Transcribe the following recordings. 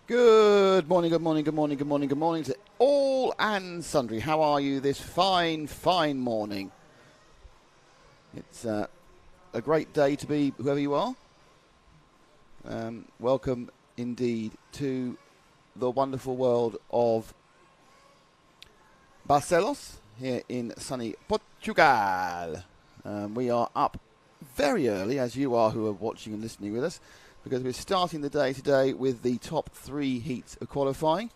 Good morning, good morning, good morning, good morning, good morning to all and sundry. How are you this fine, fine morning? It's a great day to be whoever you are. Welcome indeed to the wonderful world of Barcelos here in sunny Portugal. We are up very early, as you are who are watching and listening with us, because we're starting the day today with the top 3 heats of qualifying.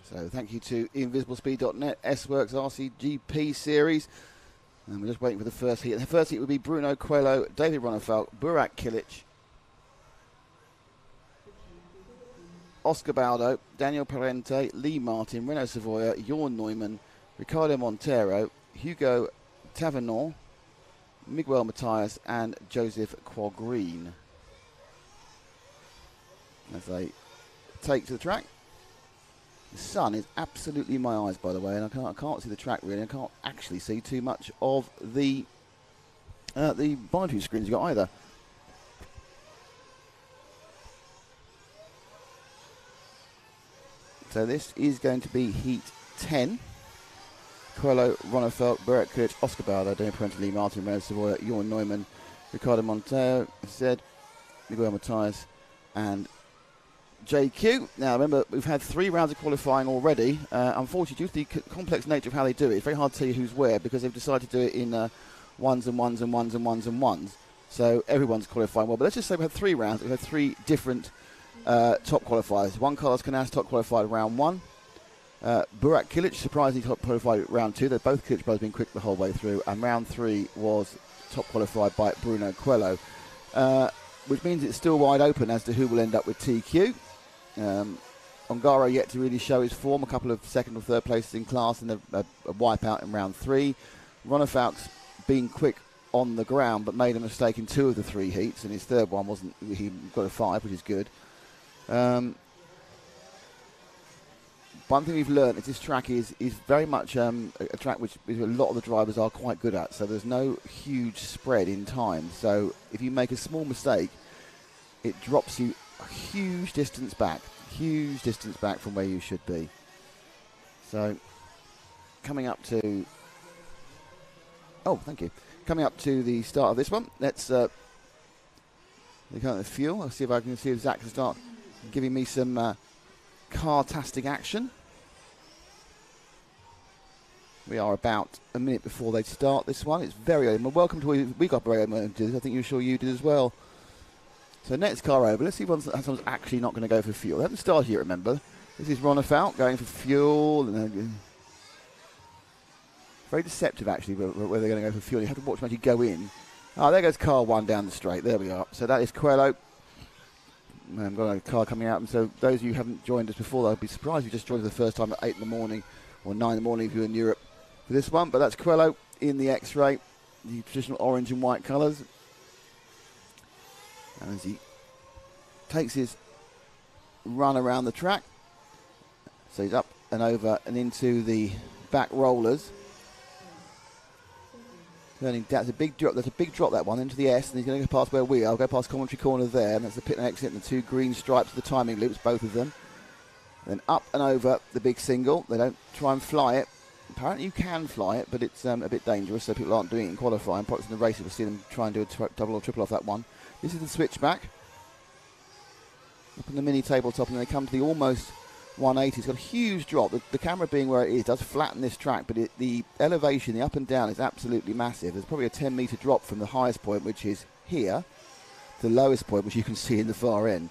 So thank you to invisiblespeed.net, S-Works RCGP series. And we're just waiting for the first heat. And the first heat would be Bruno Coelho, David Ronefalk, Burak Kilic, Oscar Baldo, Daniel Parente, Lee Martin, Renaud Savoia, Jorn Neumann, Ricardo Montero, Hugo Tavernon, Miguel Matias, and Joseph Quagreen. As they take to the track. The sun is absolutely in my eyes, by the way, and I can't see the track really. I can't actually see too much of the monitoring screens you've got either. So this is going to be heat 10. Coelho, Ronefalk, Burak Kilic, Oscar Baldo, Daniel Parente, Lee Martin, Renaud Savoia, Jorn Neumann, Ricardo Montero, Miguel Matias, and JQ. Now, remember, we've had 3 rounds of qualifying already. Unfortunately, due to the complex nature of how they do it, it's very hard to tell you who's where because they've decided to do it in ones and ones and ones and ones and ones. So everyone's qualifying well. But let's just say we had 3 rounds. We've had 3 different top qualifiers. Juan Carlos Canas top qualified round 1. Burak Kilic surprisingly top qualified round 2. They're both Kilic brothers been quick the whole way through. And round 3 was top qualified by Bruno Coelho. Which means it's still wide open as to who will end up with TQ. Ongaro yet to really show his form, a couple of second or third places in class and a wipeout in round 3. Ronefalk's been quick on the ground but made a mistake in 2 of the 3 heats, and his third one wasn't, he got a 5, which is good. One thing we've learned is this track is very much a track which a lot of the drivers are quite good at, so there's no huge spread in time. So if you make a small mistake, it drops you a huge distance back from where you should be. So coming up to coming up to the start of this one, let's look at the fuel. I'll see if I can see if Zach can start giving me some car-tastic action. We are about a minute before they start this one. It's very early. Well, welcome to we got very early. I think you're sure you did as well. So next car over. Let's see if someone's actually not going to go for fuel. They haven't started yet, remember. This is Ronefalk going for fuel. And very deceptive, actually, where they're going to go for fuel. You have to watch them actually go in. Oh, there goes car 1 down the straight. There we are. So that is Coelho. I've got a car coming out. And so those of you who haven't joined us before, I'd be surprised if you just joined us the first time at 8 in the morning or 9 in the morning if you're in Europe for this one. But that's Coelho in the X-Ray, the traditional orange and white colours. And as he takes his run around the track, so he's up and over and into the back rollers. Turning, that's a big drop. That's a big drop, that one, into the S, and he's going to go past where we are. Go past commentary corner there, and that's the pit and exit and the 2 green stripes of the timing loops, both of them. Then up and over the big single. They don't try and fly it. Apparently you can fly it, but it's a bit dangerous, so people aren't doing it in qualifying. Perhaps in the races we'll see them try and do a double or triple off that one. This is the switchback. Up on the mini tabletop, and then they come to the almost 180. It's got a huge drop. The camera being where it is does flatten this track, but the elevation, the up and down, is absolutely massive. There's probably a 10-metre drop from the highest point, which is here, to the lowest point, which you can see in the far end.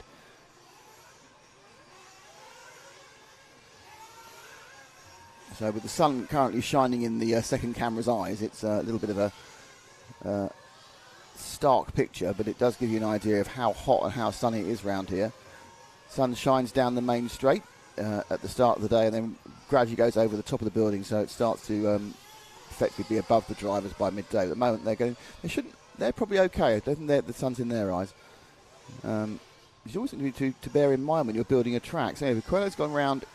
So with the sun currently shining in the second camera's eyes, it's a little bit of a stark picture, but it does give you an idea of how hot and how sunny it is around here. Sun shines down the main straight at the start of the day and then gradually goes over the top of the building, so it starts to effectively be above the drivers by midday. At the moment, they're probably okay. I don't think the sun's in their eyes. It's always something to bear in mind when you're building a track. So anyway, Coelho's gone round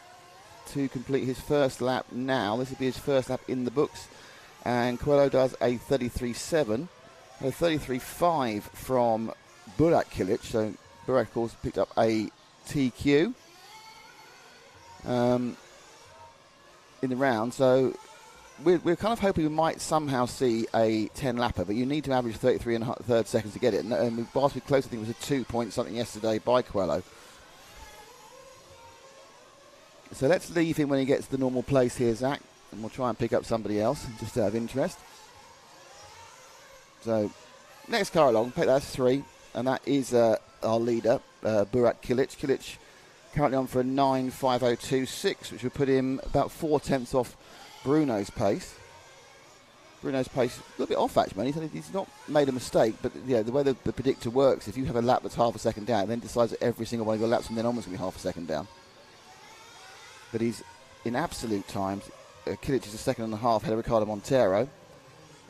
to complete his first lap now. This will be his first lap in the books. And Coelho does a 33.7, a 33.5 from Burak Kilic. So Burak, of course, picked up a TQ in the round. So we're kind of hoping we might somehow see a 10-lapper, but you need to average 33 and a third seconds to get it. And whilst we close, I think it was a 2-point-something yesterday by Coelho. So let's leave him when he gets to the normal place here, Zach, and we'll try and pick up somebody else, just out of interest. So next car along, that's 3, and that is our leader, Burak Kilic. Kilic currently on for a 9.5026, which would put him about 4/10 off Bruno's pace. Bruno's pace a little bit off, actually. He's not made a mistake, but yeah, the way the predictor works, if you have a lap that's half a second down, it then decides that every single one of your laps from then onwards is going to be half a second down. But he's, in absolute times, Kilic is a second and a half ahead of Ricardo Montero,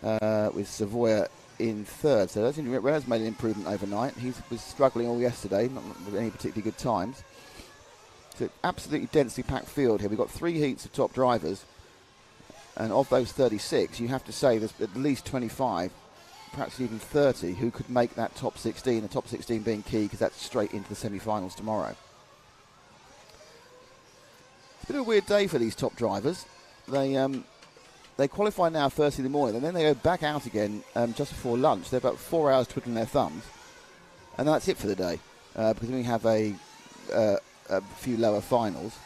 with Savoia in third. So Renault's made an improvement overnight. He was struggling all yesterday, not with any particularly good times. So absolutely densely packed field here. We've got 3 heats of top drivers. And of those 36, you have to say there's at least 25, perhaps even 30, who could make that top 16, the top 16 being key because that's straight into the semi-finals tomorrow. It's a bit of a weird day for these top drivers. They qualify now first in the morning, and then they go back out again just before lunch. They're about 4 hours twiddling their thumbs, and that's it for the day, because we have a few lower finals.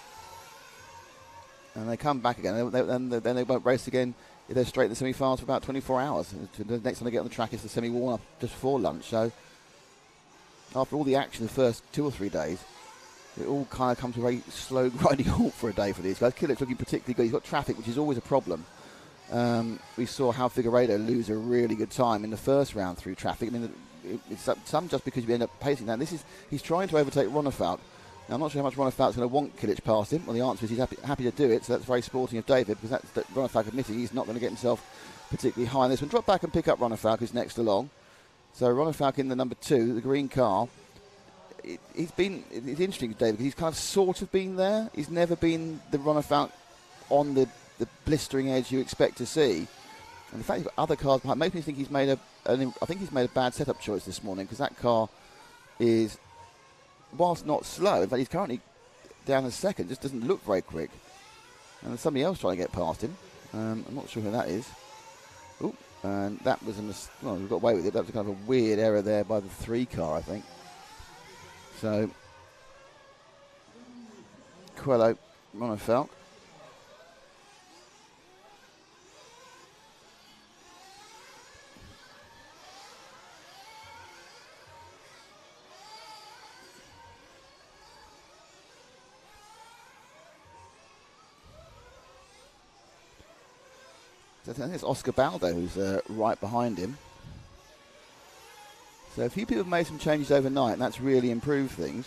And they come back again, and then they won't race again. They're straight in the semi-finals for about 24 hours. The next time they get on the track is the semi-warm-up just before lunch. So after all the action the first 2 or 3 days, it all kind of comes to a very slow grinding halt for a day for these guys. Kilic's looking particularly good. He's got traffic, which is always a problem. We saw how Figueiredo lose a really good time in the first round through traffic. I mean, it's some just because you end up pacing that. He's trying to overtake Ronefalk. Now, I'm not sure how much Ronefalk's going to want Kilic past him. Well, the answer is he's happy to do it, so that's very sporting of David, because that's Ronefalk admitting he's not going to get himself particularly high in this one. Drop back and pick up Ronefalk, who's next along. So Ronefalk in the number 2, the green car. It's interesting, David, because he's kind of sort of been there. He's never been the Ronefalk on the blistering edge you expect to see. And the fact he's got other cars behind makes me think he's made a bad setup choice this morning, because that car is, whilst not slow, in fact he's currently down a second, just doesn't look very quick. And there's somebody else trying to get past him. I'm not sure who that is. Ooh, and that was well, we got away with it. That was kind of a weird error there by the 3 car, I think. So Coelho, Ronefalk. I think it's Oscar Baldo who's right behind him. So a few people have made some changes overnight, and that's really improved things.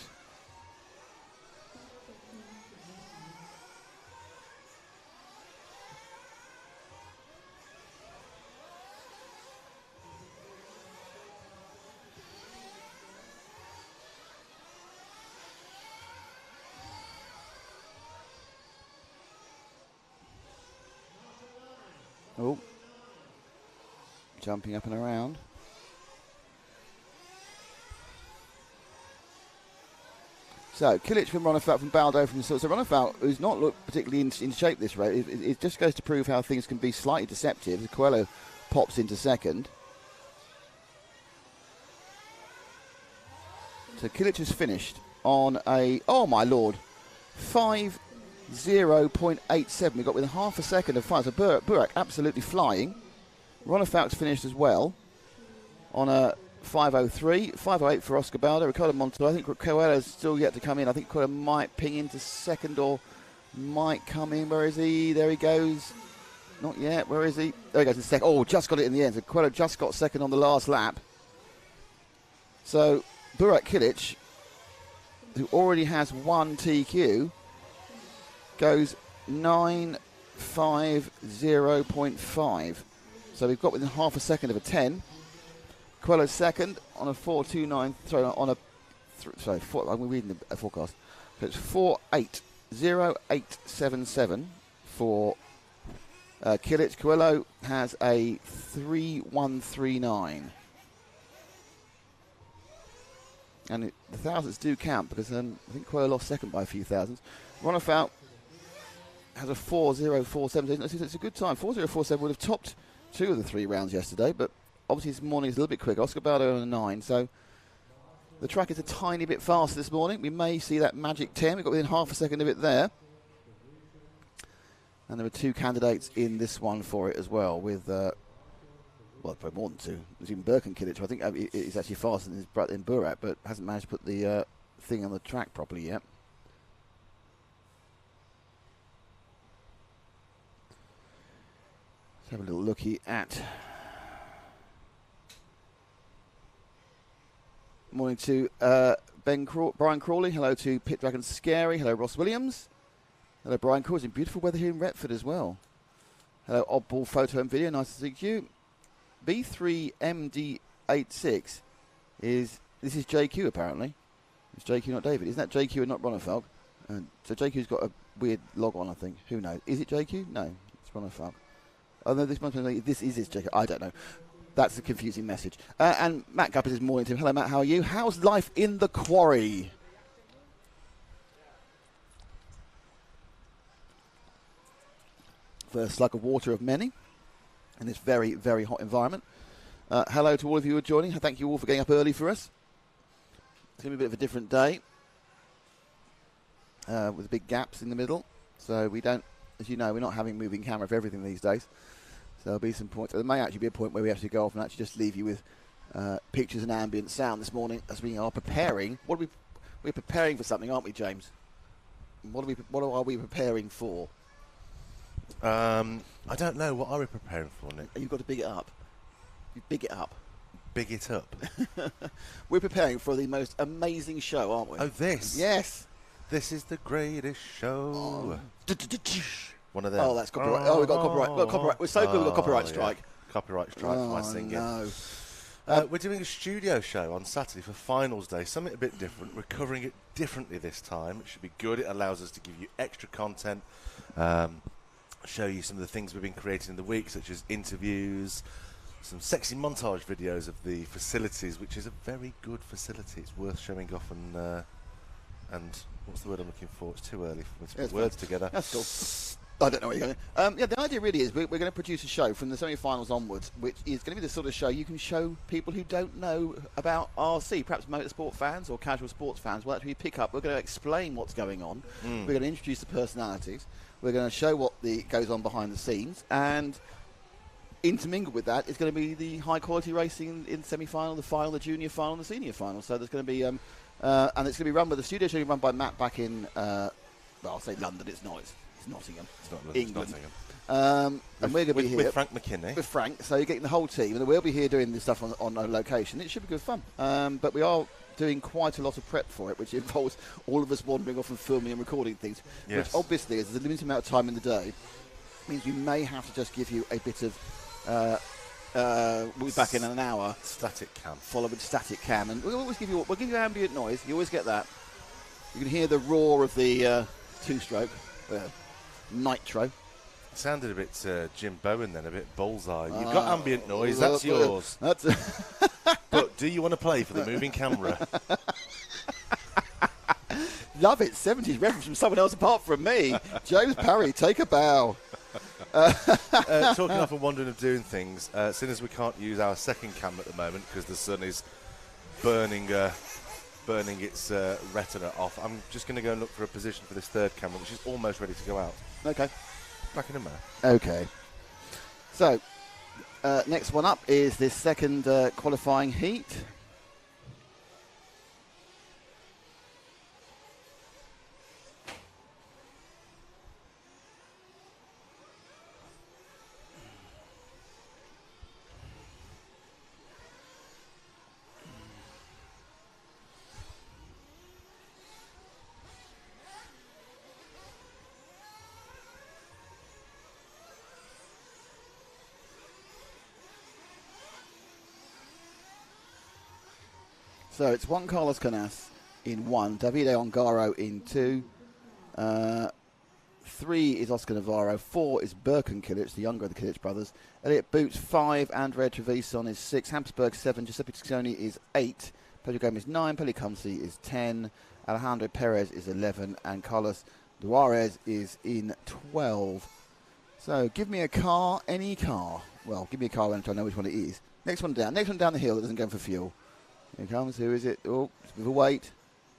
Oh, jumping up and around. So Kilic from Ronefalk, from Baldo from so Ronefalk, who's not looked particularly in shape this race. It just goes to prove how things can be slightly deceptive. The Coelho pops into second. So Kilic has finished on a, oh my lord, 5:0.87. We got within half a second of fire. So Burak absolutely flying. Ronefalk's finished as well on a 5:03, 5:08 for Oscar Baldo. Ricardo Montoya, I think Coelho's still yet to come in. I think Coelho might ping into second or might come in. Where is he? There he goes. Not yet. Where is he? There he goes in second. Oh, just got it in the end. So Coelho just got second on the last lap. So Burak Kilic, who already has 1 TQ, goes 9 4.50.5. So we've got within half a second of a 10. Coelho's second on a 4.29. Sorry, on a I'm reading the forecast. So it's 4.80877 for Kilic. Coelho has a 3.139. And the thousands do count because I think Coelho lost second by a few thousands. Ronafalk has a 4.0477. It's a good time. 4.047 would have topped 2 of the 3 rounds yesterday, but obviously this morning is a little bit quicker. Oscar Baldo on a 9, so the track is a tiny bit faster this morning. We may see that magic 10. We've got within half a second of it there. And there are 2 candidates in this one for it as well, with, well, probably more than 2. There's even Burke and Kilic, I think it's actually faster than Burak, but hasn't managed to put the thing on the track properly yet. Let's have a little looky at... Morning to Brian Crawley. Hello to Pit Dragon Scary. Hello Ross Williams. Hello Brian Crawley. It's in beautiful weather here in Retford as well. Hello Oddball Photo and Video. Nice to see you. B3MD86 this is JQ apparently. It's JQ, not David. Isn't that JQ and not Ronafalk? So JQ's got a weird log on, I think. Who knows? Is it JQ? No, it's Ronafalk. Oh no, this is his JQ. I don't know. That's a confusing message. And Matt Guppers is morning to him. Hello, Matt. How are you? How's life in the quarry? First slug of water of many in this very, very hot environment. Hello to all of you who are joining. Thank you all for getting up early for us. It's going to be a bit of a different day with big gaps in the middle. So we don't, as you know, we're not having moving camera for everything these days. There'll be some points. There may actually be a point where we actually go off and actually just leave you with pictures and ambient sound this morning as we are preparing. We're preparing for something, aren't we, James? What are we preparing for? I don't know. What are we preparing for, Nick? You've got to big it up. You big it up. Big it up. We're preparing for the most amazing show, aren't we? Oh, this? Yes. This is the greatest show. One of them. Oh, that's copyright. Oh, we've got copyright. We've got copyright. We're so good we've got copyright strike. Yeah. Copyright strike for my singing. No. We're doing a studio show on Saturday for Finals Day. Something a bit different. We're covering it differently this time. It should be good. It allows us to give you extra content, show you some of the things we've been creating in the week, such as interviews, some sexy montage videos of the facilities, which is a very good facility. It's worth showing off and what's the word I'm looking for? It's too early for me to put words together. That's cool. I don't know what you're going to. Yeah, the idea really is we're going to produce a show from the semi-finals onwards, which is going to be the sort of show you can show people who don't know about RC, perhaps motorsport fans or casual sports fans. We'll actually pick up. We're going to explain what's going on. We're going to introduce the personalities. We're going to show what goes on behind the scenes, and intermingled with that is going to be the high-quality racing in semi-final, the final, the junior final, and the senior final. So there's going to be, and it's going to be run by the studio show, run by Matt back in, well, I'll say London. It's not. It's Nottingham. It's not London, England. It's Nottingham. And we're going to be here with Frank McKinney. With Frank, so you're getting the whole team, and we'll be here doing this stuff on a location. It should be good fun. But we are doing quite a lot of prep for it, which involves all of us wandering off and filming and recording things. Yes. Which obviously, as there's a limited amount of time in the day, means we may have to just give you a bit of. We'll be back in an hour. Static cam. Followed with static cam, and we'll give you ambient noise. You always get that. You can hear the roar of the two-stroke. Nitro. It sounded a bit Jim Bowen then, a bit bullseye. You've got ambient noise, that's yours. But do you want to play for the moving camera? Love it. 70s reference from someone else apart from me. James Parry, take a bow. Talking off and wandering of doing things, seeing as we can't use our second camera at the moment because the sun is burning its retina off, I'm just going to go and look for a position for this third camera, which is almost ready to go out. Okay. Back in a minute. Okay. So, next one up is this second qualifying heat. So it's Juan Carlos Canas in 1, Davide Ongaro in 2, 3 is Oscar Navarro, 4 is Birkin Kilic, the younger of the Kilic brothers, Elliot Boots 5, Andrea Trevisan is 6, Hampsburg 7, Giuseppe Tiscioni is 8, Pedro Gomez 9, Peli Kumsi is 10, Alejandro Perez is 11, and Carlos Duarez is in 12. So give me a car, any car. Well, give me a car until I know which one it is. Next one down the hill that doesn't go for fuel. Here it comes. Who is it? Oh, it's a bit of a wait.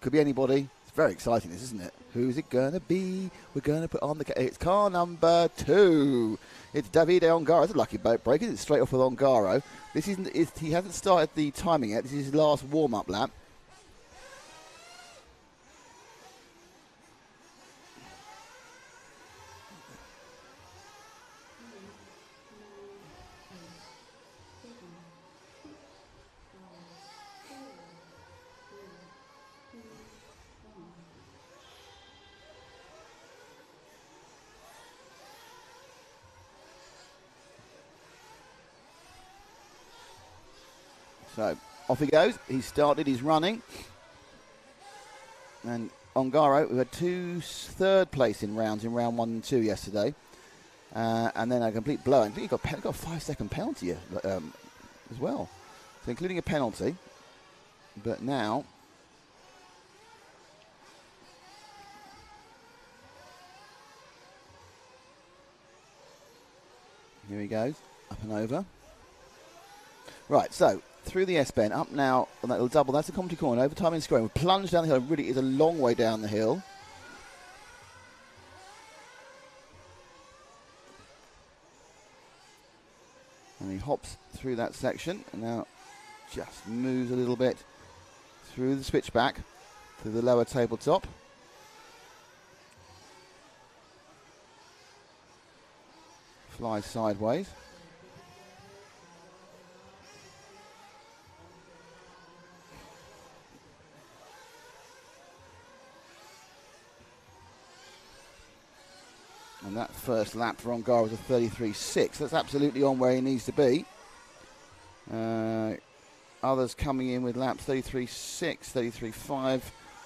Could be anybody. It's very exciting, this, isn't it? Who's it going to be? We're going to put on the... It's car number 2. It's Davide Ongaro. It's a lucky boat break. It's straight off with Ongaro. This isn't... he hasn't started the timing yet. This is his last warm-up lap. So off he goes. He's started. He's running. And Ongaro, who had 2 third place in round 1 and 2 yesterday, and then a complete blowout. I think he got a 5-second penalty as well, so including a penalty. But now here he goes, up and over. Right, so through the S-bend, up now on that little double. That's the commentary corner, over time in square. We plunge down the hill. It really is a long way down the hill. And he hops through that section and now just moves a little bit through the switchback, through the lower tabletop. Flies sideways. And that first lap for Ongaro was a 33.6. That's absolutely on where he needs to be. Others coming in with laps 33.6, 33.5.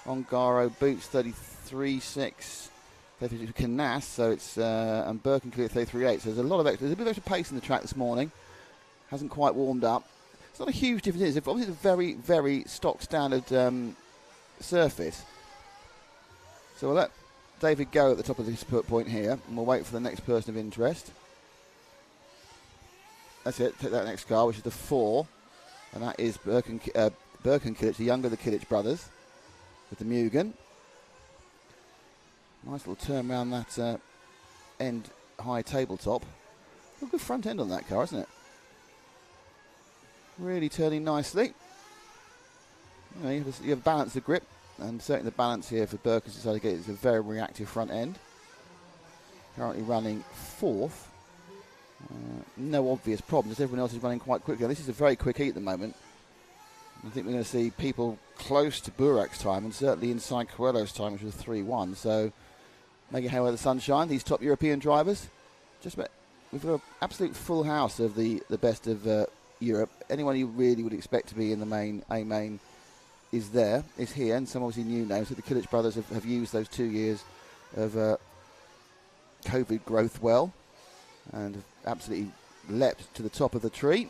Ongaro, Boots 33.6. 33 Canas, so it's and Birkin clear 33.8. So there's a lot of extra. There's a bit of extra pace in the track this morning. Hasn't quite warmed up. It's not a huge difference. Obviously, it's a very, very stock standard surface. So we'll let David go at the top of this point here, and we'll wait for the next person of interest. That's it. Take that next car, which is the 4, and that is Birkin Kilic, the younger of the Kilic brothers, with the Mugen. Nice little turn around that end high tabletop. A good front end on that car, isn't it? Really turning nicely. You know, you have balance the grip. And certainly the balance here for Birkin decided to get is a very reactive front end. Currently running 4th. No obvious problems. Everyone else is running quite quickly. This is a very quick heat at the moment. I think we're going to see people close to Burak's time and certainly inside Coelho's time, which was 3-1. So making hay where the sun shines. These top European drivers. Just about, we've got an absolute full house of the best of Europe. Anyone you really would expect to be in the main A-main is here, and some obviously new names. So the Kilic brothers have used those 2 years of COVID growth well, and have absolutely leapt to the top of the tree.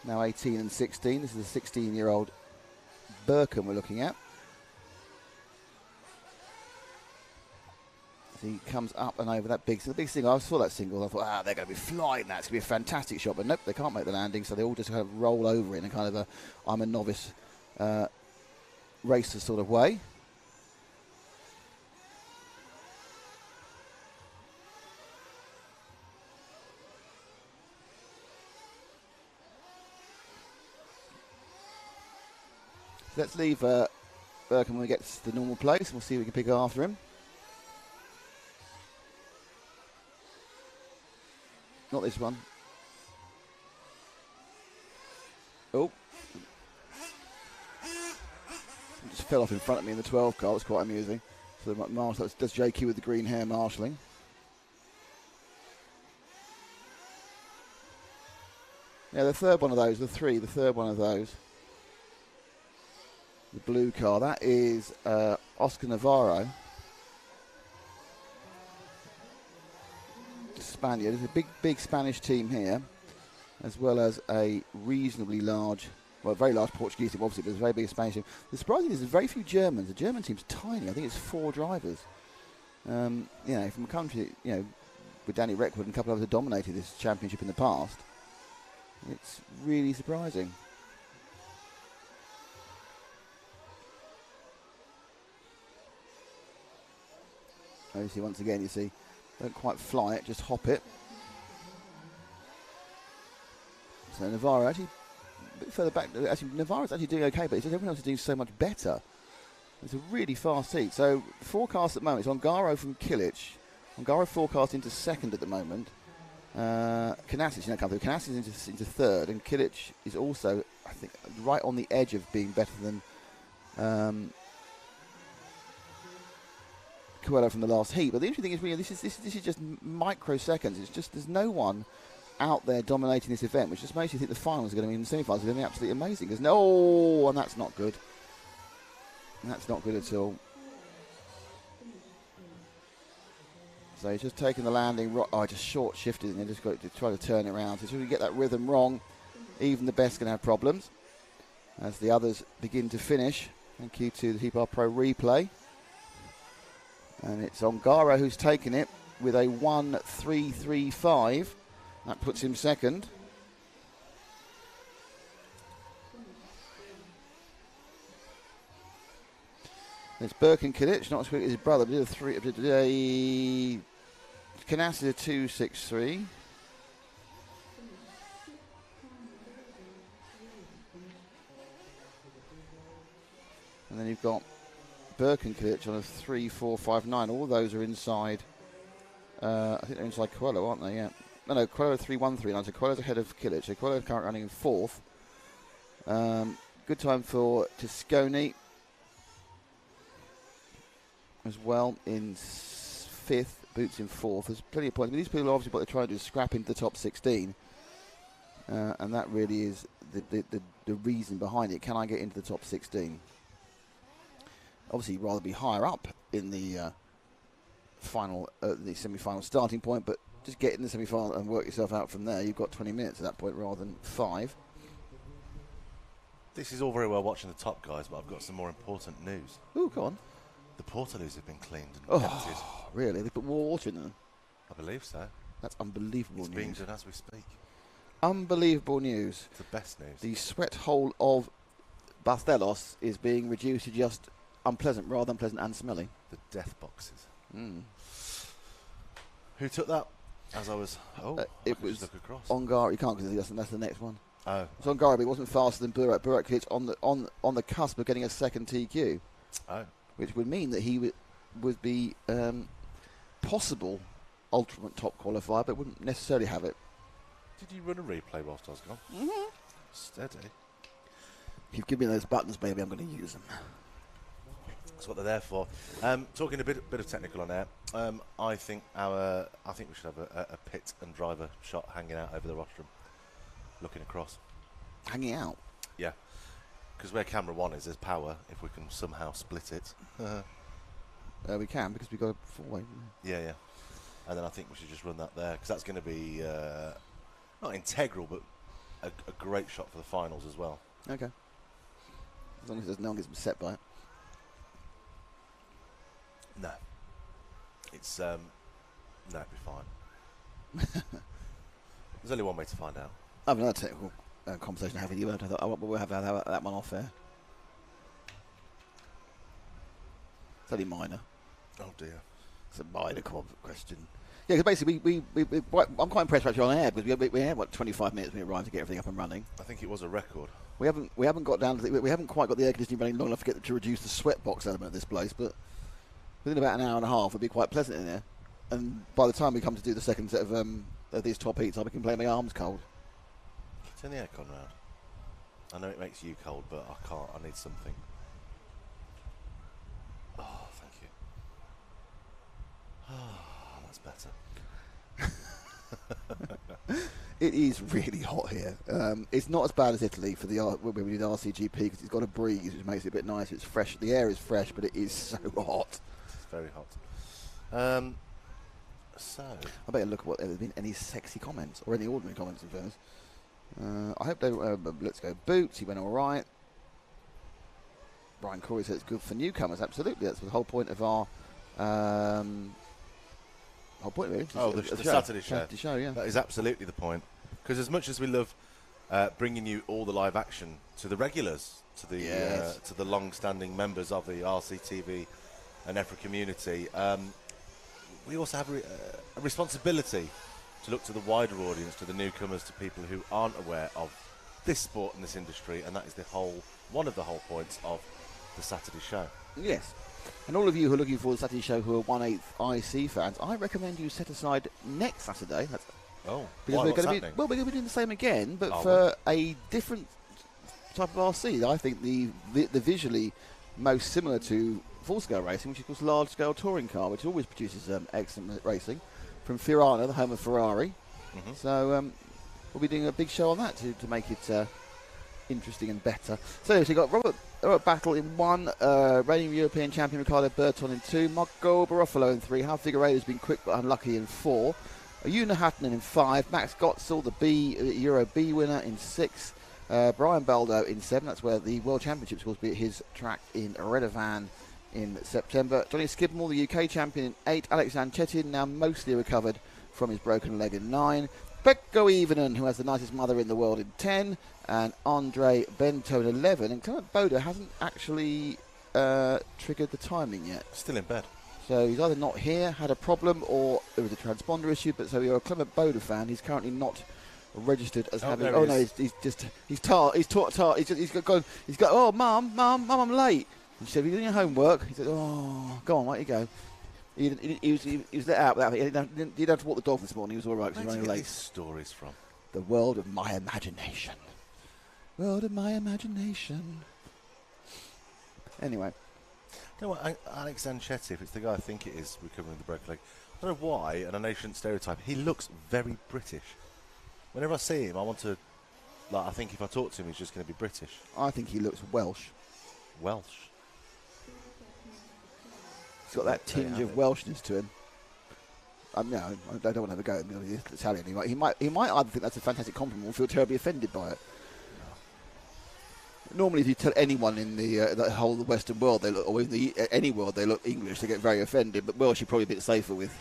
Now 18 and 16. This is a 16-year-old Birkin we're looking at. So he comes up and over that big. So the big single, I saw that single, I thought, they're going to be flying that. It's going to be a fantastic shot. But nope, they can't make the landing, so they all just kind of roll over in a kind of I'm a novice racer sort of way. So let's leave Birkin when he gets to the normal place, and we'll see if we can pick after him. Not this one. Oh. It just fell off in front of me in the 12 car. It was quite amusing. So that's JQ with the green hair marshalling. Yeah, the third one of those, the third one of those. The blue car, that is Oscar Navarro. Spaniard. There's a big Spanish team here, as well as a reasonably large, well, very large Portuguese team, obviously, but there's a very big Spanish team. The surprising thing is there's very few Germans. The German team's tiny. I think it's 4 drivers. From a country, with Danny Reckwood and a couple of others who dominated this championship in the past, it's really surprising. Obviously, once again, you see, don't quite fly it, just hop it. So Navarro actually a bit further back. Actually, Navarro's actually doing okay, but it's just everyone else is doing so much better. It's a really fast heat. So forecast at the moment is Ongaro from Kilic. Ongaro forecast into second at the moment. Canassis, come through. Canassis into third, and Kilic is also, I think, right on the edge of being better than Coelho from the last heat. But the interesting thing is, really, this is just microseconds. It's just there's no one out there dominating this event, which just makes you think the finals are going to be in the semi-finals are going to be absolutely amazing. There's and that's not good. That's not good at all. So he's just taking the landing. Just short shifted and just got to try to turn it around. So if you get that rhythm wrong, even the best can have problems. As the others begin to finish. Thank you to the T-Bar Pro replay. And it's Ongaro who's taken it with a 1.335. That puts him second. It's Birkin Kilic, not as quick as his brother. Did a Canassi a 2.63. And then you've got Birkin Kilic on a 3.459. All those are inside. I think they're inside Coelho, aren't they? Yeah. No, Coelho 3.139. So Coelho's ahead of Kilic. So Coelho's currently running in fourth. Good time for Tosconi as well in fifth. Boots in fourth. There's plenty of points. But these people obviously what they're trying to do is scrap into the top 16. And that really is the reason behind it. Can I get into the top 16? Obviously, you'd rather be higher up in the the semi-final starting point, but just get in the semi-final and work yourself out from there. You've got 20 minutes at that point rather than 5. This is all very well watching the top guys, but I've got some more important news. Ooh, go on. The portaloos have been cleaned and emptied. Really? They put more water in them? I believe so. That's unbelievable news. It's being done as we speak. Unbelievable news. It's the best news. The sweat hole of Barcelos is being reduced to just unpleasant, rather unpleasant and smelly. The death boxes. Who took that? As I was... it was look across. Ongaro. You can't because that's the next one. Oh. It's Ongaro, but he wasn't faster than Burak. Burak hits on the cusp of getting a second TQ. Oh. Which would mean that he would be possible ultimate top qualifier, but wouldn't necessarily have it. Did you run a replay whilst I was gone? Mm-hmm. Steady. If you give me those buttons, baby, I'm going to use them. That's what they're there for. Talking a bit of technical on air. I think we should have a pit and driver shot hanging out over the rostrum, looking across. Hanging out. Yeah, because where camera 1 is, there's power. If we can somehow split it, we can because we got a 4-way. Yeah. And then I think we should just run that there because that's going to be not integral, but a great shot for the finals as well. Okay. As long as there's no one gets upset by it. No. It's no, it'll be fine. There's only one way to find out. I have another technical conversation to have with you. We'll have that one off air. It's only minor. Oh dear. It's a minor question. Yeah, because basically I'm quite impressed actually on air because we had 25 minutes when we arrived to get everything up and running. I think it was a record. We haven't got down to we haven't quite got the air conditioning running long enough to reduce the sweat box element of this place, but within about an hour and a half, it'll be quite pleasant in there. And by the time we come to do the second set of these top heats, I'll be complaining my arms cold. Turn the aircon round. I know it makes you cold, but I can't. I need something. Oh, thank you. Oh, that's better. It is really hot here. It's not as bad as Italy for when we did RCGP because it's got a breeze, which makes it a bit nicer. It's fresh. The air is fresh, but it is so hot. It's very hot. So I better look at what there have been any sexy comments or any ordinary comments in fairness. I hope they. Let's go. Boots. He went all right. Brian Corey says it's good for newcomers. Absolutely, that's the whole point of our. Whole point really. the Saturday show. Saturday show, yeah. That is absolutely the point. Because as much as we love bringing you all the live action to the regulars, to the long-standing members of the RCTV and EFRA community, we also have a responsibility to look to the wider audience, to the newcomers, to people who aren't aware of this sport and this industry, and that is one of the whole points of the Saturday show. Yes. And all of you who are looking for the Saturday show who are 1/8 IC fans, I recommend you set aside next Saturday. Because we're going to be doing the same again, but for a different type of RC. I think the visually most similar to full-scale racing, which is called large-scale touring car, which always produces excellent racing from Firano, the home of Ferrari. Mm-hmm. So we'll be doing a big show on that to make it interesting and better. So you've got Robert Battle in 1, reigning European champion Ricardo Berton in 2, Marco Barofalo in 3, Hal Figueiredo has been quick but unlucky in 4, Una Hatton in 5, Max Gotzel, the Euro B winner in 6, Brian Baldo in 7, that's where the World Championships will be at his track in Redovan in September. Johnny Skidmore, the UK champion in 8, Alex Anchetin, now mostly recovered from his broken leg in 9, Pekko Ivanen, who has the nicest mother in the world in 10, and Andre Bento in 11. And Clement Boda hasn't actually triggered the timing yet. Still in bed. So he's either not here, had a problem, or it was a transponder issue. But so you're a Clement Boda fan. He's currently not registered as having. Oh no, he's taught. He's got. Oh, mum, I'm late. And she said, "Are you doing your homework?" He said, "Oh, go on, right you go." He was let out without. He didn't have to walk the dog this morning. He was all right because he was running late. Where do you get these stories from? The world of my imagination. World of my imagination. Anyway. You know what, Alex Anchetti, if it's the guy I think it is recovering the broken leg, I don't know why, and I know I shouldn't stereotype, he looks very British. Whenever I see him, I want to, I think if I talk to him, he's just going to be British. I think he looks Welsh. Welsh? He's got that tinge of Welshness to him. No, I don't want to have a go at him. He's Italian. He might either think that's a fantastic compliment or feel terribly offended by it. Normally, if you tell anyone in the whole Western world, they look, or in any world, they look English, they get very offended. But Welsh, you're probably a bit safer with.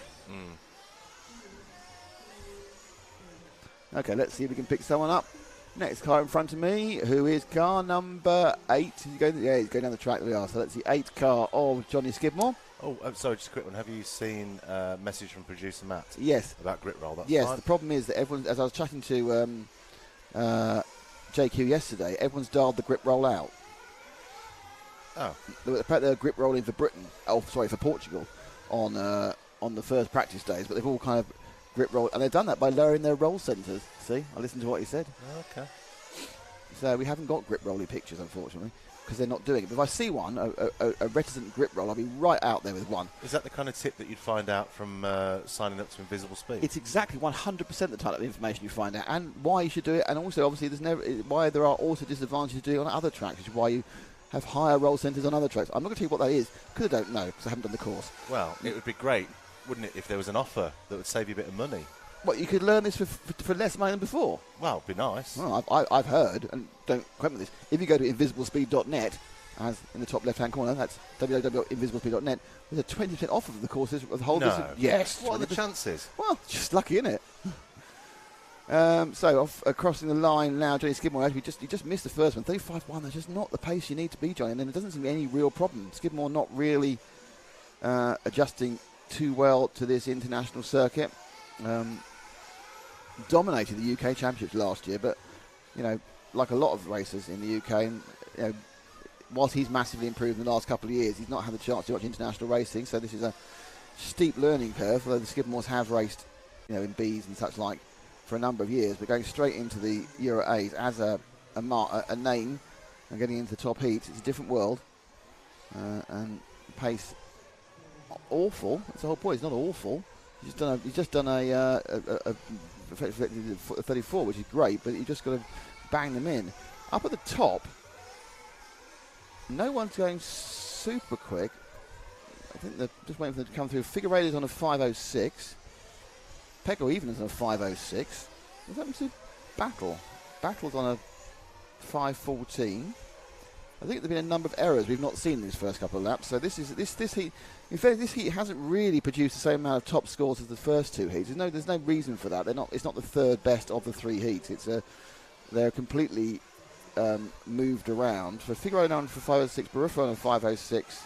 Okay, let's see if we can pick someone up. Next car in front of me, who is car number 8. He's going down the track. There we are. So that's the 8th car of Johnny Skidmore. Oh, sorry, just a quick one. Have you seen a message from producer Matt? Yes. About grit roll? That's yes, fine. The problem is that everyone, as I was chatting to JQ yesterday, everyone's dialed the grip roll out. Oh. Apparently they're grip rolling for Britain. Oh, sorry, for Portugal on the first practice days, but they've all kind of grip rolled, and they've done that by lowering their roll centres. See, I listened to what he said. Okay. So we haven't got grip rolling pictures, unfortunately, because they're not doing it. But if I see one, a reticent grip roll, I'll be right out there with one. Is that the kind of tip that you'd find out from signing up to Invisible Speed? It's exactly 100% the type of information you find out, and why you should do it, and also obviously why there are also disadvantages to do it on other tracks, which is why you have higher roll centres on other tracks. I'm not going to tell you what that is because I don't know, because I haven't done the course. Well, it would be great, wouldn't it, if there was an offer that would save you a bit of money? What, you could learn this for less money than before? Well, it'd be nice. Well, I've heard, and don't quote me this, if you go to invisiblespeed.net, as in the top left-hand corner, that's www.invisiblespeed.net, there's a 20% off of the courses of the whole distance. Yes. What are the chances? Well, just lucky, isn't it? So, crossing the line now, Johnny Skidmore, he just missed the first one. 35.1, that's just not the pace you need to be, Johnny, and there doesn't seem to be any real problem. Skidmore not really adjusting too well to this international circuit. Dominated the UK Championships last year, but, like a lot of racers in the UK, and, whilst he's massively improved in the last couple of years, he's not had the chance to watch international racing, so this is a steep learning curve, although the Skidmores have raced, in Bs and such like for a number of years, but going straight into the Euro A's as a name and getting into the top heats, it's a different world, and pace awful. That's the whole point. It's not awful. He's just done a 34, which is great, but you just got to bang them in. Up at the top, no one's going super quick. I think they're just waiting for them to come through. Figueiredo's on a 5:06. Pecco Even's on a 5:06. What's happened to Battle? Battle's on a 5:14. I think there've been a number of errors we've not seen in these first couple of laps. So this heat. In fact, this heat hasn't really produced the same amount of top scores as the first two heats. There's no reason for that. It's not the third best of the three heats. They're completely moved around. For Figueiredo on for 5:06, Baruffa on a 5:06,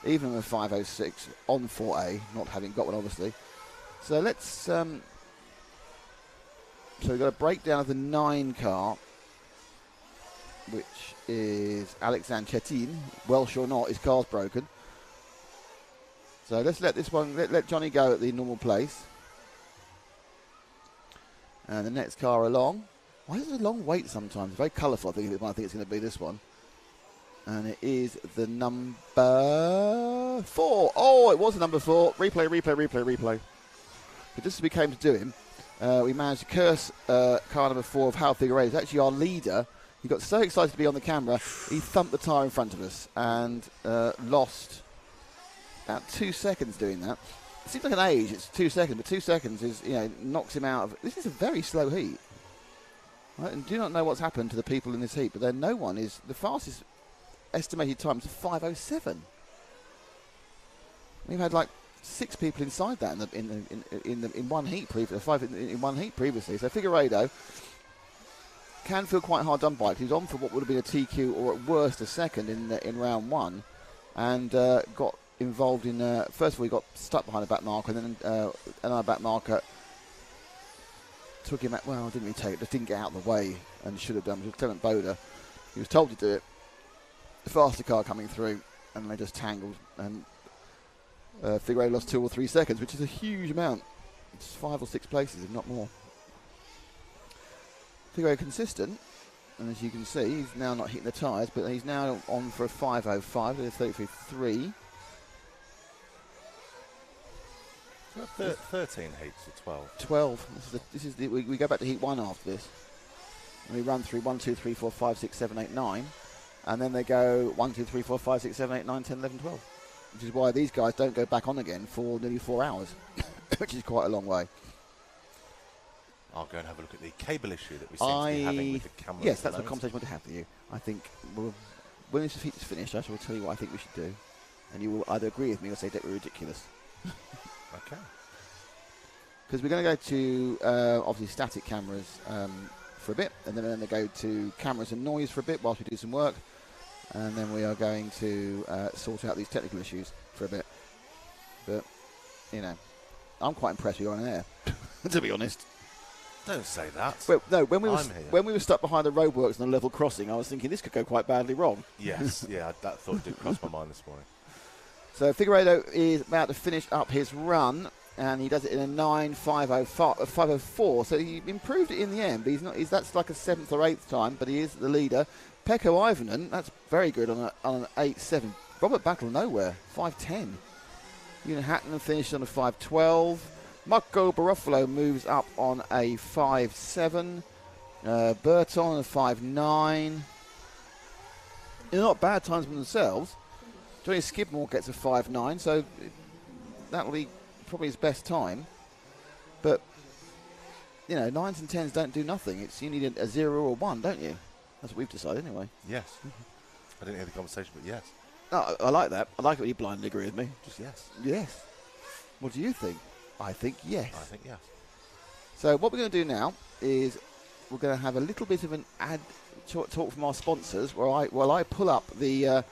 even on a 5:06 on 4A, not having got one obviously. So let's. So we've got a breakdown of the 9 car, which is Alex Ancetin. Welsh or not, his car's broken. So let's let this one, let Johnny go at the normal place. And the next car along. Why is it a long wait sometimes? It's very colourful, I think it's going to be this one. And it is the number 4. Oh, it was the number 4. Replay. But just as we came to do him, we managed to curse car number 4 of Hal Figueiredo. It's actually our leader. He got so excited to be on the camera, he thumped the tyre in front of us and lost about 2 seconds doing that. It seems like an age, it's 2 seconds, but 2 seconds is, knocks him out of. This is a very slow heat. Right? And do not know what's happened to the people in this heat, but then no one is. The fastest estimated time is 5:07. We've had like 6 people inside that in one heat previously. 5 in one heat previously. So Figueiredo can feel quite hard done by because he was on for what would have been a TQ or at worst a second in round 1, and got involved in. First of all, he got stuck behind a back marker, and then another back marker took him out. Well, didn't really take it, just didn't get out of the way and should have done. It was Clement Boda. He was told to do it. The faster car coming through, and they just tangled. And Figueiredo lost 2 or 3 seconds, which is a huge amount. It's 5 or 6 places, if not more. Figueiredo consistent, and as you can see, he's now not hitting the tyres, but he's now on for a 5:05, a 33.3. 13 heats or 12? 12. We go back to heat 1 after this. And we run through 1, 2, 3, 4, 5, 6, 7, 8, 9. And then they go 1, 2, 3, 4, 5, 6, 7, 8, 9, 10, 11, 12. Which is why these guys don't go back on again for nearly 4 hours, which is quite a long way. I'll go and have a look at the cable issue that we seem to be having with the camera. Yes, that's the conversation I want to have with you. I think when this heat is finished, I shall tell you what I think we should do. And you will either agree with me or say that we're ridiculous. Okay. Because we're going to go to, obviously, static cameras for a bit. And then we're going to go to cameras and noise for a bit whilst we do some work. And then we are going to sort out these technical issues for a bit. But, I'm quite impressed we were on air, to be honest. Don't say that. Well, no, when we were stuck behind the roadworks on a level crossing, I was thinking this could go quite badly wrong. Yes, yeah, that thought did cross my mind this morning. So Figueiredo is about to finish up his run, and he does it in a 9:5:04. So he improved it in the end. But that's like a 7th or 8th time, but he is the leader. Pecco Ivanen, that's very good on an 8:7. Robert Battle nowhere, 5:10. Ewan Hatton finished on a 5:12. Marco Baruffa moves up on a 5:7. Burton on a 5:9. They're not bad times for themselves. Johnny Skidmore gets a 5:9, so that'll be probably his best time. But, 9s and 10s don't do nothing. You need a 0 or a 1, don't you? That's what we've decided anyway. Yes. I didn't hear the conversation, but yes. No, I like that. I like it when you blindly agree with me. Just yes. Yes. What do you think? I think yes. I think yes. So what we're going to do now is we're going to have a little bit of an ad talk from our sponsors while I pull up the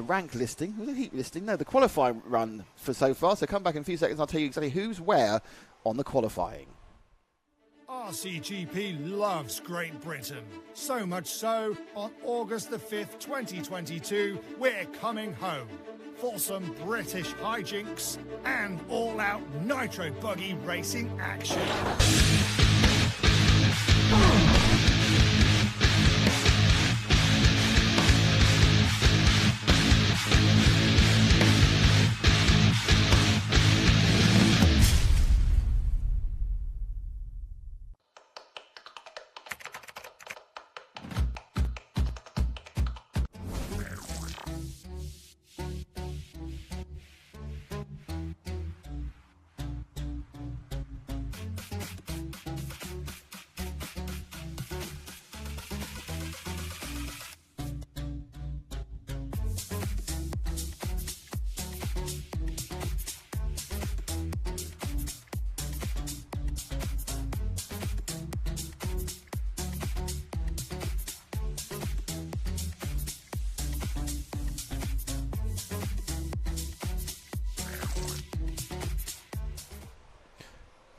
rank listing, the heat listing, no, the qualifying run for so far. So come back in a few seconds. I'll tell you exactly who's where on the qualifying. RCGP loves Great Britain. So much so, on August the 5th, 2022, we're coming home for some British hijinks and all-out Nitro Buggy racing action.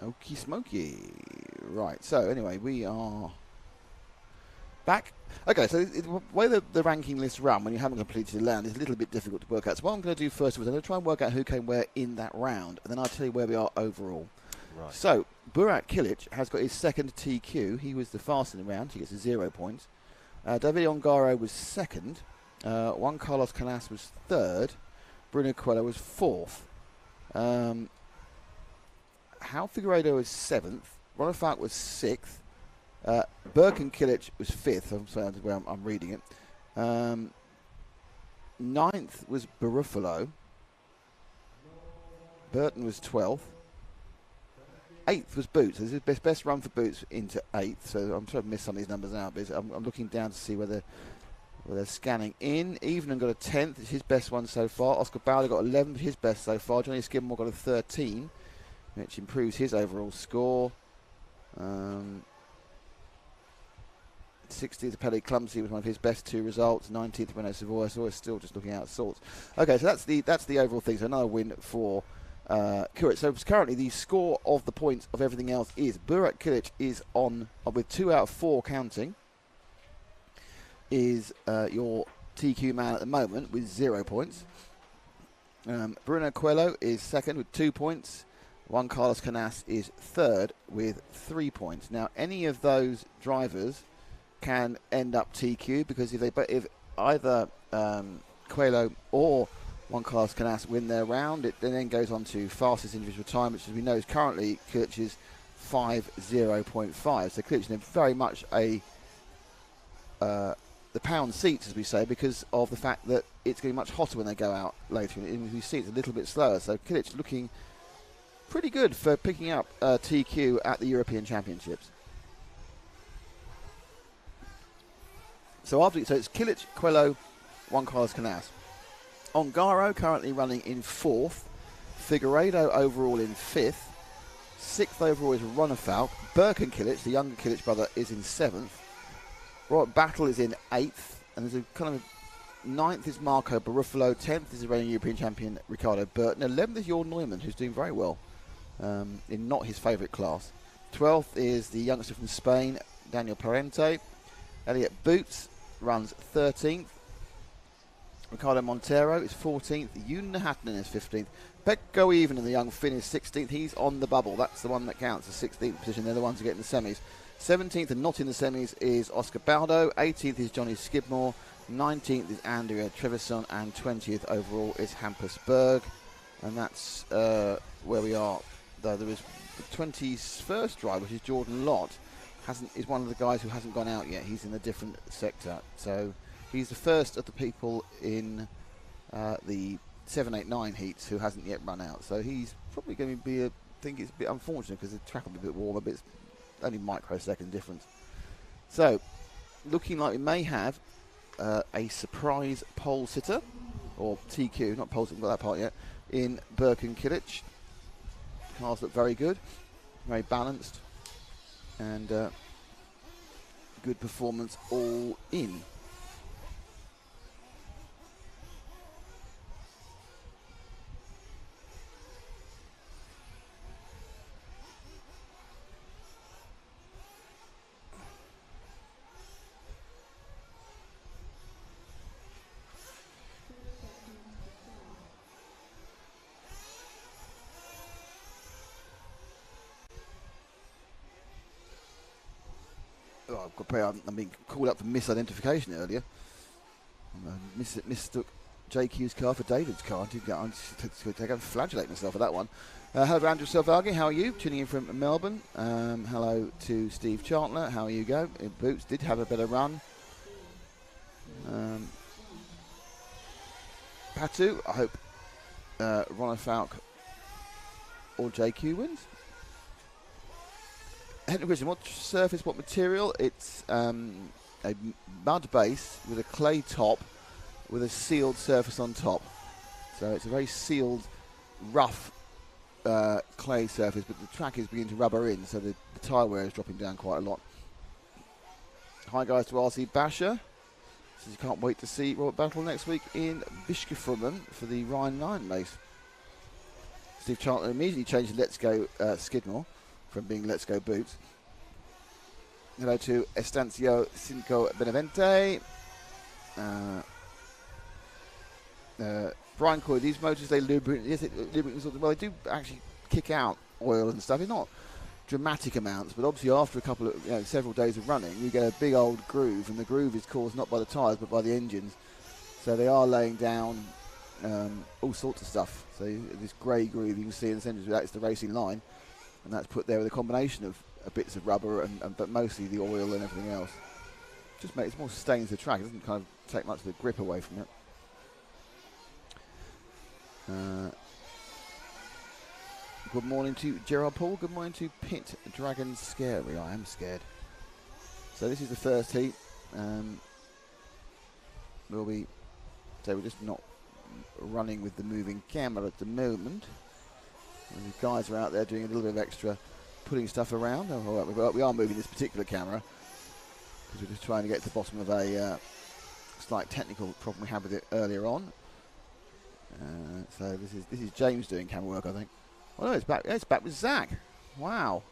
Okie smoky. Right, so anyway, we are back. Okay, so the way the ranking lists run when you haven't completed a round is a little bit difficult to work out. So what I'm going to do first is I'm going to try and work out who came where in that round, and then I'll tell you where we are overall. Right. So, Burak Kilic has got his second TQ. He was the fastest in the round. He gets a 0 points. David Ongaro was second. Juan Carlos Canas was third. Bruno Coelho was fourth. Hal Figueiredo was seventh. Ronald Falk was sixth. Burken Kilic was fifth. I'm sorry, that's where I'm reading it. Ninth was Barufalo. Burton was 12th. Eighth was Boots. This is his best run for Boots into eighth. So I'm sure I've missed some of these numbers out, but I'm looking down to see whether they're scanning in. Evening got a 10th. It's his best one so far. Oscar Bowler got 11th, his best so far. Johnny Skidmore got a 13, which improves his overall score. 60th, Pele Clumsy was one of his best two results. 19th, Renault Savoy. So we're still just looking out of sorts. Okay, so that's the overall thing. So another win for Kilic. So currently the score of the points of everything else is Burak Kilic is on with 2 out of 4 counting. Is your TQ man at the moment with 0 points. Bruno Coelho is second with 2 points. Juan Carlos Canas is third with 3 points. Now, any of those drivers can end up TQ because if either Coelho or Juan Carlos Canas win their round, it then goes on to fastest individual time, which, as we know, is currently Kilic's 5:0.5. So Kilic is very much the pound seats, as we say, because of the fact that it's getting much hotter when they go out later. And we see it's a little bit slower. So Kilic looking pretty good for picking up TQ at the European Championships. So it's Kilic, Coelho, Juan Carlos Canas. Ongaro currently running in 4th. Figueiredo overall in 5th. 6th overall is Ronefalk. Burken Kilic, the younger Kilic brother, is in 7th. Robert Battle is in 8th. And there's a kind of 9th is Marco Barufalo. 10th is the reigning European champion Ricardo Burton. 11th is Jorn Neumann, who's doing very well in not his favourite class. 12th is the youngster from Spain, Daniel Parente. Elliot Boots runs 13th. Ricardo Montero is 14th. Yuna Hatton is 15th. Pekko Even and the young Finn is 16th. He's on the bubble. That's the one that counts, the 16th position. They're the ones who get in the semis. 17th and not in the semis is Oscar Baldo. 18th is Johnny Skidmore. 19th is Andrea Trevisan. And 20th overall is Hampus Berg. And that's where we are. Though there is the 21st driver, which is Jordan Lott, is one of the guys who hasn't gone out yet. He's in a different sector. So he's the first of the people in the 7, 8, 9 heats who hasn't yet run out. So he's probably going to be I think it's a bit unfortunate because the track will be a bit warmer, but it's only microsecond difference. So looking like we may have a surprise pole sitter, or TQ, not pole sitter, got that part yet, in Burken Kilic. Cars look very good, very balanced, and good performance all in. I'm being called up for misidentification earlier. Mistook JQ's car for David's car. I'm going to flagellate myself for that one. Hello, Andrew Selvagi. How are you? Tuning in from Melbourne. Hello to Steve Chartler. How are you go? Boots did have a better run. Patu, I hope Ronald Falk or JQ wins. Henry question, what surface, what material? It's a mud base with a clay top with a sealed surface on top. So it's a very sealed, rough clay surface, but the track is beginning to rubber in, so the tyre wear is dropping down quite a lot. Hi guys to RC Basher. Says you can't wait to see Robert Battle next week in Bischofferman for the Rhine 9 race. Steve Charlton immediately changed to Let's Go Skidmore. from being Let's Go Boots. Hello to Estancio Cinco Benavente. Brian Coy, these motors, they lubricate, yes, well, they do actually kick out oil and stuff. It's not dramatic amounts, but obviously after a couple of, several days of running, you get a big old groove, and the groove is caused not by the tyres but by the engines. So they are laying down all sorts of stuff. So this grey groove you can see in the centre, that's the racing line, and that's put there with a combination of bits of rubber but mostly the oil and everything else. Just makes it more sustains the track. It doesn't kind of take much of the grip away from it. Good morning to Gerard Paul. Good morning to Pit Dragon Scary. I am scared. So this is the first heat. We're just not running with the moving camera at the moment. And the guys are out there doing a little bit of extra putting stuff around. We are moving this particular camera because we're just trying to get to the bottom of a slight technical problem we had with it earlier on. So this is James doing camera work, I think. Oh no, it's back. It's back with Zach. Wow.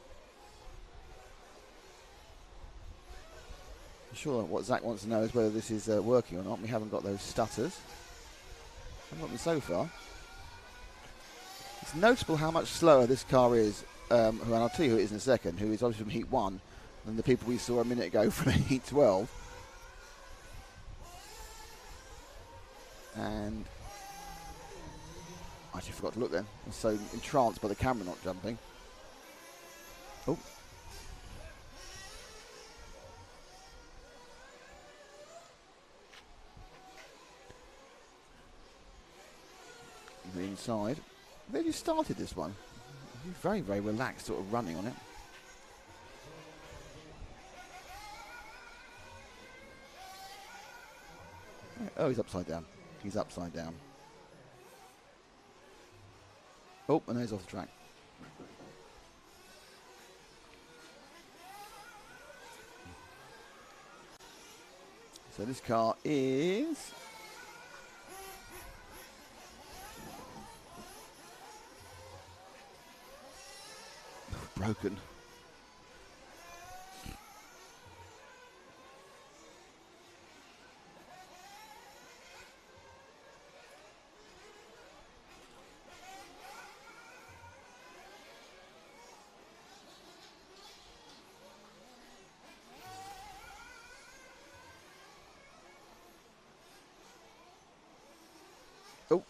I'm sure what Zach wants to know is whether this is working or not. We haven't got those stutters. Haven't got them so far. It's notable how much slower this car is. And I'll tell you who it is in a second. Who is obviously from Heat 1, than the people we saw a minute ago from Heat 12. And I actually forgot to look then. I was so entranced by the camera not jumping. Oh. The inside. They just started this one. Very, very relaxed sort of running on it. Oh, he's upside down. He's upside down. Oh, and he's off the track. So this car is broken. Oh,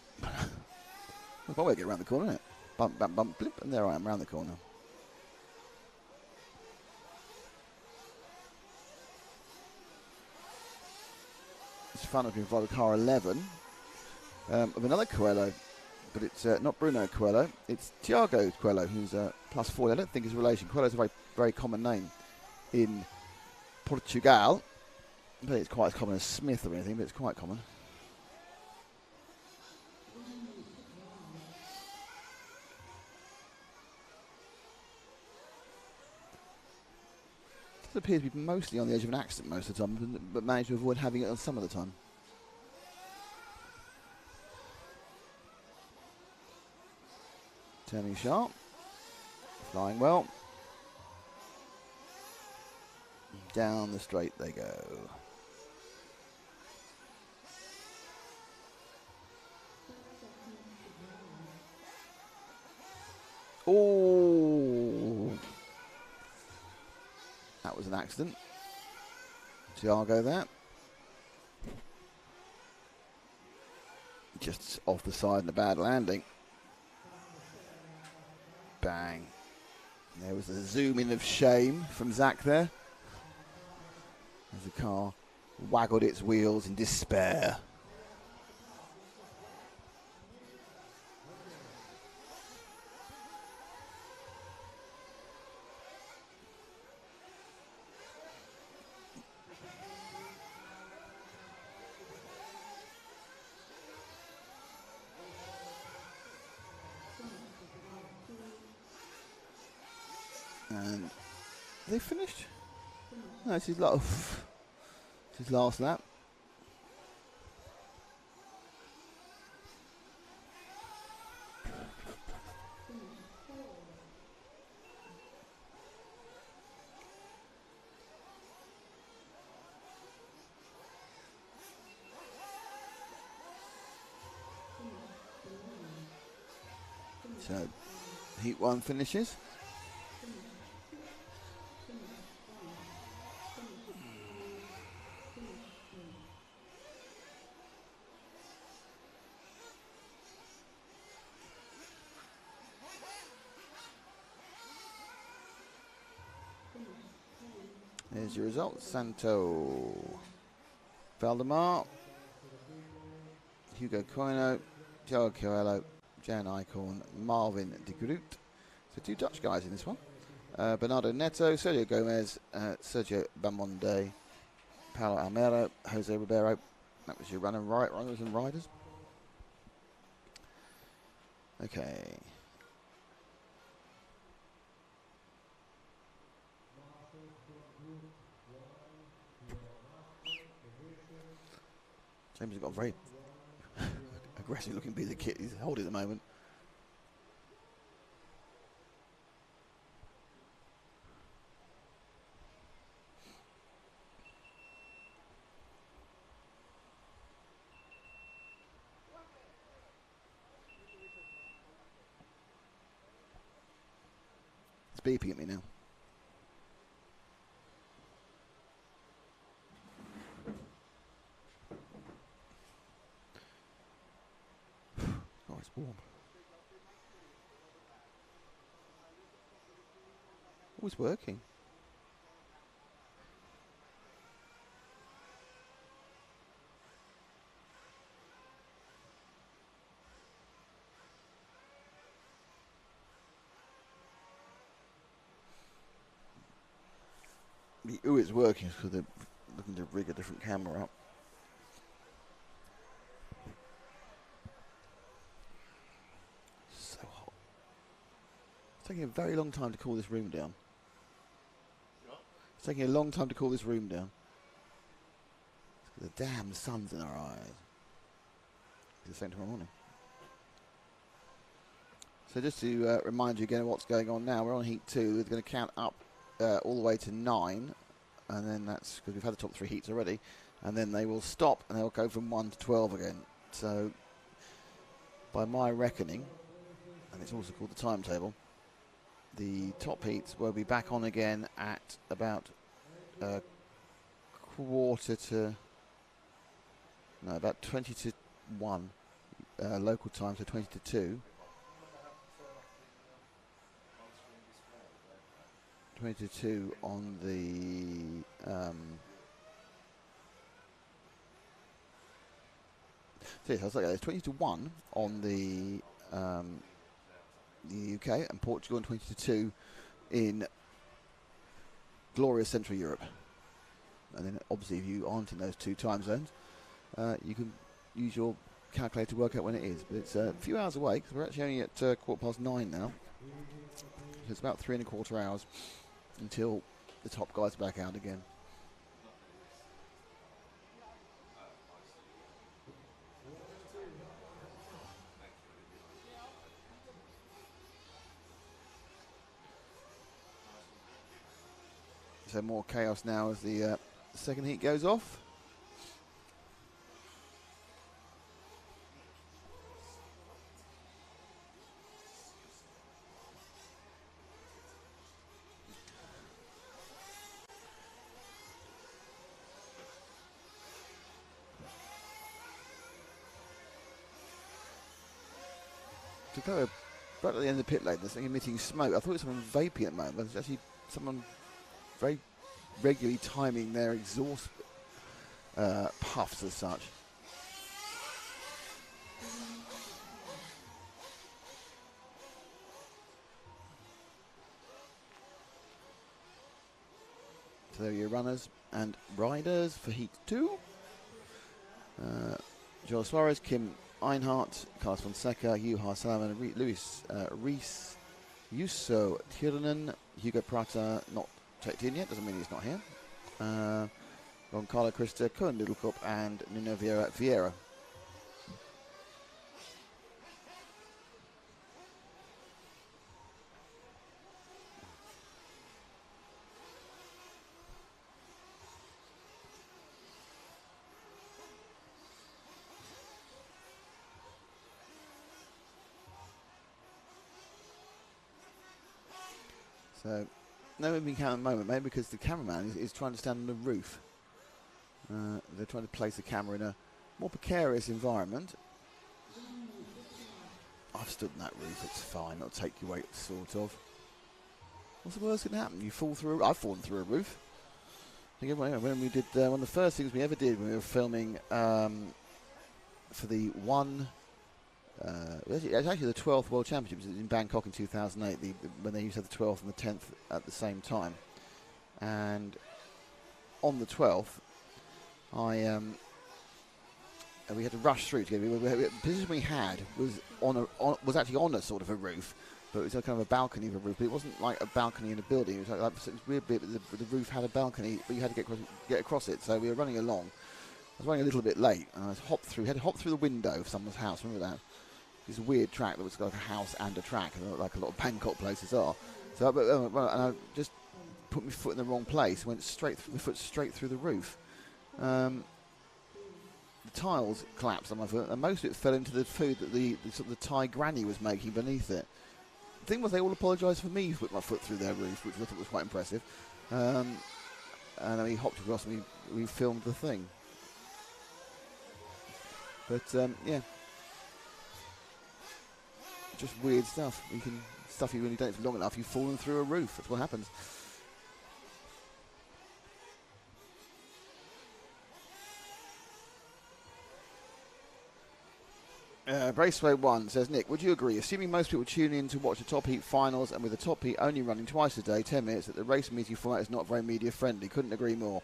that's one way to get around the corner, isn't it? Bump, bump, bump, blip, and there I am, around the corner. It's fun of involved car 11 of another Coelho, but it's not Bruno Coelho, it's Tiago Coelho, who's +4. I don't think it's a relation. Coelho's a very, very common name in Portugal. I don't think it's quite as common as Smith or anything, but it's quite common. It appears to be mostly on the edge of an accident most of the time, but managed to avoid having it on some of the time. Turning sharp, flying well. Down the straight they go. Oh, that was an accident. Tiago there. Just off the side and a bad landing. Bang. There was a zoom in of shame from Zach there, as the car waggled its wheels in despair. And they finished? No, it's his last lap. So, Heat 1 finishes. Here's your results. Santo Valdemar, Hugo Coino, Joe Coelho, Jan Eichhorn, Marvin de Groot. So 2 Dutch guys in this one. Bernardo Neto, Sergio Gomez, Sergio Bamonde, Paulo Almero, Jose Ribeiro. That was your runners and riders. Okay. James has got a very aggressive looking piece of kit he's holding at the moment. It's beeping at me now. Oh, it's warm. Oh, it's working. The it's working because they're looking to rig a different camera up. So hot. It's taking a very long time to cool this room down. It's taking a long time to cool this room down. The damn sun's in our eyes. It's the same tomorrow morning. So just to remind you again of what's going on now, we're on heat 2. We're going to count up all the way to 9, and then that's because we've had the top 3 heats already, and then they will stop and they'll go from 1 to 12 again. So by my reckoning, and it's also called the timetable, the top heats will be back on again at about about 20 to 1 local time, so 20 to 2. 20 to 2 on the so yes, I was like, it's 20 to 1 on the UK, and Portugal, and 20 to 2 in glorious Central Europe. And then obviously if you aren't in those 2 time zones, you can use your calculator to work out when it is. But it's a few hours away, because we're actually only at 9:15 now. So it's about 3¼ hours until the top guys are back out again. So more chaos now as the second heat goes off. To go right at the end of the pit lane, there's something emitting smoke. I thought it was someone vaping at the moment, but it's actually someone very regularly timing their exhaust puffs as such. So there are your runners and riders for Heat 2. Joel Suarez, Kim Einhardt, Carlos Fonseca, Juha Salomon, Luis Rees, Juuso Tiernen, Hugo Prata, not checked in yet, doesn't mean he's not here. Goncalo Krista, Cohen Littlecup, and Nuno Vieira. So, no moving camera at the moment, maybe because the cameraman is trying to stand on the roof. They're trying to place the camera in a more precarious environment. I've stood on that roof, it's fine, it'll take your weight, sort of. What's the worst that can happen? You fall through I've fallen through a roof. I think when we did, one of the first things we ever did when we were filming for the it was actually the 12th World Championships in Bangkok in 2008, when they used to have the 12th and the 10th at the same time. And on the 12th, we had to rush through together. The position we had was was actually on a sort of a roof, but it was kind of a balcony of a roof. But it wasn't like a balcony in a building. It was like it was weird bit. The roof had a balcony, but you had to get across it. So we were running along. I was running a little bit late, and I had to hop through the window of someone's house. Remember that? This weird track that was like a house and a track, like a lot of Bangkok places are. So, and I just put my foot in the wrong place. Went my foot straight through the roof. The tiles collapsed on my foot, and most of it fell into the food that the sort of the Thai granny was making beneath it. The thing was, they all apologised for me putting my foot through their roof, which I thought was quite impressive. And then we hopped across and we filmed the thing. But yeah, just weird stuff. Stuff when you don't it for long enough, you've fallen through a roof. That's what happens. Braceway 1 says, Nick, would you agree, assuming most people tune in to watch the Top Heat finals and with the Top Heat only running twice a day, 10 minutes, that the race meeting format is not very media friendly? Couldn't agree more.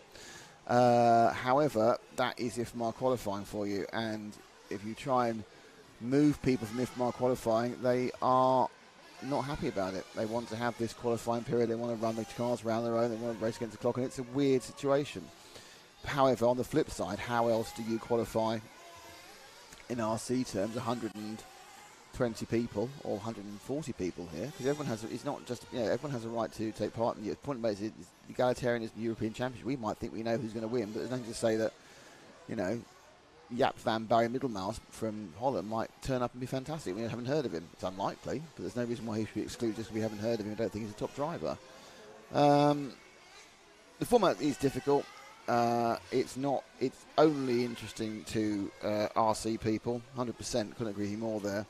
However, that is IFMAR qualifying for you, and if you try and move people from IFMAR qualifying, they are not happy about it. They want to have this qualifying period, they want to run the cars around their own, they want to race against the clock, and it's a weird situation. However, on the flip side, how else do you qualify in RC terms 120 people or 140 people here? Because everyone has, it's not just, everyone has a right to take part in the point base. It's egalitarian is the European Championship. We might think we know who's going to win, but there's nothing to say that, Jaap van Barry Middelmaas from Holland might turn up and be fantastic. We haven't heard of him. It's unlikely, but there's no reason why he should be excluded just because we haven't heard of him. I don't think he's a top driver. The format is difficult. It's only interesting to RC people. 100%, couldn't agree more there.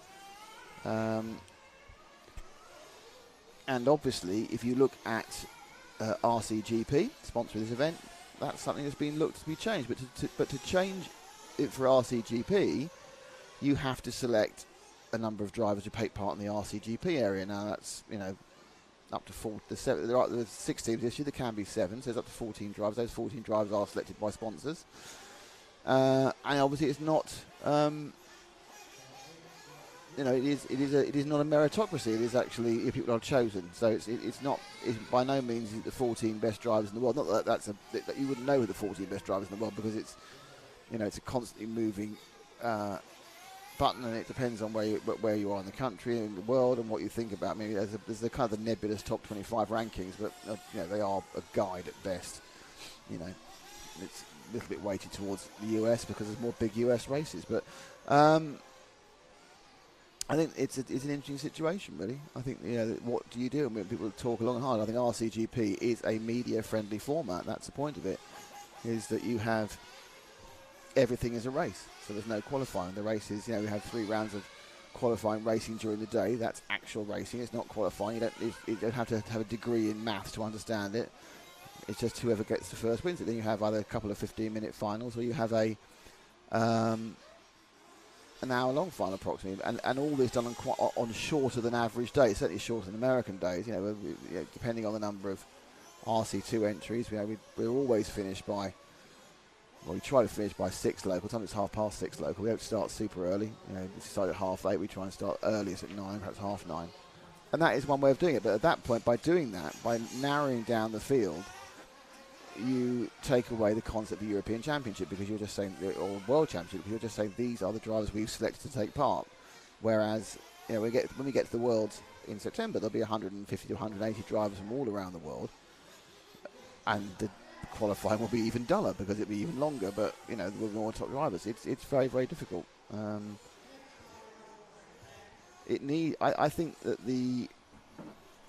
And obviously, if you look at RCGP, sponsor of this event, that's something that's been looked to be changed. But to change it for RCGP, you have to select a number of drivers who take part in the RCGP area. Now that's up to 4. There are 6 teams this year. There can be 7, so there's up to 14 drivers. Those 14 drivers are selected by sponsors, and obviously it's not. It is not a meritocracy. It is actually people are chosen. So it's not. It's by no means the 14 best drivers in the world. Not that that you wouldn't know who the 14 best drivers in the world, because it's it's a constantly moving button, and it depends on where you are in the country and the world and what you think about. Maybe there's the kind of the nebulous top 25 rankings, but they are a guide at best. It's a little bit weighted towards the US because there's more big US races, but I think it's an interesting situation, really. I think what do you do? I mean, people talk long and hard. I think RCGP is a media-friendly format. That's the point of it, is that you have everything is a race. So there's no qualifying. The races, we have 3 rounds of qualifying racing during the day. That's actual racing. It's not qualifying. You don't have to have a degree in maths to understand it. It's just whoever gets the first wins it. Then you have either a couple of 15-minute finals, or you have an hour-long final approximately. And all this done on shorter than average days, certainly shorter than American days. Depending on the number of RC2 entries, we're always finished by. Well, we try to finish by 6 local. Sometimes it's 6:30 local. We don't start super early. We start at 8:30. We try and start earliest at 9, perhaps 9:30. And that is one way of doing it. But at that point, by doing that, by narrowing down the field, you take away the concept of the European Championship, because you're just saying, or World Championship, because you're just saying these are the drivers we've selected to take part. Whereas, when we get to the Worlds in September, there'll be 150 to 180 drivers from all around the world, and the qualifying will be even duller because it'll be even longer, but there will be more top drivers. It's very, very difficult. I think that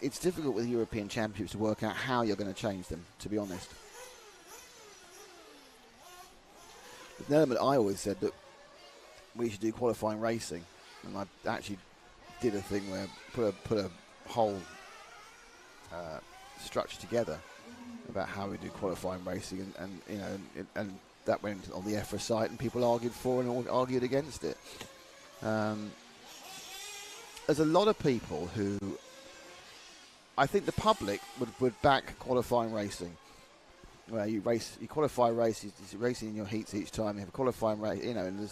it's difficult with European Championships to work out how you're going to change them, to be honest. With an element, I always said that we should do qualifying racing, and I actually did a thing where put a whole structure together about how we do qualifying racing, and that went on the EFRA site, and people argued for and argued against it. There's a lot of people who, I think the public would back qualifying racing, where you qualify races, you're racing in your heats each time. You have a qualifying race, and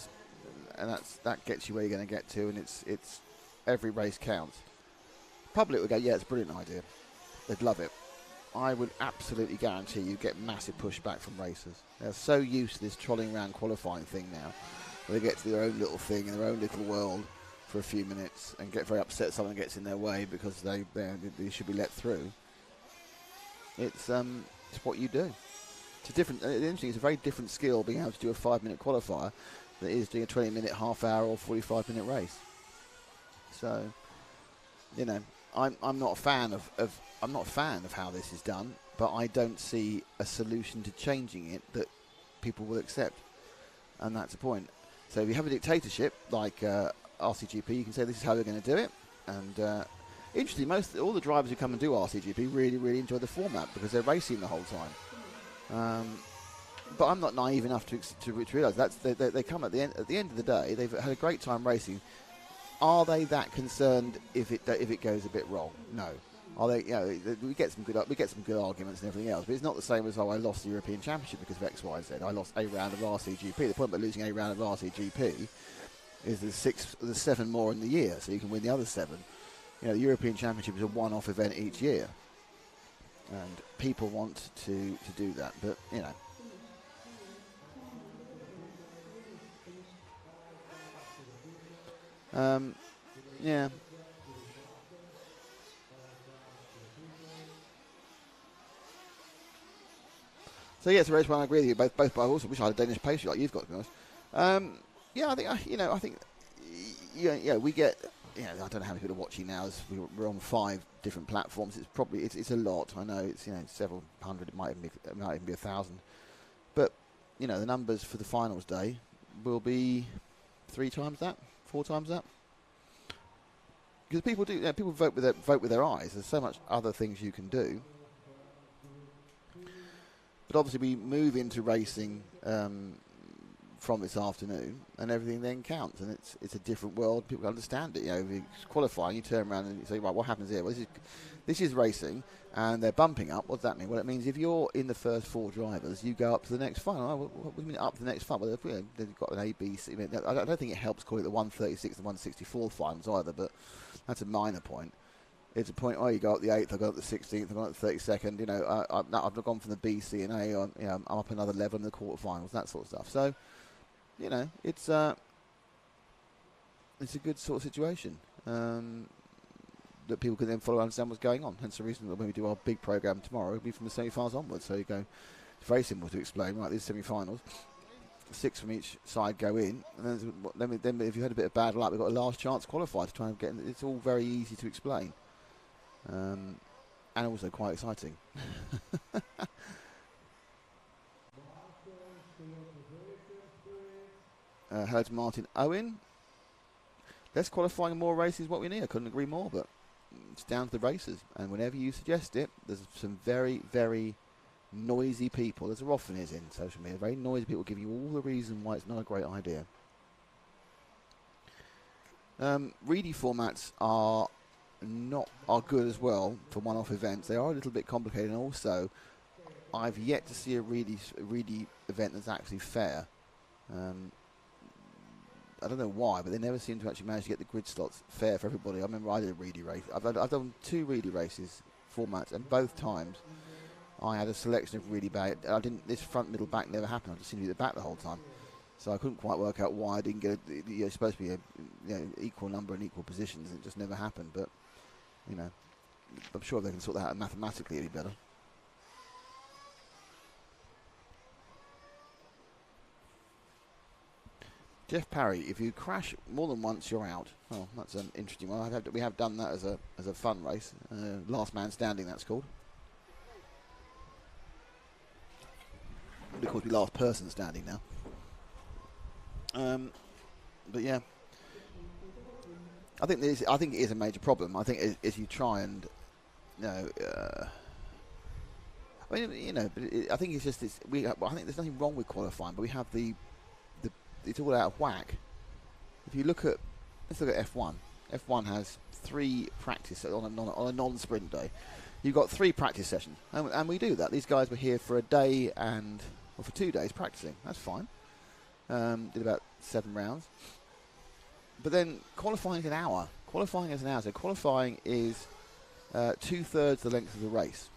that gets you where you're going to get to, and it's every race counts. The public would go, yeah, it's a brilliant idea. They'd love it. I would absolutely guarantee you get massive pushback from racers. They're so used to this trolling around qualifying thing now, where they get to their own little thing in their own little world for a few minutes and get very upset if someone gets in their way because they should be let through. It's what you do. It's a different. Interesting. It's a very different skill being able to do a 5-minute qualifier that is doing a 20-minute, half-hour, or 45-minute race. So, I'm not a fan of how this is done, but I don't see a solution to changing it that people will accept, and that's the point. So if you have a dictatorship like RCGP, you can say this is how we're going to do it. And interestingly, all the drivers who come and do RCGP really, really enjoy the format because they're racing the whole time. But I'm not naive enough to realise they come at the end of the day. They've had a great time racing. Are they that concerned if it goes a bit wrong? No. Are they? We get some good arguments and everything else, but it's not the same as I lost the European Championship because of X, Y, Z. I lost a round of RCGP. The point about losing a round of RCGP is there's 7 more in the year, so you can win the other 7. The European Championship is a one-off event each year, and people want to do that, but yeah. So yeah, it's a race one. I agree with you both. But I also wish I had a Danish pastry like you've got, to be honest. Yeah, I think we get. I don't know how many people are watching now. We're on 5 different platforms. It's probably it's a lot. I know it's several hundred. It might even be 1,000. But the numbers for the finals day will be 3 times that, 4 times that. Because people do, people vote with their eyes. There's so much other things you can do. But obviously, we move into racing from this afternoon, and everything then counts, and it's a different world. People understand it. If you're qualifying, you turn around and you say, right, what happens here? Well, this is racing, and they're bumping up. What does that mean? Well, it means if you're in the first 4 drivers, you go up to the next final. What do you mean up to the next final? Well, they've got an A, B, C. I don't think it helps call it the 136 and 164 finals either, but that's a minor point. It's a point. Oh, you go up the 8th. I go up the 16th. I go up the 32nd. I've gone from the B, C, and A. I'm up another level in the quarterfinals. That sort of stuff. So, it's a good sort of situation that people can then follow and understand what's going on. Hence the reason that when we do our big program tomorrow, it'll be from the semi-finals onwards. So it's very simple to explain. Right, these semi-finals, 6 from each side go in, and then if you had a bit of bad luck, we've got a last chance qualifier to try and get in. It's all very easy to explain, and also quite exciting. Hello to Martin Owen. Less qualifying, more races, what we need. I couldn't agree more, but it's down to the racers. And whenever you suggest it, there's some very, very noisy people, as there often is in social media, very noisy people give you all the reason why it's not a great idea. Reedy formats are good as well for one-off events. They are a little bit complicated, and also I've yet to see a Reedy event that's actually fair. I don't know why, but they never seem to actually manage to get the grid slots fair for everybody. I remember I did a Reedy race. I've done 2 Reedy races formats, and both times I had a selection of really bad. This front, middle, back never happened. I just seemed to be the back the whole time, so I couldn't quite work out why I didn't get. It's supposed to be a equal number and equal positions, and it just never happened. But I'm sure they can sort that out mathematically. It'd be better. Jeff Parry, if you crash more than once, you're out. Oh, that's an interesting one. We have done that as a fun race. Last man standing, that's called. It could be last person standing now. But yeah, I think it is a major problem. I think as you try and, I think it's just this. I think there's nothing wrong with qualifying, but we have it's all out of whack. If you let's look at F1. F1 has 3 practice on a non-sprint day. You've got 3 practice sessions, and we do that. These guys were here for a day or for 2 days practicing. That's fine. Did about 7 rounds. But then qualifying is an hour. So qualifying is 2/3 the length of the race.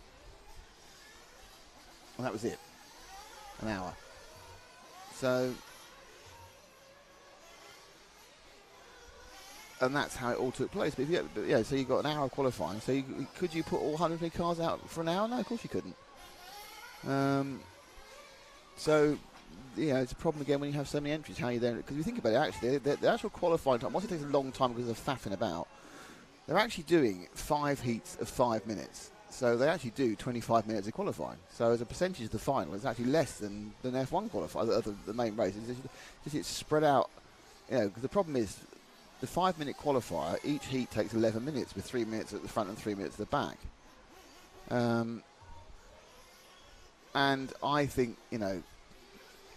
And that was it. An hour. So, and that's how it all took place. But so you got an hour of qualifying. So could you put all 120 cars out for an hour? No, of course you couldn't. So, it's a problem again when you have so many entries. How you then? Because you think about it, actually, the actual qualifying time. Once it takes a long time because of faffing about, they're actually doing 5 heats of 5 minutes. So they actually do 25 minutes of qualifying. So as a percentage of the final, it's actually less than F1 qualifying, the main race. It's spread out. Because the problem is, the 5-minute qualifier, each heat takes 11 minutes with 3 minutes at the front and 3 minutes at the back. And I think,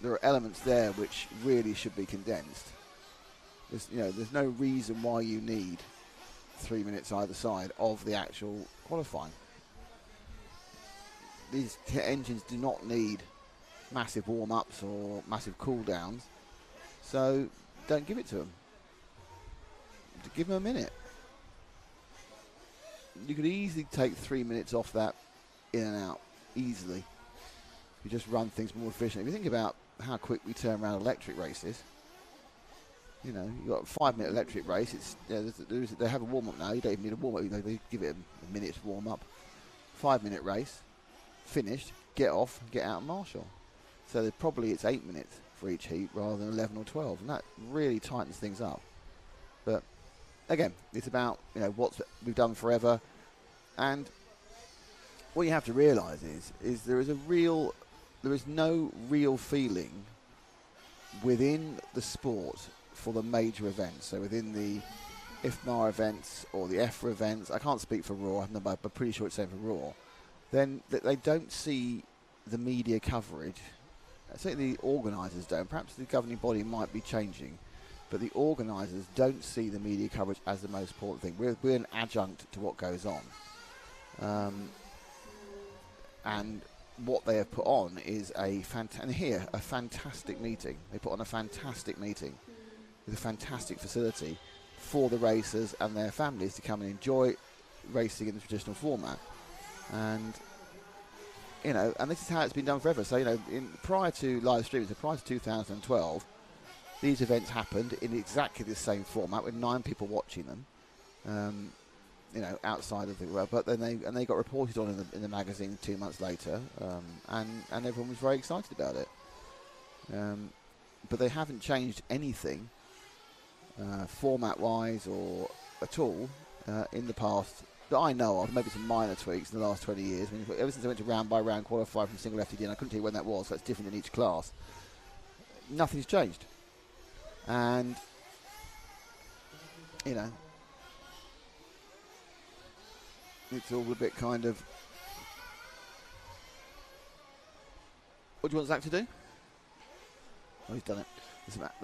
there are elements there which really should be condensed. There's no reason why you need 3 minutes either side of the actual qualifying. These engines do not need massive warm-ups or massive cool-downs, so don't give it to them. Give them a minute. You could easily take 3 minutes off that in and out, easily. You just run things more efficiently. If you think about how quick we turn around electric races, you've got a 5-minute electric race. They have a warm-up now. You don't even need a warm-up. They give it a minute's warm-up. 5-minute race, finished, get off, get out and marshal. So it's 8 minutes for each heat rather than 11 or 12, and that really tightens things up. But again, it's about what we've done forever, and what you have to realise is there is no real feeling within the sport for the major events. So within the EFRA events or the EFRA events, I can't speak for Raw, but I'm pretty sure it's the same for Raw. Then they don't see the media coverage. Certainly the organisers don't. Perhaps the governing body might be changing, but the organisers don't see the media coverage as the most important thing. We're an adjunct to what goes on. And what they have put on is a fantastic meeting. They put on a fantastic meeting with a fantastic facility for the racers and their families to come and enjoy racing in the traditional format. And and this is how it's been done forever. So prior to live streaming, so prior to 2012, these events happened in exactly the same format with 9 people watching them. Outside of the world, but then they got reported on in the magazine 2 months later, and everyone was very excited about it. But they haven't changed anything format-wise or at all in the past that I know of. Maybe some minor tweaks in the last 20 years. Ever since I went to round-by-round qualify from single FTD, and I couldn't tell you when that was, so it's different in each class. Nothing's changed, and it's all a bit kind of... What do you want Zach to do? Oh, he's done it.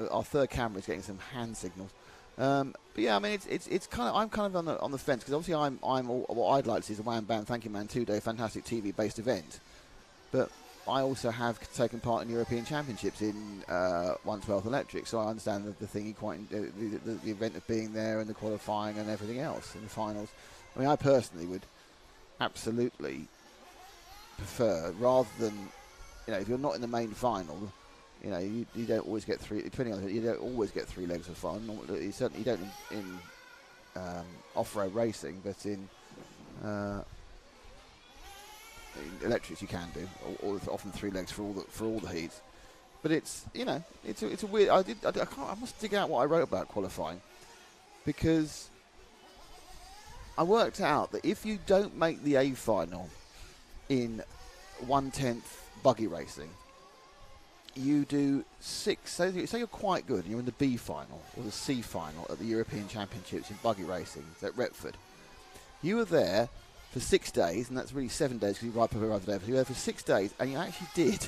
Our third camera is getting some hand signals. But yeah, it's kind of... I'm kind of on the fence, because obviously I'm what I'd like to see is a Wham Bam Thank You Man 2-day fantastic TV-based event. But I also have taken part in European Championships in 1/12 electric, so I understand the thing the event of being there and the qualifying and everything else in the finals. I personally would absolutely prefer, rather than, if you're not in the main final, you don't always get 3, depending on it, you don't always get 3 legs of fun. You certainly don't in off-road racing, but in electrics you can do, or often 3 legs for all the heats. But it's, you know, it's a weird. I must dig out what I wrote about qualifying, because I worked out that if you don't make the A final in 1/10 buggy racing, you do 6. Say you're quite good and you're in the B final or the C final at the European Championships in buggy racing at Retford. You were there for 6 days, and that's really 7 days because you ride per other day. But you were there for 6 days, and you actually did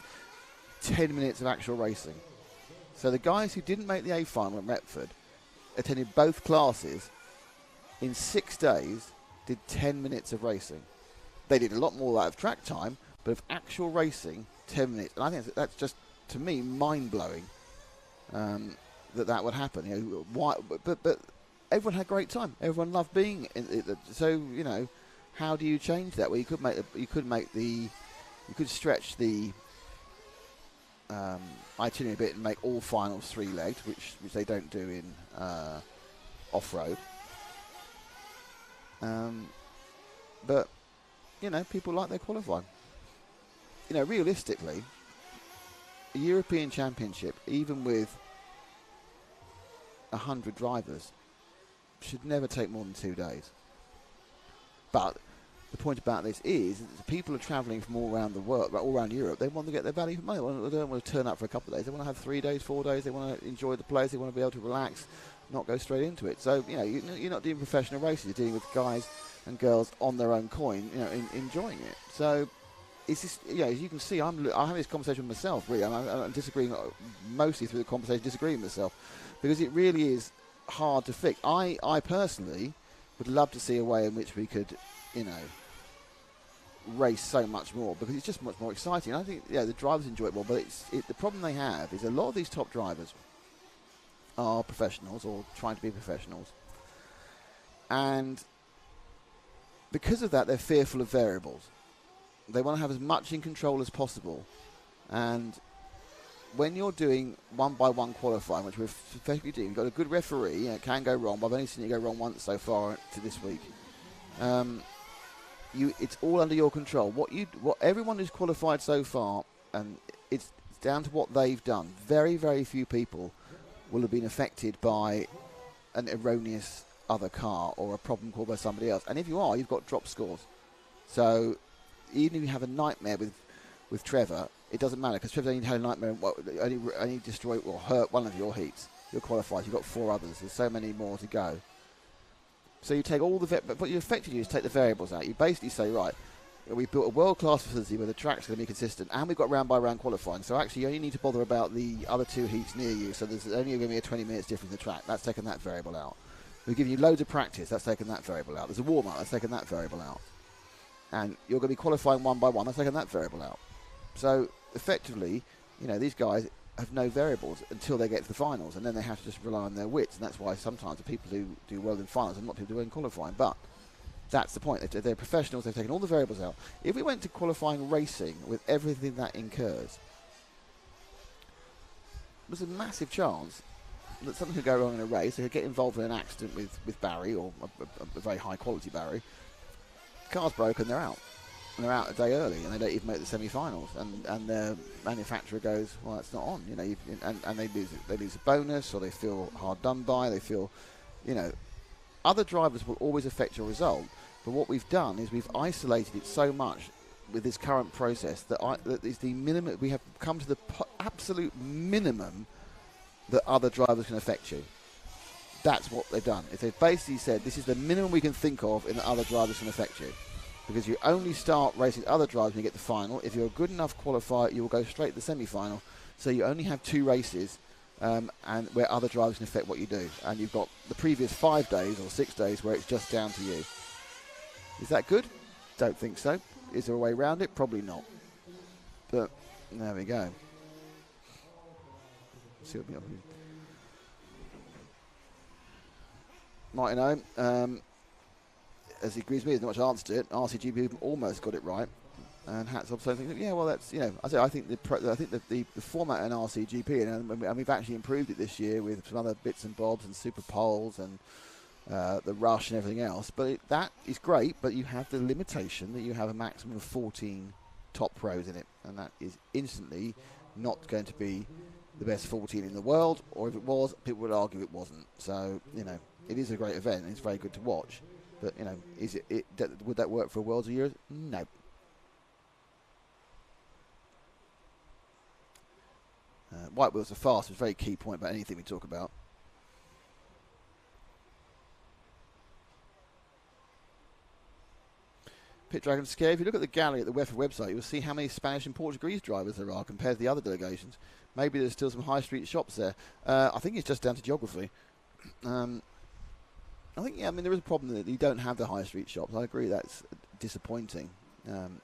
10 minutes of actual racing. So the guys who didn't make the A final at Retford attended both classes in 6 days, did 10 minutes of racing. They did a lot more out of track time, but of actual racing, 10 minutes. And I think that's just, to me, mind-blowing that would happen. You know, why? But everyone had a great time. Everyone loved being in it. So, you know, how do you change that? Well, you could stretch the itinerary a bit and make all finals 3 legs, which they don't do in off-road. But, you know, people like their qualifying. You know, realistically, a European Championship, even with 100 drivers, should never take more than 2 days. But the point about this is that people are travelling from all around the world, all around Europe. They want to get their value for money. They don't want to turn up for a couple of days. They want to have 3 days, 4 days. They want to enjoy the place. They want to be able to relax, not go straight into it. So, you know, you're not doing professional racing. You're dealing with guys and girls on their own coin, you know, enjoying it. So it's just, you know, as you can see, I'm having this conversation with myself, really. I'm disagreeing mostly through the conversation, disagreeing with myself, because it really is hard to fix. I personally would love to see a way in which we could, you know, race so much more, because it's just much more exciting. I think, yeah, the drivers enjoy it more, but the problem they have is a lot of these top drivers are professionals or trying to be professionals, and because of that, they're fearful of variables. They want to have as much in control as possible, and when you're doing 1-by-1 qualifying, which we're effectively doing, you've got a good referee. You know, it can go wrong, but I've only seen it go wrong once so far to this week. It's all under your control. What everyone who's qualified so far, and it's down to what they've done. Very, very few people will have been affected by an erroneous other car or a problem caused by somebody else. And if you are, you've got drop scores. So even if you have a nightmare with Trevor, it doesn't matter, because Trevor's only had a nightmare and only destroyed or hurt one of your heats. You're qualified. You've got 4 others. There's so many more to go. So you take all but what you effectively do is take the variables out. You basically say, right, we've built a world-class facility where the track's going to be consistent, and we've got round-by-round qualifying. So actually, you only need to bother about the other 2 heats near you. So there's only going to be a 20 minutes difference in the track. That's taken that variable out. We've given you loads of practice. That's taken that variable out. There's a warm-up. That's taken that variable out. And you're going to be qualifying 1-by-1. That's taken that variable out. So effectively, you know, these guys have no variables until they get to the finals, and then they have to just rely on their wits, and that's why sometimes the people who do well in finals and not people who do well in qualifying. But that's the point. They're professionals. They've taken all the variables out. If we went to qualifying racing with everything that incurs, there's a massive chance that something could go wrong in a race. They could get involved in an accident with Barry, or a very high quality Barry. The car's broken, they're out. And they're out a day early, and they don't even make the semi-finals. And their manufacturer goes, well, it's not on, you know. And they lose a bonus, or they feel hard done by. They feel, you know, other drivers will always affect your result. But what we've done is we've isolated it so much with this current process that is the minimum. We have come to the absolute minimum that other drivers can affect you. That's what they've done. They've basically said this is the minimum we can think of in that other drivers can affect you. Because you only start racing other drivers when you get to the final. If you're a good enough qualifier, you will go straight to the semi-final. So you only have 2 races, and where other drivers can affect what you do. And you've got the previous 5 days or 6 days where it's just down to you. Is that good? Don't think so. Is there a way around it? Probably not. But there we go. See what we have. Martino, as he agrees with me, there's not much answer to it. RCGP almost got it right, and hats off. So I think, yeah, well, that's, you know, I think the format in RCGP, and we've actually improved it this year with some other bits and bobs and super poles and the rush and everything else. But that is great, but you have the limitation that you have a maximum of 14 top pros in it, and that is instantly not going to be the best 14 in the world, or if it was, people would argue it wasn't. So, you know, it is a great event, and it's very good to watch. But, you know, would that work for a Worlds of Euros? No. White wheels are fast. It's a very key point about anything we talk about. Pit Dragon Scare. If you look at the gallery at the EFRA website, you'll see how many Spanish and Portuguese drivers there are compared to the other delegations. Maybe there's still some high street shops there. I think it's just down to geography. I think, yeah, I mean, there is a problem that you don't have the high street shops. I agree that's disappointing.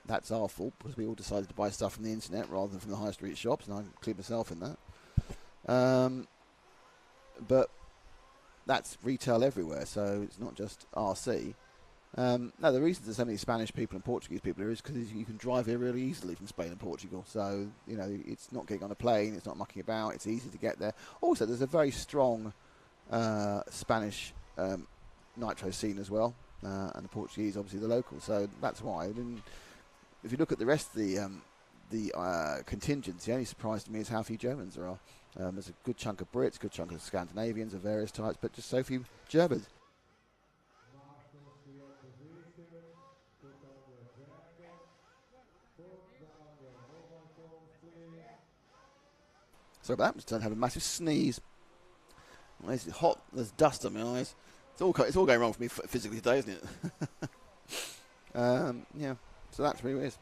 That's our fault because we all decided to buy stuff from the internet rather than from the high street shops, and I include myself in that. But that's retail everywhere, so it's not just RC. No, the reason there's so many Spanish people and Portuguese people here is because you can drive here really easily from Spain and Portugal. So, you know, it's not getting on a plane, it's not mucking about, it's easy to get there. Also, there's a very strong Spanish Nitro scene as well, and the Portuguese, obviously, the local. So that's why. I mean, if you look at the rest of the contingents, the only surprise to me is how few Germans there are. There's a good chunk of Brits, a good chunk of Scandinavians of various types, but just so few Germans. Sorry about that, I'm just trying to have a massive sneeze. It's hot, there's dust on my eyes. It's all going wrong for me physically today, isn't it? Yeah, so that's what it is.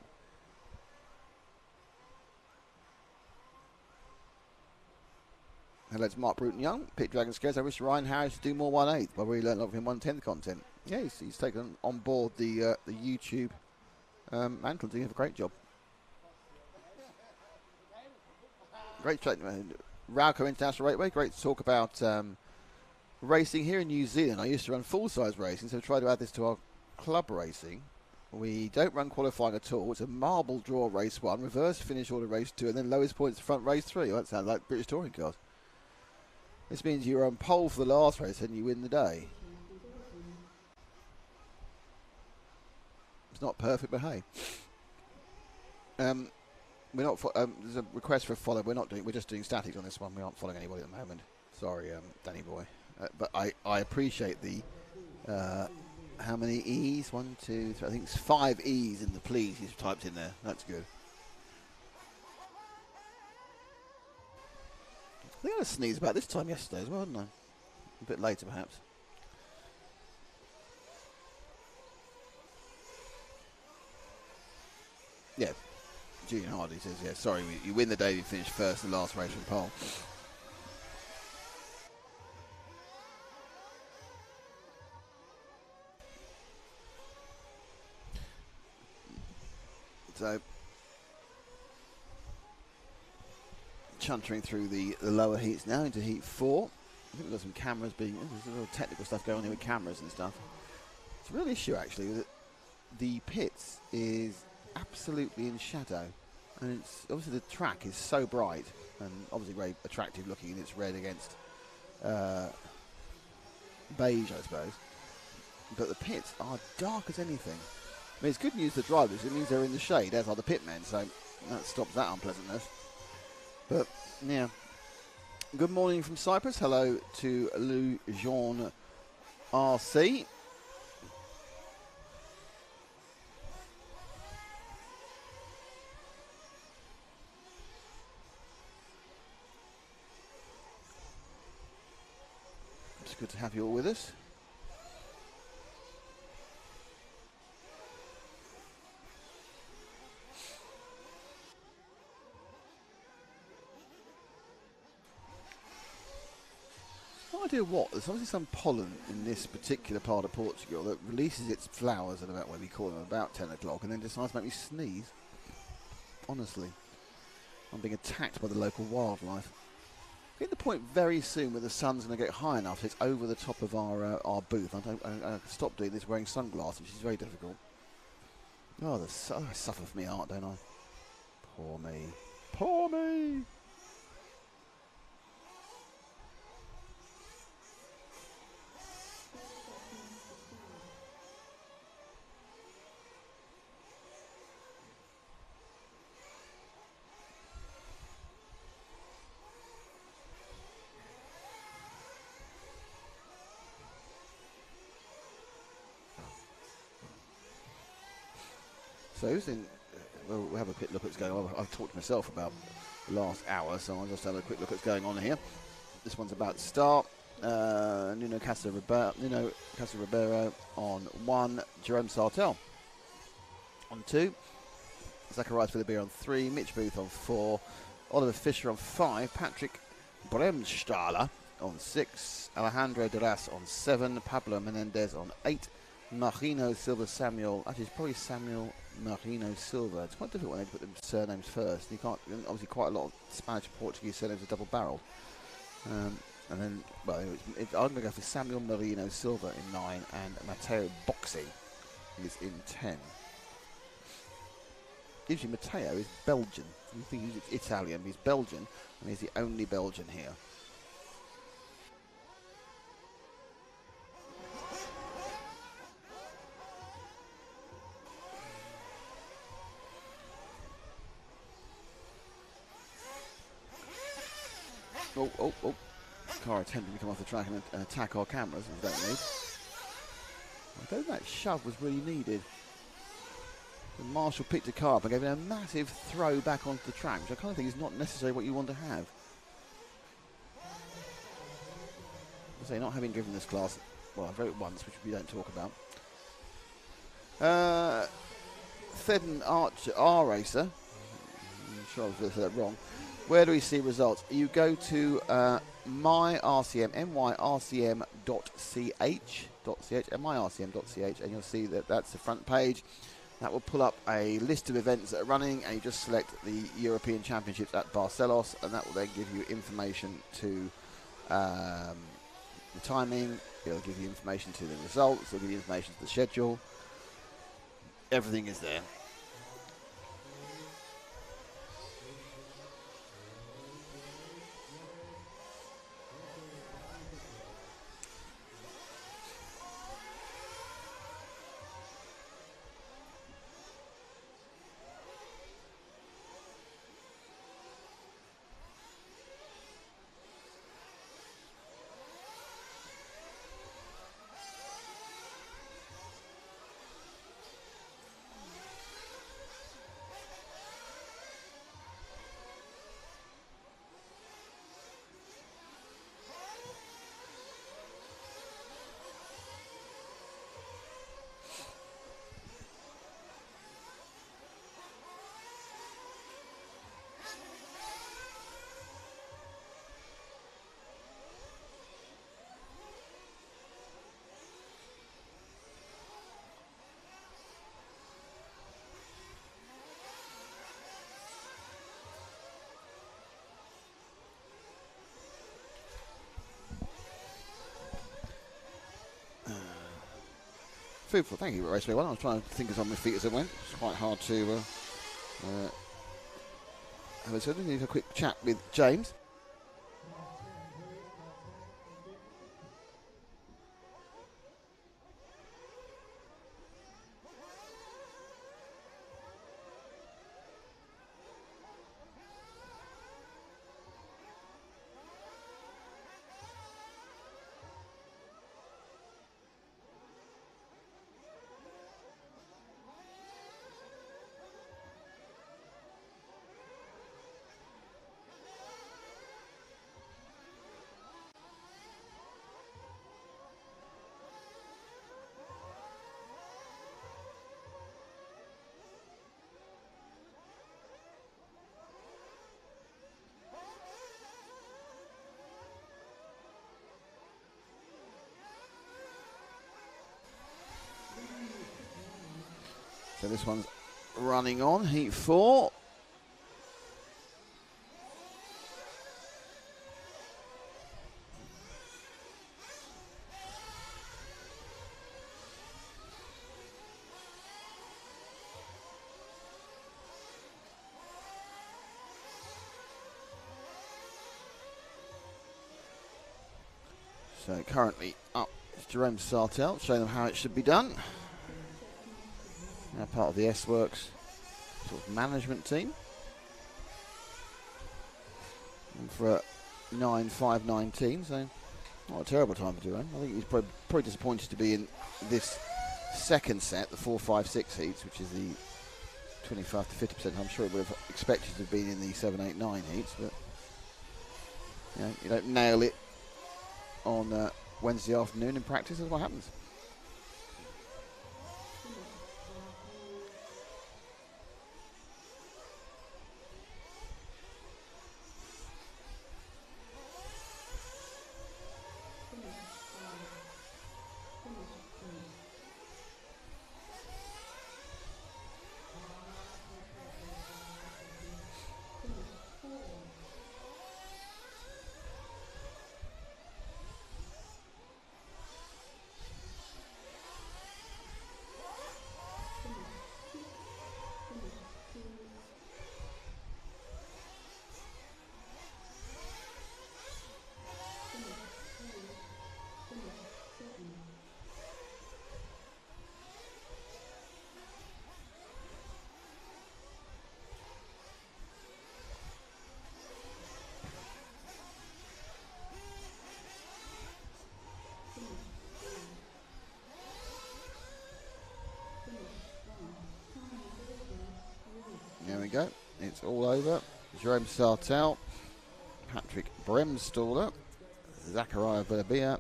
Hello to Mark Bruton Young. Pit Dragon Scares. I wish Ryan Harris to do more 1/8. But we learned a lot from him 1/10 content. Yeah, he's taken on board the YouTube mantle, doing a great job. Great chat, Rauco International Raceway. Great to talk about racing here in New Zealand. I used to run full-size racing, so we try to add this to our club racing. We don't run qualifying at all. It's a marble draw race 1, reverse finish order race 2, and then lowest points front race 3. Well, that sounds like British touring cars. This means you're on pole for the last race and you win the day. It's not perfect, but hey. We're not. There's a request for a follow. We're just doing statics on this one. We aren't following anybody at the moment. Sorry, Danny boy. But I appreciate the. How many E's? 1, 2, 3. I think it's 5 E's in the please he's typed in there. That's good. I think I had a sneeze about this time yesterday as well, didn't I? A bit later, perhaps. Yeah. Julian Hardy says, yeah, sorry, you win the day you finish first, the last race from pole. So, chuntering through the lower heats now into heat 4. I think we've got some cameras there's a little technical stuff going on here with cameras and stuff. It's a real issue, actually, that the pits is absolutely in shadow. And it's obviously the track is so bright and obviously very attractive looking in its red against beige, I suppose. But the pits are dark as anything. I mean, it's good news for drivers. It means they're in the shade, as are the pitmen, so that stops that unpleasantness. But, yeah. Good morning from Cyprus. Hello to Lou Jean RC. It's good to have you all with us. No idea what. There's obviously some pollen in this particular part of Portugal that releases its flowers at about, what we call them, about 10 o'clock and then decides to make me sneeze. Honestly. I'm being attacked by the local wildlife. We're at the point very soon where the sun's going to get high enough it's over the top of our booth. I stop doing this wearing sunglasses, which is very difficult. Oh, I suffer for me art, don't I? Poor me. Poor me! So who's in? Well, we'll have a quick look at what's going on. I've talked to myself about the last hour, so I'll just have a quick look at what's going on here. This one's about to start. Nuno Casa Ribeiro on 1, Jerome Sartell on 2, Zacharias Philibert on 3, Mitch Booth on 4, Oliver Fisher on 5, Patrick Bremstaller on 6, Alejandro Duras on 7, Pablo Menendez on 8, Marino Silva Samuel, actually it's probably Samuel Marino Silva. It's quite difficult when they put the surnames first. You can't, obviously quite a lot of Spanish and Portuguese surnames are double-barreled. And then, well, I'm going to go for Samuel Marino Silva in 9 and Matteo Boxi is in 10. Usually Matteo is Belgian. You think he's Italian, he's Belgian, and he's the only Belgian here. Oh. Car attempting to come off the track and attack our cameras, which we don't need. I don't think that shove was really needed. The Marshall picked a car up and gave it a massive throw back onto the track, which I kind of think is not necessarily what you want to have. I say, not having driven this class, well, I drove it once, which we don't talk about. Thedden Archer, R-Racer, I'm sure I was going to say that wrong. Where do we see results? You go to myrcm, myrcm.ch, and you'll see that that's the front page. That will pull up a list of events that are running, and you just select the European Championships at Barcelos, and that will then give you information to the timing. It'll give you information to the results. It'll give you information to the schedule. Everything is there. Foodful, thank you, Raceway One. I was trying to think on my feet as I went. It's quite hard to have a sort of a quick chat with James. So this one's running on, heat 4. So currently up is Jerome Sartell, showing them how it should be done. Now part of the S-Works sort of management team. And for a 9.5.19, so not a terrible time for Jerome. I think he's probably disappointed to be in this second set, the 4, 5, 6 heats, which is the 25 to 50%. I'm sure it would have expected to have been in the 7, 8, 9 heats, but you don't nail it on Wednesday afternoon in practice. That's what happens. There we go. It's all over. Jerome Sartel, Patrick Bremstaller, Zachariah Belabia.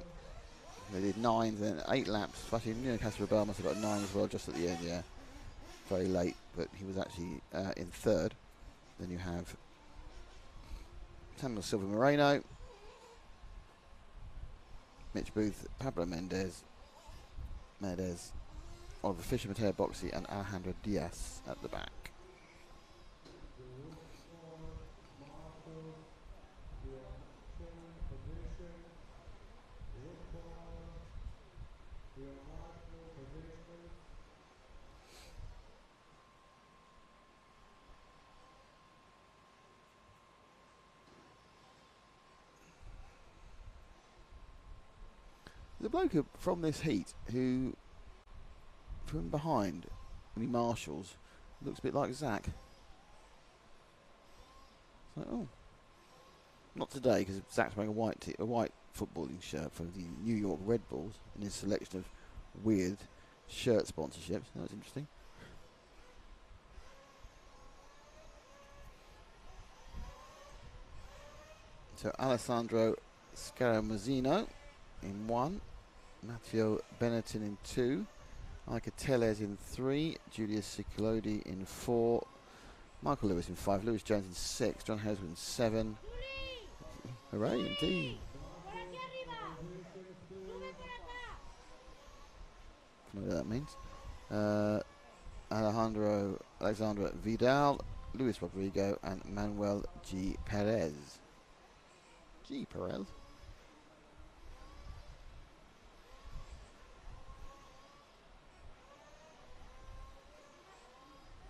They did 9, then 8 laps. Fucking, Casper Rebel must have got 9 as well just at the end, yeah. Very late, but he was actually in 3rd. Then you have Samuel Silva Moreno, Mitch Booth, Pablo Mendez, Oliver Fisher, Mateo Boxy, and Alejandro Diaz at the back. The bloke from this heat who, from behind, when he marshals, looks a bit like Zach. It's like, oh, not today because Zach's wearing a white footballing shirt for the New York Red Bulls in his selection of weird shirt sponsorships. That's interesting. So Alessandro Scaramuzzino in 1, Matteo Benetton in 2, Ika Tellez in 3, Julius Ciclodi in 4, Michael Lewis in 5, Lewis Jones in 6, John Hareswood in 7. Hooray, indeed. I don't know what that means. Alexandra Vidal, Luis Rodrigo, and Manuel G. Perez. G. Perez?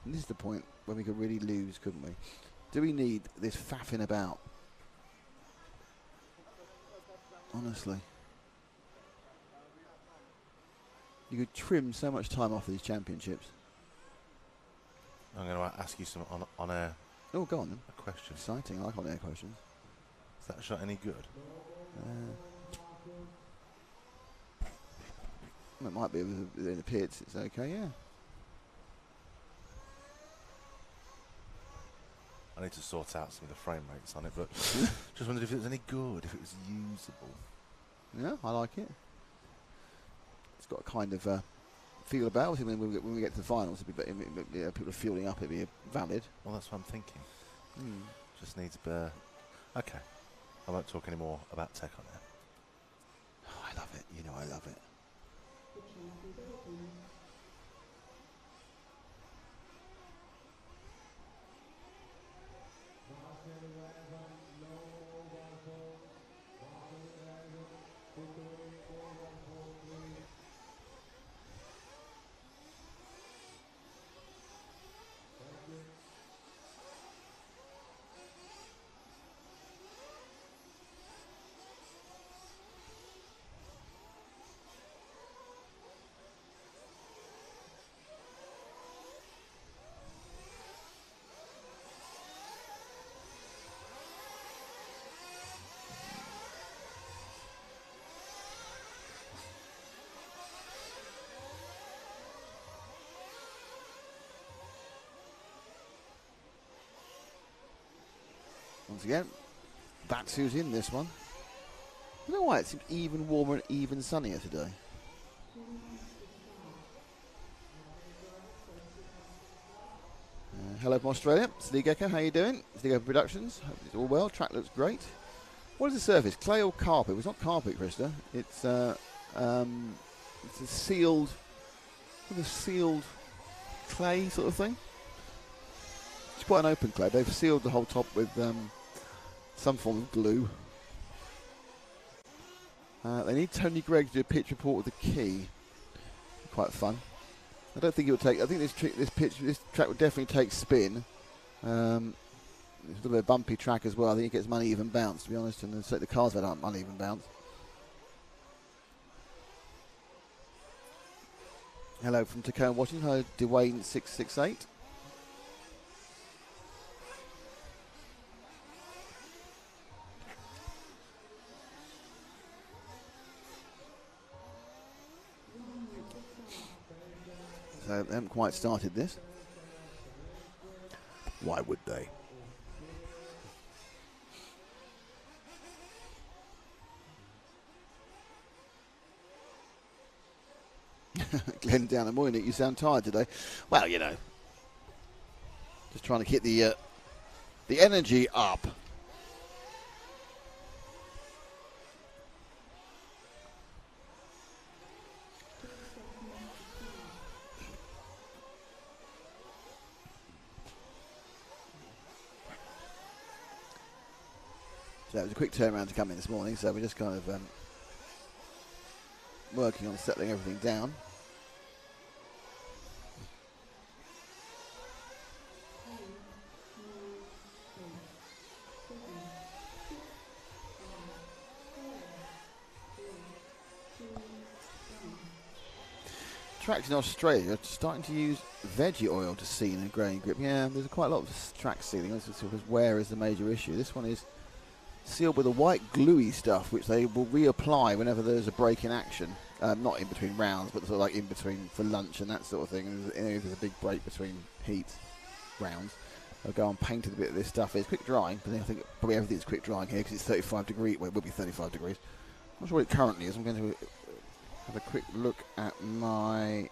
And this is the point when we could really lose, couldn't we? Do we need this faffing about? Honestly. You could trim so much time off these championships. I'm going to ask you some on air. Oh, go on then. A question. Exciting. I like on air questions. Is that shot any good? It might be in the pits. It's okay, yeah. I need to sort out some of the frame rates on it, but just wondered if it was any good, if it was usable. Yeah, I like it. It's got a kind of feel about it. When we get to the finals, people are fielding up, it'll be valid. Well, that's what I'm thinking. Just needs a bit. Okay. I won't talk any more about tech on there. Oh, I love it. You know I love it. Once again, that's who's in this one. I don't know why it seems even warmer and even sunnier today. Hello from Australia. Slee Gecko, how you doing? Slee Gecko Productions. Hope it's all well. Track looks great. What is the surface? Clay or carpet? Well, it's not carpet, Krista. It's a sealed clay sort of thing. It's quite an open clay. They've sealed the whole top with some form of glue. They need Tony Gregg to do a pitch report with the key. Quite fun. I don't think it would take. I think this track would definitely take spin. It's a little bit of bumpy track as well. I think it gets uneven bounce, to be honest, and the cars have had uneven bounce. Hello from Tacoma, Washington. Hello, Dwayne668. So they haven't quite started this. Why would they? Glenn down the morning, you sound tired today. Well, you know, just trying to keep the energy up. So it was a quick turnaround to come in this morning, so we're just kind of working on settling everything down. Tracks in Australia are starting to use veggie oil to seal and grain grip. Yeah, there's quite a lot of track sealing. This is sort of wear is the major issue. This one is sealed with a white gluey stuff, which they will reapply whenever there's a break in action. Not in between rounds, but sort of like in between for lunch and that sort of thing. And there's a big break between heat rounds. They'll go and paint a bit of this stuff. It's quick drying, but I think probably everything's quick drying here because it's 35 degrees. Well, it will be 35 degrees. I'm not sure what it currently is. I'm going to have a quick look at my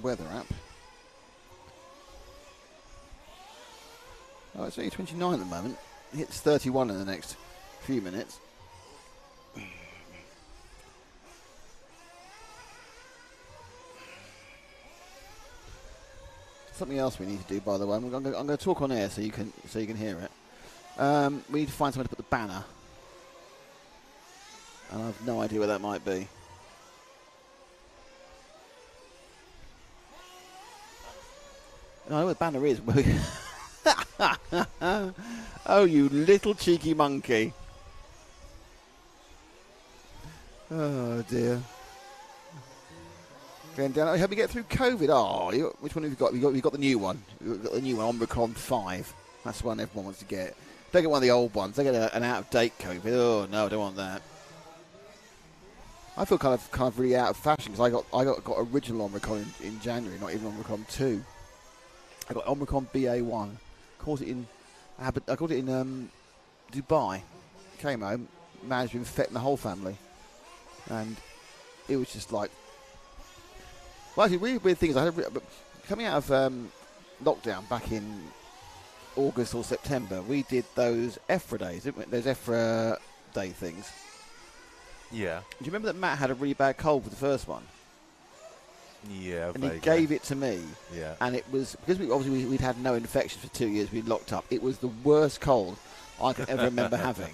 weather app. Oh, it's only 29 at the moment. It hits 31 in the next few minutes. Something else we need to do, by the way. I'm going to talk on air so you can hear it. We need to find somewhere to put the banner, and I've no idea where that might be. I know where the banner is. Oh, you little cheeky monkey! Oh dear. Going down. Help me get through COVID. Oh, which one have you got? You've got the new one. You've got the new one, Omicron 5. That's the one everyone wants to get. Don't get one of the old ones. They get an out-of-date COVID. Oh no, I don't want that. I feel kind of really out of fashion because I got original Omicron in January, not even Omicron 2. I got Omicron BA1. Caught it in Dubai. Came home, managed to infect the whole family, and it was just like. Well, actually, really weird things. Coming out of lockdown back in August or September, we did those EFRA days, didn't we? Those EFRA day things. Yeah. Do you remember that Matt had a really bad cold for the first one? Yeah, and he gave it to me. Yeah. And it was, because we'd had no infections for 2 years, we'd locked up. It was the worst cold I could ever remember having.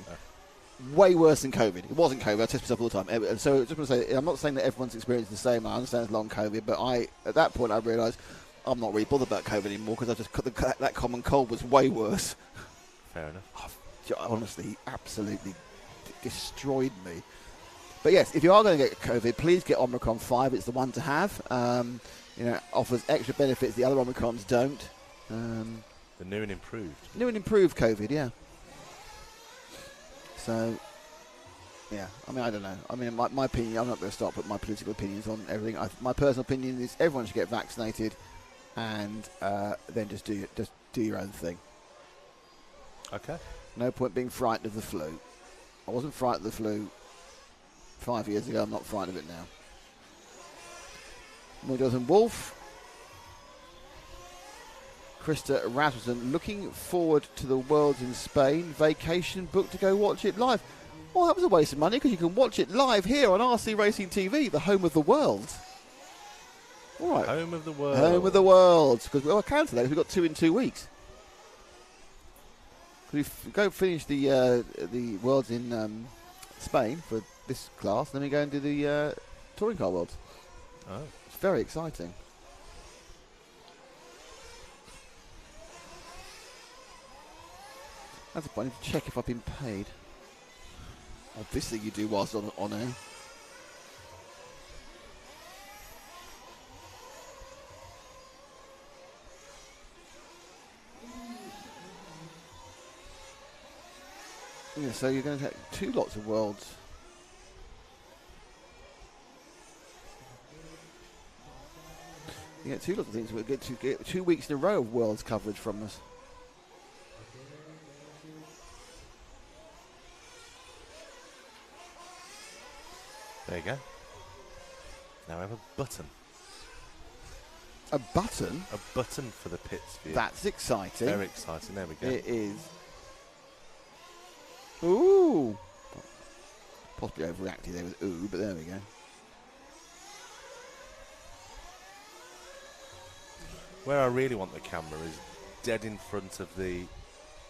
Way worse than COVID. It wasn't COVID. I test myself all the time. So just want to say, I'm not saying that everyone's experience is the same. I understand it's long COVID, but at that point I realised I'm not really bothered about COVID anymore because that common cold was way worse. Fair enough. Honestly, absolutely destroyed me. But yes, if you are going to get COVID, please get Omicron 5. It's the one to have. Offers extra benefits the other Omicrons don't. The new and improved. New and improved COVID, yeah. So, Yeah, I mean, I don't know. I mean, my opinion, I'm not going to start putting my political opinions on everything. My personal opinion is everyone should get vaccinated and then just do your own thing. Okay. No point being frightened of the flu. I wasn't frightened of the flu 5 years ago. I'm not frightened of it now. Jonathan Wolf. Krista Rasmussen, looking forward to the Worlds in Spain. Vacation booked to go watch it live. Well, that was a waste of money because you can watch it live here on RC Racing TV, the home of the world. All right. Home of the world. Home of the world. Because we'll cancel those. We've got 2 in 2 weeks. We go finish the Worlds in Spain for this class, then we go and do the Touring Car Worlds. Oh. It's very exciting. That's a point. I need to check if I've been paid. Obviously you do whilst on air. Yeah, so you're going to take 2 lots of Worlds. You get 2 lots of things. We'll get 2 weeks in a row of Worlds coverage from us. There you go. Now I have a button. A button? A button for the pits view. That's exciting. Very exciting. There we go. It is. Ooh. Possibly overreacted there with ooh, but there we go. Where I really want the camera is dead in front of the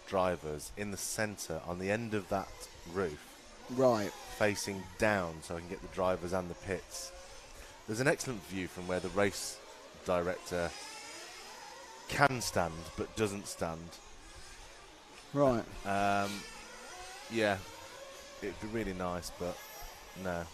drivers, in the centre, on the end of that roof. Right. Facing down so I can get the drivers and the pits. There's an excellent view from where the race director can stand but doesn't stand. Right. Yeah, it'd be really nice, but no.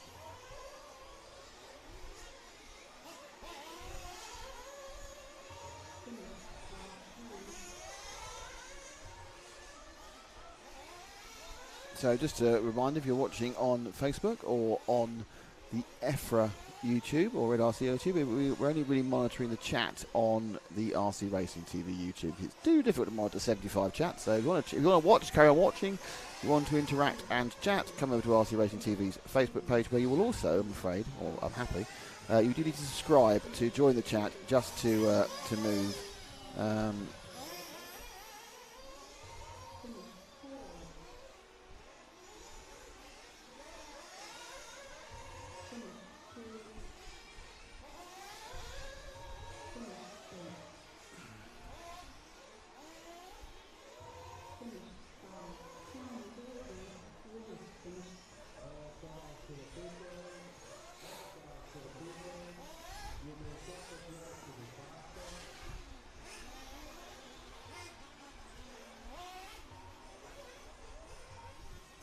So just a reminder, if you're watching on Facebook or on the EFRA YouTube or Red RC YouTube, we're only really monitoring the chat on the RC Racing TV YouTube. It's too difficult to monitor 75 chats, so if you want to watch, carry on watching. If you want to interact and chat, come over to RC Racing TV's Facebook page, where you will also, I'm afraid, or I'm happy, you do need to subscribe to join the chat just to move.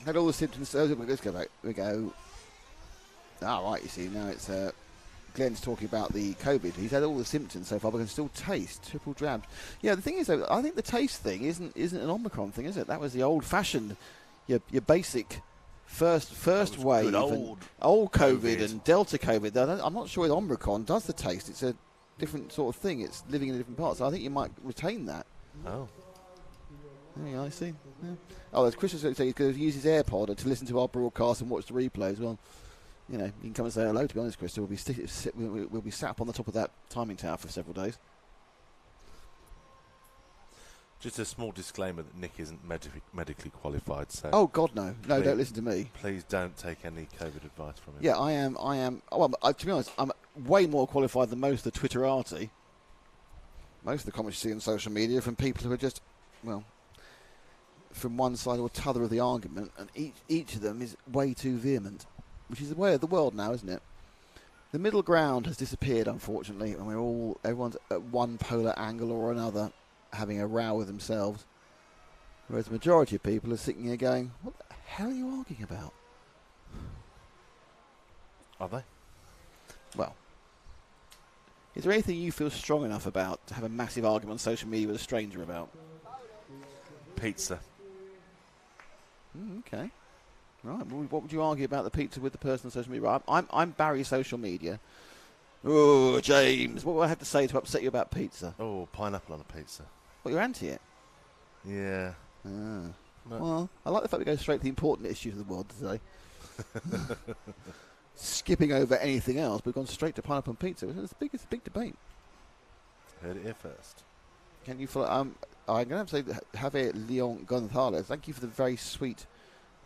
Had all the symptoms. Let's go back. We go. Right. You see, now it's Glenn's talking about the COVID. He's had all the symptoms so far, but can still taste triple jabs. Yeah, the thing is, though, I think the taste thing isn't an Omicron thing, is it? That was the old-fashioned, your basic first wave, old COVID and Delta COVID. I'm not sure with Omicron does the taste. It's a different sort of thing. It's living in a different part. So I think you might retain that. Oh. Yeah, I see. Yeah. Oh, as Chris was going to say, he's going to use his AirPod to listen to our broadcast and watch the replay as well. You know, you can come and say hello. To be honest, Chris, we'll be sat up on the top of that timing tower for several days. Just a small disclaimer that Nick isn't medically qualified. So. Oh God, no, please, don't listen to me. Please don't take any COVID advice from him. Yeah, I am. Well, to be honest, I'm way more qualified than most of the Twitterati. Most of the comments you see on social media are from people who are just, well, from one side or t'other of the argument, and each of them is way too vehement, which is the way of the world now, isn't it? The middle ground has disappeared, unfortunately, and everyone's at one polar angle or another, having a row with themselves, whereas the majority of people are sitting here going, what the hell are you arguing about? Are they? Well, is there anything you feel strong enough about to have a massive argument on social media with a stranger about? Pizza. Okay. Right. Well, what would you argue about the pizza with the person on social media? I'm Barry social media. Oh, James, what would I have to say to upset you about pizza? Oh, pineapple on a pizza. Well, you're anti it. Yeah. Ah. No. Well, I like the fact we go straight to the important issues of the world today. Skipping over anything else, we've gone straight to pineapple and pizza. It's a big debate. Heard it here first. Can you follow? I'm going to have to say that Javier Leon Gonzalez. Thank you for the very sweet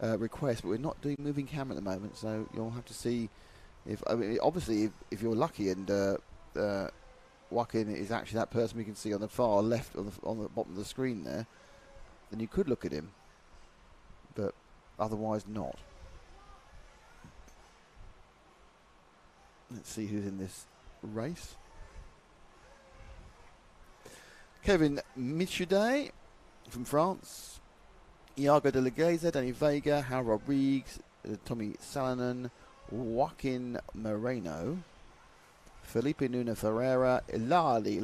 request, but we're not doing moving camera at the moment, so you'll have to see if. I mean, obviously, if you're lucky and Joaquin is actually that person we can see on the far left on the bottom of the screen there, then you could look at him, but otherwise not. Let's see who's in this race. Kevin Michuday from France. Iago de la Geza, Danny Vega, Hal Rodrigues, Tommy Salonen, Joaquin Moreno, Felipe Nuna Ferreira, Ilali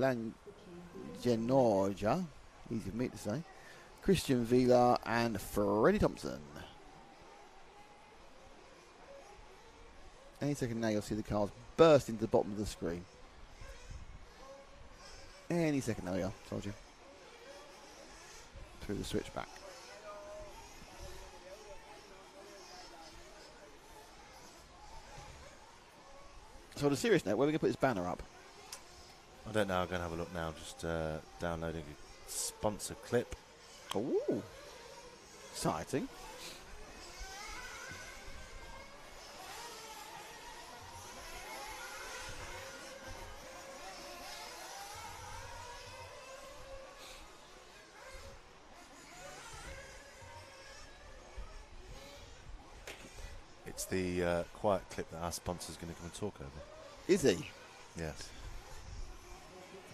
Langenorja, easy for me to say, Christian Vila, and Freddie Thompson. Any second now you'll see the cars burst into the bottom of the screen. Any second now, yeah, told you. Through the switchback. So on a serious note, where are we going to put this banner up? I don't know. I'm going to have a look now. Just downloading a sponsor clip. Ooh, exciting. It's the quiet clip that our sponsor's going to come and talk over. Is he? Yes.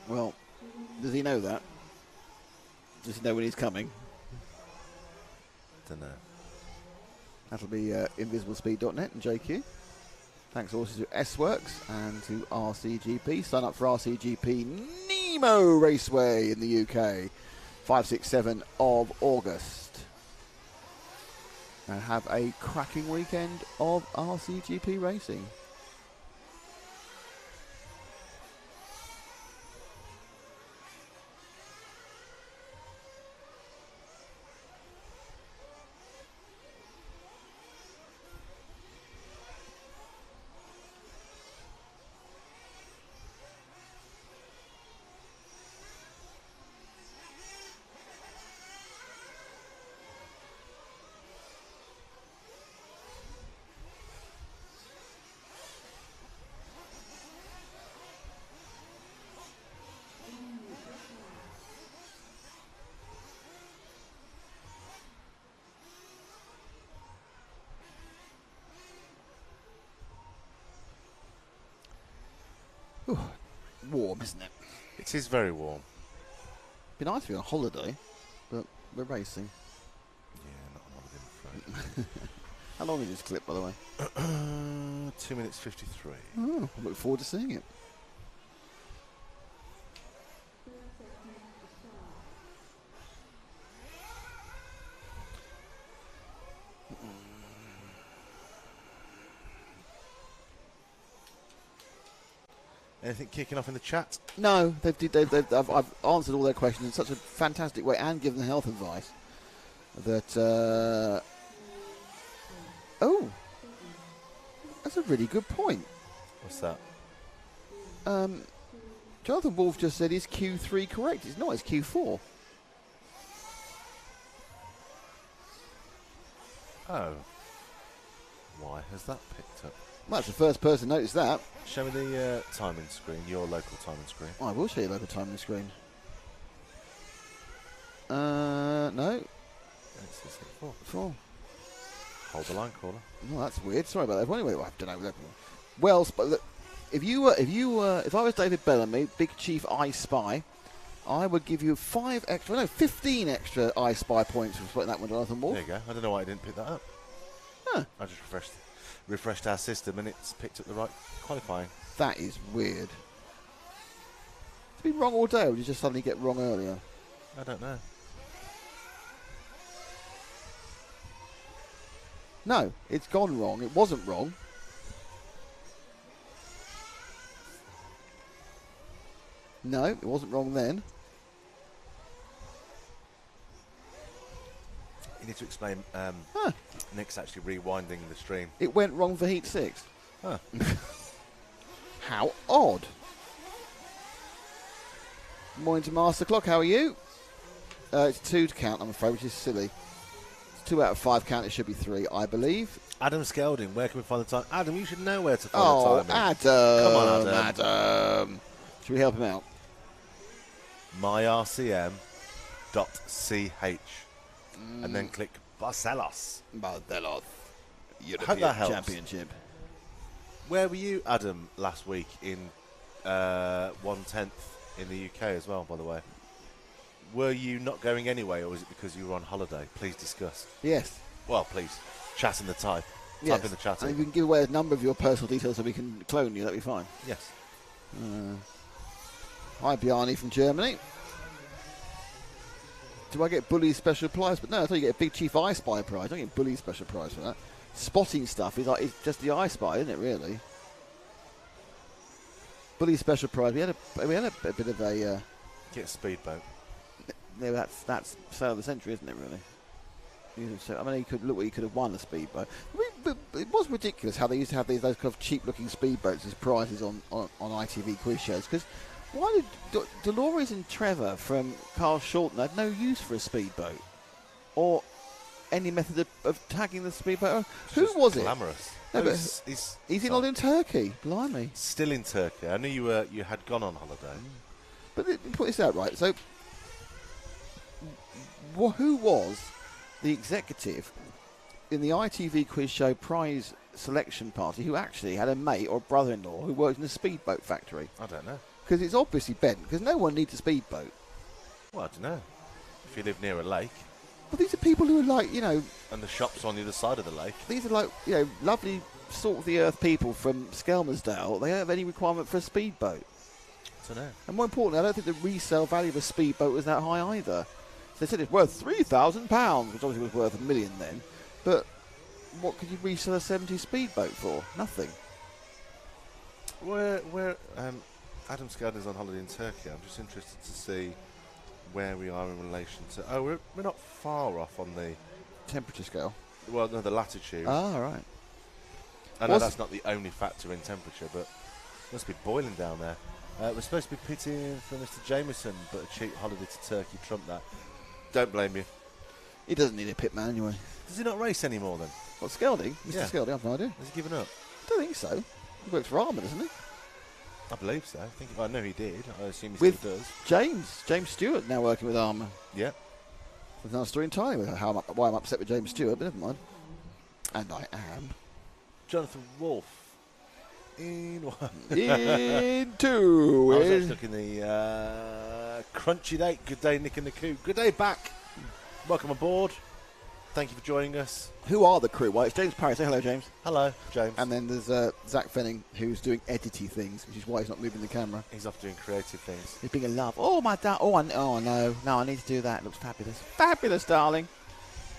Well, does he know that? Does he know when he's coming? Don't know. That'll be invisiblespeed.net and JQ. Thanks also to S-Works and to RCGP. Sign up for RCGP Nemo Raceway in the UK, 5, 6, 7 of August. And have a cracking weekend of RCGP racing. Ooh, warm, isn't it? It is very warm. Be nice to be on holiday, but we're racing. Yeah, not on holiday, I'm afraid. How long is this clip, by the way? 2 minutes 53. Oh, I look forward to seeing it. Anything kicking off in the chat? No, I've answered all their questions in such a fantastic way and given health advice that. Oh, that's a really good point. What's that? Jonathan Wolf just said, is Q3 correct? It's not, it's Q4. Oh. Why has that picked up? Well, that's the first person to notice that. Show me the timing screen, your local timing screen. I will show you local timing screen. No. It's 4. 4. Hold the line, caller. Oh, that's weird. Sorry about that. Anyway, I don't know. Well, if I was David Bellamy, Big Chief I Spy, I would give you 15 extra I Spy points for putting that one, Jonathan Wolf. There you go. I don't know why I didn't pick that up. Huh. I just refreshed our system and it's picked up the right qualifying. That is weird. It's been wrong all day, or did you just suddenly get wrong earlier? I don't know. No, it's gone wrong. It wasn't wrong. No, it wasn't wrong then. You need to explain. Nick's actually rewinding the stream. It went wrong for heat 6. Huh. How odd. Morning to Master Clock, how are you? It's 2 to count, I'm afraid, which is silly. It's 2 out of 5 count, it should be 3, I believe. Adam Skelding, where can we find the time? Adam, you should know where to find Oh, the time. Adam. Come on, Adam. Should we help him out? myrcm.ch and then click Barcelos. Barcelos. Hope that helps. Championship. Where were you, Adam, last week in 1/10 in the UK as well, by the way? Were you not going anyway, or was it because you were on holiday? Please discuss. Yes. Well, please, chat in the type. Yes. Type in the chat. And if you can give away a number of your personal details so we can clone you, that'd be fine. Yes. Hi, Bjarni from Germany. Do I get Bully's special prize? But no, I thought you get a Big Chief I Spy prize. I don't get Bully's special prize for that. Spotting stuff is like it's just the I Spy, isn't it? Really. Bully's special prize. We had a bit of a. Get a speedboat. No, that's sale of the century, isn't it? Really. So, I mean, he could look what he could have won a speedboat. But it was ridiculous how they used to have those kind of cheap-looking speedboats as prizes on ITV quiz shows. Because why did Dolores and Trevor from Carl Shorten had no use for a speedboat or any method of tagging the speedboat? Who was glamorous. it? No, he's in Turkey. Blimey. Still in Turkey. I knew you had gone on holiday. But put this out right. So, who was the executive in the ITV quiz show prize selection party who actually had a mate or brother-in-law who worked in a speedboat factory? I don't know. Because it's obviously bent, because no one needs a speedboat. Well, I don't know. If you live near a lake. But these are people who are like, And the shop's on the other side of the lake. These are like, lovely salt-of-the-earth people from Skelmersdale. They don't have any requirement for a speedboat. I don't know. And more importantly, I don't think the resale value of a speedboat was that high either. They said it's worth £3,000, which obviously was worth $1 million then. But what could you resell a 70 speedboat for? Nothing. Where Adam Scadden's on holiday in Turkey. I'm just interested to see where we are in relation to. Oh, we're not far off on the temperature scale. Well, no, the latitude. Ah, right. I know that's not the only factor in temperature, but it must be boiling down there. We're supposed to be pitting for Mr. Jameson, but a cheap holiday to Turkey trumped that. Don't blame you. He doesn't need a pit man anyway. Does he not race anymore then? What, Skelding? Mr. Yeah. Skelding, I've no idea. Has he given up? I don't think so. He works for Armour, doesn't he? I believe so. I know he did. I assume he with still does. James Stewart now working with Armour. Yeah. There's another story entirely with why I'm upset with James Stewart, but never mind. And I am. Jonathan Wolfe. In 2. I was actually looking the crunchy date. Good day, Nick and the Coup. Good day back. Welcome aboard. Thank you for joining us. Who are the crew? Well, it's James Parry. Say hello, James. Hello, James. And then there's Zach Fenning, who's doing edity things, which is why he's not moving the camera. He's off doing creative things. He's being a love. Oh, my dad. Oh, no, I need to do that. It looks fabulous. Fabulous, darling.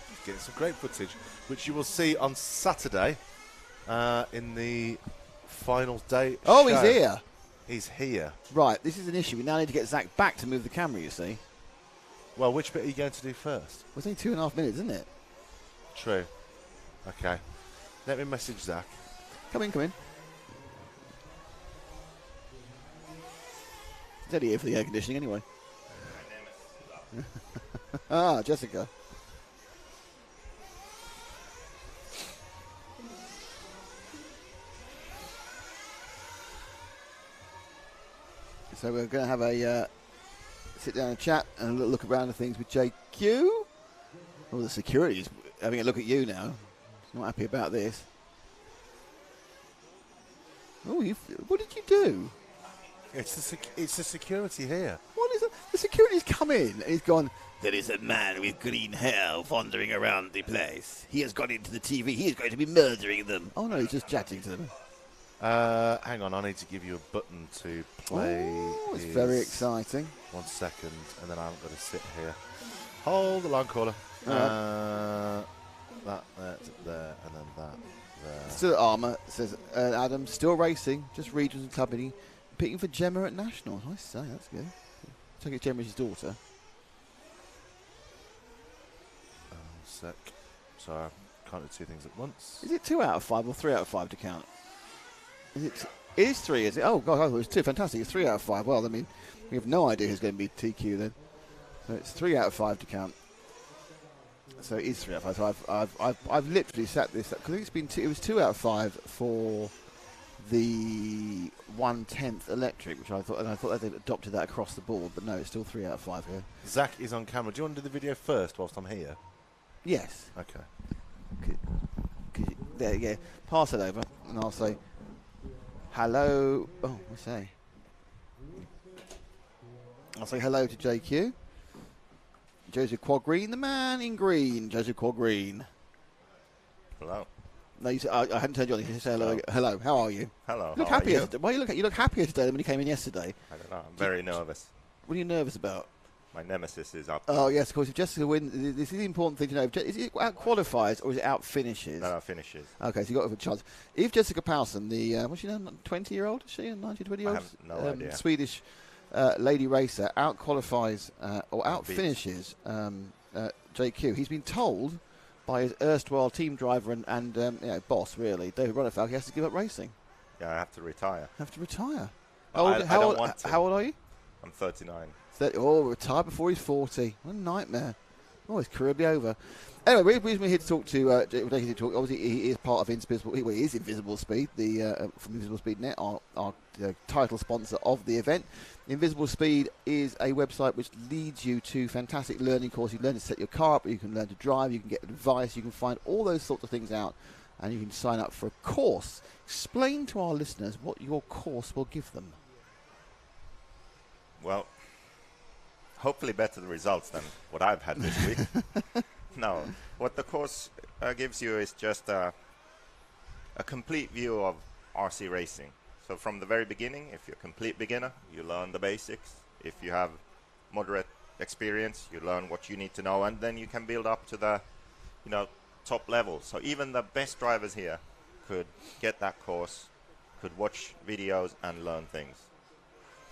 He's getting some great footage, which you will see on Saturday in the final day. Oh, show. he's here. He's here. Right, this is an issue. We now need to get Zach back to move the camera, you see. Well, which bit are you going to do first? Well, it's only 2.5 minutes, isn't it? True. Okay. Let me message Zach. Come in. He's only here for the air conditioning anyway. Ah, Jessica. So we're going to have a sit down and chat and a little look around at things with JQ. Oh, the security is having a look at you now. He's not happy about this. Oh, what did you do? It's the security here. What is it? The security's come in and he's gone, there is a man with green hair wandering around the place. He has gone into the TV. He is going to be murdering them. Oh, no, he's just chatting to them. Hang on, I need to give you a button to play. Oh, it's very exciting. 1 second, and then I'm going to sit here. Hold the line, caller. that there to there, and then that there. Still at Armour, says Adam. Still racing, just regions and club meeting. Picking for Gemma at Nationals. I say, that's good. I think it's Gemma's daughter. Sec. Sorry, I can't do two things at once. Is it 2 out of 5 or 3 out of 5 to count? It is 3, is it? Oh, God, I thought it was 2. Fantastic. It's 3 out of 5. Well, I mean, we have no idea who's going to be TQ then. So it's 3 out of 5 to count. So it is 3 out of 5. So I've literally sat this up because it was 2 out of 5 for the 1/10 electric, which I thought they'd adopted that across the board, but no, it's still 3 out of 5 here. Zach is on camera. Do you want to do the video first whilst I'm here? Yes. Okay. There you go. Pass it over, and I'll say hello. Oh, what's say? I'll say hello to JQ. Joseph Quad Green, the man in green. Joseph Quad Green. Hello. No, you said, I hadn't turned you on. You say hello. Hello. How are you? Hello. You look happier. Why you look happier today than when you came in yesterday? I don't know. I'm very nervous. What are you nervous about? My nemesis is up. Oh yes, of course. If Jessica wins, this is the important thing to know. Is it out qualifies or is it out finishes? No, finishes. Okay, so you got a chance. If Jessica Paulson, the what's she now, 20-year-old? Is she a 19-20-year-old? I have no idea. Swedish lady racer out qualifies or out finishes JQ. He's been told by his erstwhile team driver and boss, really, David Ronnefalk, he has to give up racing. Yeah, I have to retire. How old are you? I'm 39. Retire before he's 40. What a nightmare. Oh, his career will be over. Anyway, we're here to talk to obviously, he is part of Invisible. He is Invisible Speed, from Invisible Speed Net, our title sponsor of the event. Invisible Speed is a website which leads you to fantastic learning courses. You learn to set your car up, you can learn to drive, you can get advice, you can find all those sorts of things out, and you can sign up for a course. Explain to our listeners what your course will give them. Well, hopefully better results than what I've had this week. No, what the course gives you is just a complete view of RC racing. So from the very beginning, if you're a complete beginner, you learn the basics. If you have moderate experience, you learn what you need to know, and then you can build up to the, top level. So even the best drivers here could get that course, could watch videos and learn things.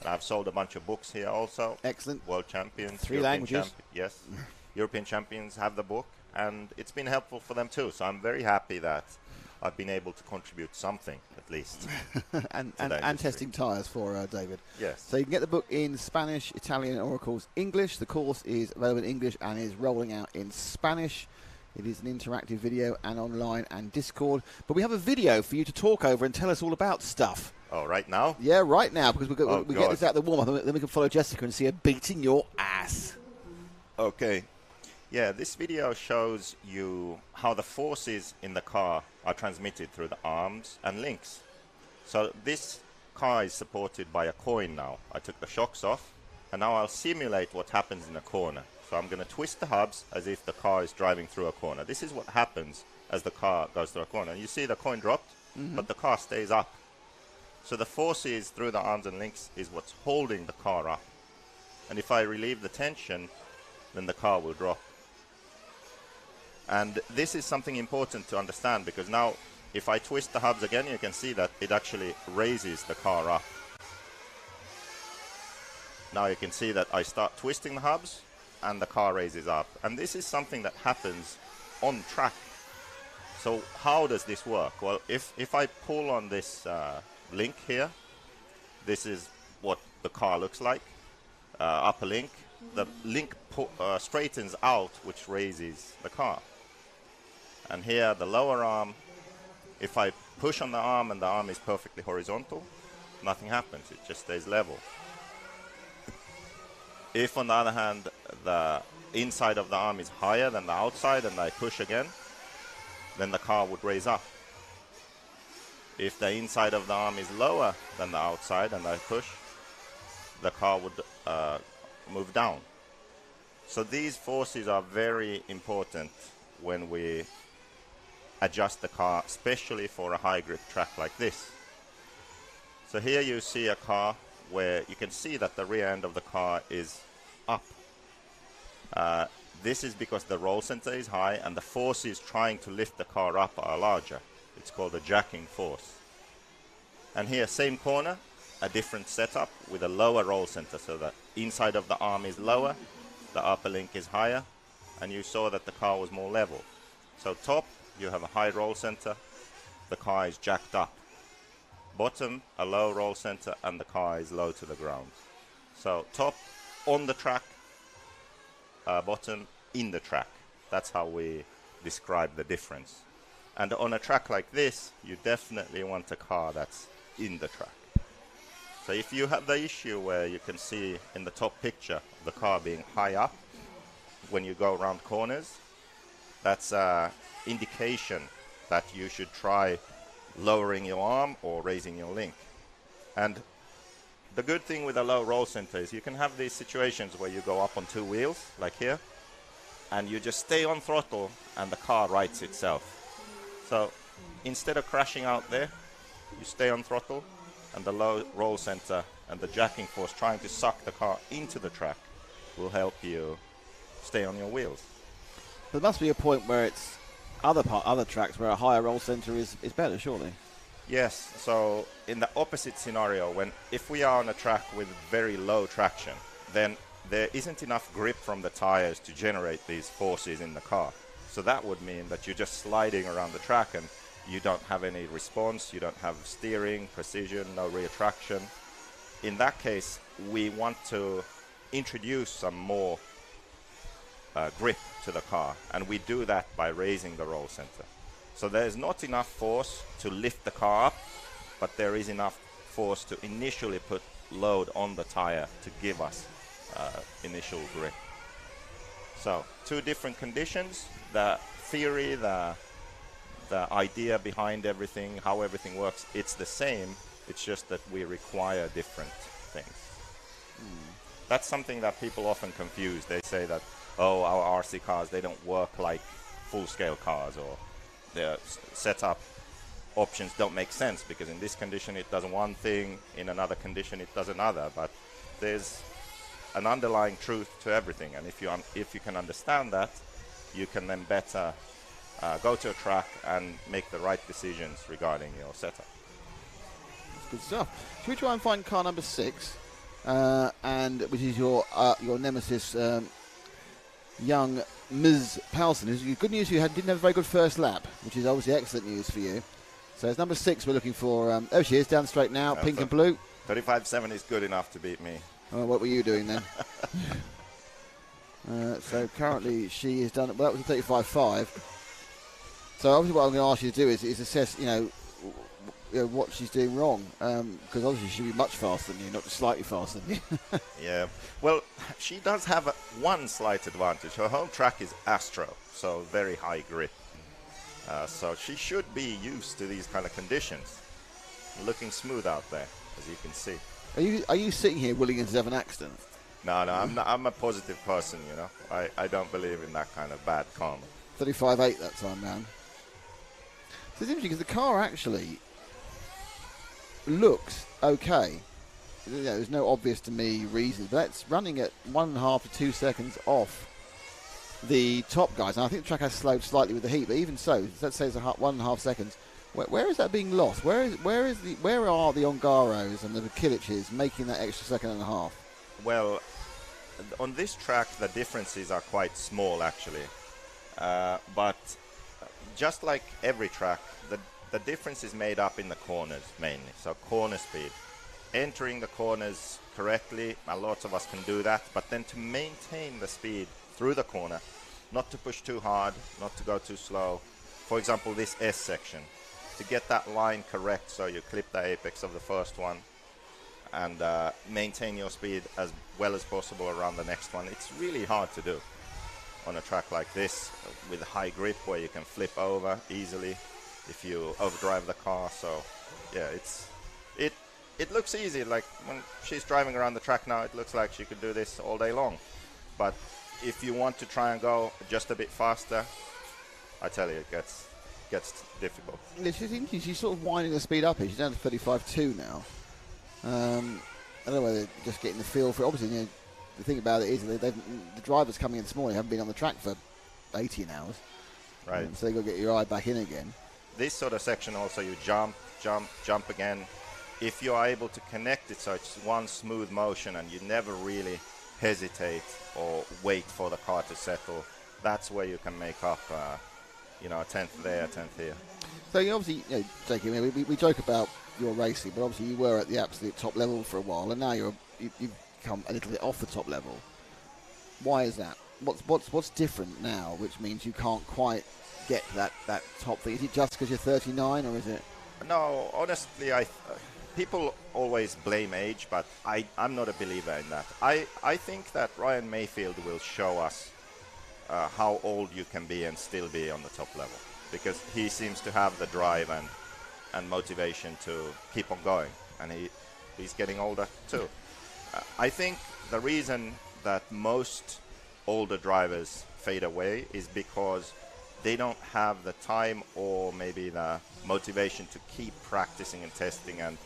And I've sold a bunch of books here also. Excellent. World champions. 3 languages. Yes. European champions have the book, and it's been helpful for them too. So I'm very happy that I've been able to contribute something, at least. and testing tyres for David. Yes. So you can get the book in Spanish, Italian, or of course English. The course is available in English and is rolling out in Spanish. It is an interactive video and online and Discord. But we have a video for you to talk over and tell us all about stuff. Oh, right now? Yeah, right now, because we get this out of the warm-up, and then we can follow Jessica and see her beating your ass. Okay. Yeah, this video shows you how the forces in the car are transmitted through the arms and links. So this car is supported by a coin now. I took the shocks off, and now I'll simulate what happens in a corner. So I'm going to twist the hubs as if the car is driving through a corner. This is what happens as the car goes through a corner. You see the coin dropped, but the car stays up. So the forces through the arms and links is what's holding the car up. And if I relieve the tension, then the car will drop. And this is something important to understand, because now if I twist the hubs again, you can see that it actually raises the car up. Now you can see that I start twisting the hubs and the car raises up. And this is something that happens on track. So how does this work? Well, if I pull on this link here, this is what the car looks like. Upper link. The link straightens out, which raises the car. And here, the lower arm, if I push on the arm and the arm is perfectly horizontal, nothing happens. It just stays level. If, on the other hand, the inside of the arm is higher than the outside and I push again, then the car would raise up. If the inside of the arm is lower than the outside and I push, the car would move down. So these forces are very important when we adjust the car, especially for a high grip track like this. So here you see a car where you can see that the rear end of the car is up. This is because the roll center is high and the forces trying to lift the car up are larger. It's called a jacking force. And here, same corner, a different setup with a lower roll center, so the inside of the arm is lower, the upper link is higher, and you saw that the car was more level. So top, you have a high roll center, the car is jacked up. Bottom, a low roll center, and the car is low to the ground. So top, on the track, bottom, in the track. That's how we describe the difference. And on a track like this, you definitely want a car that's in the track. So if you have the issue where you can see in the top picture the car being high up when you go around corners, that's an indication that you should try lowering your arm or raising your link. And the good thing with a low roll center is you can have these situations where you go up on two wheels, like here, and you just stay on throttle and the car rights itself. So instead of crashing out there, you stay on throttle, and the low roll center and the jacking force trying to suck the car into the track will help you stay on your wheels. There must be a point where it's other tracks where a higher roll center is better, surely. Yes, so in the opposite scenario, if we are on a track with very low traction, then there isn't enough grip from the tires to generate these forces in the car. So that would mean that you're just sliding around the track and you don't have any response, you don't have steering, precision, no rear traction. In that case, we want to introduce some more grip to the car, and we do that by raising the roll center. So there's not enough force to lift the car up, but there is enough force to initially put load on the tire to give us initial grip. So two different conditions. The theory, the idea behind everything, how everything works, it's the same. It's just that we require different things. That's something that people often confuse. They say that, oh, our RC cars, they don't work like full-scale cars, or their setup options don't make sense because in this condition it does one thing, in another condition it does another. But there's an underlying truth to everything, and if you can understand that, you can then better go to a track and make the right decisions regarding your setup. That's good stuff. Should we try and find car number 6, and which is your nemesis, young Ms. Powson? Good news, didn't have a very good first lap, which is obviously excellent news for you. So it's number 6 we're looking for. There she is, down straight now, pink and blue. 35.7 is good enough to beat me. Oh, what were you doing then? So currently she has done, well, that was a 35.5. So obviously what I'm going to ask you to do is assess, what she's doing wrong, because obviously she should be much faster than you, not just slightly faster than you. Yeah, well, she does have one slight advantage. Her home track is Astro, so very high grip. So she should be used to these kind of conditions. Looking smooth out there, as you can see. Are you sitting here willing to have an accident? No, I'm a positive person, I don't believe in that kind of bad karma. 35.8 that time round. So it's interesting because the car actually looks okay. There's no obvious to me reason, but that's running at 1.5 to 2 seconds off the top guys. And I think the track has slowed slightly with the heat, but even so, let's say it's 1.5 seconds. Where is that being lost? Where are the Ongaros and the Kiliches making that extra second and a half? Well, on this track the differences are quite small actually, but just like every track, the difference is made up in the corners mainly. So corner speed, entering the corners correctly, a lot of us can do that, but then to maintain the speed through the corner, not to push too hard, not to go too slow. For example, this S section, to get that line correct so you clip the apex of the first one and maintain your speed as well as possible around the next one. It's really hard to do on a track like this with high grip where you can flip over easily if you overdrive the car. So yeah, it looks easy. Like when she's driving around the track now, it looks like she could do this all day long. But if you want to try and go just a bit faster, I tell you, it gets difficult. She's sort of winding the speed up here. She's down to 35.2 now. I don't know whether just getting the feel for it. Obviously, the thing about it is the drivers coming in this morning haven't been on the track for 18 hours. Right. So you've got to get your eye back in again. This sort of section also, you jump again. If you are able to connect it so it's one smooth motion and you never really hesitate or wait for the car to settle, that's where you can make up, a 10th there, a 10th here. So you obviously, Jake, we joke about your racing, but obviously you were at the absolute top level for a while, and now you've come a little bit off the top level. Why is that? What's different now, which means you can't quite get that top thing? Is it just because you're 39, or is it? No, honestly, people always blame age, but I'm not a believer in that. I think that Ryan Mayfield will show us how old you can be and still be on the top level, because he seems to have the drive and motivation to keep on going, and he's getting older too. I think the reason that most older drivers fade away is because they don't have the time or maybe the motivation to keep practicing and testing and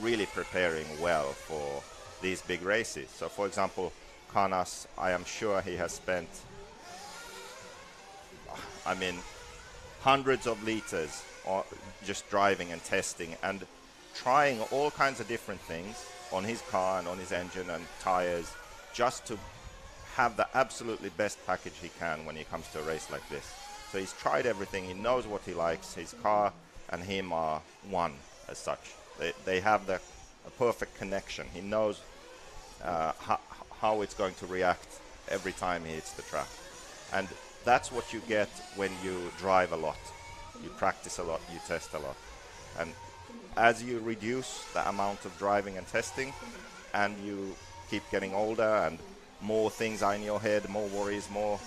really preparing well for these big races. So for example, Canas, I am sure he has spent hundreds of liters just driving and testing and trying all kinds of different things on his car and on his engine and tires, just to have the absolutely best package he can when he comes to a race like this. So he's tried everything. He knows what he likes. His car and him are one as such. They have a perfect connection. He knows how it's going to react every time he hits the track. And that's what you get when you drive a lot. You practice a lot, you test a lot. And as you reduce the amount of driving and testing, and you keep getting older and more things are in your head, more worries, more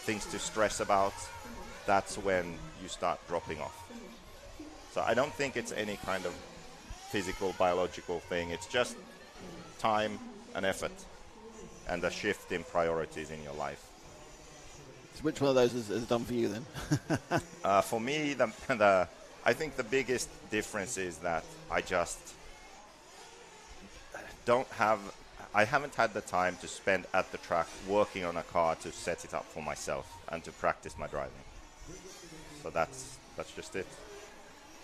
things to stress about, that's when you start dropping off. So I don't think it's any kind of physical, biological thing. It's just time and effort and a shift in priorities in your life. So which one of those is done for you then? For me, I think the biggest difference is that I just I haven't had the time to spend at the track working on a car to set it up for myself and to practice my driving. So that's just it.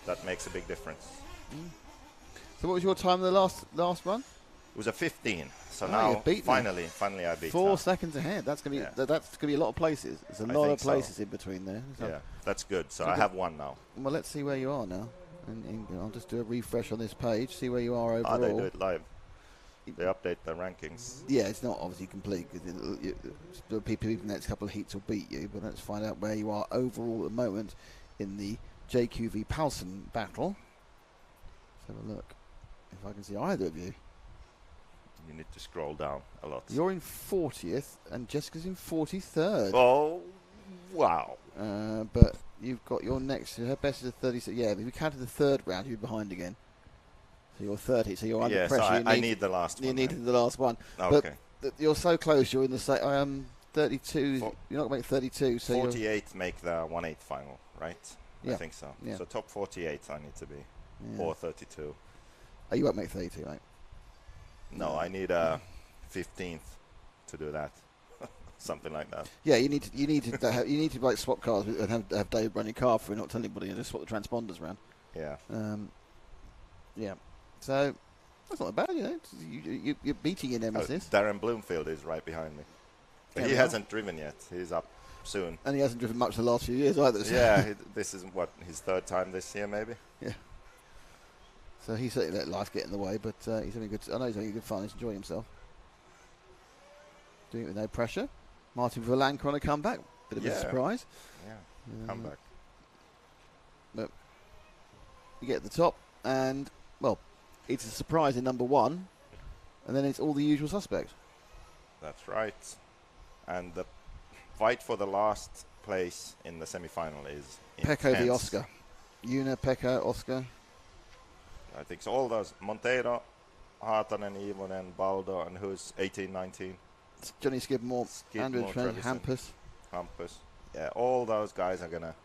That makes a big difference. So what was your time in the last run? It was a 15. So now finally I beat 4 seconds ahead. That's gonna be that's gonna be a lot of places. There's a lot of places in between there. So yeah, that's good. So I have one now. Well, let's see where you are now. And I'll just do a refresh on this page, see where you are overall. They do it live. They update the rankings. Yeah, it's not obviously complete because the people in the next couple of heats will beat you. But let's find out where you are overall at the moment in the JQV Paulson battle. Let's have a look if I can see either of you. You need to scroll down a lot. You're in 40th and Jessica's in 43rd. Oh, wow. But you've got your next, her best is a 36. Yeah, if you counted the third round, you're behind again. So you're 30, so you're under pressure. So I need the last one. You needed the last one. Okay. But you're so close, you're in the same, 32, you're not going to make 32. So 48 make the 1/8 final, right? Yeah. I think so. Yeah. So top 48 I need to be, or 32. Oh, you won't make 32, mate. No, I need a 15th to do that. Something like that. Yeah, you need to like swap cars and have Dave run your car for not telling anybody and just swap the transponders around. Yeah. Yeah. So that's not bad, You're beating your nemesis. Darren Bloomfield is right behind me. But he hasn't driven yet. He's up soon. And he hasn't driven much the last few years either. So. Yeah, this is his third time this year, maybe. Yeah. So he's certainly let life get in the way, but he's having good. I know he's having good fun. He's enjoying himself. Doing it with no pressure. Martin Verlanker on a comeback. Bit of a surprise. Yeah, comeback. But you get to the top, and well, it's a surprise in number one, and then it's all the usual suspects. That's right. And the fight for the last place in the semi-final is Pekko intense. v Oscar. Una, Pekko, Oscar. I think so. All those, Monteiro, Haatanen, Ivonen, Baldo, and who's 18, 19? Johnny Skidmore, Andrew Trent, Hampus. Yeah, all those guys are going to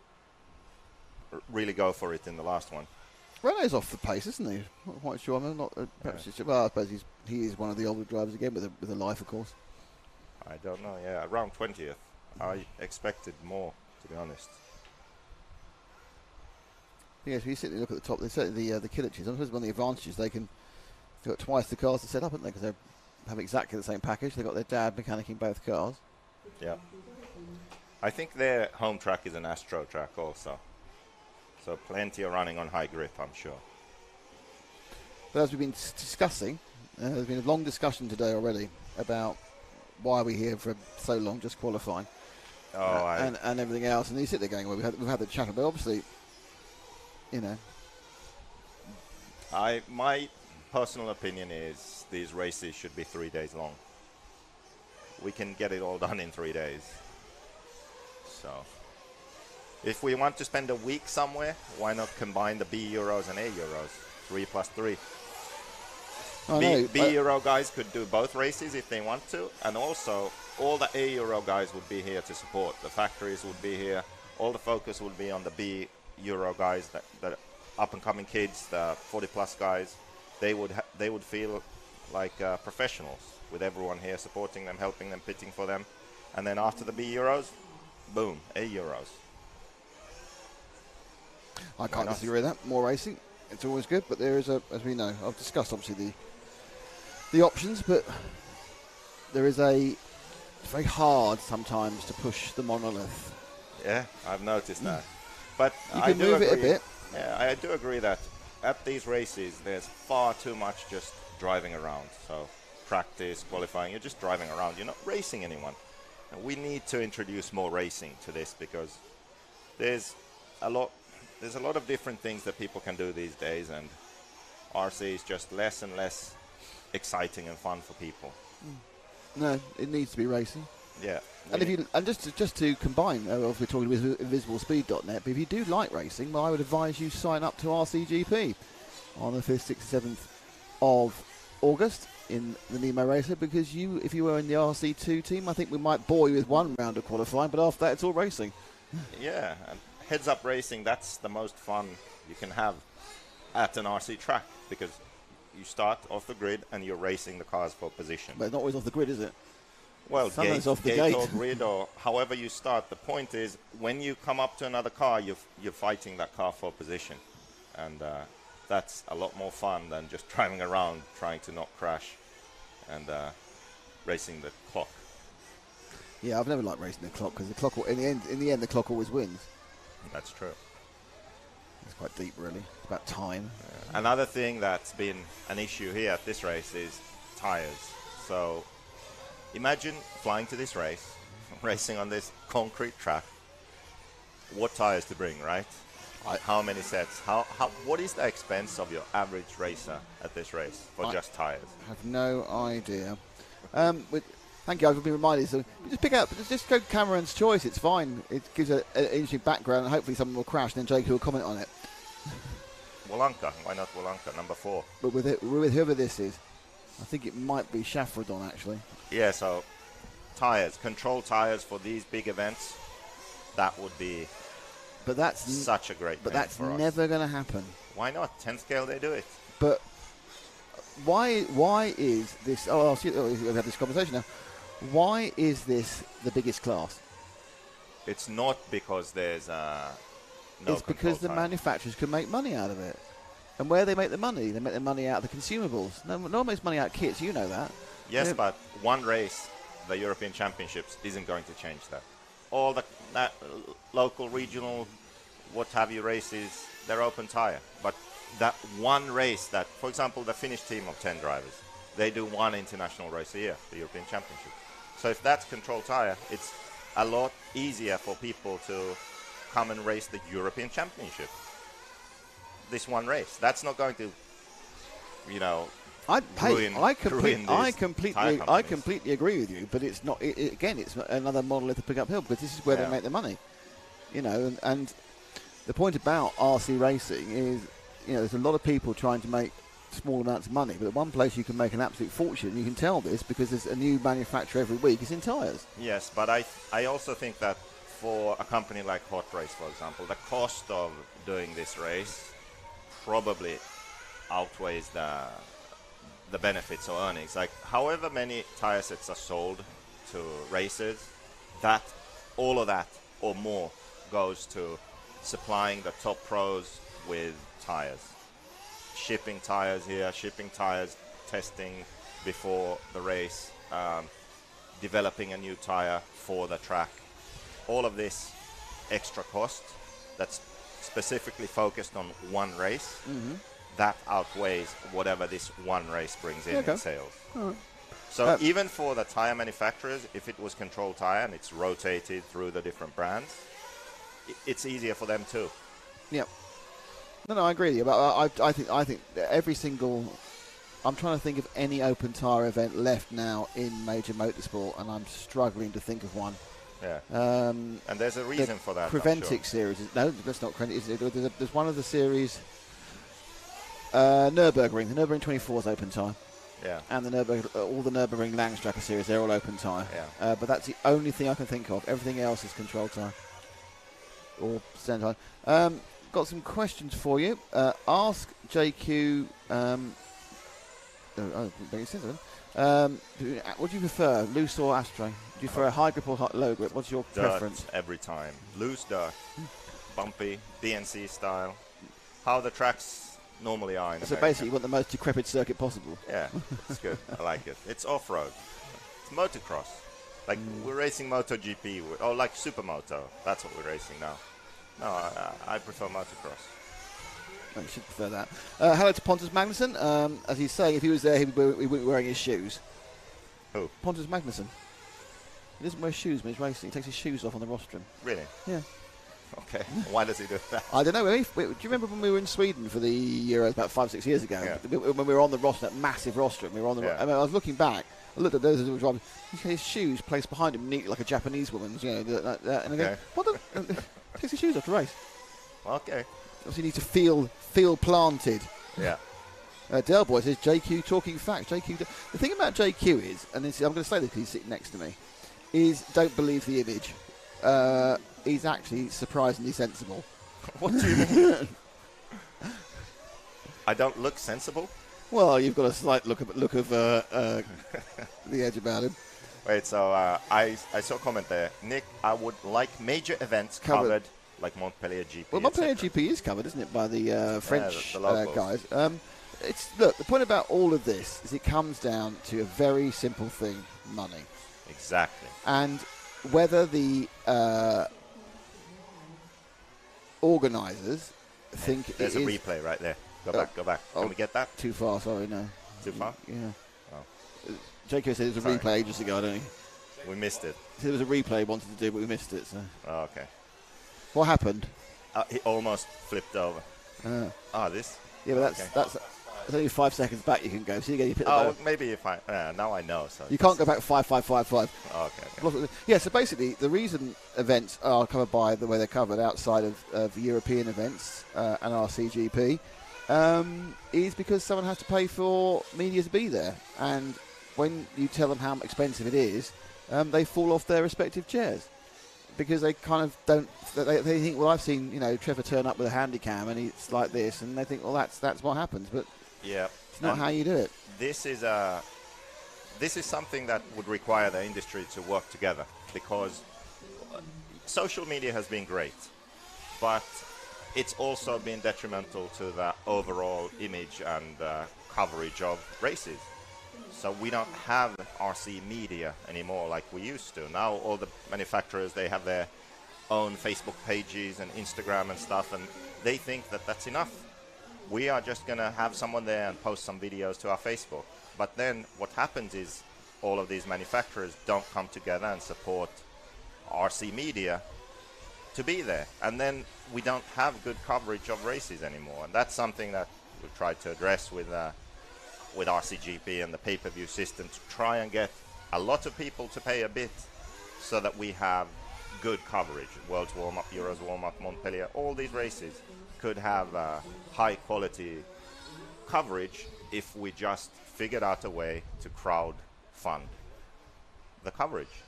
really go for it in the last one. Renault's off the pace, isn't he? Not quite sure. I'm not. Perhaps. Well, I suppose he is one of the older drivers again with a life, of course. I don't know. Yeah, around 20th. I expected more, to be honest. Yes, if you sit and look at the top, there's certainly the Killiches. I suppose one of the advantages they've got twice the cars to set up, haven't they? Because they have exactly the same package. They've got their dad mechanicking both cars. Yeah. I think their home track is an Astro track also. So plenty of running on high grip, I'm sure. But as we've been discussing, there's been a long discussion today already about why we're here for so long, just qualifying, and everything else. And you sit there going, well, we've had the chat, but obviously, you know. My personal opinion is these races should be 3 days long. We can get it all done in 3 days. So, if we want to spend a week somewhere, why not combine the B Euros and A Euros? 3 plus 3. B Euro guys could do both races if they want to, and also all the A Euro guys would be here to support. The factories would be here. All the focus would be on the B Euro guys, the up-and-coming kids, the 40-plus guys. They would feel like professionals with everyone here supporting them, helping them, pitting for them. And then after the B Euros, boom, A Euros. I can't disagree with that. More racing, it's always good, but there is as we know, I've discussed obviously the options, but there is it's very hard sometimes to push the monolith. Yeah, I've noticed that. But you can move it a bit. Yeah, I do agree that at these races, there's far too much just driving around. So practice, qualifying, you're just driving around. You're not racing anyone. And we need to introduce more racing to this because there's a lot of different things that people can do these days, and RC is just less and less exciting and fun for people. No, it needs to be racing. Yeah. And just to combine, if we're talking with invisiblespeed.net, but if you do like racing, well, I would advise you sign up to RCGP on the 5th, 6th, 7th of August in the Nemo Racer, because if you were in the RC2 team, I think we might bore you with one round of qualifying, but after that it's all racing. Yeah, and heads-up racing, that's the most fun you can have at an RC track, because you start off the grid and you're racing the cars for position. But it's not always off the grid, is it? Well, sometimes off the gate or grid or however you start. The point is, when you come up to another car, you're fighting that car for position. And that's a lot more fun than just driving around trying to not crash and racing the clock. Yeah, I've never liked racing the clock, because the clock, in the end, the clock always wins. That's true. It's quite deep, really. It's about time. Yeah. Another thing that's been an issue here at this race is tires. So imagine flying to this race, racing on this concrete track. What tires to bring, right? How many sets? What is the expense of your average racer at this race for just tires? I have no idea. Thank you. I've been reminded. So just go Cameron's choice. It's fine. It gives an interesting background, and hopefully someone will crash, and then Jake will comment on it. Wolanka. Why not Wolanka, number 4? But with whoever this is, I think it might be Shafradon, actually. Yeah, so tires, control tires for these big events, that would be such a great thing. But that's never going to happen. Why not? 10 scale, they do it. But why is this... Oh, we'll have this conversation now. Why is this the biggest class? It's not because there's it's because the manufacturers can make money out of it. And where they make the money? They make the money out of the consumables. No one makes money out of kits, you know that. Yes, but one race, the European Championships, isn't going to change that. All the local, regional, what have you races, they're open tire. But that one race that, for example, the Finnish team of 10 drivers, they do one international race a year, the European Championship. So if that's controlled tire, it's a lot easier for people to come and race the European Championship. This one race. That's not going to, I completely agree with you, but it's not. Again, it's another monolith to pick uphill, because this is where they make the money. And the point about RC racing is, there's a lot of people trying to make small amounts of money, but the one place you can make an absolute fortune, you can tell this because there's a new manufacturer every week, is in tyres. Yes, but I also think that for a company like Hot Race, for example, the cost of doing this race probably outweighs the benefits or earnings. Like, however many tire sets are sold to racers, that all of that or more goes to supplying the top pros with tires. Shipping tires here, shipping tires, testing before the race, developing a new tire for the track. All of this extra cost that's specifically focused on one race, that outweighs whatever this one race brings in sales. So even for the tire manufacturers, if it was controlled tire and it's rotated through the different brands, it's easier for them too. Yep. No, I agree with you. But I think that every single. I'm trying to think of any open tyre event left now in major motorsport, and I'm struggling to think of one. Yeah. And there's a reason for that. Creventic series. No, that's not Creventic. There's one of the series. Nürburgring. The Nürburgring 24 is open tyre. Yeah. And all the Nürburgring Langstracker series, they're all open tyre. Yeah. But that's the only thing I can think of. Everything else is controlled tyre or stand tyre. Got some questions for you. Ask JQ. What do you prefer, loose or ashtray? Do you prefer a high grip or low grip? What's your dirt preference? Every time. Loose dirt. Bumpy, DNC style. How the tracks normally are. So basically, you want the most decrepit circuit possible. Yeah, it's good. I like it. It's off-road. It's motocross. Like we're racing MotoGP, like Supermoto. That's what we're racing now. No, I prefer motocross. Oh, you should prefer that. Hello to Pontus Magnusson. As he's saying, if he was there, he wouldn't be wearing his shoes. Who? Pontus Magnusson. He doesn't wear shoes when he's racing. He takes his shoes off on the rostrum. Really? Yeah. Okay. Why does he do that? I don't know. Do you remember when we were in Sweden for the Euros about 5-6 years ago? Yeah. When we were on the rostrum, that massive rostrum. We were on the. I was looking back. I looked at those as we were driving. His shoes placed behind him neatly like a Japanese woman's. You know, and I go, what the? Takes his shoes off to race. Okay. Obviously, you need to feel planted. Yeah. Del Boy says JQ talking facts. JQ. The thing about JQ is, and this, I'm going to say this because he's sitting next to me, is don't believe the image. He's actually surprisingly sensible. What do you mean? I don't look sensible? Well, you've got a slight look of the edge about him. Wait, so I saw a comment there. Nick, I would like major events covered like Montpellier GP. Well, Montpellier GP is covered, isn't it, by the French the guys? Look, the point about all of this is it comes down to a very simple thing: money. Exactly. And whether the organisers think there's a replay right there. Go back. Can we get that? Too far, sorry, no. Too far? Yeah. Oh. JK said it was a replay ages ago, don't he? We missed it. There was a replay he wanted to do, but we missed it. So. Oh, okay. What happened? He almost flipped over. This? Yeah, but that's only 5 seconds back you can go. So you get your pit. Oh, maybe if I... now I know. So you can't go back 5, 5, 5, 5. Oh, okay. Yeah, so basically the reason events are covered by the way they're covered outside of European events and RCGP is because someone has to pay for media to be there. And when you tell them how expensive it is, they fall off their respective chairs. Because they kind of don't, they think, well, I've seen, Trevor turn up with a handy cam and it's like this, and they think, well, that's what happens. But yeah, it's not how you do it. This is something that would require the industry to work together, because social media has been great, but it's also been detrimental to the overall image and coverage of races. So we don't have RC media anymore like we used to. Now all the manufacturers, they have their own Facebook pages and Instagram and stuff, and they think that that's enough. We are just going to have someone there and post some videos to our Facebook. But then what happens is all of these manufacturers don't come together and support RC media to be there. And then we don't have good coverage of races anymore. And that's something that we've tried to address with RCGP and the pay-per-view system, to try and get a lot of people to pay a bit so that we have good coverage. World's Warm-Up, Euros Warm-Up, Montpellier, all these races could have high quality coverage if we just figured out a way to crowd fund the coverage.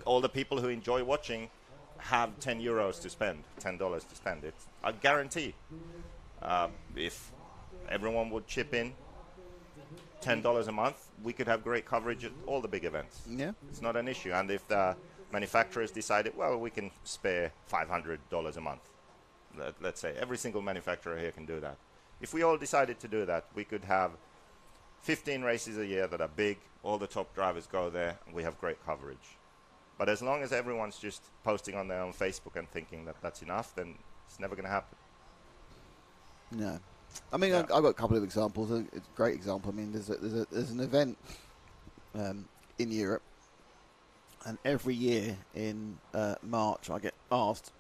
All the people who enjoy watching have €10 to spend, $10 to spend. It's a guarantee. If everyone would chip in, $10 a month, we could have great coverage at all the big events. Yeah. It's not an issue. And if the manufacturers decided, well, we can spare $500 a month. Let's say every single manufacturer here can do that. If we all decided to do that, we could have 15 races a year that are big, all the top drivers go there, and we have great coverage. But as long as everyone's just posting on their own Facebook and thinking that that's enough, then it's never going to happen. No. I mean, Yeah. I've got a couple of examples. It's a great example. I mean, there's an event in Europe, and every year in March I get asked,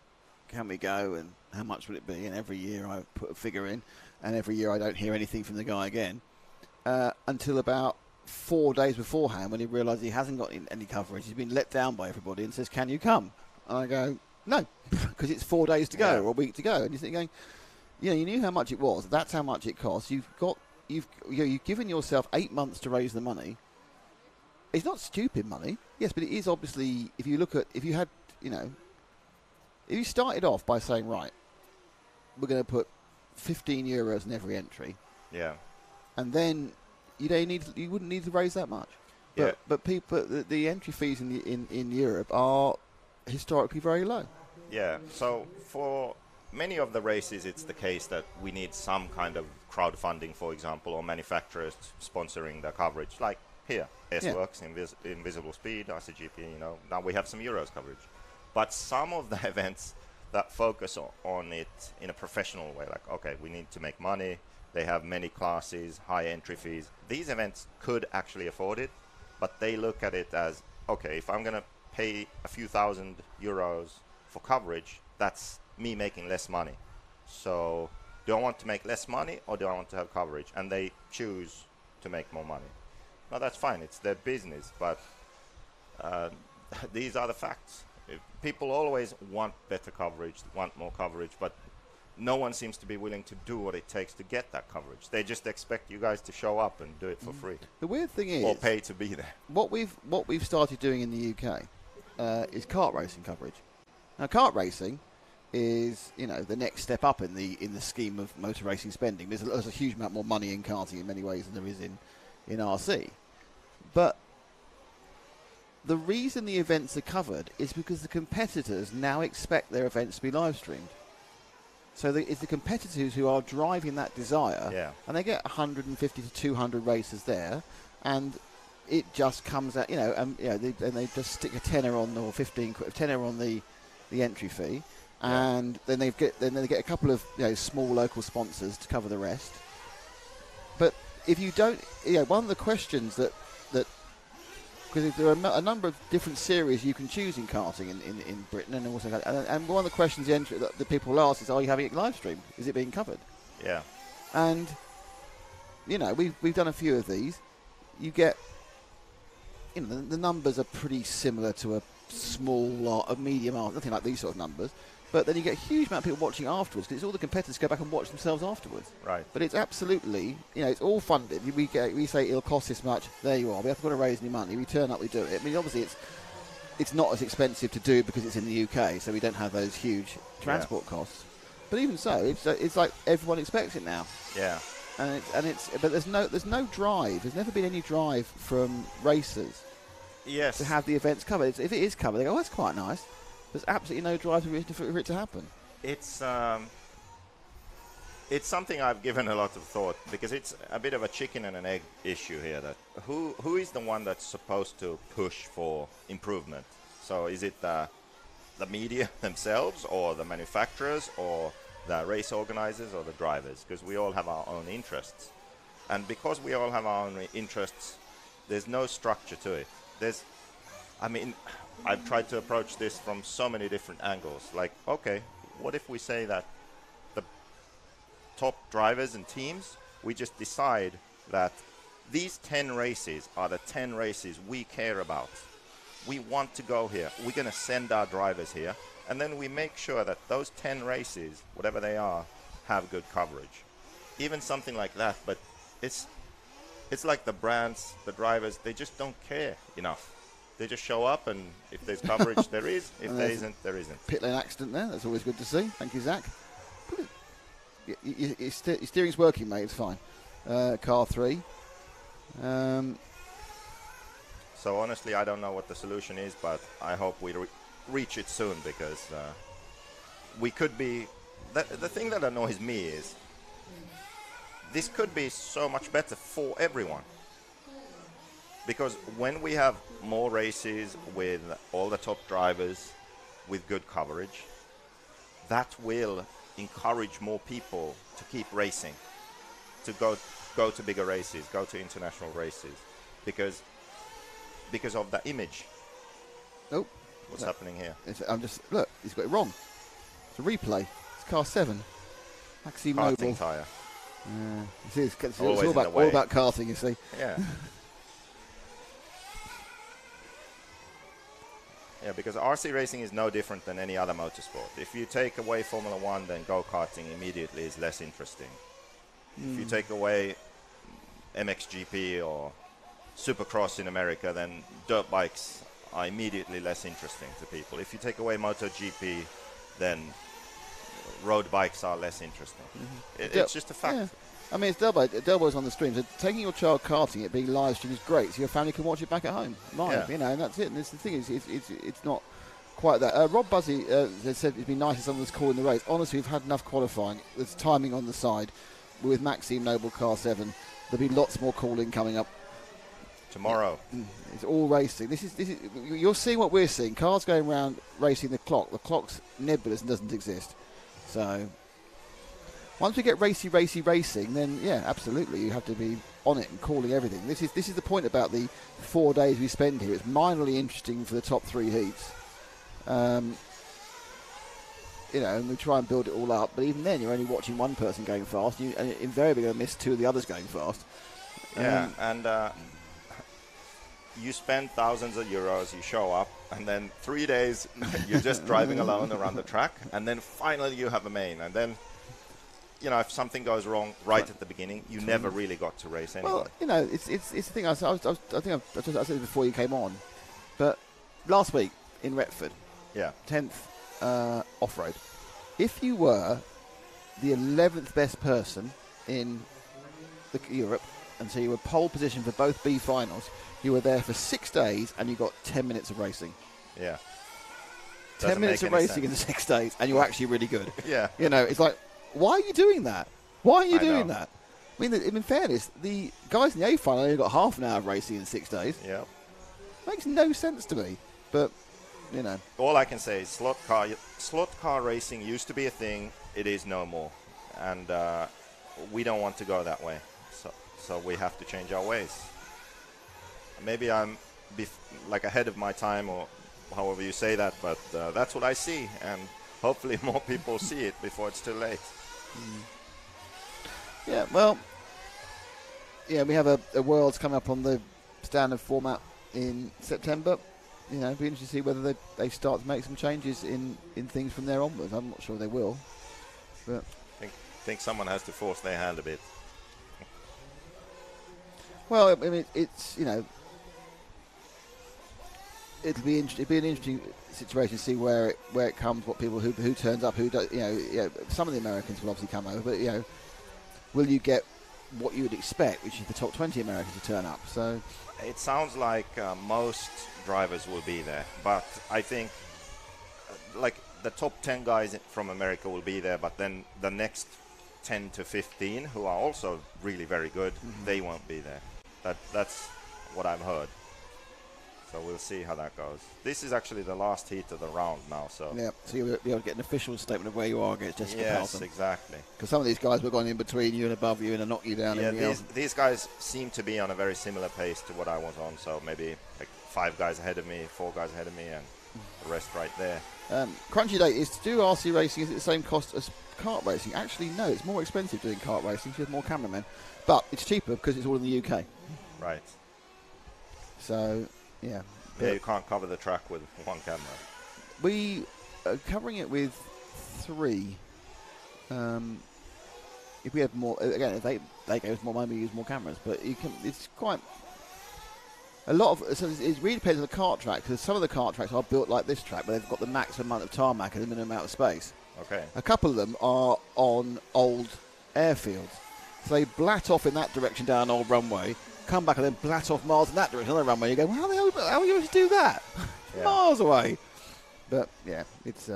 can we go and how much would it be? And every year I put a figure in, and every year I don't hear anything from the guy again until about 4 days beforehand, when he realises he hasn't got any coverage. He's been let down by everybody and says, can you come? And I go, no, because it's 4 days to go or a week to go. And you're thinking, you knew how much it was. That's how much it costs. You've given yourself 8 months to raise the money. It's not stupid money, yes, but it is obviously. If you started off by saying, right, we're going to put €15 in every entry, and then you wouldn't need to raise that much. But the entry fees in Europe are historically very low. Yeah. So for many of the races, it's the case that we need some kind of crowdfunding, for example, or manufacturers sponsoring the coverage. Like here, S-Works, Invisible Speed, RCGP, now we have some Euros coverage. But some of the events that focus on it in a professional way, like, okay, we need to make money, they have many classes, high entry fees. These events could actually afford it, but they look at it as, okay, if I'm going to pay a few €1,000 for coverage, that's me making less money. So do I want to make less money or do I want to have coverage? And they choose to make more money. Now that's fine, it's their business, but these are the facts. People always want better coverage, want more coverage, but no one seems to be willing to do what it takes to get that coverage. They just expect you guys to show up and do it for free. The weird thing is, or pay to be there. What we've started doing in the UK is kart racing coverage. Now, kart racing is the next step up in the scheme of motor racing spending. There's a huge amount more money in karting in many ways than there is in RC, but the reason the events are covered is because the competitors now expect their events to be live streamed. So it's the competitors who are driving that desire, and they get 150 to 200 races there, and it just comes out, they just stick a tenner on or 15 quid, a tenner on the entry fee, and then they get a couple of small local sponsors to cover the rest. But if you don't, one of the questions that because there are a number of different series you can choose in karting in Britain, and also, and one of the questions that the people ask is, are you having it live streamed? Is it being covered? Yeah. And we've done a few of these. You get, the numbers are pretty similar to a small lot, a medium, nothing like these sort of numbers. But then you get a huge amount of people watching afterwards because it's all the competitors go back and watch themselves afterwards. Right. But it's absolutely, it's all funded. We say it'll cost this much. There you are. We haven't got to raise any money. We turn up, we do it. I mean, obviously it's not as expensive to do because it's in the UK, so we don't have those huge transport costs. But even so, it's like everyone expects it now. Yeah. But there's no drive. There's never been any drive from racers. Yes. To have the events covered. If it is covered, they go, oh, that's quite nice. There's absolutely no drive for it to happen. It's something I've given a lot of thought because it's a bit of a chicken and an egg issue here. That who is the one that's supposed to push for improvement? So is it the media themselves, or the manufacturers, or the race organizers, or the drivers? Because we all have our own interests, and because we all have our own interests, there's no structure to it. I've tried to approach this from so many different angles. Like, okay, what if we say that the top drivers and teams, we just decide that these 10 races are the 10 races we care about. We want to go here. We're going to send our drivers here. And then we make sure that those 10 races, whatever they are, have good coverage. Even something like that, but it's like the brands, the drivers, they just don't care enough. They just show up, and if there's coverage, there is. If there isn't, there isn't. Pit lane accident there. That's always good to see. Thank you, Zach. Your steering's working, mate. It's fine. Car 3. So honestly, I don't know what the solution is, but I hope we reach it soon, because we could be... The thing that annoys me is this could be so much better for everyone. Because when we have more races with all the top drivers with good coverage, that will encourage more people to keep racing, to go to bigger races, go to international races, because of the image. Nope. What's happening here? Look, he's got it wrong. It's a replay. It's car 7. Maxime Karting Noble. tyre. It's Always all about karting, you see. Yeah. Yeah, because RC racing is no different than any other motorsport. If you take away Formula 1, then go-karting immediately is less interesting. If you take away MXGP or Supercross in America, then dirt bikes are immediately less interesting to people. If you take away MotoGP, then road bikes are less interesting. It's just a fact. Yeah. I mean, it's Delbo's on the stream. So taking your child karting, it being live streamed is great. So your family can watch it back at home, live, and that's it. And the thing is, it's not quite that. Rob Buzzy said it'd be nice if someone was calling the race. Honestly, we've had enough qualifying. There's timing on the side. With Maxime Noble Car 7, there'll be lots more calling coming up tomorrow. It's all racing. This is you're seeing what we're seeing. Cars going around racing the clock. The clock's nebulous and doesn't exist. So once we get racing, then yeah, absolutely, you have to be on it and calling everything. This is the point about the 4 days we spend here. It's minorly interesting for the top 3 heats. And we try and build it all up, but even then you're only watching one person going fast, and invariably going to miss 2 of the others going fast. Yeah, and you spend thousands of euros, you show up, and then 3 days you're just driving alone around the track, and then finally you have a main, and then, if something goes wrong right at the beginning, you never really got to race anyway. Well, it's the thing. I said it before you came on, but last week in Retford, 10th off-road. If you were the 11th best person in Europe, and so you were pole position for both B finals, you were there for 6 days and you got 10 minutes of racing. Yeah. 10 minutes of racing in 6 days and you're actually really good. Yeah. It's like, why are you doing that? Why are you doing that? I mean, in fairness, the guys in the A final only got half an hour of racing in 6 days. Yeah. Makes no sense to me, but... All I can say is slot car racing used to be a thing. It is no more, and we don't want to go that way. So we have to change our ways. Maybe I'm ahead of my time, or however you say that, but that's what I see, and hopefully more people see it before it's too late. Yeah, well, we have a Worlds coming up on the standard format in September. It'd be interesting to see whether they start to make some changes in things from there onwards. I'm not sure they will. But I think someone has to force their hand a bit. Well, I mean, it's it'll be an interesting situation to see where it comes, what people who turns up, who does. Some of the Americans will obviously come over, but will you get what you would expect, which is the top 20 Americans to turn up? So it sounds like most drivers will be there, but I think the top 10 guys from America will be there, but then the next 10 to 15 who are also really very good, they won't be there. That's what I've heard. So we'll see how that goes. This is actually the last heat of the round now, so you'll be able to get an official statement of where you are against Jessica Carlson. Yes, exactly. Because some of these guys were going in between you and above you and knock you down. Yeah, these guys seem to be on a very similar pace to what I was on, so maybe 5 guys ahead of me, 4 guys ahead of me, and the rest right there. Crunchy Date is to do RC racing. Is it the same cost as kart racing? Actually, no. It's more expensive doing kart racing. You have more cameramen, but it's cheaper because it's all in the UK. Right. So yeah. Yeah, you can't cover the track with one camera. We are covering it with 3. If we had more, again, if they gave us more money, we use more cameras. But it's quite a lot of. So it really depends on the kart track, because some of the kart tracks are built like this track, where they've got the maximum amount of tarmac and the minimum amount of space. Okay. A couple of them are on old airfields. So they blat off in that direction down an old runway, come back and then blat off miles in that direction, another runway. You go, well, how are you going to do that? Yeah. Miles away. But, yeah, it's...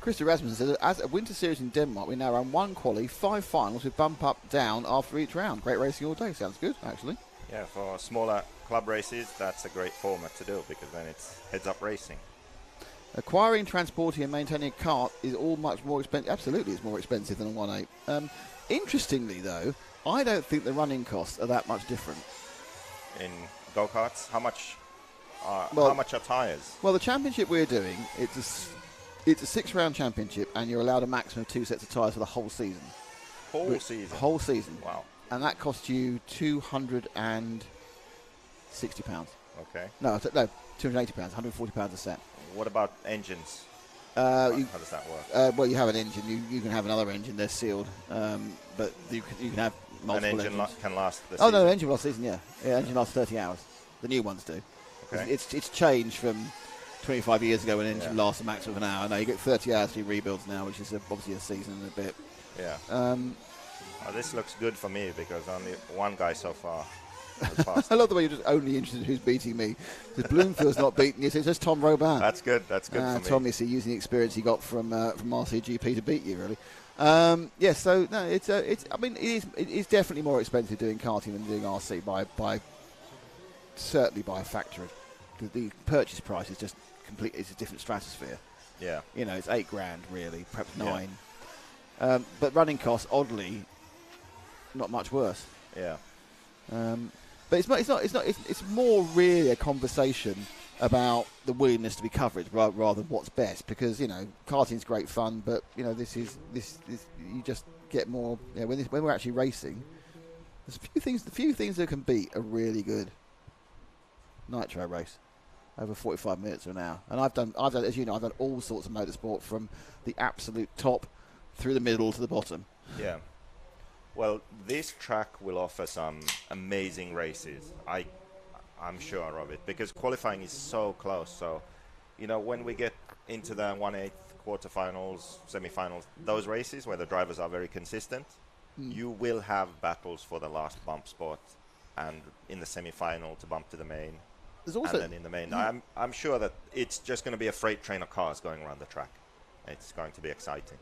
Christy Rasmussen said, as a winter series in Denmark, we now run 1 quali, 5 finals with bump up, down after each round. Great racing all day. Sounds good, actually. Yeah, for smaller club races, that's a great format to do because then it's heads-up racing. Acquiring, transporting and maintaining a cart is all much more expensive. Absolutely, it's more expensive than a 1.8. Interestingly, though, I don't think the running costs are that much different. In go-karts, how much are tyres? Well, the championship we're doing, it's a 6-round championship, and you're allowed a maximum of 2 sets of tyres for the whole season. Whole season. Wow. And that costs you £260. Okay. No, £280, £140 a set. What about engines? How does that work? Well, you have an engine. You can have another engine. They're sealed, but you can have multiple engines. An engine can last the season. season? No, engine lasts season, yeah. Engine lasts 30 hours. The new ones do. Okay. It's changed from 25 years ago when an engine lasts a maximum of an hour. No, you get 30 hours for your rebuilds now, which is obviously a season and a bit. Yeah. This looks good for me because only one guy so far has passed. I love the way you're just only interested in who's beating me. Because Bloomfield's not beating you, so it's just Tom Robin. That's good for me. Tom is using the experience he got from RCGP to beat you, really. So no, it is definitely more expensive doing karting than doing RC certainly by a factor of the purchase price is just completely. It's a different stratosphere. Yeah. It's $8,000 really, perhaps $9,000. But running costs, oddly, not much worse. Yeah. But it's more really a conversation about the willingness to be covered rather than what's best, because karting's great fun, but this you just get more when we're actually racing. There's a few things that can beat a really good Nitro race over 45 minutes or an hour. And I've done as you know, I've done all sorts of motorsport from the absolute top through the middle to the bottom. Yeah. Well, this track will offer some amazing races. I'm sure of it because qualifying is so close. So, when we get into the 1/8 quarterfinals, semifinals, those races where the drivers are very consistent, you will have battles for the last bump spot, and in the semifinal to bump to the main. There's also, and then in the main, I'm sure that it's just going to be a freight train of cars going around the track. It's going to be exciting.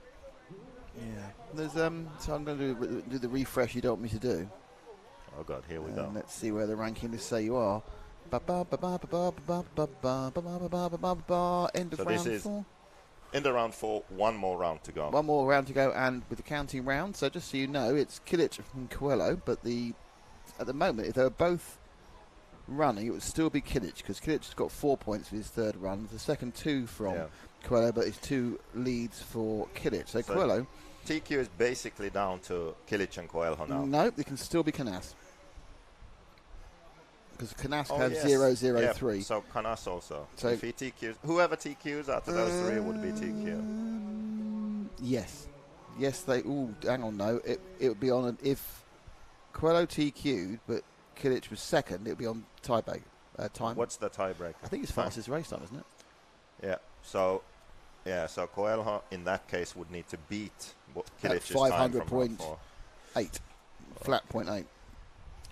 Yeah. There's so I'm going to do the refresh you don't want me to do. Oh God, here we go. Let's see where the ranking lists say you are. End of round 4. End of round 4. One more round to go. One more round to go, and with the counting round. So just so you know, it's Kilic and Coelho, but at the moment, if they were both running, it would still be Kilic, because Kilic's got 4 points for his third run. The second 2 from Coelho, but it's 2 leads for Kilic. So Coelho. TQ is basically down to Kilic and Coelho now. No, they can still be Canas. Because Canas has 0-0-3. So Canas also. So if he TQs, whoever TQs out of those 3 would be TQ. Yes. They. Hang on, no. It would be on if Coelho TQ'd, but Kilic was second. It would be on tiebreak time. What's the tiebreak? I think it's fastest race time, isn't it? Yeah. So Coelho in that case would need to beat Kilic's 500.8, flat 0.8.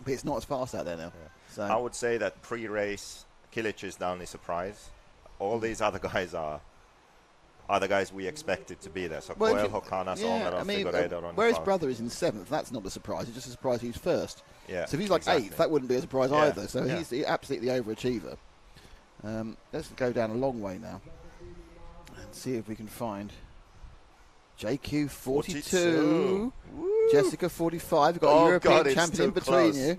But it's not as fast out there now. Yeah. So I would say that pre-race, Kilic is the only surprise. All these other guys are the guys we expected to be there. So Coelho, Canas, Olmerov, Figueiredo on where his brother is in 7th, that's not a surprise. It's just a surprise he's first. Yeah, so if he's like 8th, that wouldn't be a surprise either. So he's absolutely the overachiever. Let's go down a long way now and see if we can find JQ 42. Jessica 45. You've got a European champion in between you.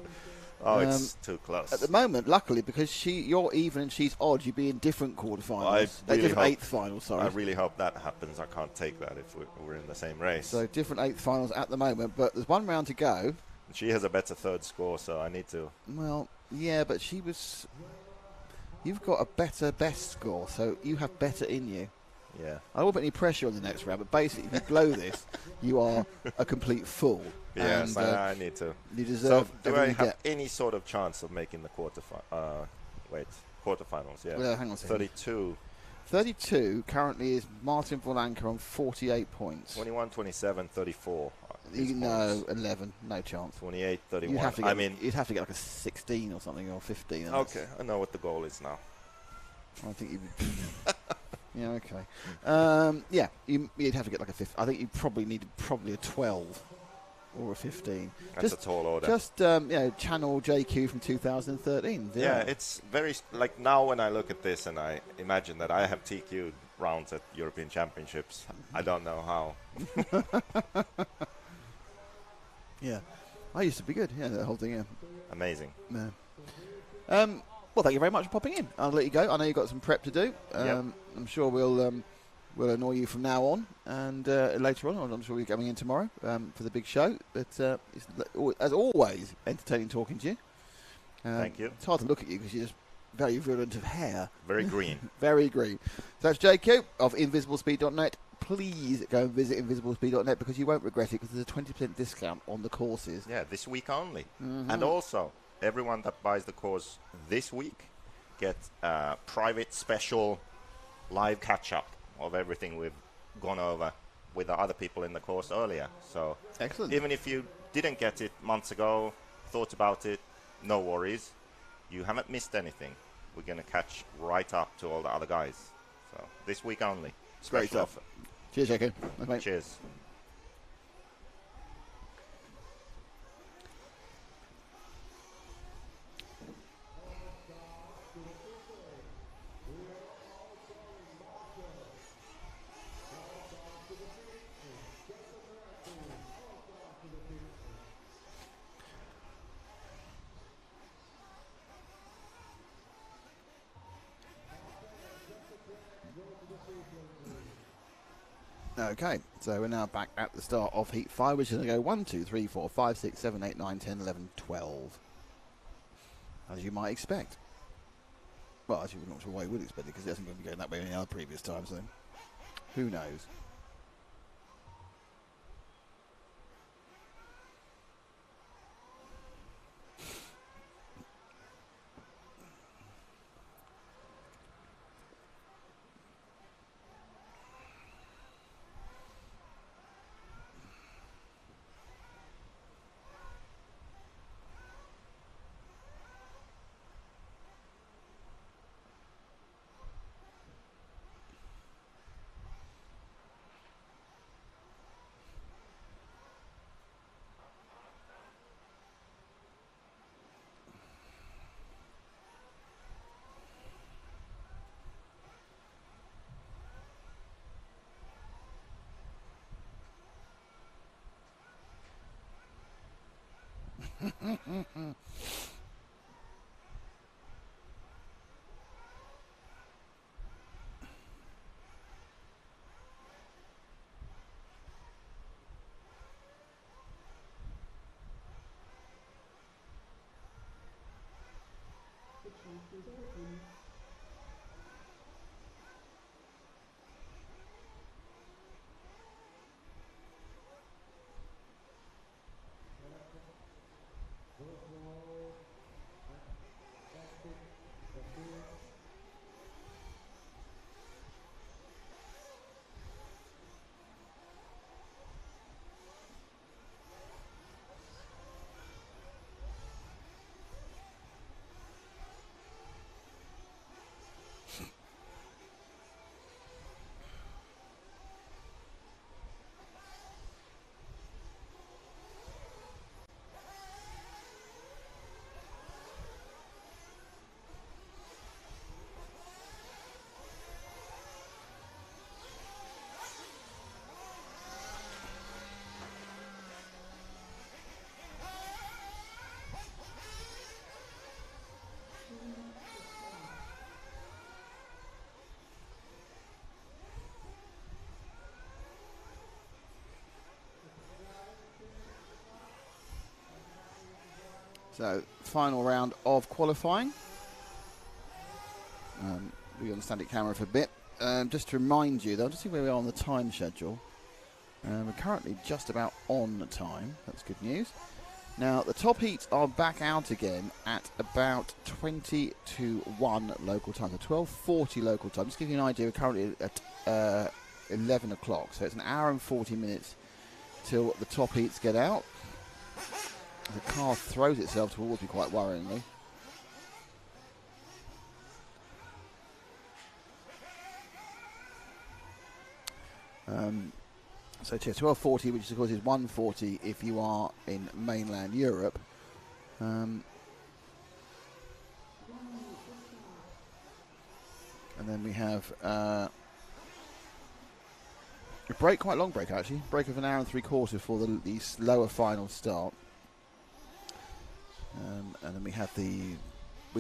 Oh, it's too close. At the moment, luckily, because you're even and she's odd, you'd be in different quarterfinals. Different 8th finals, sorry. I really hope that happens. I can't take that if we're in the same race. So different 8th finals at the moment, but there's one round to go. She has a better third score, so I need to. Well, yeah, but you've got a better best score, so you have better in you. Yeah. I won't put any pressure on the next round, but basically, if you blow this, you are a complete fool. Yes, I need to. You deserve. So, do I have any sort of chance of making the quarterfinals? Yeah. Well, hang on a second. 32. 32 currently is Martin Volanka on 48 points. 21, 27, 34. No, 11. No chance. 28, 31. You'd have to get like a 16 or something, or 15. Okay, I know what the goal is now. I think you'd be... Yeah, okay. Yeah, you'd have to get like a 15. I think you probably need a 12 or a 15. That's a tall order. Just, channel JQ from 2013. Yeah, it's very, like now when I look at this and I imagine that I have TQ'd rounds at European Championships, I don't know how. Yeah. I used to be good, the whole thing, yeah. Amazing. Yeah. Well, thank you very much for popping in. I'll let you go. I know you've got some prep to do. Yep. I'm sure we'll annoy you from now on, and later on. I'm sure you're coming in tomorrow for the big show. But it's, as always, entertaining talking to you. Thank you. It's hard to look at you because you're just very virulent of hair. Very green. Very green. So that's JQ of invisiblespeed.net. Please go and visit invisiblespeed.net because you won't regret it because there's a 20% discount on the courses. Yeah, this week only. Mm-hmm. And also, everyone that buys the course this week gets a private special live catch-up of everything we've gone over with the other people in the course earlier. So excellent. Even if you didn't get it months ago, thought about it, no worries. You haven't missed anything. We're going to catch right up to all the other guys. So this week only. Great stuff. Cheers, JQ. Okay. Cheers. Okay, so we're now back at the start of Heat 5, which is going to go 1, 2, 3, 4, 5, 6, 7, 8, 9, 10, 11, 12. As you might expect. Well, actually, we're not sure why you would expect it, because it hasn't going to be going that way any other previous times, so who knows? So, final round of qualifying. We're on the static camera for a bit. Just to remind you, though, just see where we are on the time schedule. We're currently just about on time. That's good news. Now, the top heats are back out again at about 20 to 1 local time, so 12:40 local time. Just to give you an idea, we're currently at 11 o'clock, so it's an hour and 40 minutes till the top heats get out. The car throws itself towards me quite worryingly. So 12:40, which of course is 1:40 if you are in mainland Europe. And then we have a break, quite a long break actually, break of an hour and 3/4 before the lower final start. And then we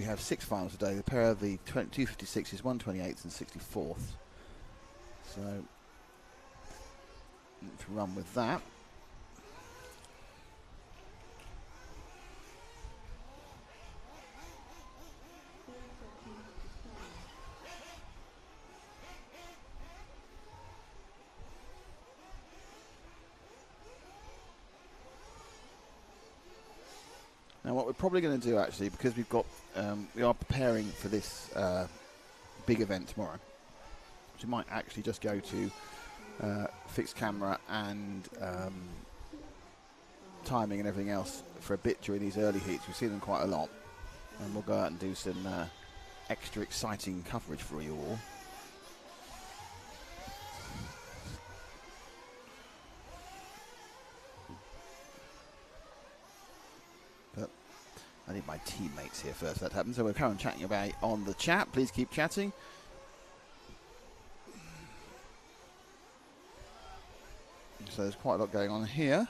have 6 finals today. The pair of the 256s, 128s and 64th. So to run with that. Now what we're probably going to do actually, because we are preparing for this big event tomorrow, so we might actually just go to fixed camera and timing and everything else for a bit during these early heats. We've seen them quite a lot, and we'll go out and do some extra exciting coverage for you all. But I need my teammates here first that happens, so we're currently chatting about on the chat. Please keep chatting. So there's quite a lot going on here.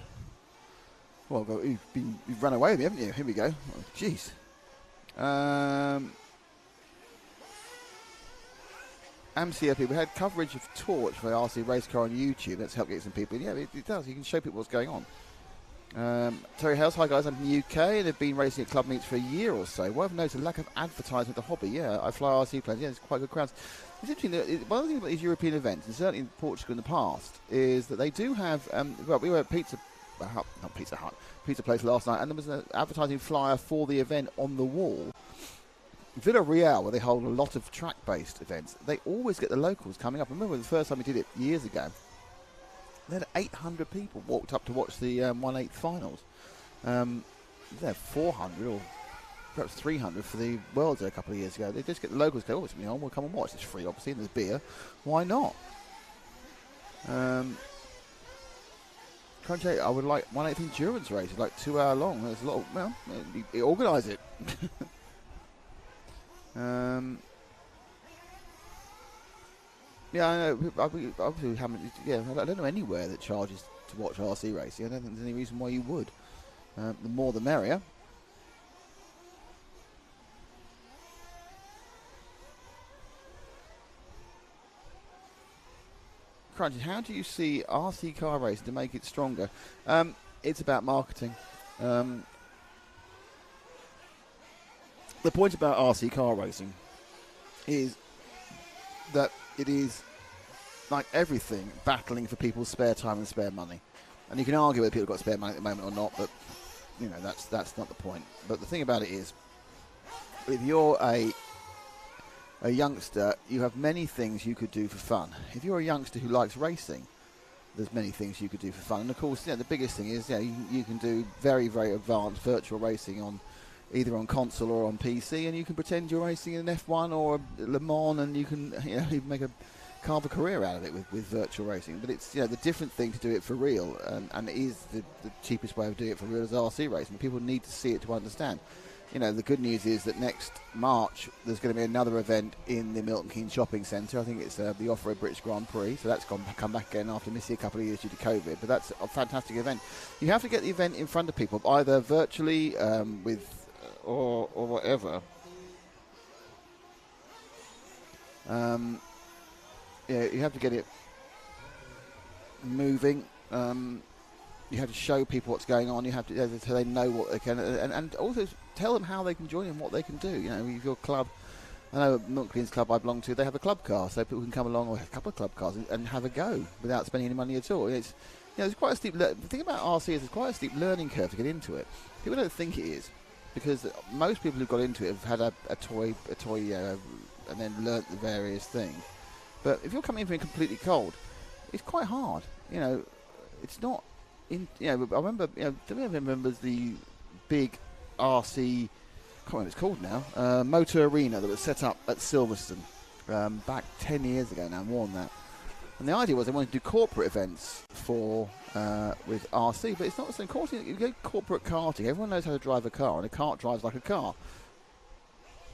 Well, you've run away with me, haven't you? Here we go. Oh, jeez. AMCFP, we had coverage of Torch for RC Race Car on YouTube. That's helped get some people in. Yeah, it does. You can show people what's going on. Terry Hales, hi guys, I'm from the UK and have been racing at club meets for a year or so. Well, I've noticed a lack of advertising of the hobby. Yeah, I fly RC planes. Yeah, it's quite good crowds. It's interesting that one of the things about these European events, and certainly in Portugal in the past, is that they do have. Well, we were at Pizza Place last night, and there was an advertising flyer for the event on the wall. Villarreal, where they hold a lot of track-based events, they always get the locals coming up. I remember the first time we did it years ago. They had 800 people walked up to watch the 1/8 finals. They had 400 or perhaps 300 for the Worlds a couple of years ago. They just get the locals go, oh, it's on, we'll come and watch. It's free, obviously, and there's beer. Why not? I would like 1/8 endurance races, like 2 hour long. There's a lot of, well, organise it. Yeah, I know. Obviously, haven't. Yeah, I don't know anywhere that charges to watch RC racing. I don't think there's any reason why you would. The more, the merrier. Crunchy, how do you see RC car racing to make it stronger? It's about marketing. The point about RC car racing is that it is, like everything, battling for people's spare time and spare money. And you can argue whether people have got spare money at the moment or not, but you know that's not the point. But the thing about it is, if you're a youngster, you have many things you could do for fun. If you're a youngster who likes racing, there's many things you could do for fun. And of course, the biggest thing is, you can do very, very advanced virtual racing on either on console or on PC, and you can pretend you're racing in an F1 or a Le Mans, and you can even carve a career out of it with virtual racing. But it's the different thing to do it for real, and it is the cheapest way of doing it for real is RC racing. People need to see it to understand. The good news is that next March there's going to be another event in the Milton Keynes Shopping Centre. I think it's the EFRA British Grand Prix, so that's come back again after missing a couple of years due to COVID. But that's a fantastic event. You have to get the event in front of people, either virtually with or whatever. You have to get it moving. You have to show people what's going on. You have to so they know what they can, and also tell them how they can join and what they can do. If your club, I know Milton Keynes Club I belong to, they have a club car, so people can come along or have a couple of club cars and have a go without spending any money at all. there's quite a steep. The thing about RC is there's quite a steep learning curve to get into it. People don't think it is, because most people who've got into it have had a toy, and then learnt the various things. But if you're coming in from completely cold, it's quite hard. It's not. I remember. Who remembers the big RC? I can't remember what it's called now. Motor arena that was set up at Silverstone back 10 years ago now, more than that. And the idea was they wanted to do corporate events with RC, but it's not the same. You go corporate karting, everyone knows how to drive a car, and a kart drives like a car.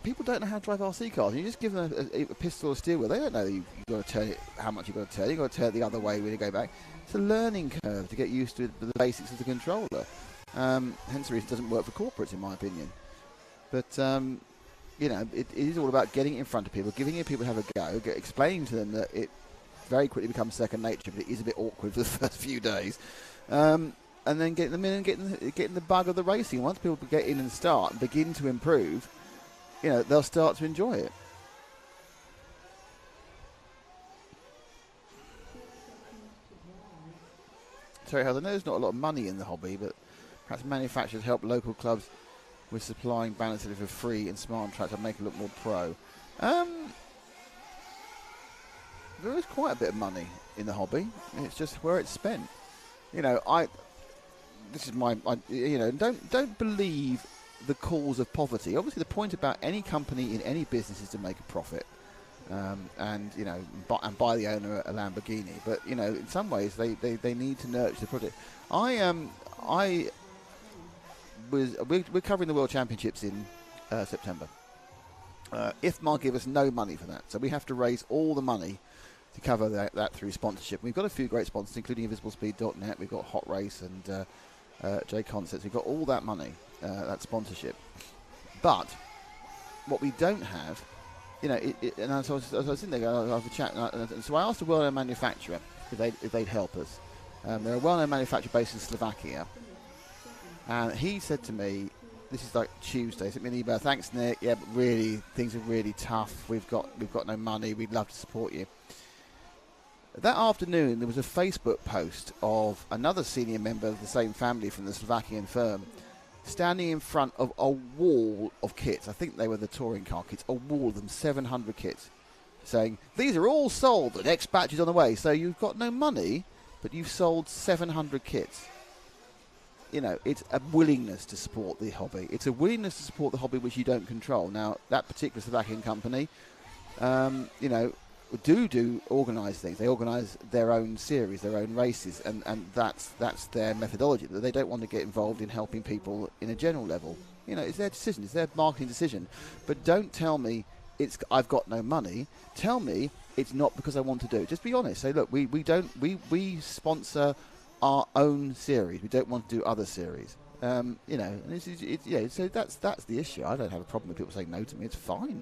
People don't know how to drive RC cars. You just give them a pistol or steel wheel. They don't know you've got to turn it, how much you've got to turn. You've got to turn it the other way when you go back. It's a learning curve to get used to the basics of the controller. Hence the reason it doesn't work for corporates, in my opinion. But, it is all about getting it in front of people, giving people have a go, explaining to them that it very quickly becomes second nature, but it is a bit awkward for the first few days. And then getting them in and getting the bug of the racing. Once people get in and start and begin to improve, they'll start to enjoy it. Terry Howard, I know there's not a lot of money in the hobby, but perhaps manufacturers help local clubs with supplying balances for free and smart tracks to make it look more pro. There is quite a bit of money in the hobby. It's just where it's spent. This is don't believe the cause of poverty. Obviously, the point about any company in any business is to make a profit, and buy the owner a Lamborghini. But in some ways, they need to nurture the project. We're covering the World Championships in September. IFMA give us no money for that, so we have to raise all the money to cover that through sponsorship. We've got a few great sponsors, including InvisibleSpeed.net. We've got Hot Race and J Concepts. We've got all that money, that sponsorship. But what we don't have, and as I was sitting there, I was a chat, and so I asked a well-known manufacturer if they'd help us. They're a well-known manufacturer based in Slovakia, and he said to me, this is like Tuesday, he sent me an email, thanks Nick, yeah, but really, things are really tough, we've got no money, we'd love to support you. That afternoon, there was a Facebook post of another senior member of the same family from the Slovakian firm standing in front of a wall of kits. I think they were the touring car kits, a wall of them, 700 kits, saying, these are all sold, the next batch is on the way. So you've got no money, but you've sold 700 kits. It's a willingness to support the hobby. It's a willingness to support the hobby which you don't control. Now, that particular Slovakian company, do organise things. They organise their own series, their own races, and that's their methodology. That they don't want to get involved in helping people in a general level. It's their decision, it's their marketing decision. But don't tell me I've got no money. Tell me it's not because I want to do it. Just be honest. Say, look, we sponsor our own series. We don't want to do other series. And so that's the issue. I don't have a problem with people saying no to me. It's fine.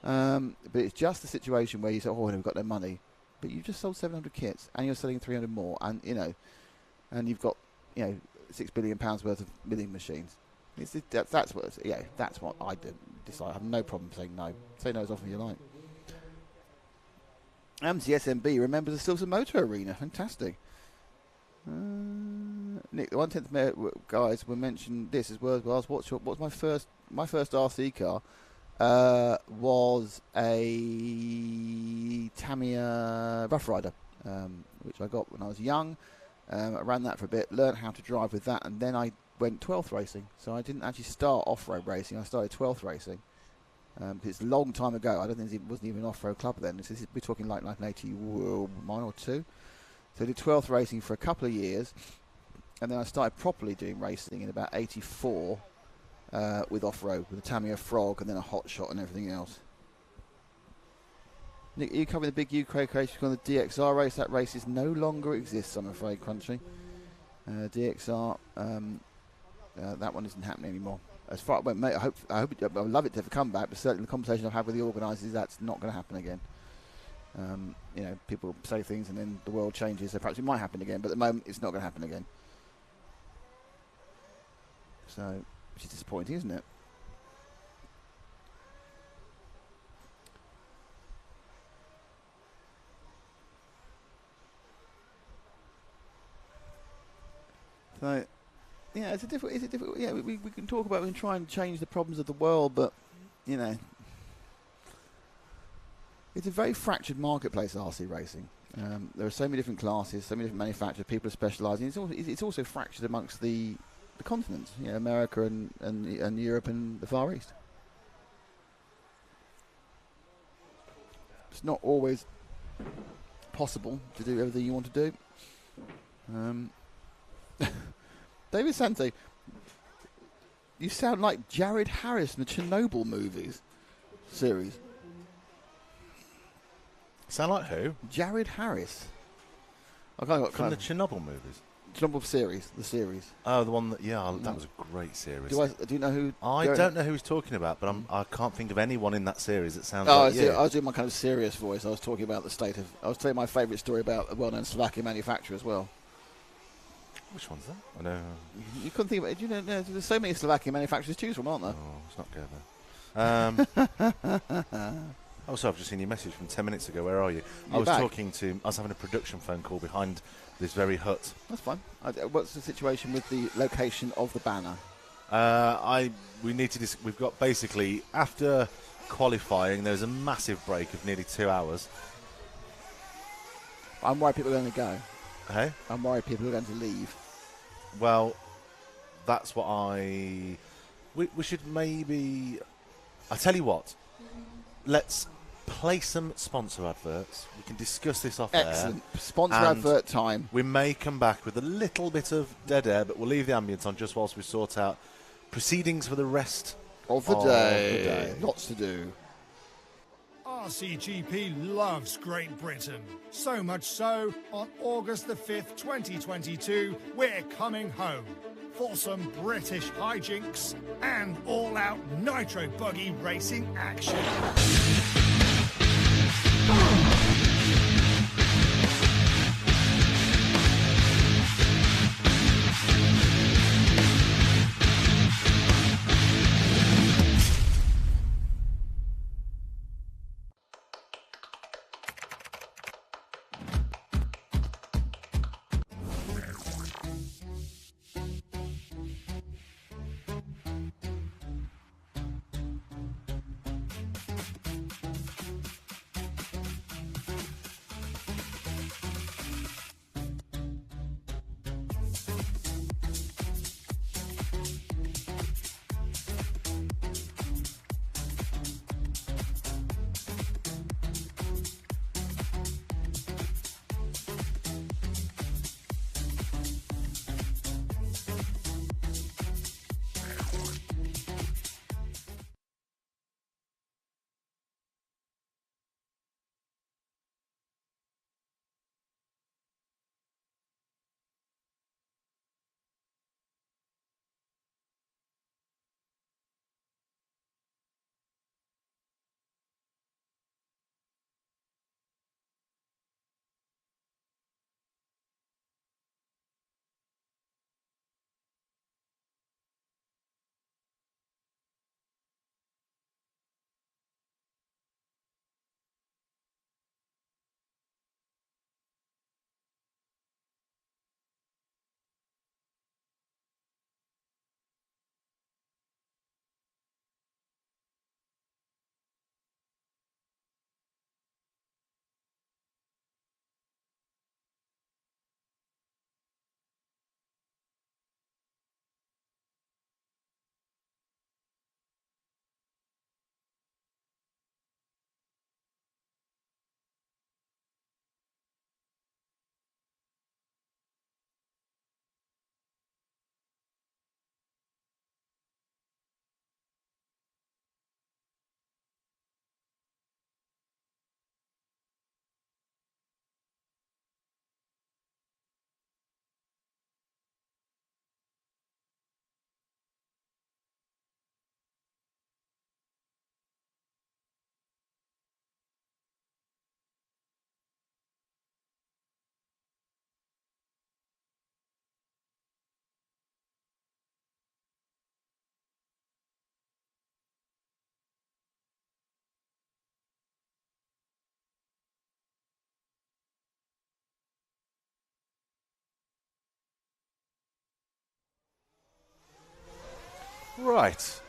But it's just the situation where you say, we've got no money, but you just sold 700 kits and you're selling 300 more, and and you've got £6 billion worth of milling machines. That's what I decide. I have no problem saying no. Say no as often as you like. AMSI SMB remembers the Silverstone Motor Arena. Fantastic. Nick, the 1/10 guys were mentioned this as well. What's my first RC car? Was a Tamiya Rough Rider, which I got when I was young. I ran that for a bit, learned how to drive with that, and then I went 12th racing. So I didn't actually start off-road racing. I started 12th racing. It's a long time ago. I don't think it wasn't even an off-road club then. We're talking like 1981 or 2. So I did 12th racing for a couple of years, and then I started properly doing racing in about 84. With off-road, with a Tamiya Frog and then a Hot Shot and everything else. Nick, are you covering the big UK race on the DXR race? That race no longer exists, I'm afraid, Crunchy. DXR, that one isn't happening anymore. As far, well, mate, I would love it to have a comeback, but certainly the conversation I've had with the organisers, that's not going to happen again. People say things and then the world changes, so perhaps it might happen again, but at the moment it's not going to happen again. So, which is disappointing, isn't it? So, yeah, it's a difficult. Yeah, we can talk about and try and change the problems of the world, but you know, it's a very fractured marketplace, RC racing. There are so many different classes, so many different manufacturers. People are specialising. It's also fractured amongst the continents. You know, America and Europe and the Far East. It's not always possible to do everything you want to do. David Sante, you sound like Jared Harris in the Chernobyl movies series. Sound like who? Jared Harris. From the Chernobyl movies. Chernobyl series, the series. Oh, the one that that was a great series. Do you know who? I don't know who he's talking about, but I can't think of anyone in that series that sounds I like you. was doing my kind of serious voice. I was talking about the state of. I was telling my favourite story about a well-known Slovakian manufacturer as well. Which one's that? I know. You couldn't think about it. You know, there's so many Slovakian manufacturers to choose from, aren't there? Oh, let's not go there. Also, I've just seen your message from 10 minutes ago. Where are you? I was having a production phone call behind this very hut. That's fine. What's the situation with the location of the banner? We've got basically, after qualifying, there's a massive break of nearly 2 hours. I'm worried people are going to go. Hey? I'm worried people are going to leave. Well, that's what we should maybe. I tell you what. Let's play some sponsor adverts. We can discuss this off air. Excellent. Sponsor advert time. We may come back with a little bit of dead air, but we'll leave the ambience on just whilst we sort out proceedings for the rest of the day. Lots to do. RCGP loves Great Britain. So much so, on August the 5th, 2022, we're coming home for some British hijinks and all-out Nitro Buggy racing action. Right.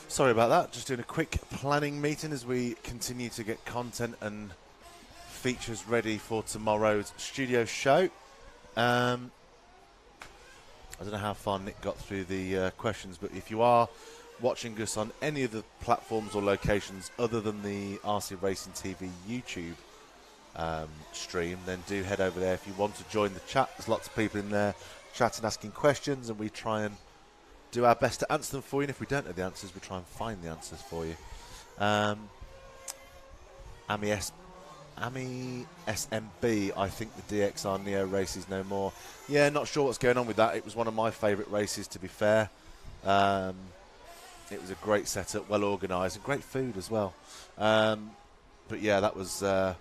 Sorry about that. Just doing a quick planning meeting as we continue to get content and features ready for tomorrow's studio show. I don't know how far Nick got through the questions, but if you are watching us on any of the platforms or locations other than the RC Racing TV YouTube stream, then do head over there if you want to join the chat. There's lots of people in there chatting, asking questions, and we try and do our best to answer them for you. And if we don't know the answers, we try and find the answers for you. Ami SMB, I think the DXR Neo race is no more. Yeah, not sure what's going on with that. It was one of my favourite races, to be fair. It was a great setup, well organised, and great food as well. But yeah, that was. I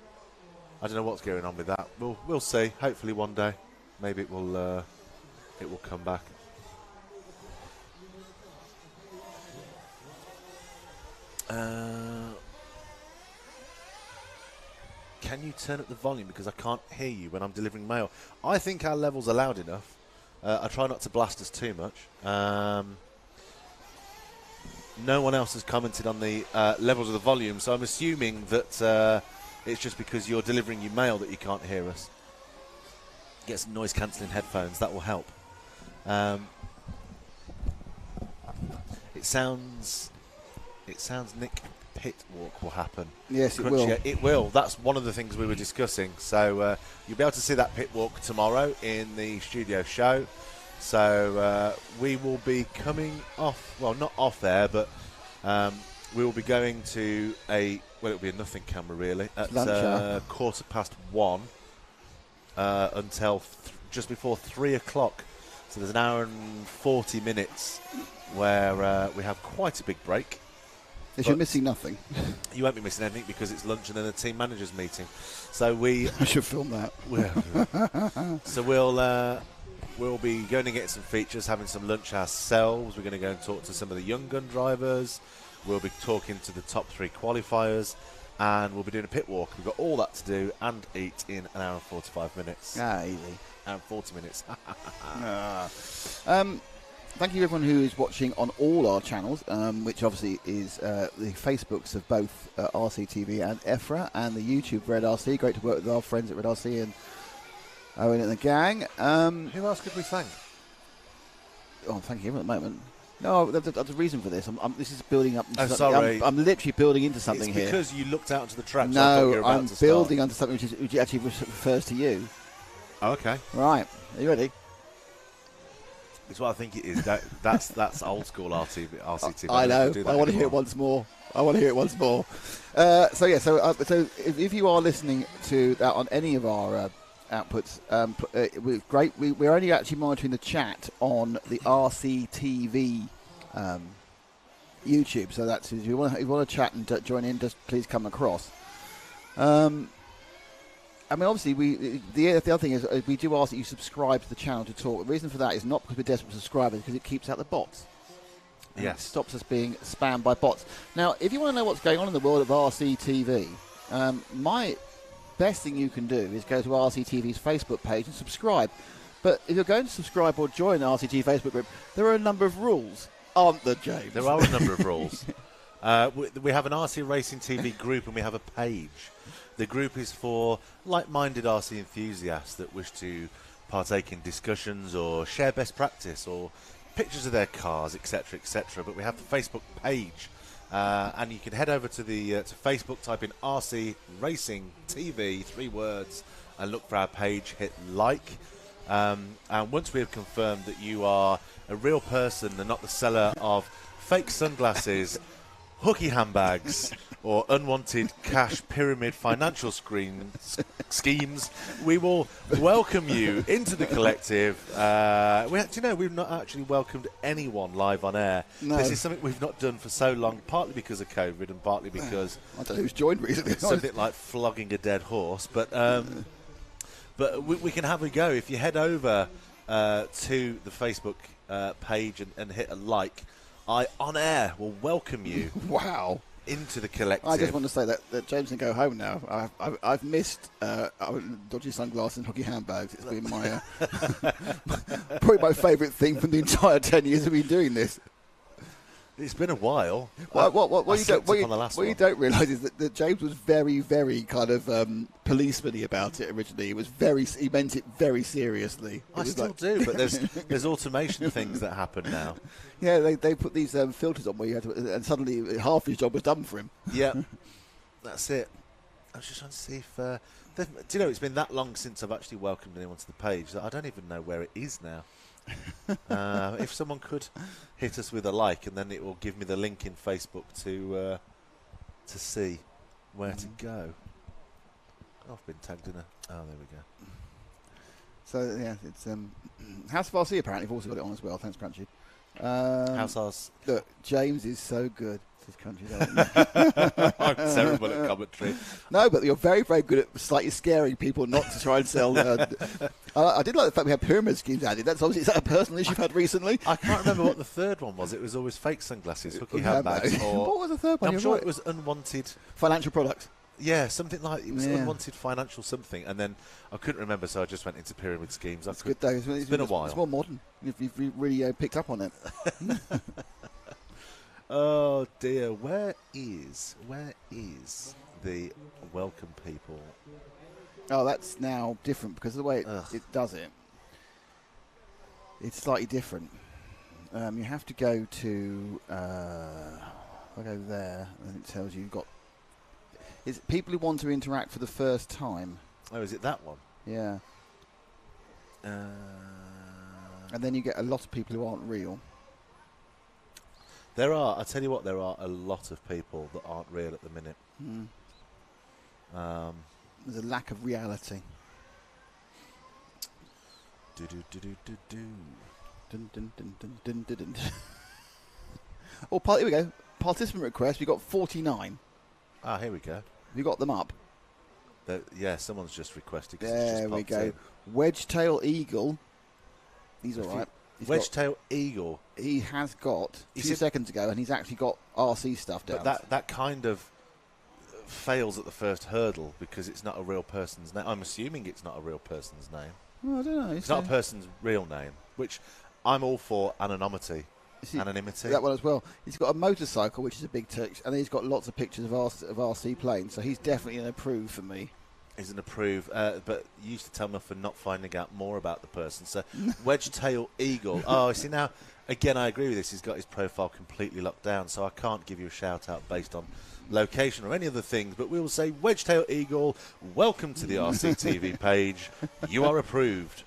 don't know what's going on with that. We'll see. Hopefully one day, maybe it will come back. Can you turn up the volume because I can't hear you when I'm delivering mail? I think our level's are loud enough. I try not to blast us too much. No one else has commented on the levels of the volume, so I'm assuming that it's just because you're delivering your mail that you can't hear us. Get some noise-cancelling headphones, that will help. It sounds Nick pit walk will happen. Yes, it will. It will. That's one of the things we were discussing. So you'll be able to see that pit walk tomorrow in the studio show. So we will be coming off, well, not off there, but we will be going to it'll be a nothing camera really, at 1:15 until just before 3 o'clock. So there's an hour and 40 minutes where we have quite a big break. If you're missing nothing. You won't be missing anything because it's lunch and then a team managers meeting. So I should film that. So we'll be going to get some features, having some lunch ourselves. We're going to go and talk to some of the young gun drivers. We'll be talking to the top 3 qualifiers, and we'll be doing a pit walk. We've got all that to do and eat in an hour and 45 minutes. Easy. And 40 minutes. Thank you everyone who is watching on all our channels, which obviously is the Facebooks of both RCTV and EFRA, and the YouTube Red RC. Great to work with our friends at Red RC and Owen and the gang. Who else could we thank? Oh, thank you at the moment. No, there's a reason for this. This is building up. Oh, sorry. I'm literally building into something here. It's because you looked out into the track. No, I'm building onto something which actually refers to you. Oh, okay. Right. Are you ready? It's what I think it is. That's old school RCTV. I know. I want to hear it once more. So if you are listening to that on any of our outputs, great. We're only actually monitoring the chat on the RCTV YouTube. So that's if you want to chat and join in, just please come across. I mean, obviously, the other thing is we do ask that you subscribe to the channel to talk. The reason for that is not because we're desperate for subscribers, because it keeps out the bots. Yes. It stops us being spammed by bots. Now, if you want to know what's going on in the world of RCTV, my best thing you can do is go to RCTV's Facebook page and subscribe. But if you're going to subscribe or join the RCTV Facebook group, there are a number of rules, aren't there, James? There are a number of rules. We have an RC Racing TV group and we have a page. The group is for like-minded RC enthusiasts that wish to partake in discussions or share best practice or pictures of their cars, etc., etc. But we have the Facebook page, and you can head over to the to Facebook, type in RC Racing TV, 3 words, and look for our page. Hit like, and once we have confirmed that you are a real person and not the seller of fake sunglasses, hooky handbags, or unwanted cash pyramid financial schemes, we will welcome you into the collective. We've not actually welcomed anyone live on air. No. This is something we've not done for so long, partly because of COVID and partly because I don't know who's joined recently. Something like flogging a dead horse. But we can have a go. If you head over to the Facebook page and hit a like, I, on air, will welcome you. Wow. Into the collective. I just want to say that James can go home now. I've missed dodgy sunglasses and hockey handbags. It's been my probably my favourite thing from the entire 10 years we've been doing this. It's been a while. What you don't realise is that James was very, very kind of policeman-y about it originally. It was he meant it very seriously. I still do, but there's automation things that happen now. Yeah, they put these filters on where you had to, and suddenly half his job was done for him. Yeah, that's it. I was just trying to see if... do you know, it's been that long since I've actually welcomed anyone to the page that I don't even know where it is now. If someone could hit us with a like, and then it will give me the link in Facebook to see where to go. Oh, I've been tagged in a... Oh, there we go. So, yeah, it's... House of RC, apparently, have also got it on as well. Thanks, Crunchy. House RC... Look, James is so good. Country, I'm terrible at commentary. No, but you're very, very good at slightly scaring people not to try and sell. I did like the fact we had pyramid schemes added. That's obviously, is that a personal issue you've had recently? I can't remember what the third one was. It was always fake sunglasses, hooky handbags. What was the third one? I'm sure it was unwanted financial products. Yeah, something like it was unwanted financial something, and then I couldn't remember, so I just went into pyramid schemes. That's good though. It's been a while. It's more modern. You've really picked up on it. Oh dear, where is the welcome people? Oh, that's now different because of the way it does it. It's slightly different. You have to go to. I go there, and it tells you you've got. It's people who want to interact for the first time. Oh, is it that one? Yeah. And then you get a lot of people who aren't real. There are, I tell you what, there are a lot of people that aren't real at the minute. There's a lack of reality. Do do do do do do. Dun, dun, dun, dun, dun, dun, dun. Oh, here we go. Participant request. We got 49. Ah, here we go. Have you got them up? Yeah, someone's just requested. There we go. Wedge-tail eagle. He's all right. Wedge-tail eagle. He has got a few seconds ago, and he's actually got RC stuff down. But that kind of fails at the first hurdle because it's not a real person's name. I'm assuming it's not a real person's name. Well, I don't know. It's not a person's real name, which I'm all for anonymity. Anonymity. That one as well. He's got a motorcycle, which is a big touch, and he's got lots of pictures of RC planes, so he's definitely an approve for me. Is an approve, but you used to tell me for not finding out more about the person. So, Wedge-tail eagle. Oh, see now, again, I agree with this. He's got his profile completely locked down, so I can't give you a shout-out based on location or any other things, but we will say, Wedge-tail eagle, welcome to the RCTV page. You are approved.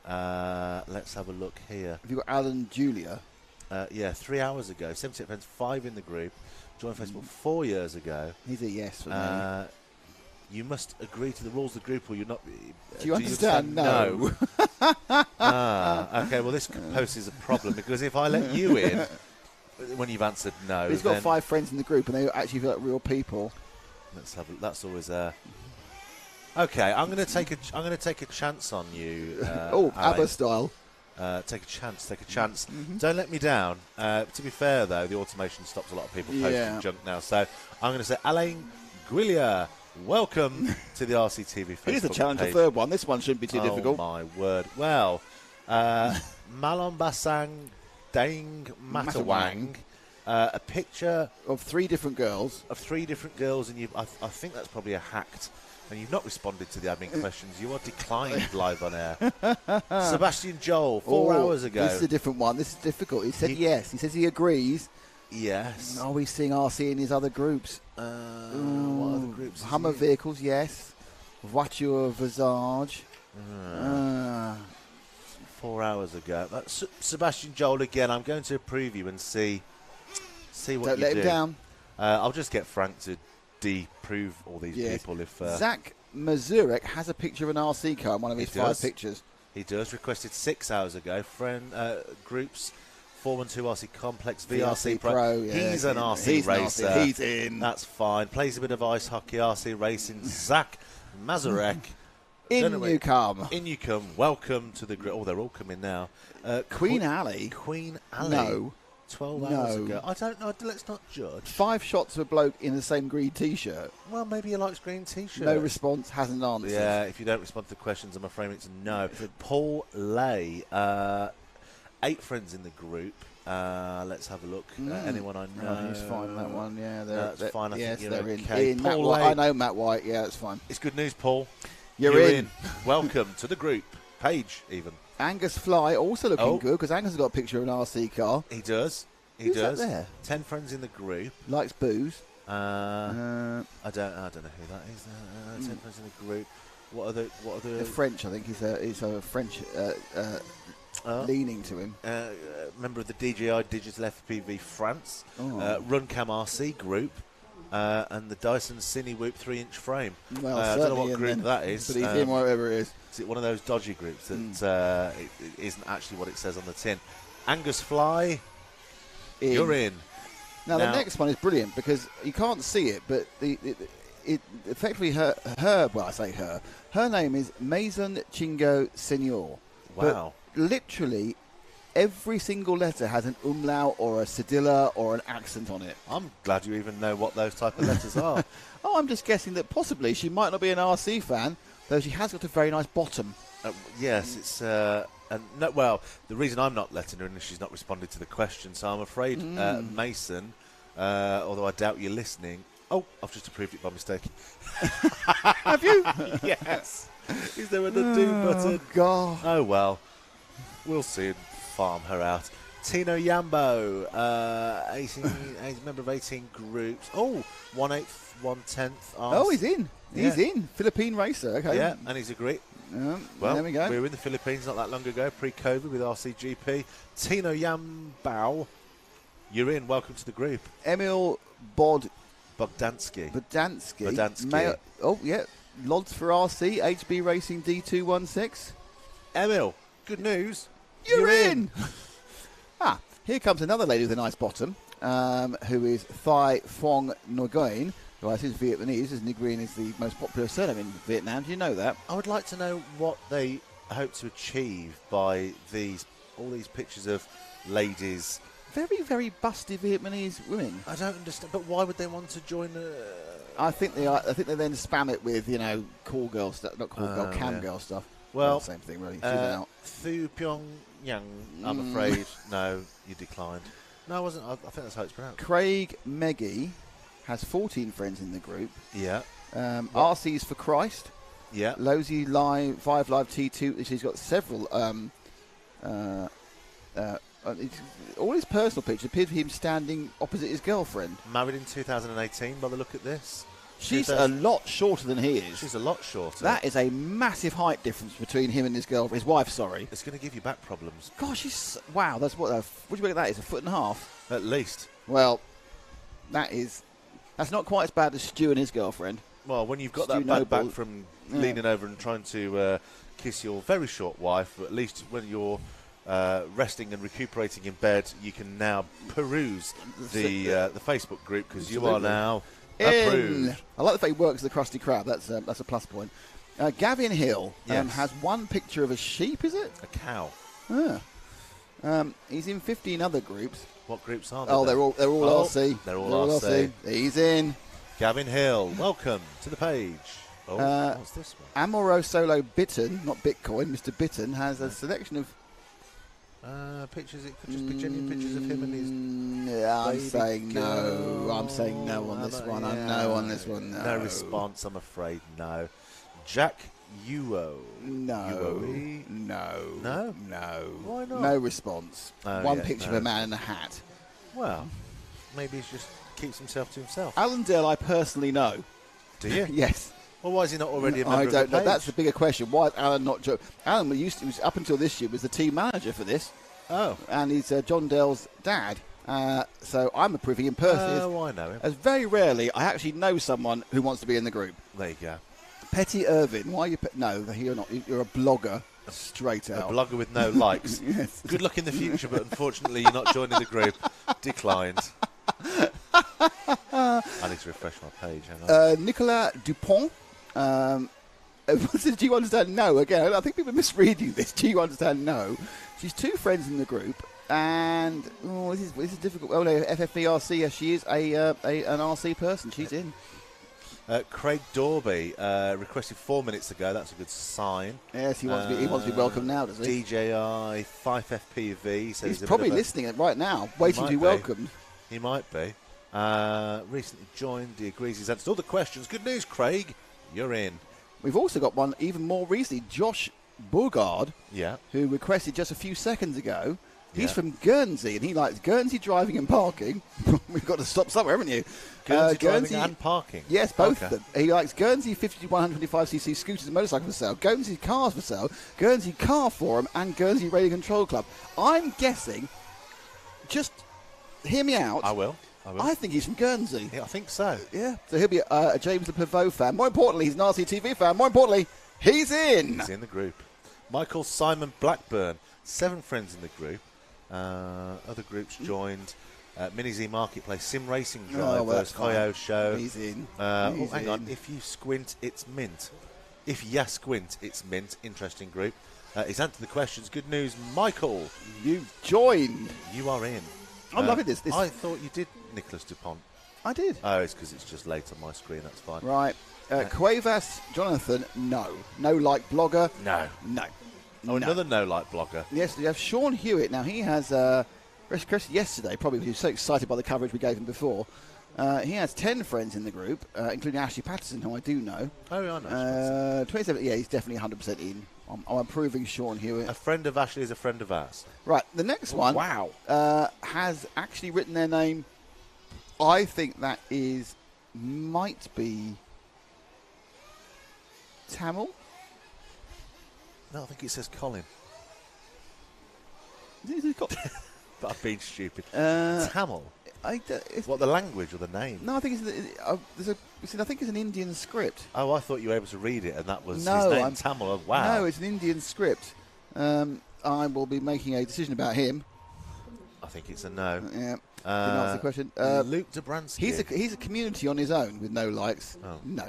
Let's have a look here. Have you got Alan Julia? Yeah, 3 hours ago. 78 friends, 5 in the group. Joined Facebook 4 years ago. He's a yes for me. You must agree to the rules of the group, or you're not. Do you understand? No. Okay. Well, this poses a problem because if I let you in when you've answered no, he's got 5 friends in the group, and they actually feel like real people. Let's have. That's always Okay, I'm going to take a chance on you. ABBA style. Take a chance. Don't let me down. To be fair, though, the automation stops a lot of people posting junk now. So I'm going to say, Alain Guillia, welcome to the RCTV Facebook Here's a challenge, page. a third one. This one shouldn't be too difficult. Oh, my word. Well, Malambasang Dang Matawang, a picture of 3 different girls. And I think that's probably a hacked. And you've not responded to the admin questions. You are declined live on air. Sebastian Joel, 4 hours ago. This is a different one. This is difficult. He said yes. He says he agrees. Yes. Are we seeing RC in his other groups? What other groups? Hummer vehicles, yes. Voiture Visage. 4 hours ago. Sebastian Joel again. I'm going to approve you and see what you do. Don't let him down. I'll just get Frank to prove all these people. If Zach Mazurek has a picture of an RC car in one of his 5 pictures. He does. Requested 6 hours ago. Friend groups 412 RC Complex VRC Pro. He's an RC racer. He's in. That's fine. Plays a bit of ice hockey, RC racing. Zach Mazurek. In you come. Welcome to the group. Oh, they're all coming now. Queen Alley. No. 12 hours ago. I don't know. Let's not judge. 5 shots of a bloke in the same green T-shirt. Well, maybe he likes green T-shirt. No response, hasn't answered. Yeah, if you don't respond to the questions, I'm afraid it's a no. Paul Lay, 8 friends in the group. Let's have a look. Anyone I know? Oh, he's fine on that one. Yeah, that's fine. I yes, think they're you're in. okay. Matt Paul White. Lane. I know Matt White. Yeah, that's fine. It's good news, Paul. You're in. Welcome to the group. Page, even. Angus Fly also looking good because Angus has got a picture of an RC car. He does. He Who's does. that there? 10 friends in the group. Likes booze. I don't know who that is. 10 friends in the group. What are the The French, I think he's a French leaning to him. Member of the DJI Digital FPV France, Runcam RC group, and the Dyson Cinewhoop 3-inch frame. Well, I don't know what group that is. But he's in whatever it is. Is it one of those dodgy groups that it isn't actually what it says on the tin? Angus Fly, you're in. Now, the next one is brilliant because you can't see it, but it effectively her name is Maison Chingo Senor. Wow. But literally every single letter has an umlaut or a cedilla or an accent on it. I'm glad you even know what those type of letters are. I'm just guessing that possibly she might not be an RC fan, though she has got a very nice bottom. Yes, it's the reason I'm not letting her in is she's not responded to the question, so I'm afraid Mason, although I doubt you're listening. Oh, I've just approved it by mistake. Have you? Yes. Is there an undo button? God. Oh well, we'll soon farm her out. Tino Yambo, 18, he's a member of 18 groups. Oh, 1/8, 1/10. Oh, he's in. He's in. Philippine racer. Okay. Yeah, and he's a great. Well, there we go. We were in the Philippines not that long ago, pre-COVID, with RCGP. Tino Yambao, you're in. Welcome to the group. Emil Bogdansky. Oh, yeah. Lods for RC, HB Racing D216. Emil, good news. You're in. Here comes another lady with a nice bottom, who is Thai Phong Nguyen, who I assume is Vietnamese, as Nguyen is the most popular surname in Vietnam. Do you know that? I would like to know what they hope to achieve by all these pictures of ladies. Very, very busty Vietnamese women. I don't understand, but why would they want to join I think they then spam it with, call girl stuff, not call girl, cam girl stuff. Well, same thing really. Thu Pyongyang, I'm afraid, no, you declined. No, I wasn't. I think that's how it's pronounced. Craig Meggie has 14 friends in the group. Yeah. RC's for Christ. Yeah. Lozy Live, 5 Live T2. She's got several. All his personal pictures appear to be him standing opposite his girlfriend. Married in 2018 by the look at this. She's a lot shorter than he is. She's a lot shorter. That is a massive height difference between him and his wife, sorry. It's going to give you back problems. Gosh, wow, that's what do you think that is, 1.5 feet? At least. Well, that's not quite as bad as Stu and his girlfriend. Well, when you've got that bad back from leaning over and trying to kiss your very short wife, at least when you're resting and recuperating in bed, you can now peruse the Facebook group because you are now approved. I like the fact he works the Krusty Krab. That's a plus point. Gavin Hill has one picture of a sheep. Is it a cow? He's in 15 other groups. What groups are there? Oh, they're all RC. They're all RC. He's in. Gavin Hill, welcome to the page. Oh, what's this one? Amoro Solo Bitten, not Bitcoin. Mr. Bitten has a selection of pictures. It could just be genuine pictures of him and his. Yeah, I'm saying no. I'm saying no on this one. I'm no on this one. No response, I'm afraid. No. Jack Uo. No. UOE? No. Why not? No response. One picture of a man in a hat. Well, maybe he just keeps himself to himself. Alan Dale, I personally know. Do you? Yes. Well, why is he not already a member I of don't the know. page? That's the bigger question. Why is Alan not? Alan was up until this year was the team manager for this. Oh. And he's John Dale's dad. So I'm a privy in person. Oh, I know him. As very rarely I actually know someone who wants to be in the group. There you go. Petty Irvin. Why are you? No, you're not. You're a blogger. Straight out. A blogger with no likes. Yes. Good luck in the future, but unfortunately you're not joining the group. Declined. I need to refresh my page. Hang on. Nicolas Dupont. Do you understand? No. Again, I think people are misreading this. Do you understand? No. She's 2 friends in the group, and this is difficult. Oh no, FFVRC. Yes, she is an RC person. She's in. Craig Dorby requested 4 minutes ago. That's a good sign. Yes, he wants to be welcomed now, does he? DJI 5FPV. So he's probably listening right now, waiting to be welcomed. He might be. Recently joined. He agrees he's answered all the questions. Good news, Craig. You're in. We've also got one even more recently. Josh Bugard, who requested just a few seconds ago. He's from Guernsey, and he likes Guernsey driving and parking. We've got to stop somewhere, haven't you? Guernsey driving and parking? Yes, both of them. He likes Guernsey 50 to 125cc scooters and motorcycles for sale, Guernsey cars for sale, Guernsey Car Forum, and Guernsey Radio Control Club. I'm guessing, just hear me out. I will. I think he's from Guernsey. Yeah, I think so. Yeah. So he'll be a James Le Pivot fan. More importantly, he's an RCTV fan. More importantly, he's in. He's in the group. Michael Simon Blackburn, 7 friends in the group. Other groups joined. Mini Z Marketplace, Sim Racing Drivers, Koyo Show. He's in. Hang on. If you squint, it's mint. If you squint, it's mint. Interesting group. He's answered the questions. Good news, Michael. You've joined. You are in. I'm loving this. I thought you did Nicholas Dupont. I did. Oh, it's because it's just late on my screen. That's fine. Right. Cuevas Jonathan, no. No like blogger. No. Another no-like blogger. Yes, we have Sean Hewitt. Now, he has, yesterday, probably because he was so excited by the coverage we gave him before, he has 10 friends in the group, including Ashley Patterson, who I do know. Oh, I know. 27, yeah, he's definitely 100% in. I'm approving Sean Hewitt. A friend of Ashley is a friend of ours. Right, the next one has actually written their name. I think that might be Tamil. No, I think it says Colin. But I've been stupid. Tamil? What, the language or the name? No, I think I think it's an Indian script. Oh, I thought you were able to read it, and that was his No, name, Tamil. Oh, wow. No, it's an Indian script. I will be making a decision about him. I think it's a no. Yeah. Didn't answer the question. Luke Dobransky. He's a community on his own with no likes. Oh. No.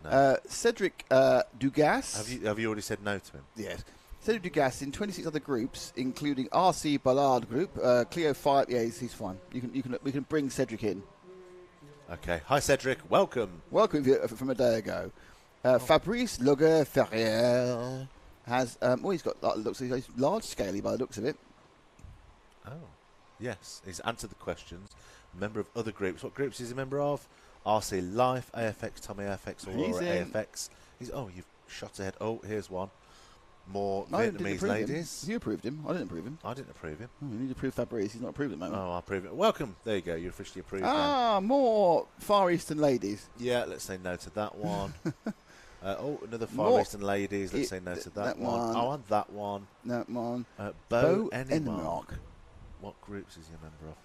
No. Cedric Dugas. Have you already said no to him? Yes. Cedric Dugas in 26 other groups, including RC Ballard Group, Clio 5. Yeah, he's fine. We can bring Cedric in. Okay. Hi, Cedric. Welcome. Welcome from a day ago. Fabrice Loger Ferrier has. He's got he's large scaley by the looks of it. Oh, yes. He's answered the questions. Member of other groups. What groups is he a member of? RC Life, AFX, Tommy AFX, Aurora AFX. You've shot ahead. Oh, here's one. More Vietnamese ladies. You approved him. I didn't approve him. I didn't approve him. You need to approve Fabrice. He's not approved at the moment. Oh, I approve it. Welcome. There you go. You're officially approved. More Far Eastern ladies. Yeah, let's say no to that one. Another Far Eastern ladies. Let's say no to that one. Oh, and that one. That one. Bo Enmark. What groups is he a member of?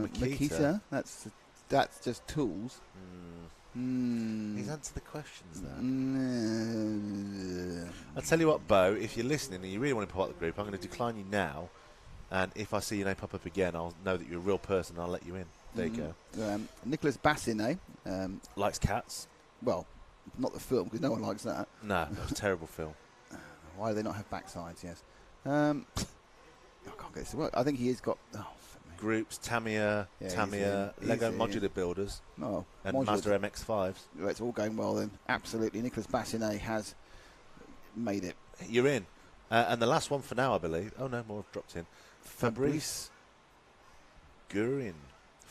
Makita. That's just tools. He's answered the questions there. I'll tell you what, Bo, if you're listening and you really want to be part of the group, I'm going to decline you now. And if I see your name pop up again, I'll know that you're a real person and I'll let you in. There you go. Nicholas Bassinet. Likes cats. Well, not the film, because no one likes that. No, that's a terrible film. Why do they not have backsides? Yes. I can't get this to work. I think he has got... Groups, Tamiya, Lego Modular Builders, and Mazda MX-5s. Well, it's all going well then. Absolutely. Nicholas Bassinet has made it. You're in. And the last one for now, I believe. Oh, no, more have dropped in. Fabrice Gurin.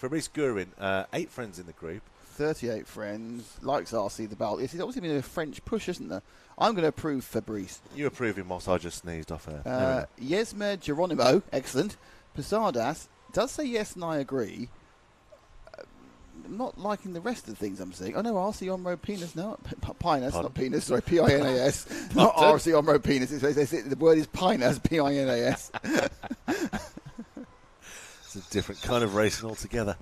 8 friends in the group. 38 friends. Likes RC the Ball. It's obviously been a French push, isn't there? I'm going to approve Fabrice. You approve him whilst I just sneezed off air. Yesmer Geronimo. Excellent. Posadas does say yes, and I agree. I'm not liking the rest of the things I'm seeing. Oh no, RC on-road penis. No, Pinus, not penis. Sorry, P-I-N-A-S. Not RC on-road penis. The word is Pinus, P-I-N-A-S. It's a different kind of racing altogether.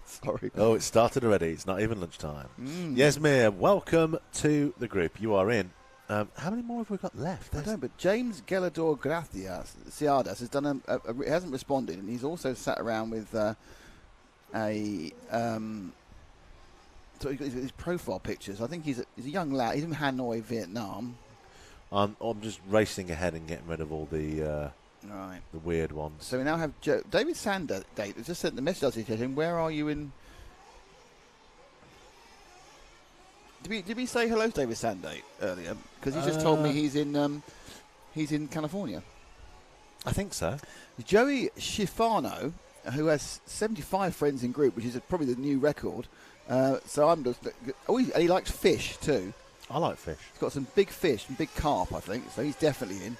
Sorry. Oh, it started already. It's not even lunchtime. Yasmir, welcome to the group. You are in. How many more have we got left? I don't know, but James Gelador Ciadas has done he hasn't responded, and he's also sat around with so he's got his profile pictures. I think he's a young lad. He's in Hanoi, Vietnam. I'm just racing ahead and getting rid of all the Right. The weird ones. So we now have David Sander. Dave just sent the message out to him. Where are you in? Did we say hello to David Sander earlier? Because he just told me he's in California. I think so. Joey Schifano, who has 75 friends in group, which is probably the new record. So I'm just. And he likes fish too. I like fish. He's got some big fish, some big carp, I think. So he's definitely in.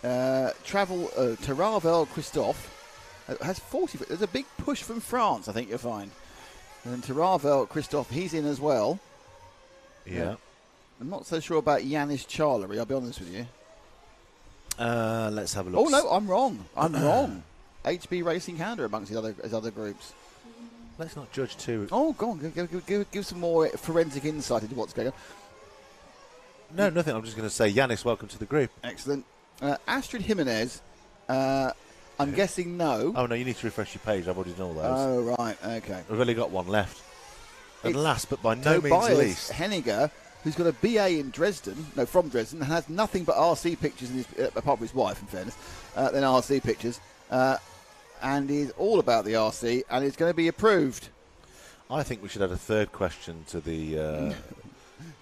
Taravel Christophe has 40. There's a big push from France, I think you'll find. And Taravel Christophe, he's in as well. Yeah. I'm not so sure about Yanis Charlery, I'll be honest with you. Let's have a look. Oh, no, I'm wrong. I'm wrong. HB Racing Canada amongst his other groups. Let's not judge too. Oh, go on. Give some more forensic insight into what's going on. No, nothing. I'm just going to say, Yanis, welcome to the group. Excellent. Astrid Jimenez, I'm guessing no. Oh, no, you need to refresh your page. I've already done all those. Oh, right. Okay. We've only got one left. And It's last, but by no means least. Henniger, who's got a BA in Dresden, from Dresden, and has nothing but RC pictures, in his, apart from his wife, in fairness, then RC pictures, and is all about the RC, and is going to be approved. I think we should add a third question to the...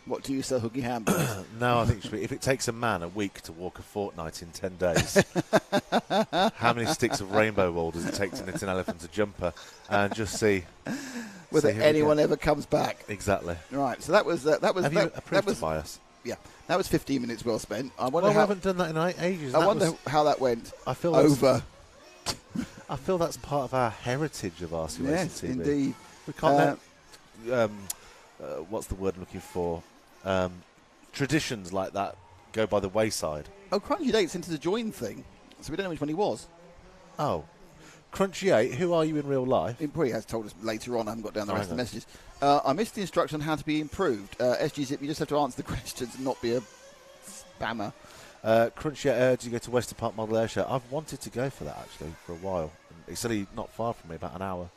What, do you sell hooky hamburgers? No, I think it should be, if it takes a man a week to walk a fortnight in 10 days, how many sticks of rainbow wool does it take to knit an elephant a jumper? And just see... Whether anyone ever comes back. Exactly. Right, so that was... Have you approved it by us? Yeah, that was 15 minutes well spent. I wonder we haven't done that in ages. I wonder how that went. I feel over. I feel that's part of our heritage of RC Racing Yes, TV. indeed. We can't let, what's the word I'm looking for? Traditions like that go by the wayside. Oh, Crunchy Date's into the join thing, so we don't know which one he was. Oh. Crunchy 8, who are you in real life? He probably has told us later on. I haven't got down the rest of the messages. I missed the instruction on how to be improved. SG Zip, you just have to answer the questions and not be a spammer. Crunchy 8, do you go to Western Park Model Air Show? I've wanted to go for that, actually, for a while. It's only not far from me, about an hour.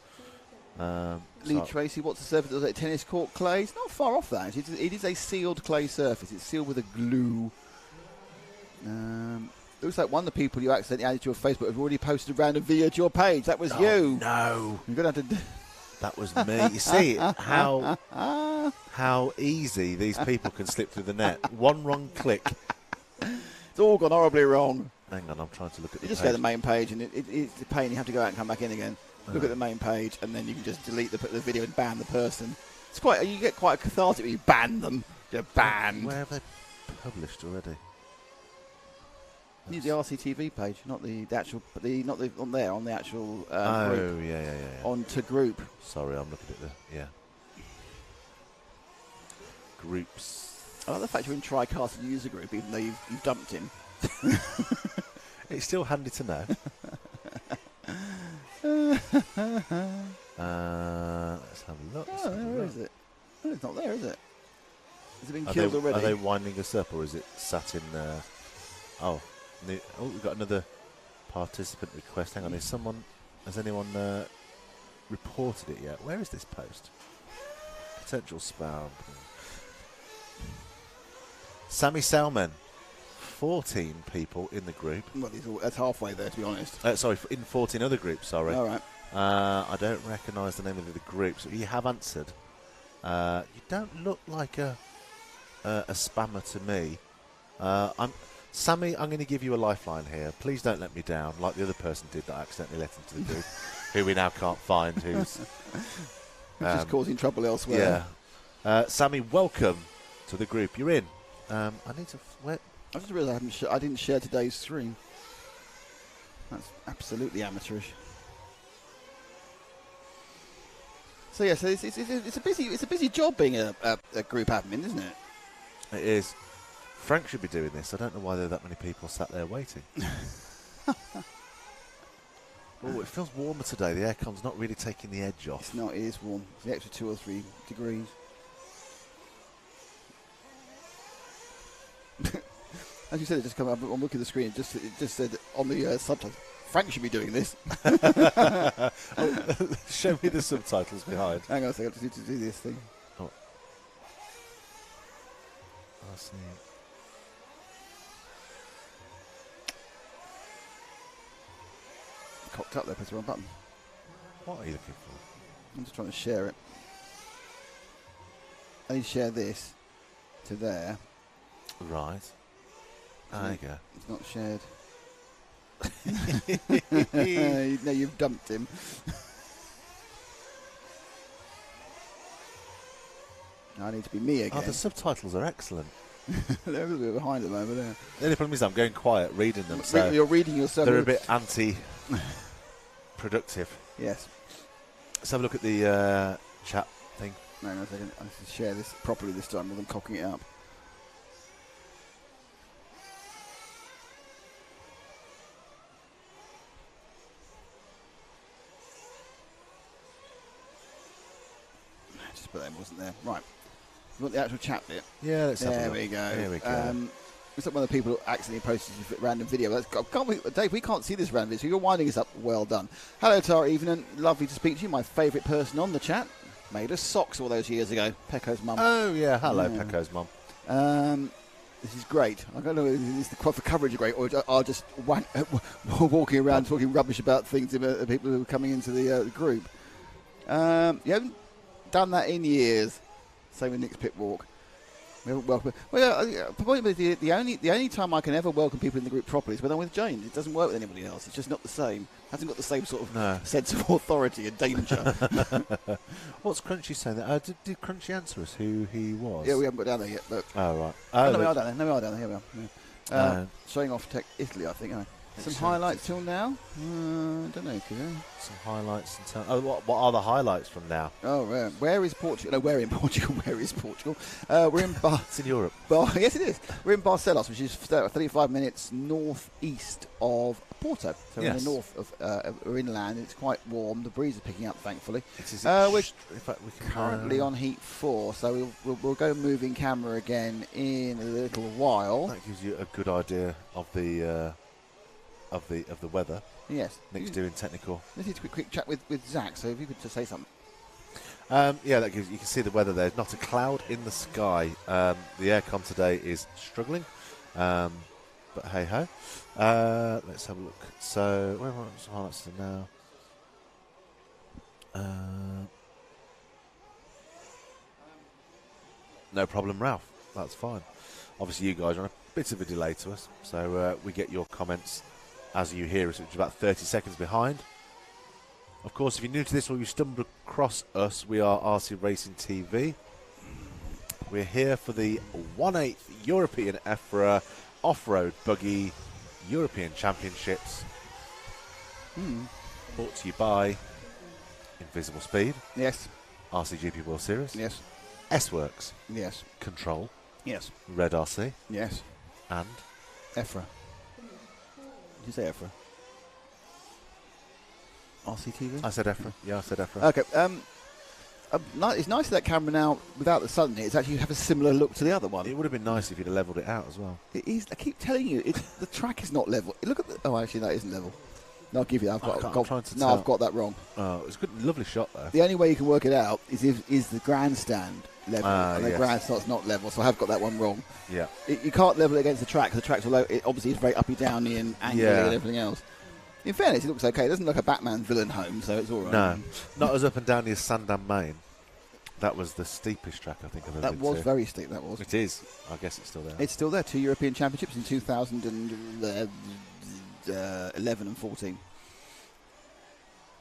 Lee Tracy, what's the surface? Is it tennis court clay? It's not far off that. It is a sealed clay surface. It's sealed with a glue. Looks like one of the people you accidentally added to your Facebook have already posted a random video to your page. That was you. No. You're going to have to... That was me. You see how easy these people can slip through the net. One wrong click. It's all gone horribly wrong. Hang on, I'm trying to look at the You just page. go to the main page, and it's a pain. You have to go out and come back in again. Look at the main page, and then you can just delete the video and ban the person. It's quite. You get quite cathartic when you ban them. You're banned. Where have they published already? Use the RCTV page, not the actual, not the on there, on the actual group. Oh, yeah. On to group. Sorry, I'm looking at groups. I like the fact you're in TriCast and user group, even though you've dumped him. It's still handy to know. Let's have a look. Where is it? Oh, it's not there, is it? Has it been killed already? Are they winding us up, or is it sat in? We've got another participant request. Hang on, has anyone reported it yet? Where is this post? Potential spam. Sammy Salman. 14 people in the group. Well, that's halfway there, to be honest. Sorry, in 14 other groups, sorry. All right. I don't recognise the name of the groups. You have answered. You don't look like a spammer to me. Sammy, I'm going to give you a lifeline here. Please don't let me down, like the other person did that I accidentally let into the group, who we now can't find. Who's just causing trouble elsewhere. Yeah. Sammy, welcome to the group. You're in. I need to... I just realised I didn't share today's stream. That's absolutely amateurish. So yeah, so it's a busy job being a group admin, isn't it? It is. Frank should be doing this. I don't know why there are that many people sat there waiting. Oh, it feels warmer today. The aircon's not really taking the edge off. It's not. It is warm. It's the extra 2 or 3 degrees. As you said, it just come up. I'm looking at the screen. It just said on the subtitles, Frank should be doing this. Show me the subtitles behind. Hang on a second. I just need to do this thing. Oh. I see. cocked up there, press the wrong button. What are you looking for? I'm just trying to share it. I need to share this to there. Right. There you go. It's not shared. No, you've dumped him. I need to be me again. Oh, the subtitles are excellent. They're a little bit behind at the moment. Yeah. The only problem is I'm going quiet reading them, so You're reading yourself. they're a bit anti-productive. Yes. Let's have a look at the chat thing. No, a second. I need to share this properly this time rather than cocking it up. Just put that in, wasn't there? Right. You want the actual chat bit? Yeah, let's have a There look. we go. There we go. It's like one of the people who accidentally posted a random video. Dave, we can't see this random video, so you're winding us up. Well done. Hello, Tara Evening. Lovely to speak to you. My favourite person on the chat. Made us socks all those years ago. Pecco's mum. Oh, yeah. Hello, Pecco's mum. This is great. I don't know if the coverage is great or are just walking around talking rubbish about things to people who are coming into the group. You haven't done that in years. Same with Nick's pit walk. We haven't welcomed. Well, probably the only time I can ever welcome people in the group properly is when I'm with James. It doesn't work with anybody else. It's just not the same. Hasn't got the same sort of sense of authority and danger. What's Crunchy saying? Did Crunchy answer us who he was? Yeah, we haven't got down there yet. But oh, right. no, we are down there. No, we are down there. Here we are. Yeah. Showing off Tech Italy, I think. Some highlights till now? I don't know. Some highlights. What are the highlights from now? Oh, where is Portugal? No, we're in Portugal. Where is Portugal? We're in It's in Europe. Yes, it is. We're in Barcelos, which is 35 minutes northeast of Porto. So we're in the north of, we're inland. It's quite warm. The breeze is picking up, thankfully. We're currently on heat 4, so we'll go moving camera again in a little while. That gives you a good idea of the weather. Yes. Nick's doing technical. This is a quick chat with Zach, so if you could just say something. Yeah, that gives you can see the weather there. Not a cloud in the sky. The aircon today is struggling, but hey ho. Let's have a look. So where are some highlights now? No problem, Ralph. That's fine. Obviously, you guys are on a bit of a delay to us, so we get your comments as you hear us, which is about 30 seconds behind. Of course, if you're new to this or you stumbled across us, we are RC Racing TV. We're here for the 1/8 European EFRA Off-Road Buggy European Championships. Brought to you by Invisible Speed. Yes. RCGP World Series. Yes. S-Works. Yes. Control. Yes. Red RC. Yes. And EFRA. Did you say EFRA? RCTV? I said EFRA. Yeah, I said EFRA. Okay. It's nice that camera now, without the sun in it, it's actually have a similar look to the other one. It would have been nice if you'd have levelled it out as well. It is. I keep telling you, the track is not level. Look at the. Oh, actually, that isn't level. No, I'll give you that. I've got that wrong. Oh, it's a good, lovely shot there. The only way you can work it out is the grandstand level, and the grandstand's not level. So I have got that one wrong. Yeah. You can't level it against the track. The track's all it obviously is very uppy, downy, and angry and everything else. In fairness, it looks okay. It doesn't look like a Batman villain home, so it's all right. No, not as up and down as Sandam Main. That was the steepest track I think I've ever been to. That was very steep, that was. It is. I guess it's still there. It's still there. 2 European Championships in 2011 and 14.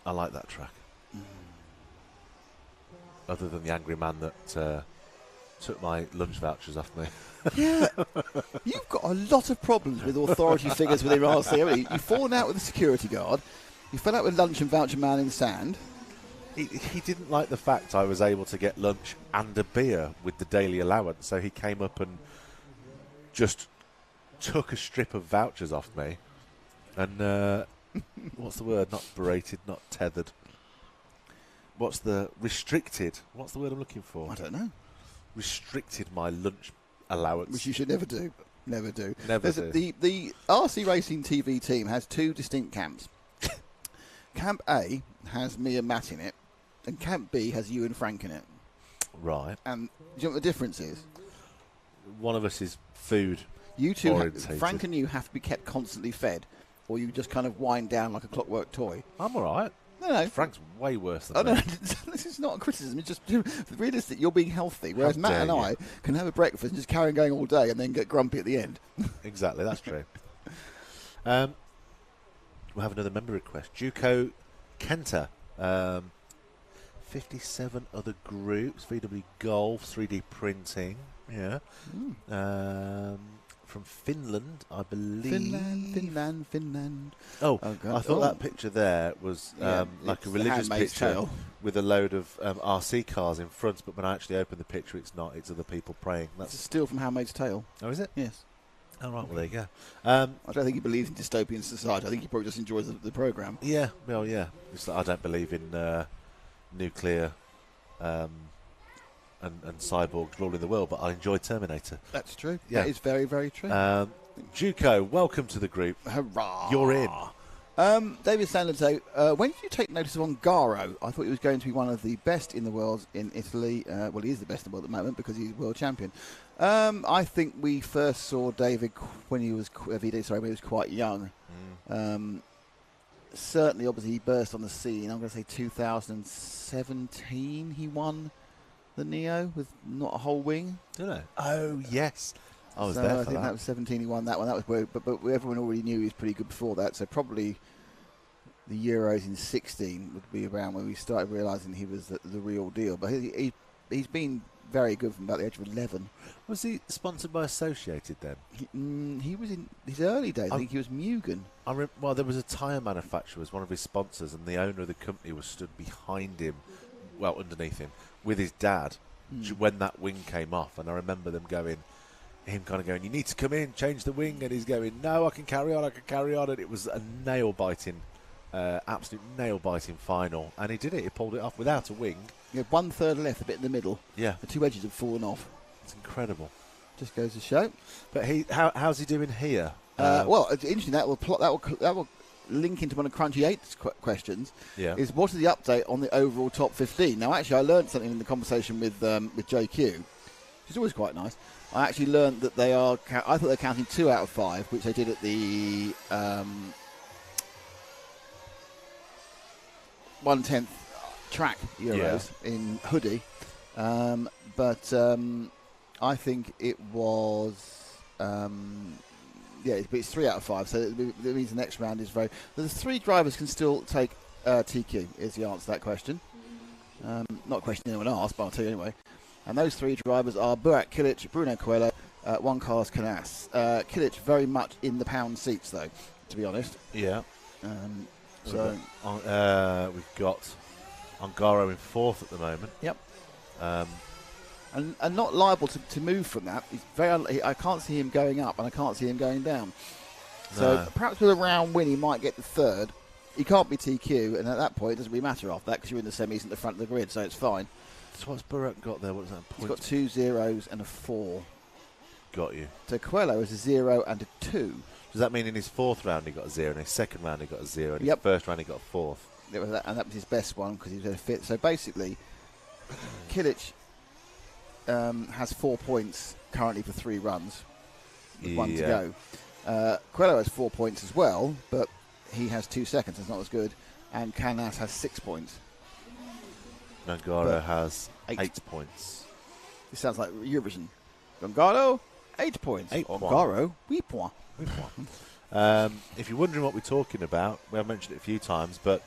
I like that track. Other than the angry man that took my lunch vouchers off me. Yeah. You've got a lot of problems with authority figures within RC. haven't you? You've fallen out with the security guard. You fell out with lunch and voucher man in the sand. He didn't like the fact I was able to get lunch and a beer with the daily allowance, so he came up and just took a strip of vouchers off me. And what's the word? Not berated, not tethered. What's the restricted? What's the word I'm looking for? I don't know. Restricted my lunch allowance. Which you should never do. Never do. Never do. The RC Racing TV team has 2 distinct camps. Camp A has me and Matt in it, and Camp B has you and Frank in it. Right. And do you know what the difference is? One of us is food You two, orientated. Frank and you have to be kept constantly fed. or you just kind of wind down like a clockwork toy? I'm all right. No. Frank's way worse than Oh, no, me. this is not a criticism. It's just realistic. You're being healthy, whereas How Matt dare and I can have a breakfast and just carry on going all day and then get grumpy at the end. Exactly, that's true. We'll have another member request. Juco Kenta. 57 other groups. VW Golf, 3D printing. Yeah. From Finland, I believe. Finland. Oh, God. I thought that picture there was like a religious picture tale. with a load of RC cars in front, but when I actually open the picture, it's not. It's other people praying. That's a steal from Handmaid's Tale. Oh, is it? Yes. Oh, right, well, there you go. I don't think he believes in dystopian society. I think he probably just enjoys the programme. Yeah, well, yeah. It's like I don't believe in nuclear and cyborgs ruling the world, but I enjoy Terminator. That's true. Yeah. That is very, very true. Juco, welcome to the group. Hurrah! You're in. David Sandler, when did you take notice of Ongaro? I thought he was going to be one of the best in the world in Italy. Well, he is the best in the world at the moment because he's world champion. I think we first saw David when he was quite young. Certainly, obviously, he burst on the scene. I'm going to say 2017 he won the Neo with not a whole wing. Did I? Oh, yes. I was So there I for think that was 17 he won that one. That was where, but everyone already knew he was pretty good before that. So probably the Euros in 16 would be around when we started realising he was the real deal. But he's been very good from about the age of 11. Was he sponsored by Associated then? He was in his early days. I think he was Mugen. Well, there was a tyre manufacturer was one of his sponsors, and the owner of the company was stood behind him, well, underneath him, with his dad when that wing came off. And I remember him kind of going, you need to come in, change the wing. And he's going, no, I can carry on. And it was a nail-biting, absolute nail-biting final. And he did it. He pulled it off without a wing. You had 1/3 left, a bit in the middle. Yeah. The two edges had fallen off. It's incredible. Just goes to show. But how's he doing here? Well, it's interesting. That will link into one of Crunchy 8's questions. Yeah. Is what is the update on the overall top 15? Now, actually, I learned something in the conversation with JQ, which is always quite nice. I actually learned that they are. I thought they were counting 2 out of 5, which they did at the 1/10 track Euros in Hoodie, but I think it was. It's 3 out of 5, so that means the next round is very. The 3 drivers can still take TQ. Is the answer to that question? Not a question anyone asked, but I'll tell you anyway. And those 3 drivers are Burak Kilic, Bruno Coelho, Juan Carlos Canas. Kilic very much in the pound seats, though, to be honest. Yeah. So we've got Ongaro in 4th at the moment. Yep. And not liable to move from that. He's I can't see him going up, and I can't see him going down. So perhaps with a round win, he might get the 3rd. He can't be TQ, and at that point, it doesn't really matter after that because you're in the semis at the front of the grid, so it's fine. So what's Burak got there? What is that? He's got 2 zeros and a 4. Got you. So Coelho is a 0 and a 2. Does that mean in his 4th round he got a 0, in his 2nd round he got a 0, and Yep. his 1st round he got a 4th? And that was his best one because he was at a 5th. So basically, Kilic has 4 points currently for 3 runs with 1 to go. Coelho has 4 points as well, but he has 2 seconds. It's not as good. And Canas has 6 points. Ongaro has 8 points. This sounds like Eurovision. Ongaro, 8 points. 8 Ongaro, 8 points. If you're wondering what we're talking about, we have mentioned it a few times, but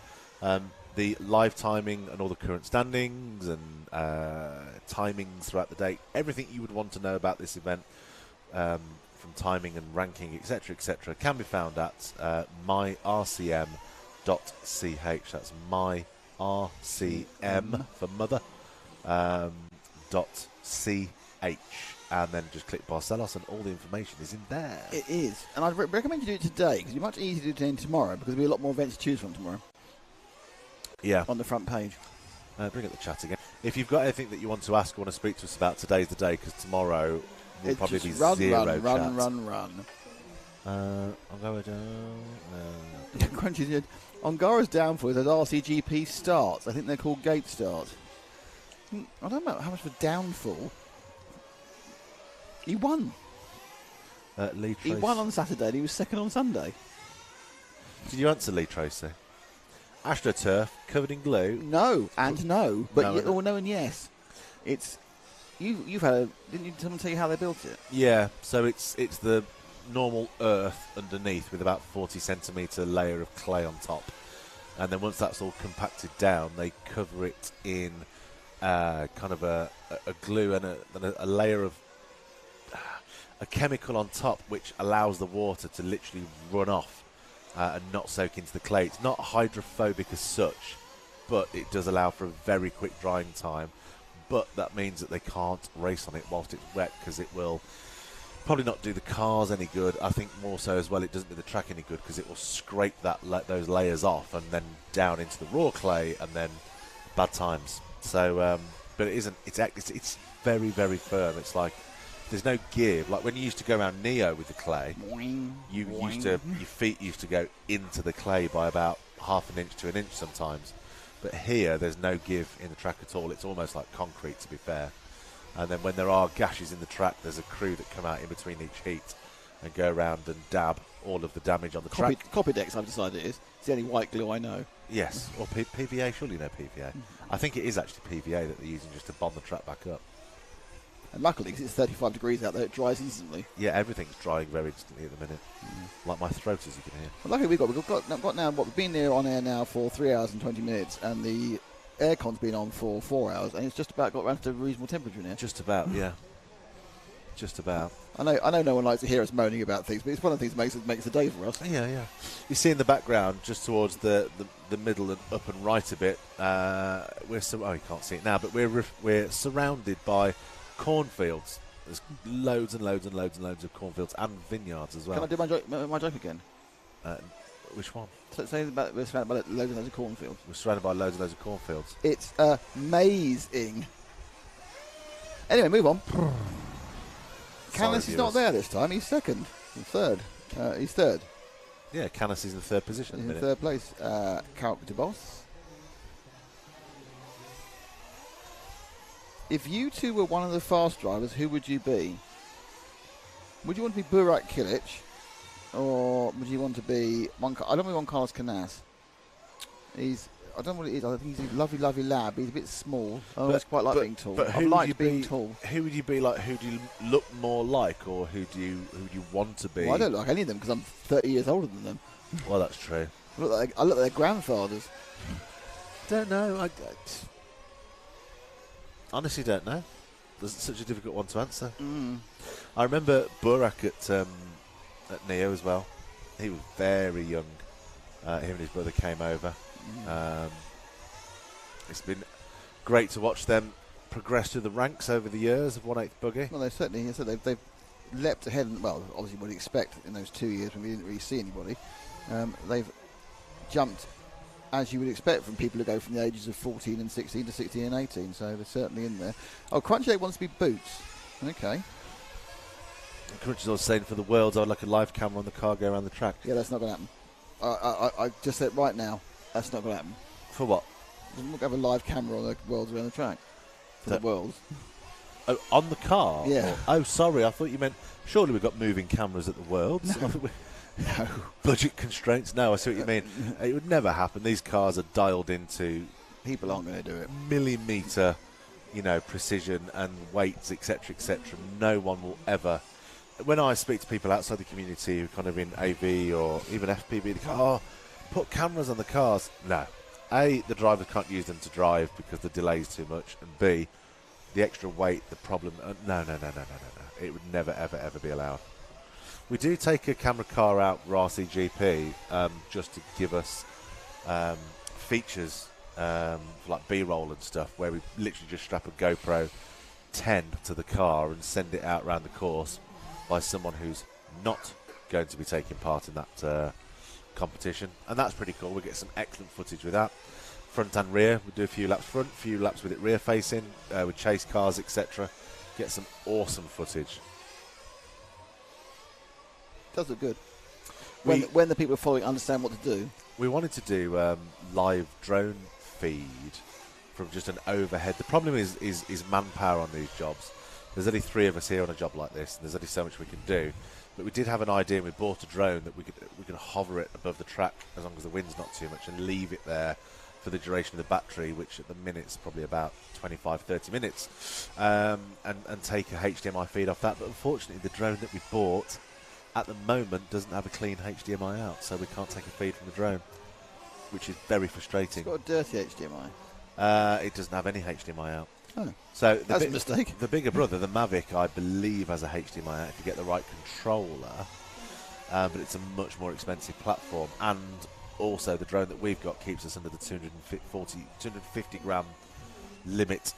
the live timing and all the current standings and timings throughout the day, everything you would want to know about this event, from timing and ranking, etc., can be found at myrcm.ch. That's myrcm for mother .ch, and then just click Barcelos, and all the information is in there. It is, and I'd recommend you do it today because it's much easier to do it today and tomorrow because there'll be a lot more events to choose from tomorrow. Yeah. On the front page. Bring up the chat again. If you've got anything that you want to ask or want to speak to us about, today's the day because tomorrow will probably be run, zero run, chat. run. I'll go down. Crunchy's Ongaro's downfall is as RCGP starts. I think they're called gate starts. I don't know how much of a downfall. He won. Lee He Trace. won on Saturday and he was second on Sunday. Did you answer, Lee Tracy? AstroTurf covered in glue. No, and no, but No, no and yes. It's you've had a. Didn't someone tell you how they built it? Yeah, so it's the normal earth underneath with about 40 centimetre layer of clay on top. And then once that's all compacted down, they cover it in kind of a glue and a layer of a chemical on top, which allows the water to literally run off and not soak into the clay. It's not hydrophobic as such, but it does allow for a very quick drying time. But that means that they can't race on it whilst it's wet, because it will probably not do the cars any good. I think more so as well, it doesn't do the track any good, because it will scrape those layers off and then down into the raw clay, and then bad times. So, but it isn't. It's very, very firm. It's like there's no give. Like when you used to go around Neo with the clay, your feet used to go into the clay by about half an inch to an inch sometimes. But here, there's no give in the track at all. It's almost like concrete, to be fair. And then when there are gashes in the track, there's a crew that come out in between each heat and go around and dab all of the damage on the track. Copydex, I've decided it is. It's the only white glue I know. Yes, or PVA, surely you know PVA. I think it is actually PVA that they're using just to bond the track back up. And luckily, because it's 35 degrees out there, it dries instantly. Yeah, everything's drying very instantly at the minute. Like my throat, as you can hear. Well, luckily we've got now, we've been there on air now for 3 hours and 20 minutes, and the aircon's been on for 4 hours, and it's just about got around to a reasonable temperature in here. Just about, yeah. Just about. I know no one likes to hear us moaning about things, but it's one of the things that makes the day for us. Yeah. You see in the background, just towards the middle and up and right a bit, you can't see it now, but we're surrounded by cornfields. There's loads and loads and loads and loads of cornfields and vineyards as well. Can I do my joke again? Which one? Say about we're surrounded by loads and loads of cornfields. We're surrounded by loads and loads of cornfields. It's amazing. Anyway, move on. Canis is not there this time. He's second. Third. He's third. Yeah, Canis is in third position. He's in third place. Carl de Boss. If you two were one of the fast drivers, who would you be? Would you want to be Burak Kilic, or would you want to be I don't really want Carlos Canas. I don't know what it is. I think he's a lovely, lovely lad. He's a bit small. I always quite like being tall. But I like being tall. Who would you be like? Who do you look more like, or who do you want to be? Well, I don't look like any of them because I'm 30 years older than them. Well, that's true. I look like their grandfathers. Don't know. I honestly don't know. It's such a difficult one to answer. I remember Burak at Neo as well. He was very young. Him and his brother came over. It's been great to watch them progress through the ranks over the years of 1/8 Buggy. Well, they certainly they've leapt ahead. Well, obviously, what you expect in those 2 years when we didn't really see anybody. They've jumped as you would expect from people who go from the ages of 14 and 16 to 16 and 18. So they're certainly in there. Oh, Crunchy wants to be Boots. Okay. Crunchy's always saying for the world, I'd like a live camera on the car go around the track. Yeah, that's not going to happen. I just said right now, that's not going to happen. For what? We're going to have a live camera on the worlds around the track. For the worlds. Oh, on the car? Yeah. Oh, sorry. I thought you meant, surely we've got moving cameras at the worlds. No. Budget constraints? No, I see what you mean. It would never happen. These cars are dialed into... People aren't going to do it. Millimetre, precision and weights, etc., etc. No one will ever... When I speak to people outside the community who are kind of in AV or even FPV, they go, put cameras on the cars. No. A, the driver can't use them to drive because the delay's too much. And B, the extra weight, the problem... No. It would never, ever, ever be allowed. We do take a camera car out for RCGP just to give us features for like B-roll and stuff, where we literally just strap a GoPro 10 to the car and send it out around the course by someone who's not going to be taking part in that competition. And that's pretty cool. We get some excellent footage with that. Front and rear. We do a few laps front, a few laps with it rear facing, with chase cars, etc. Get some awesome footage. Does look good. When the people following understand what to do. We wanted to do live drone feed from just an overhead. The problem is manpower on these jobs. There's only 3 of us here on a job like this, and there's only so much we can do. But we did have an idea, and we bought a drone that we could hover it above the track as long as the wind's not too much, and leave it there for the duration of the battery, which at the minute's probably about 25-30 minutes, and take a HDMI feed off that. But unfortunately, the drone that we bought at the moment doesn't have a clean HDMI out, so we can't take a feed from the drone, which is very frustrating. It's got a dirty HDMI. It doesn't have any HDMI out. Oh, so that's a mistake. The bigger brother, the Mavic, I believe has a HDMI out if you get the right controller, but it's a much more expensive platform, and also the drone that we've got keeps us under the 250 gram limit.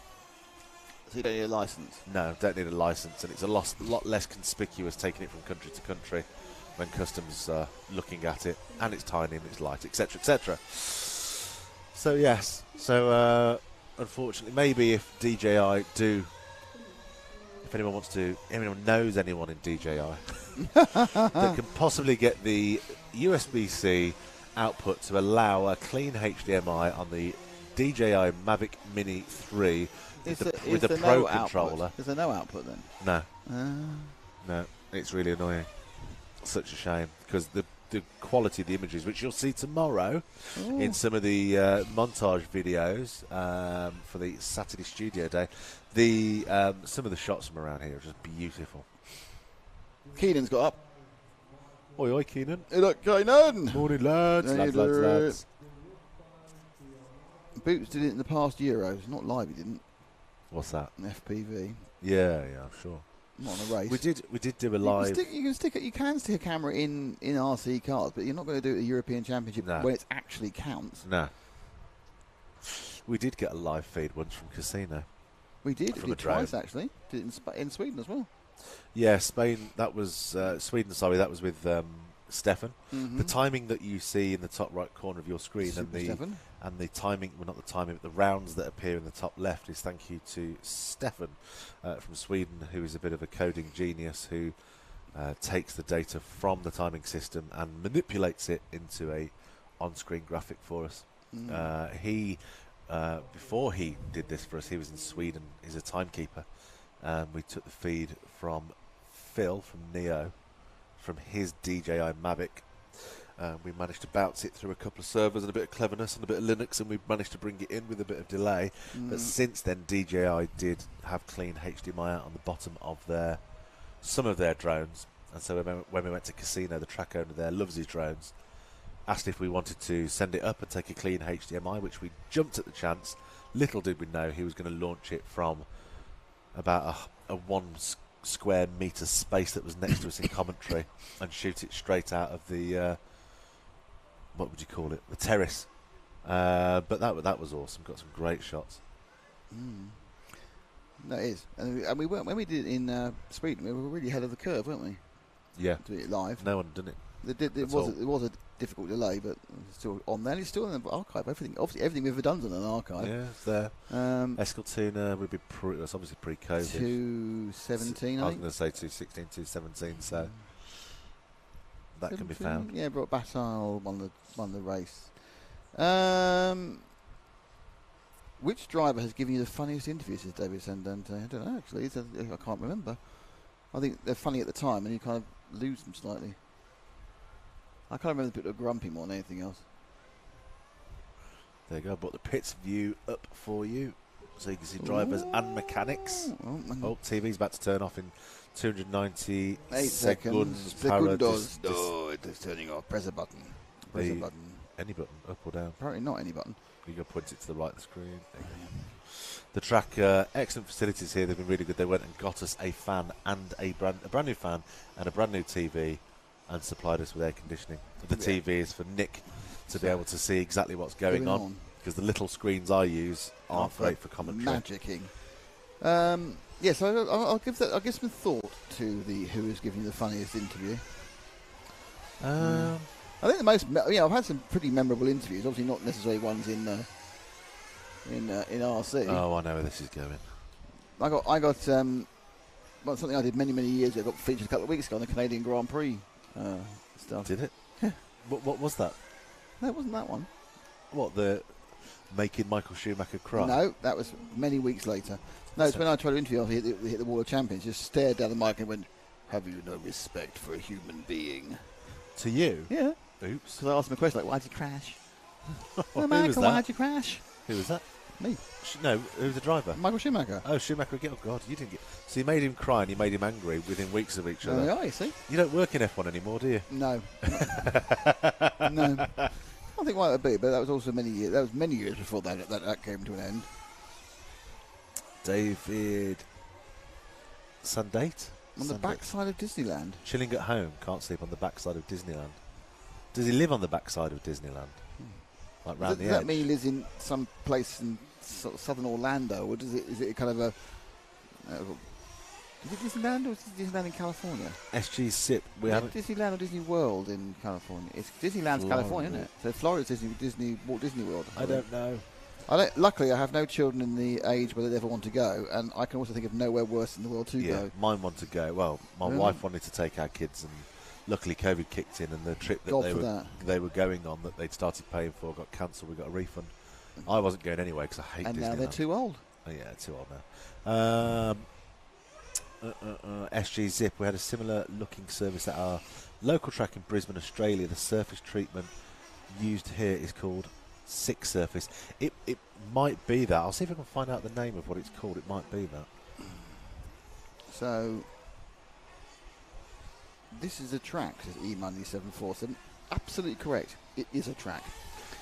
So you don't need a license? No, don't need a license, and it's a lot less conspicuous taking it from country to country when customs are looking at it, and it's tiny and it's light, etc., etc. So yes, unfortunately, maybe if DJI do, if anyone knows anyone in DJI that can possibly get the USB-C output to allow a clean HDMI on the DJI Mavic Mini 3 with the Pro controller. Is there no output then? No. No, it's really annoying. Such a shame, because the quality of the images, which you'll see tomorrow in some of the montage videos for the Saturday studio day, some of the shots from around here are just beautiful. Keenan's got up. Oi, oi, Keenan. Hey, look, Keenan. Morning, lads. Lads. Boots did it in the past Euros. Not live, he didn't. What's that? An FPV. Yeah, I'm sure. Not on a race. We did do a live. You can stick a camera in RC cars, but you're not going to do it at the European Championship when it actually counts. No. We did get a live feed once from Casino. We did. We did twice actually. Did it in Sweden as well. Yeah, Spain. That was Sweden. Sorry, that was with Stefan. Mm-hmm. The timing that you see in the top right corner of your screen and the timing, well, not the timing, but the rounds that appear in the top left is thank you to Stefan from Sweden, who is a bit of a coding genius who takes the data from the timing system and manipulates it into a on-screen graphic for us. He before he did this for us, he was in Sweden. He's a timekeeper. We took the feed from Phil from Neo from his DJI Mavic. We managed to bounce it through a couple of servers and a bit of cleverness and a bit of Linux, and we managed to bring it in with a bit of delay. But since then, DJI did have clean HDMI out on the bottom of some of their drones. And so when we went to Casino, the track owner there loves his drones, asked if we wanted to send it up and take a clean HDMI, which we jumped at the chance. Little did we know he was going to launch it from about a 1 square metre space that was next to us in commentary and shoot it straight out of the what would you call it, the terrace. But that was awesome. Got some great shots. That is, and we weren't when we did it in Sweden. We were really ahead of the curve, weren't we? Yeah, doing it live. No one had done it. It was a difficult delay, but it's still on there. It's still in the archive. Everything we've ever done's in an archive. Yeah, it's there. Escaltuna would be that's obviously pre-COVID. 217, I was going to say 216, 217. So that can be found. Yeah, but Basal won the race. Which driver has given you the funniest interviews, says David Sandante? I don't know, actually. I can't remember. I think they're funny at the time, and you kind of lose them slightly. I can't remember the bit of grumpy more than anything else. There you go. I brought the pits view up for you, so you can see drivers and mechanics. TV's about to turn off in 298 seconds. It's turning off. Press a button. Any button, up or down? Apparently not any button. You got to point it to the right of the screen. The track, excellent facilities here. They've been really good. They went and got us a fan and a brand new fan and a brand new TV, and supplied us with air conditioning. The TV is for Nick to be able to see exactly what's going on, because the little screens I use aren't great for commentary. Magicking. So I'll give some thought to who is giving you the funniest interview. I think the most, I've had some pretty memorable interviews. Obviously, not necessarily ones in RC. Oh, I know where this is going. I got something I did many years ago. I got featured a couple of weeks ago on the Canadian Grand Prix stuff. Did it? Yeah. What was that? No, it wasn't that one. What, the making Michael Schumacher cry? No, that was many weeks later. No, it's when I tried to interview. I hit the Wall of Champions. Just stared down the mic and went, Have you no respect for a human being? To you? Yeah. Oops. Because I asked him a question like, why'd you crash? Who Michael, was that? why'd you crash? Who was that? Me. No, who was the driver? Michael Schumacher. Oh, Schumacher again. Oh, God, you didn't get... So you made him cry and you made him angry within weeks of each other. Yeah, you see? You don't work in F1 anymore, do you? No. No. I think why it would be, but that was also many years. That was many years before that came to an end. David Sundate? On the backside of Disneyland. Chilling at home, can't sleep on the backside of Disneyland. Does he live on the backside of Disneyland? Like round the Does edge? that mean he lives in some place in sort of southern Orlando, or is it kind of a... is it Disneyland or is it Disneyland in California? SG SIP. We Is haven't... it Disneyland or Disney World in California? It's Disneyland's California, isn't it? So Florida's Walt Disney World. I don't know. Luckily, I have no children in the age where they ever want to go, and I can also think of nowhere worse in the world to go. Mine want to go. Well, my wife wanted to take our kids, and luckily COVID kicked in, and the trip that they were going on that they'd started paying for got cancelled. We got a refund. I wasn't going anyway because I hate Disneyland. And now they're too old. Oh, yeah, too old now. SG Zip, we had a similar looking service at our local track in Brisbane, Australia. The surface treatment used here is called Sick Surface. It might be that. I'll see if I can find out the name of what it's called. It might be that. So this is a track, says E9747. Absolutely correct. It is a track.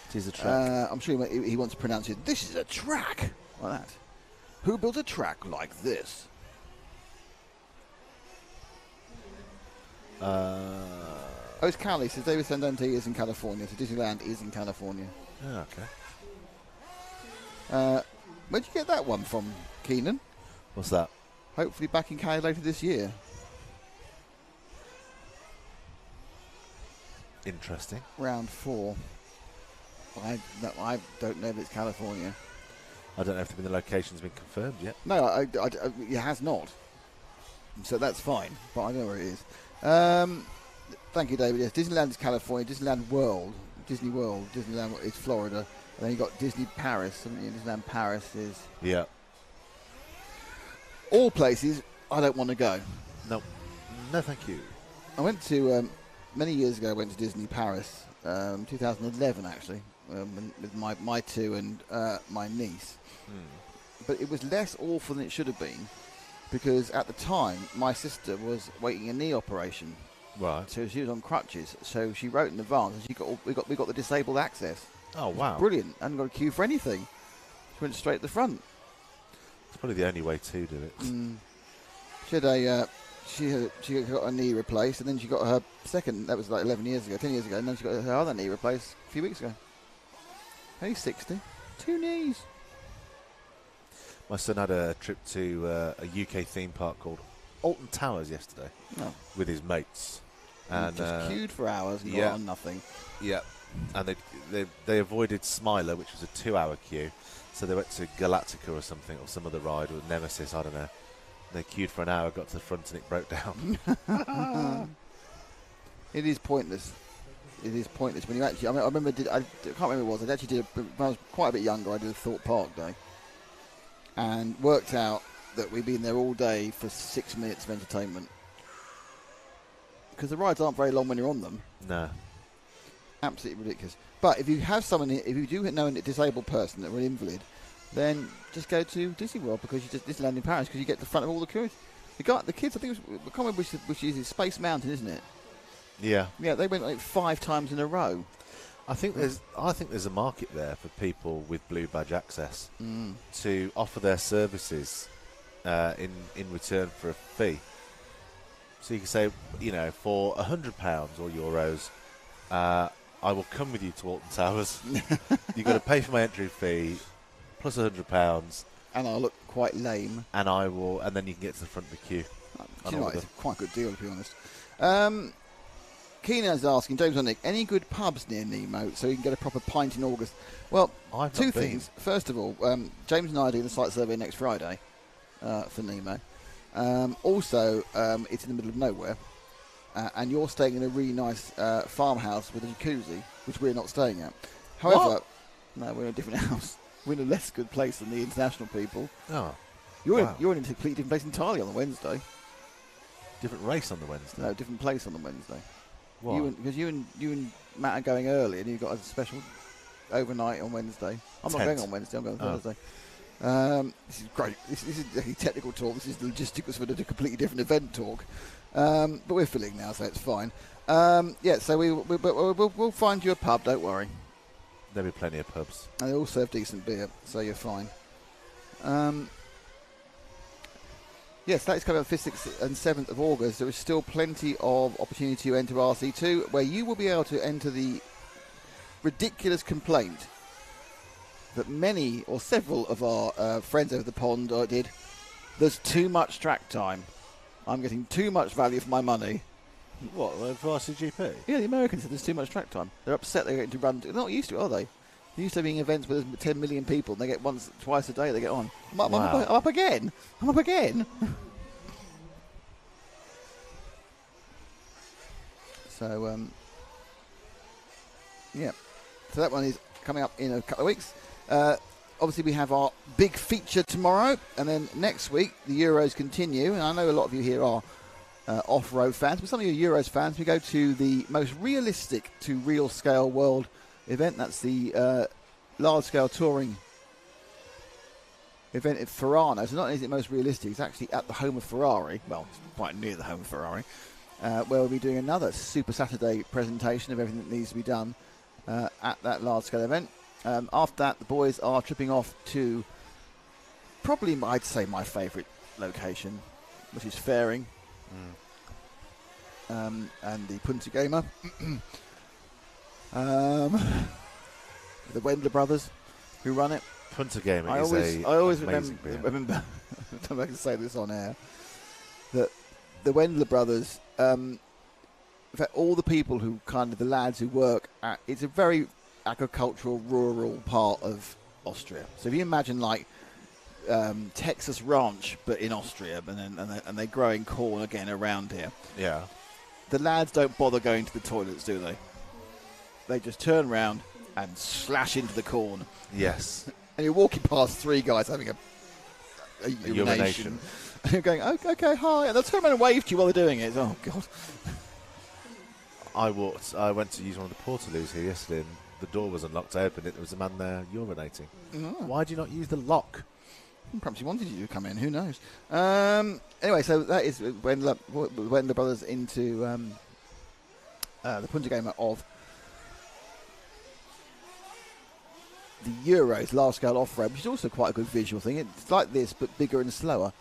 It is a track. I'm sure he wants to pronounce it. This is a track. Like that. Who built a track like this? It's Cali. Says David Sandante is in California. So Disneyland is in California. Oh, okay. Where'd you get that one from, Keenan? What's that? Hopefully back in Cali later this year. Interesting. Round 4. I don't know if it's California. I don't know if the location's been confirmed yet. No, it has not. So that's fine, but I know where it is. Thank you, David. Yes, Disneyland is California. Disneyland World, Disney World, Disneyland is Florida. And then you've got Disney Paris. Disneyland Paris is... Yeah. All places I don't want to go. No. No, thank you. I went to... many years ago, I went to Disney Paris, 2011 actually, with my two and my niece. But it was less awful than it should have been, because at the time my sister was waiting a knee operation. Right. So she was on crutches. So she wrote in advance, and we got the disabled access. Oh wow! Brilliant. I hadn't got a queue for anything. She went straight at the front. It's probably the only way to do it. She had she got her knee replaced, and then she got her second. That was like 10 years ago, and then she got her other knee replaced a few weeks ago. Hey, 60, 2 knees. My son had a trip to a UK theme park called Alton Towers yesterday with his mates, and just queued for hours and got on nothing. Yeah, and they avoided Smiler, which was a 2-hour queue, so they went to Galactica or something, or some other ride, or Nemesis, I don't know. They queued for an hour, got to the front, and it broke down. It is pointless. It is pointless when you actually. I remember. I can't remember what it was. I actually did when I was quite a bit younger. I did a Thorpe Park day, and worked out that we'd been there all day for 6 minutes of entertainment. Because the rides aren't very long when you're on them. No. Absolutely ridiculous. But if you have someone, if you do know a disabled person or an invalid, then just go to Disney World, because you just Disneyland in Paris, because you get the front of all the queues. The kids, I think it was, I can't remember which is Space Mountain, isn't it? Yeah. Yeah, they went like 5 times in a row. I think there's a market there for people with blue badge access to offer their services in return for a fee. So you can say, for £100 or euros, I will come with you to Alton Towers. You've got to pay for my entry fee plus £100, and I'll look quite lame. And then you can get to the front of the queue. It's quite a good deal, to be honest. Keenan's asking, James and Nick, any good pubs near Nemo so you can get a proper pint in August? Well, two things. First of all, James and I are doing the site survey next Friday for Nemo. Also, it's in the middle of nowhere, and you're staying in a really nice farmhouse with a jacuzzi, which we're not staying at. However, no, we're in a different house. We're in a less good place than the international people. Oh, you're in a completely different place entirely on the Wednesday. Different race on the Wednesday. No, different place on the Wednesday. Why? Because you and Matt are going early, and you've got a special overnight on Wednesday. I'm not Tent. going on Wednesday. I'm going on Thursday. This is great. This is a technical talk. This is the logistics for a completely different event talk. But we're filling now, so it's fine. So we'll find you a pub. Don't worry. There'll be plenty of pubs. And they all serve decent beer, so you're fine. Yes, that is coming up 5th, 6th and 7th of August. There is still plenty of opportunity to enter RC2, where you will be able to enter the ridiculous complaint that many or several of our friends over the pond did. There's too much track time. I'm getting too much value for my money. What, for RCGP? Yeah, the Americans said there's too much track time. They're upset they're getting to run. They're not used to it, are they? They're used to being events with 10 million people, and they get twice a day they get on. I'm up again. So, yeah. So that one is coming up in a couple of weeks. Obviously, we have our big feature tomorrow, and then next week the Euros continue. And I know a lot of you here are off-road fans, but some of you Euros fans, we go to the most realistic to real-scale world event. That's the large-scale touring event at Ferrano. So not only is it most realistic, it's actually at the home of Ferrari. Well, it's quite near the home of Ferrari, where we'll be doing another Super Saturday presentation of everything that needs to be done at that large-scale event. After that, the boys are tripping off to probably, I'd say, my favourite location, which is Fairing. And the Punta Gamer. The Wendler brothers who run it. Punta Gamer I is always amazing remember I don't know if I can say this on air, that the Wendler brothers, in fact, all the people who the lads who work at, it's a very agricultural, rural part of Austria. So if you imagine like Texas ranch, but in Austria, and they're growing corn again around here. Yeah. The lads don't bother going to the toilets, do they? They just turn around and slash into the corn. Yes. And you're walking past three guys having a urination. And you're going, okay, hi. And they'll turn around and wave to you while they're doing it. Oh, God. I went to use one of the portaloos here yesterday, and the door was unlocked. I opened it. There was a man there urinating. Oh. Why do you not use the lock? Perhaps he wanted you to come in. Who knows? Anyway, so that is when the brothers into the Punta Gamer of the Euros large-scale off-road, which is also quite a good visual thing. It's like this, but bigger and slower.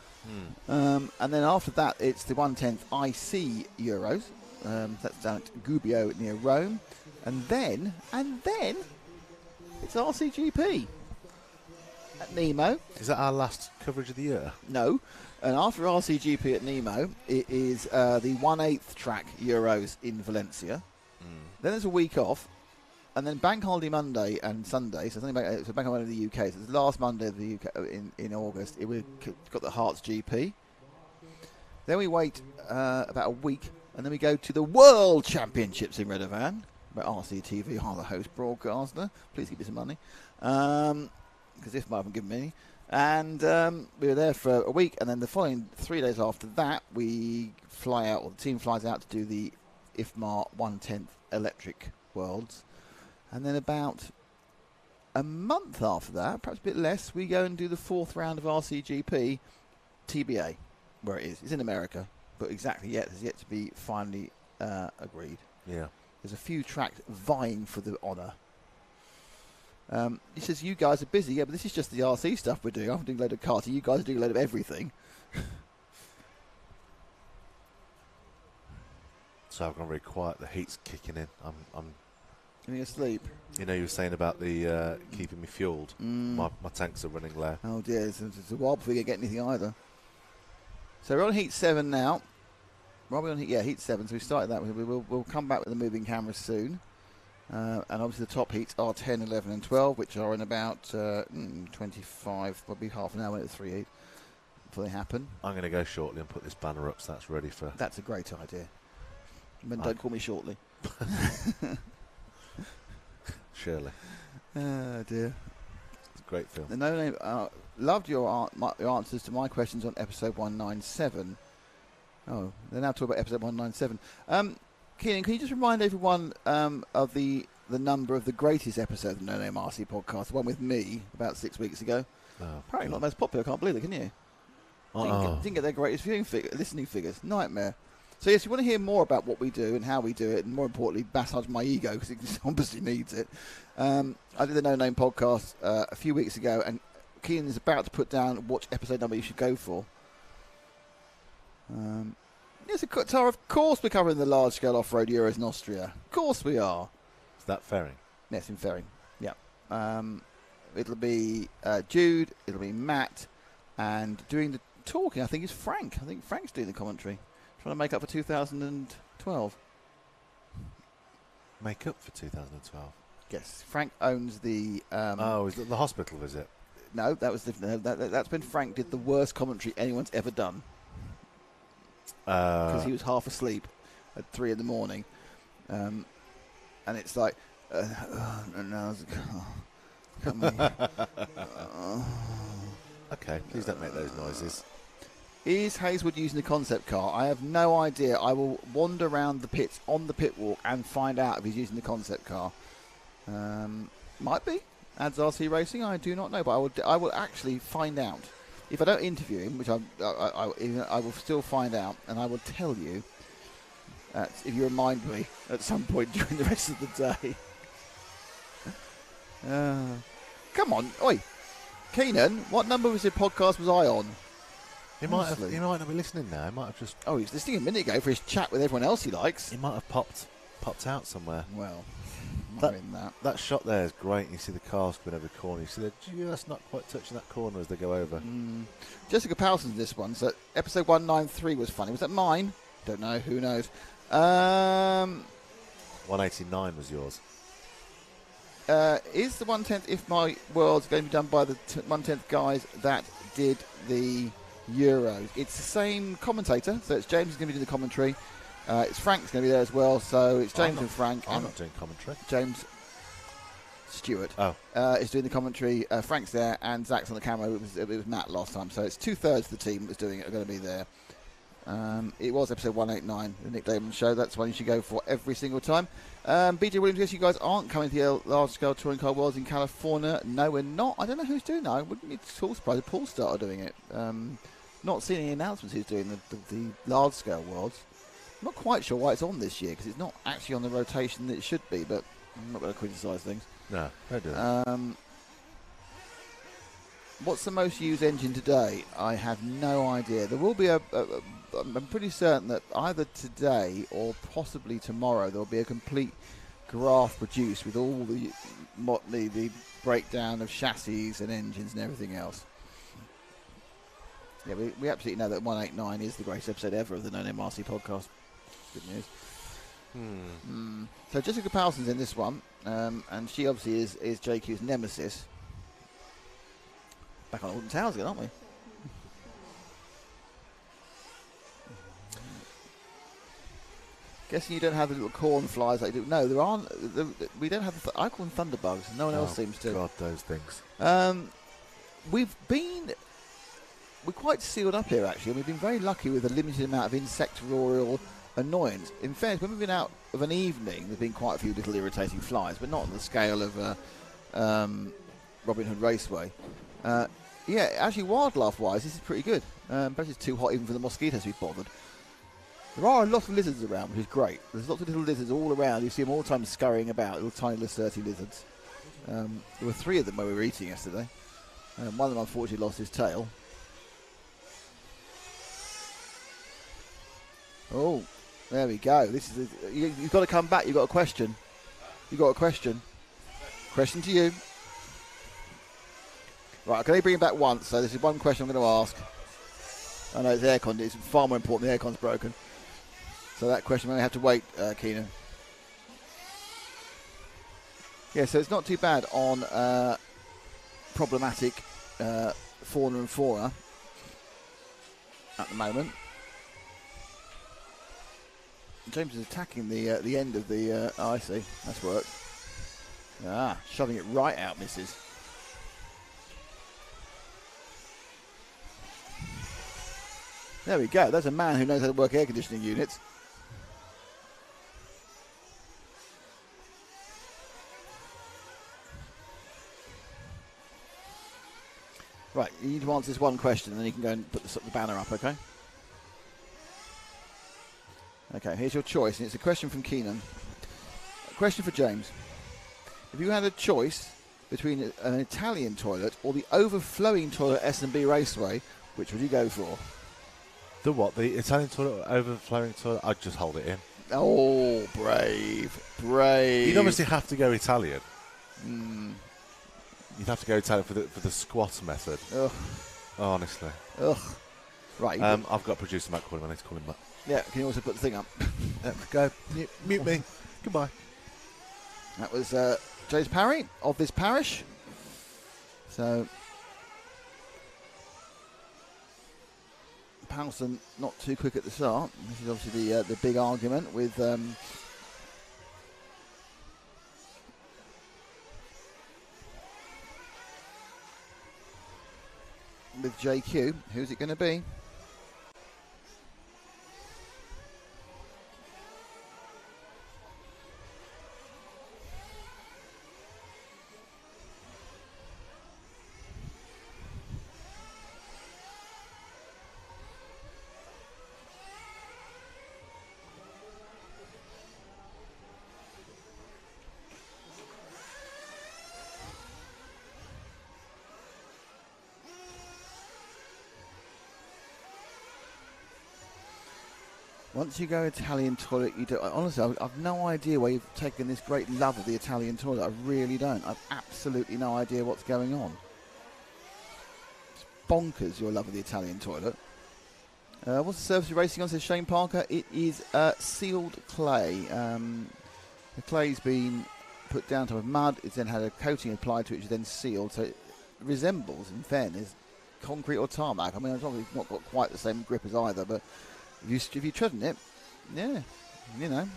And then after that, it's the 1/10th IC Euros. That's down at Gubbio near Rome. And then it's RCGP at Nemo. Is that our last coverage of the year? No. And after RCGP at Nemo, it is the 1/8th track Euros in Valencia. Then there's a week off. And then Bank Holiday Monday and Sunday, so Bank Holiday in the UK, so it's the last Monday of the UK in August, we've got the Hearts GP. Then we wait about a week, and then we go to the World Championships in Redovan, where RCTV are the host broadcaster. Please give me some money, because if I haven't given me any. And we were there for a week, and then the following 3 days after that, we fly out, or the team flies out to do the IFMA 1/10th Electric Worlds. And then about a month after that, perhaps a bit less, we go and do the 4th round of RCGP TBA, where it is. It's in America, but exactly yet has yet to be finally agreed. Yeah. There's a few tracks vying for the honour. He says, you guys are busy. Yeah, but this is just the RC stuff we're doing. I'm doing a load of karting. You guys are doing a load of everything. So I've gone very quiet. The heat's kicking in. I'm Getting asleep. You know, you were saying about the keeping me fueled. My tanks are running low. Oh dear, it's a while before we get anything either. So we're on heat 7 now. Well, we're on heat 7. So we started that. We'll come back with the moving cameras soon. And obviously the top heats are 10, 11 and 12, which are in about 25, probably half an hour when it's 3 heat before they happen. I'm going to go shortly and put this banner up so that's ready for... That's a great idea. But don't call me shortly. Surely. Oh dear. It's a great film. The No Name loved your answers to my questions on episode 197. Oh, they're now talking about episode 197. Keenan, can you just remind everyone of the number of the greatest episode of the No Name RC podcast, the one with me about 6 weeks ago? Apparently not the most popular. I can't believe it, can you? Didn't get their greatest listening figures. Nightmare. So yes, you want to hear more about what we do and how we do it, and more importantly, massage my ego because it obviously needs it. I did the No Name podcast a few weeks ago, and Keenan is about to put down which episode number you should go for. Yes, Tara, of course we're covering the large-scale off-road Euros in Austria. Of course we are. Is that Ferring? Yes, in Ferring. Yeah. It'll be Jude, it'll be Matt, and doing the talking, I think, is Frank. I think Frank's doing the commentary. Trying to make up for 2012. Make up for 2012? Yes. Frank owns the... is it the hospital visit? No, that was that's when Frank did the worst commentary anyone's ever done. Because he was half asleep at 3 in the morning. And it's like... Okay, please don't make those noises. Is Hazelwood using the concept car? I have no idea. I will wander around the pits on the pit walk and find out if he's using the concept car. Might be. Adds RC Racing, I do not know, but I will actually find out. If I don't interview him, which I will still find out, and I will tell you if you remind me at some point during the rest of the day. Come on, oi, Keenan, what number was your podcast was I on? He might not be listening now. He might have just... Oh, he was listening a minute ago for his chat with everyone else he likes. He might have popped out somewhere. Well, that shot there is great. You see the cars going over the corner. You see they're just not quite touching that corner as they go over. Jessica Powelson's this one. So episode 193 was funny. Was that mine? Don't know. Who knows? 189 was yours. Is the 1/10 If My World's going to be done by the 1/10 guys that did the Euros? It's the same commentator. So it's James who's going to be doing the commentary. It's Frank's going to be there as well, so it's James and Frank. I'm not doing commentary. James Stewart is doing the commentary. Frank's there, and Zach's on the camera. It was Matt last time, so it's 2/3 of the team that's doing it are going to be there. It was episode 189, the Nick Damon show. That's one you should go for every single time. BJ Williams, yes, you guys aren't coming to the large-scale touring car worlds in California. No, we're not. I don't know who's doing that. I wouldn't be at all surprised if Paul started doing it. Not seeing any announcements who's doing the large-scale worlds. I'm not quite sure why it's on this year, because it's not actually on the rotation that it should be, but I'm not going to criticise things. No, don't do it. What's the most used engine today? I have no idea. There will be I'm pretty certain that either today or possibly tomorrow there will be a complete graph produced with all the breakdown of chassis and engines and everything else. Yeah, we absolutely know that 189 is the greatest episode ever of the No Name RC podcast. Good news. So Jessica Powelson's in this one, and she obviously is JQ's nemesis. Back on Alton Towers again, aren't we? Guessing you don't have the little corn flies like you do. No, there aren't. We don't have I call them thunderbugs. No one else seems to. God, those things. We're quite sealed up here, actually. We've been very lucky with a limited amount of insectorial annoyance. In fairness, when we've been out of an evening, there's been quite a few little irritating flies, but not on the scale of Robin Hood Raceway. Yeah, actually, wildlife-wise, this is pretty good. Perhaps it's too hot even for the mosquitoes to be bothered. There are a lot of lizards around, which is great. There's lots of little lizards all around. You see them all the time scurrying about, little tiny, dirty lizards. There were 3 of them where we were eating yesterday. One of them, unfortunately, lost his tail. Oh, there we go. This is you've got to come back. You've got a question. You've got a question. Question to you. Right, I can only bring it back once, so this is one question I'm going to ask. I know it's aircon. It's far more important. The aircon's broken. So that question, we only have to wait, Keenan. Yeah, so it's not too bad on problematic fauna and flora at the moment. James is attacking the end of the... oh, I see. That's worked. Shoving it right out, missus. There we go. There's a man who knows how to work air conditioning units. Right, you need to answer this one question, and then you can go and put the banner up, okay? Okay, here's your choice, and it's a question from Keenan. A question for James. If you had a choice between an Italian toilet or the overflowing toilet at S&B Raceway, which would you go for? The what? The Italian toilet, overflowing toilet? I'd just hold it in. Oh, brave. Brave. You'd obviously have to go Italian. You'd have to go Italian for the squat method. Ugh. Honestly. Ugh. Right. I've got producer Matt calling. I need to call him back. Yeah, can you also put the thing up? Go. Mute me. Goodbye. That was James Parry of this parish. So, Powelson not too quick at the start. This is obviously the big argument with JQ. Who's it going to be? Once you go Italian toilet, you do. Honestly, I've no idea where you've taken this great love of the Italian toilet. I really don't. I've absolutely no idea what's going on. It's bonkers, your love of the Italian toilet. What's the surface you're racing on, says Shane Parker? It is sealed clay. The clay's been put down top of mud. It's then had a coating applied to it, which is then sealed. So it resembles, in fairness, concrete or tarmac. I mean, it's obviously not got quite the same grip as either, but if you trodden it, yeah, you know,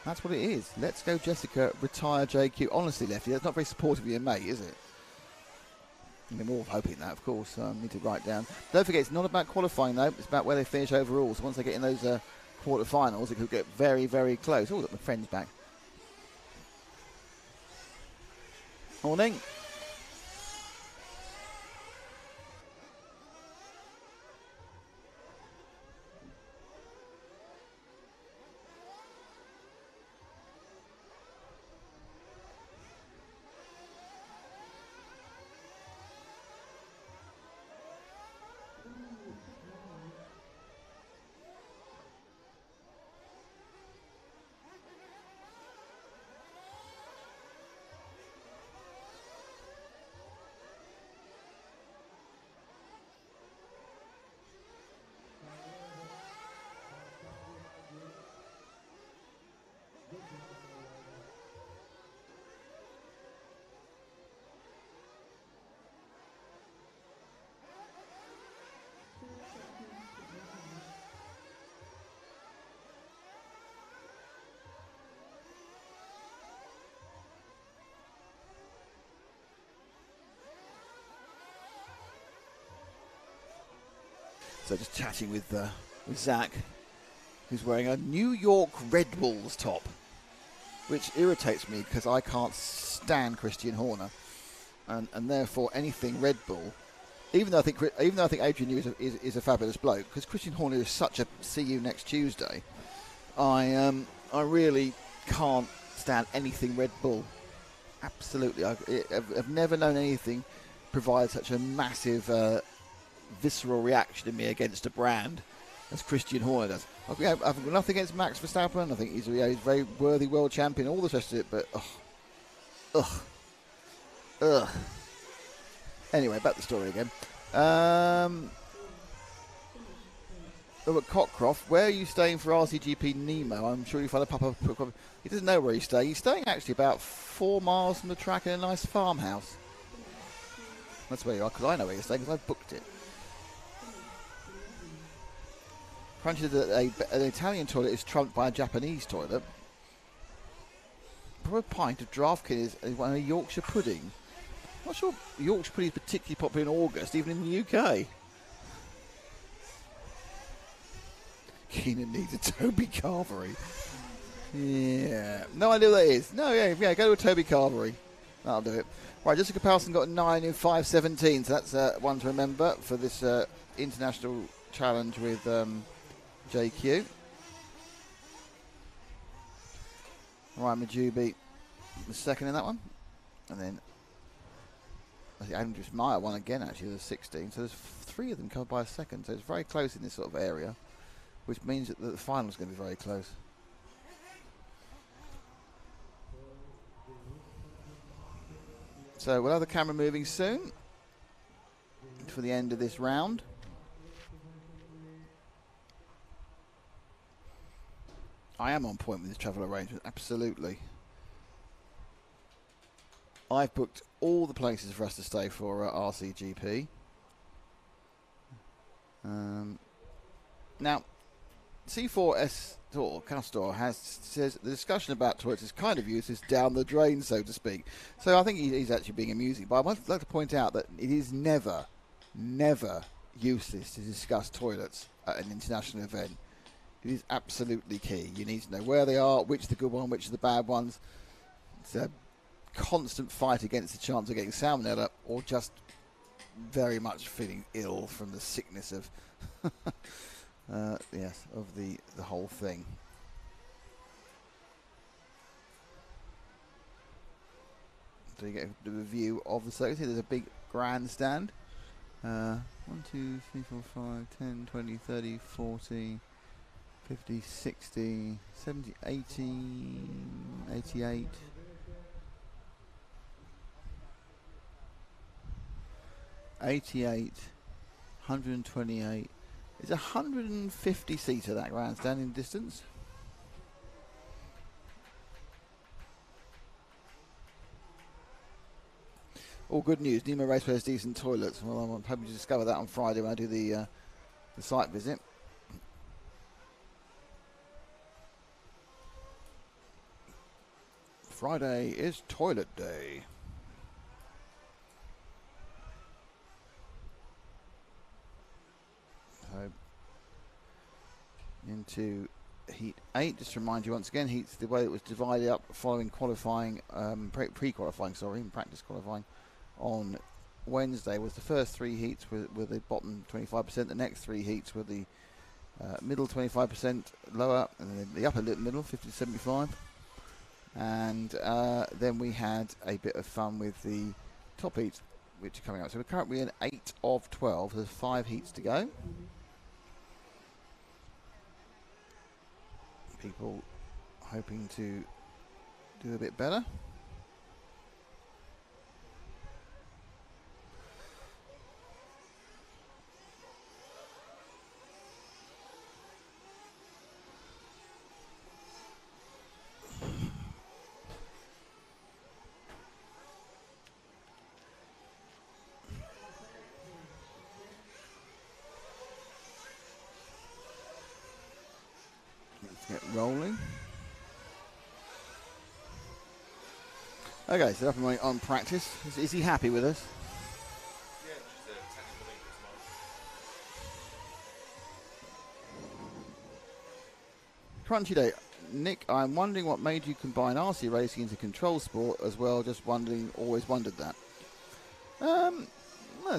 that's what it is. Let's go, Jessica. Retire JQ. Honestly, Lefty, that's not very supportive of your mate, is it? I mean, we're all hoping that, of course. Need to write down. Don't forget, it's not about qualifying, though. It's about where they finish overall. So once they get in those quarterfinals, it could get very, very close. Oh, look, my friend's back. Morning. So just chatting with Zach, who's wearing a New York Red Bulls top, which irritates me because I can't stand Christian Horner, and therefore anything Red Bull. Even though I think Adrian Newey is a fabulous bloke, because Christian Horner is such a see you next Tuesday. I really can't stand anything Red Bull. Absolutely, I've never known anything provide such a massive visceral reaction in me against a brand as Christian Horner does. I've got nothing against Max Verstappen. I think he's a very worthy world champion, all the rest of it, but Anyway, back to the story again. At Cockcroft, where are you staying for RCGP Nemo? I'm sure you find a papa. He doesn't know where he's staying. He's staying actually about 4 miles from the track in a nice farmhouse. That's where you are, because I know where you're staying, because I've booked it. Crunchy that an Italian toilet is trumped by a Japanese toilet. For a pint of Draftkin is one of Yorkshire pudding. I'm not sure Yorkshire pudding is particularly popular in August, even in the UK. Keenan needs a Toby Carvery. Yeah. No idea what that is. No, yeah, go to a Toby Carvery. That'll do it. Right, Jessica Powson got 9 in 5:17, so that's one to remember for this international challenge with JQ. Ryan Majubi was second in that one. And then I think Andrew Meyer won again, actually, there's 16. So there's 3 of them covered by a second. So it's very close in this sort of area, which means that the final's going to be very close. So we'll have the camera moving soon for the end of this round. I am on point with this travel arrangement, absolutely. I've booked all the places for us to stay for RCGP. Now, C4S Castor says the discussion about toilets is kind of used as down the drain, so to speak. So I think he's actually being amusing. But I would like to point out that it is never useless to discuss toilets at an international event. It is absolutely key. You need to know where they are, which are the good ones, which are the bad ones. It's a constant fight against the chance of getting salmonella or just very much feeling ill from the sickness of of the whole thing. So you get a view of the circuit. There's a big grandstand. 1, 2, 3, 4, 5, 10, 20, 30, 40, 50, 60, 70, 80, 88. 88, 128. It's 150 seater, that grandstand in distance. All good news. Nemo Raceway has decent toilets. Well, I'm hoping to discover that on Friday when I do the site visit. Friday is toilet day. So into Heat 8. Just to remind you once again, Heat's the way it was divided up following qualifying, pre-qualifying, sorry, in practice qualifying on Wednesday. Was the first 3 heats were the bottom 25%, the next 3 heats were the middle 25%, lower, and then the upper middle 50 to 75. And then we had a bit of fun with the top heats, which are coming up. So we're currently in 8 of 12. There's 5 heats to go. People hoping to do a bit better. Get rolling. Okay, so up and running on practice. Is he happy with us? Yeah, just a technical link tomorrow. Crunchy day. Nick, I'm wondering what made you combine RC racing into control sport as well. Just wondering, always wondered that. Well,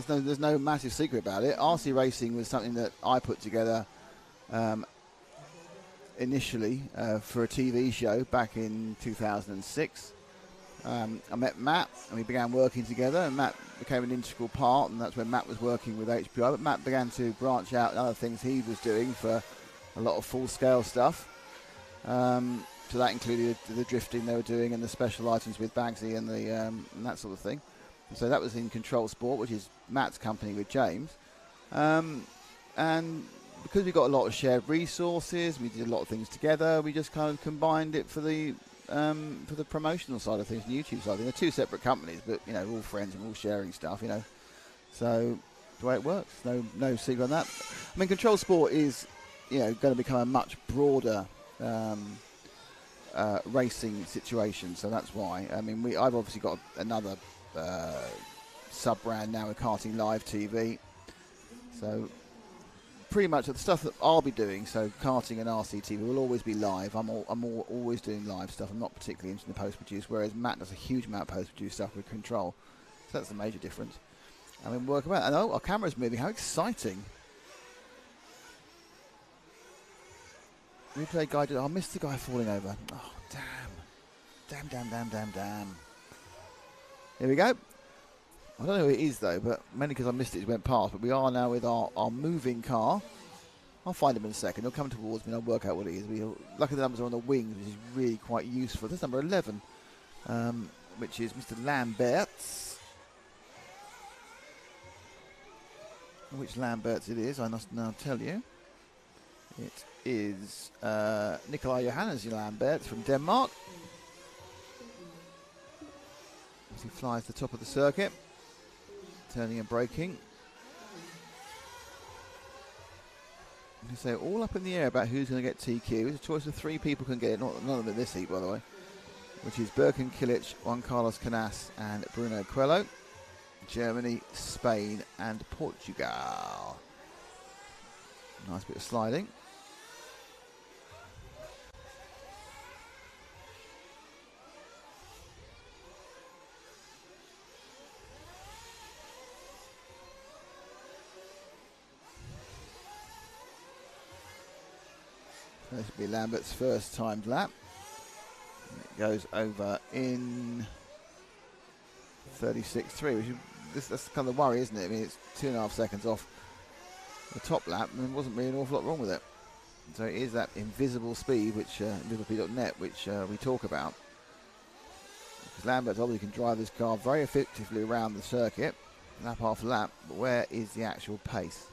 there's no massive secret about it. RC racing was something that I put together initially for a TV show back in 2006. I met Matt and we began working together, and Matt became an integral part, and that's when Matt was working with HPI. But Matt began to branch out and other things he was doing for a lot of full-scale stuff. So that included the drifting they were doing and the special items with Bagsy and the and that sort of thing. And so that was in Control Sport, which is Matt's company with James. And because we got a lot of shared resources, we did a lot of things together. We just kind of combined it for the promotional side of things, and YouTube side of things. They're 2 separate companies, but you know, all friends and all sharing stuff. You know, so the way it works. No secret on that. I mean, Control Sport is, you know, going to become a much broader racing situation. So that's why. I mean, I've obviously got another sub brand now with Karting Live TV. So pretty much the stuff that I'll be doing, so karting and RCT, will always be live. I'm always doing live stuff. I'm not particularly into the post-produce, whereas Matt does a huge amount of post-produce stuff with Control. So that's the major difference. I mean, work about. And our camera's moving. How exciting! Replay guy. I missed the guy falling over. Oh, damn. Here we go. I don't know who it is though, but mainly because I missed it, it went past. But we are now with our moving car. I'll find him in a second. He'll come towards me and I'll work out what it is. Luckily the numbers are on the wings, which is really quite useful. This is number 11, which is Mr. Lamberts. Which Lamberts it is, I must now tell you. It is Nikolai Johannes Lamberts from Denmark. As he flies to the top of the circuit, turning and braking. You say all up in the air about who's going to get TQ. It's a choice of 3 people can get it, none of them in this heat, by the way, which is Birkin Kilic, Juan Carlos Canas, and Bruno Coelho. Germany, Spain, and Portugal. Nice bit of sliding. This will be Lambert's first timed lap. It goes over in 36.3, which is, that's kind of the worry, isn't it? I mean, it's 2.5 seconds off the top lap, and there wasn't really an awful lot wrong with it. So it is that invisible speed, which Liverpool.net, which we talk about. Because Lambert obviously can drive this car very effectively around the circuit, lap after lap, but where is the actual pace?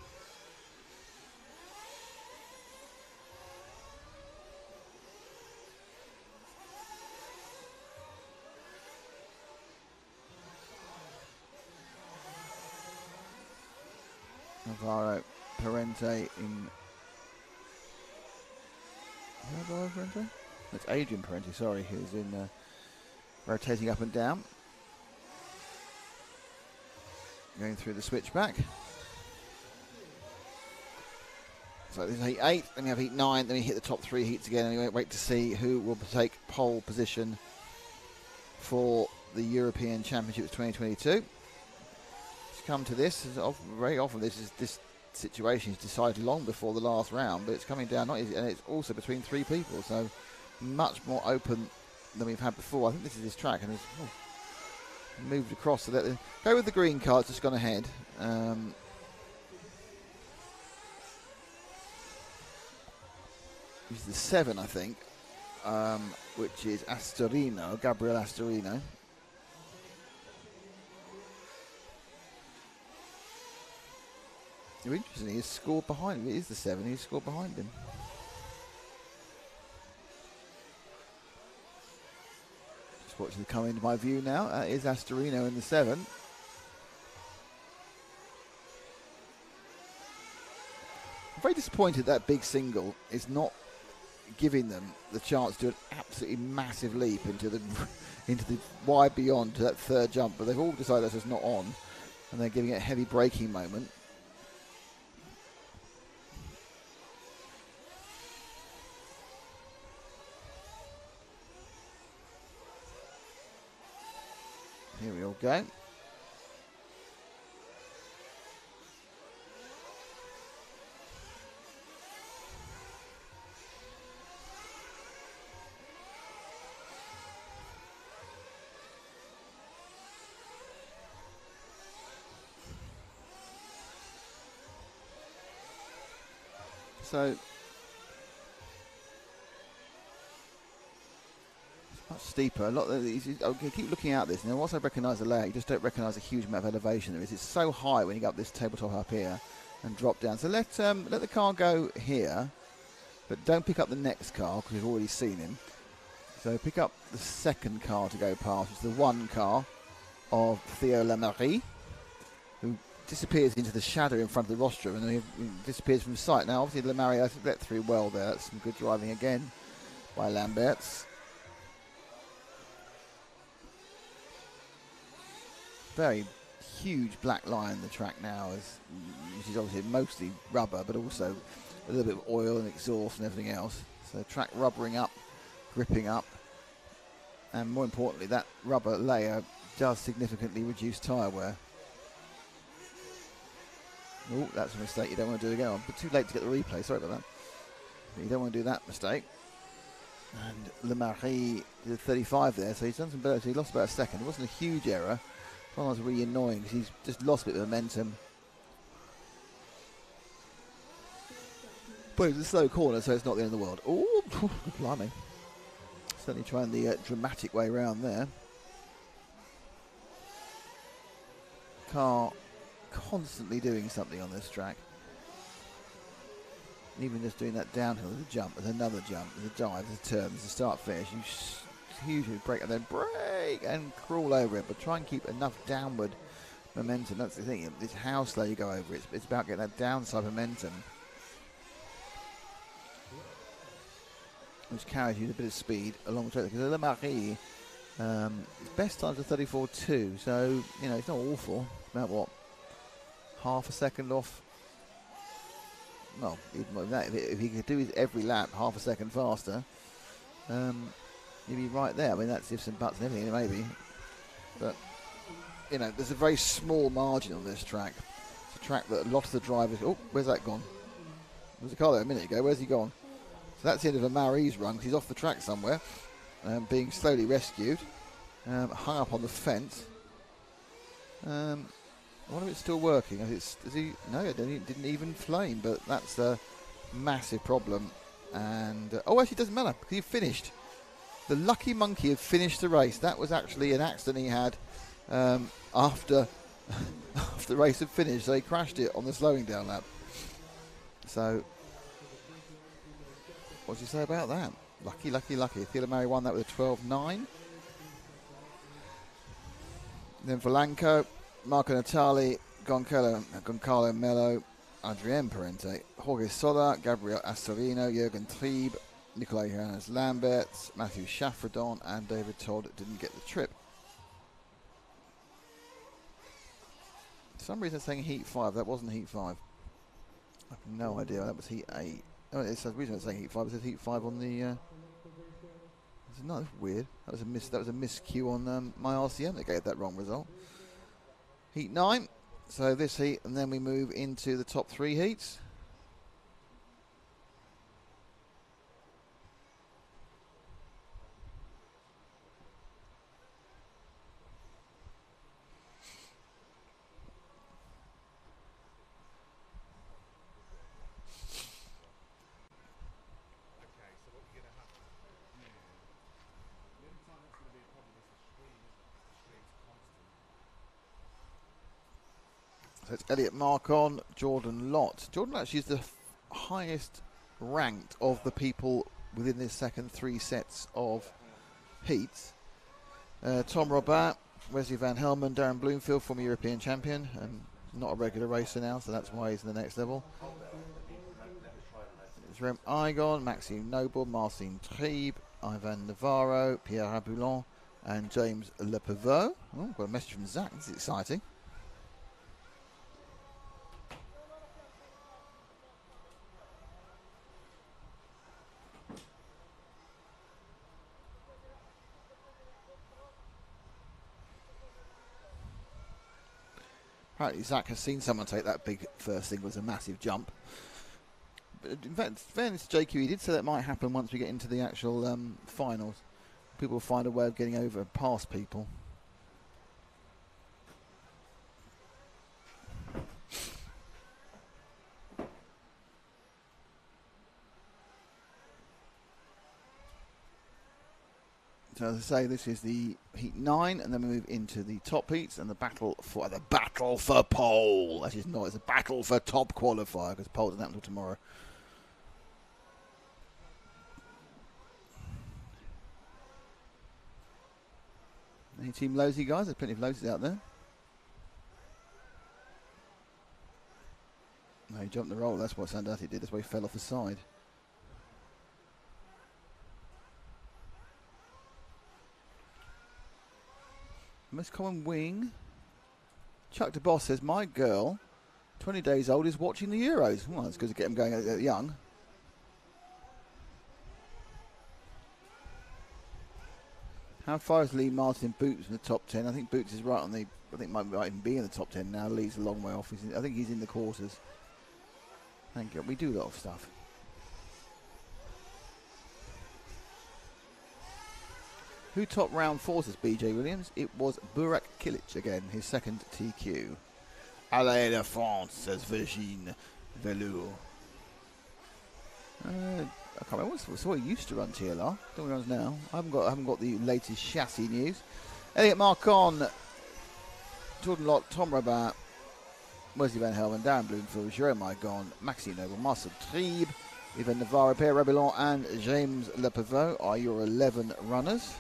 Navarro Parente in. Navarro Parente? That's Adrian Parente, sorry, who's in rotating up and down. Going through the switchback. So this is heat 8, then we have heat 9, then we hit the top 3 heats again, and we wait to see who will take pole position for the European Championships 2022. Come to this, very often this situation is decided long before the last round, but it's coming down not easy, and it's also between 3 people, so much more open than we've had before. I think this is this track, and it's moved across. So that go with the green car. It's just gone ahead. This is the 7, I think, which is Astorino, Gabriel Astorino. Interesting, he's scored behind him. It is the 7, he's scored behind him. Just watching it come into my view now. That is Astorino in the 7. I'm very disappointed that big single is not giving them the chance to do an absolutely massive leap into the wide beyond to that 3rd jump, but they've all decided that's just not on, and they're giving it a heavy braking moment. Here we all go. So much steeper. A lot of these, I keep looking at this, and once I recognise the layout, you just don't recognise a huge amount of elevation there is. It's so high when you go up this tabletop up here and drop down. So let the car go here, but don't pick up the next car because we've already seen him. So pick up the 2nd car to go past, which is the 1 car of Theo Lamarie, who disappears into the shadow in front of the rostrum, and then he disappears from sight. Now, obviously, Lamarie has let through well there. That's some good driving again by Lamberts. Very huge black line in the track now, which is obviously mostly rubber, but also a little bit of oil and exhaust and everything else. So track rubbering up, gripping up, and more importantly, that rubber layer does significantly reduce tyre wear. Oh, that's a mistake you don't want to do again. But too late to get the replay, sorry about that. But you don't want to do that mistake. And Le Marie did 35 there, so he's done some better. So he lost about a second. It wasn't a huge error. That was really annoying because he's just lost a bit of momentum. But it was a slow corner, so it's not the end of the world. Oh, blimey. Certainly trying the dramatic way around there. Car constantly doing something on this track. Even just doing that downhill, there's a jump, there's another jump, there's a dive, there's a turn, there's a start finish. You hugely brake and then brake and crawl over it, but try and keep enough downward momentum. That's the thing, it's how slow you go over it. It's about getting that downside momentum, which carries you a bit of speed along the track. Because Le Marie, best times are 34.2, so you know it's not awful. About what, half a second off? Well, even more than that. If he could do his every lap half a second faster, he'd be right there. I mean, that's ifs and buts and everything, maybe. But you know, there's a very small margin on this track. It's a track that a lot of the drivers. Oh, where's that gone? There was a car there a minute ago. Where's he gone? So that's the end of a Marie's run. He's off the track somewhere, being slowly rescued, hung up on the fence. I wonder if it's still working. Is he? No, it didn't even flame. But that's a massive problem. And oh, actually, it doesn't matter because he finished. The lucky monkey had finished the race. That was actually an accident he had after the race had finished. So he crashed it on the slowing down lap. So what do you say about that? Lucky, lucky, lucky. Thilo Mari won that with a 12.9. Then Volanco, Marco Natali, Goncalo Mello, Adrien Parente, Jorge Sola, Gabriel Astorino, Jürgen Trieb, Nicolai Johannes Lambert, Matthew Chaffredon, and David Todd didn't get the trip. For some reason it's saying Heat 5. That wasn't Heat 5. I have no idea. That was Heat 8. Oh, it's the reason it's saying Heat 5. It says Heat 5 on the... no, that's weird. That was a miscue on my RCM that gave that wrong result. Heat 9, so this heat, and then we move into the top 3 heats. So it's Elliot Marcon, Jordan Lott. Jordan actually is the highest ranked of the people within this second 3 sets of heats. Tom Robert, Wesley Van Helmen, Darren Bloomfield, former European champion, and not a regular racer now, so that's why he's in the next level. It's Rem Igon, Maxime Noble, Marcin Trieb, Ivan Navarro, Pierre Aboulon, and James Lepeveux. Oh, got a message from Zach, this is exciting. Apparently Zach has seen someone take that big first thing, was a massive jump. But in fact, fairness to JQ, he did say that might happen once we get into the actual finals. People will find a way of getting over past people. So as I say, this is the heat 9, and then we move into the top heats and the battle for pole. That is not. It's a battle for top qualifier because pole doesn't happen until tomorrow. Any Team Losey guys? There's plenty of Losies out there. No, he jumped the roll. That's what Sandati did. That's why he fell off the side. Most common wing. Chuck DeBoss says, my girl, 20 days old, is watching the Euros. Well, it's good to get them going young. How far is Lee Martin in Boots in the top 10? I think Boots is right on the... I think might even be in the top 10 now. Lee's a long way off. I think he's in the quarters. Thank you. We do a lot of stuff. Who topped round 4, says BJ Williams? It was Burak Kilic again, his second TQ. Allez la France, says Virgin Velour. I can't remember. So he used to run TLR. Don't runs now. I haven't got the latest chassis news. Elliot Marcon, Jordan Lott, Tom Rabat, Wesley Van Helmen, Darren Bloomfield, Jerome Magon, Maxime Noble, Marcel Trieb, Yvan Navarro, Pierre Rebellon, and James Lepavot are your 11 runners.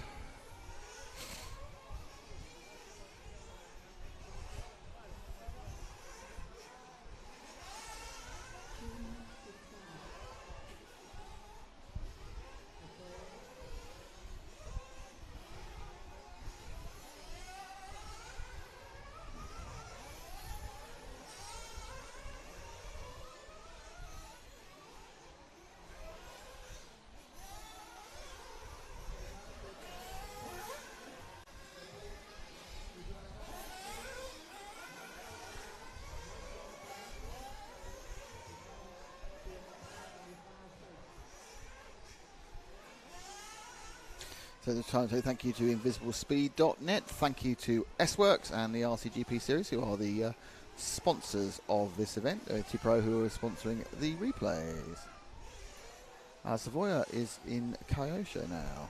So it's time to say thank you to invisiblespeed.net, thank you to S-Works and the RCGP series, who are the sponsors of this event, T-Pro, who are sponsoring the replays. Savoya is in Kyosho now.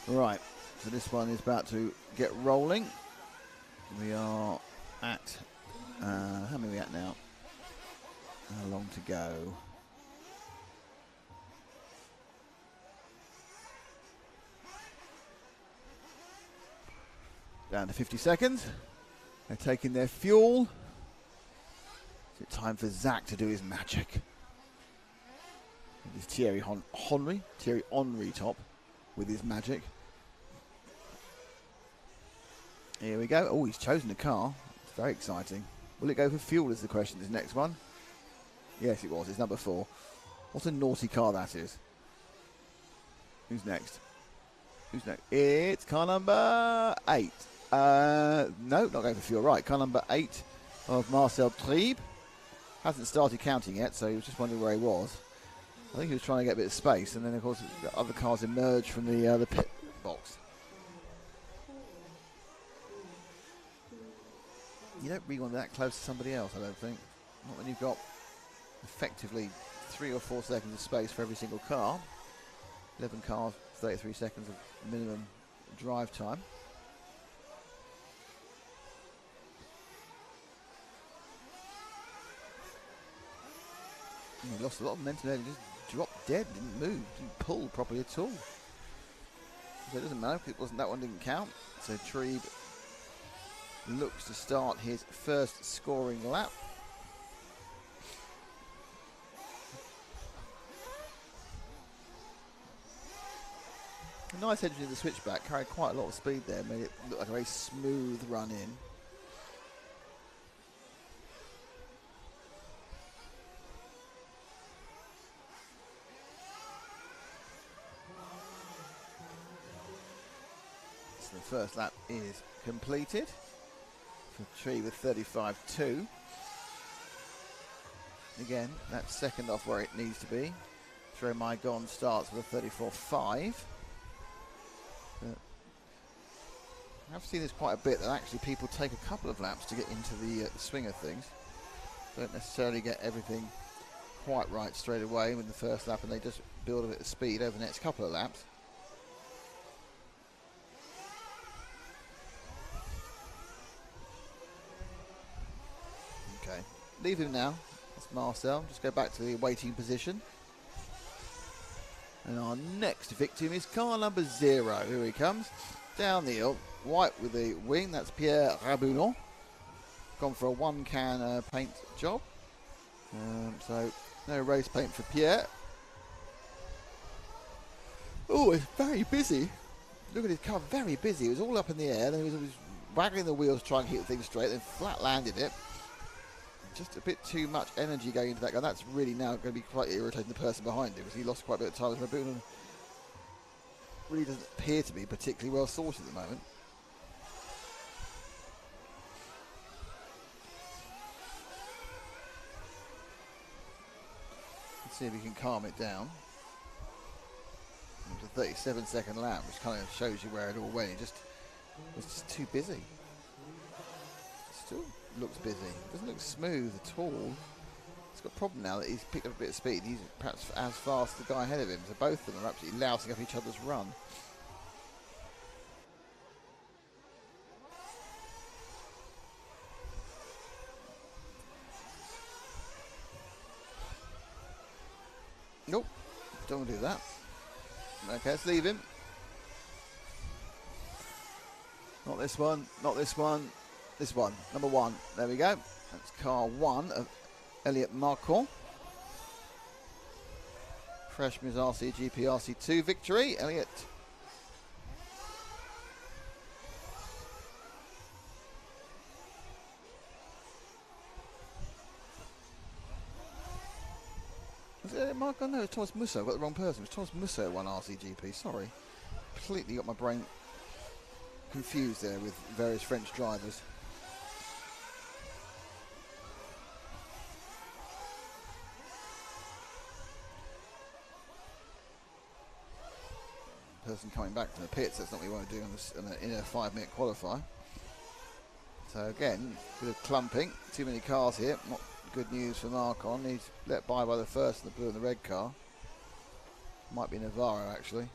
Right, so this one is about to get rolling. We are at, how many are we at now? How long to go? Down to 50 seconds. They're taking their fuel. Is it time for Zach to do his magic? This Thierry Henry top with his magic. Here we go. Oh, he's chosen a car. It's very exciting. Will it go for fuel is the question, this next one. Yes, it was. It's number 4. What a naughty car that is. Who's next? Who's next? It's car number 8. No, not going for fuel. Right, car number 8 of Marcel Trieb. Hasn't started counting yet, so he was just wondering where he was. I think he was trying to get a bit of space, and then of course other cars emerged from the pit box. You don't really want that close to somebody else, I don't think. Not when you've got effectively 3 or 4 seconds of space for every single car. 11 cars, 33 seconds of minimum drive time. He lost a lot of momentum there. He just dropped dead, didn't move, didn't pull properly at all. So it doesn't matter, because that one didn't count. So Trieb looks to start his first scoring lap. A nice entry in the switchback, carried quite a lot of speed there, made it look like a very smooth run in. So the first lap is completed for Tree with 35.2. Again, that's second off where it needs to be. Trey Mygon starts with a 34.5. I've seen this quite a bit, that actually people take a couple of laps to get into the swing of things. Don't necessarily get everything quite right straight away with the first lap, and they just build a bit of speed over the next couple of laps. Okay, leave him now. That's Marcel. Just go back to the waiting position. And our next victim is car number 0. Here he comes. Down the hill. White with the wing. That's Pierre Raboulon. Gone for a 1-can paint job. So no race paint for Pierre. Oh, it's very busy. look at his car, very busy. It was all up in the air, then he was waggling the wheels trying to keep the thing straight, then flat landed it. Just a bit too much energy going into that guy. That's really now going to be quite irritating the person behind him, because he lost quite a bit of time with Rabun. Really doesn't appear to be particularly well sorted at the moment. Let's see if he can calm it down. It's a 37-second lap, which kind of shows you where it all went. It was just too busy. Still looks busy. Doesn't look smooth at all. He's got a problem now that he's picked up a bit of speed. He's perhaps as fast as the guy ahead of him. So both of them are absolutely lousing up each other's run. Nope, don't want to do that. Okay, let's leave him. Not this one, not this one, this one. Number 1, there we go. That's car 1 of Elliot Marcon. Freshman's RC GP RC2 victory, Elliot. Was it Elliot Marcon? No, it was Thomas Musso. I've got the wrong person. It was Thomas Musso who won RCGP, sorry. Completely got my brain confused there with various French drivers. Person coming back from the pits, that's not what we want to do in a 5-minute qualifier. So again, a bit of clumping, too many cars here, not good news for Marcon. He's let by the first in the blue and the red car. Might be Navarro actually.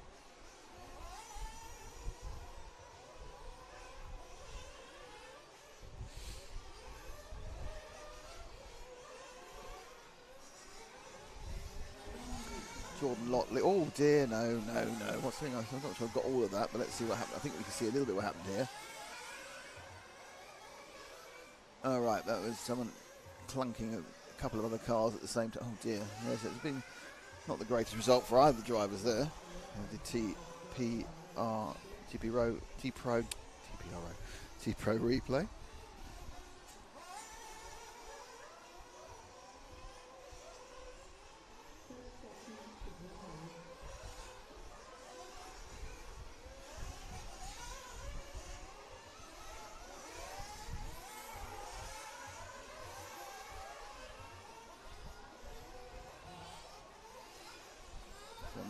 Jordan Lotley. Oh dear, no. What's the thing? I'm not sure I've got all of that, but let's see what happened. I think we can see a little bit what happened here. All right, that was someone clunking a couple of other cars at the same time. Oh dear, yes, it's been not the greatest result for either drivers there. The T-Pro replay.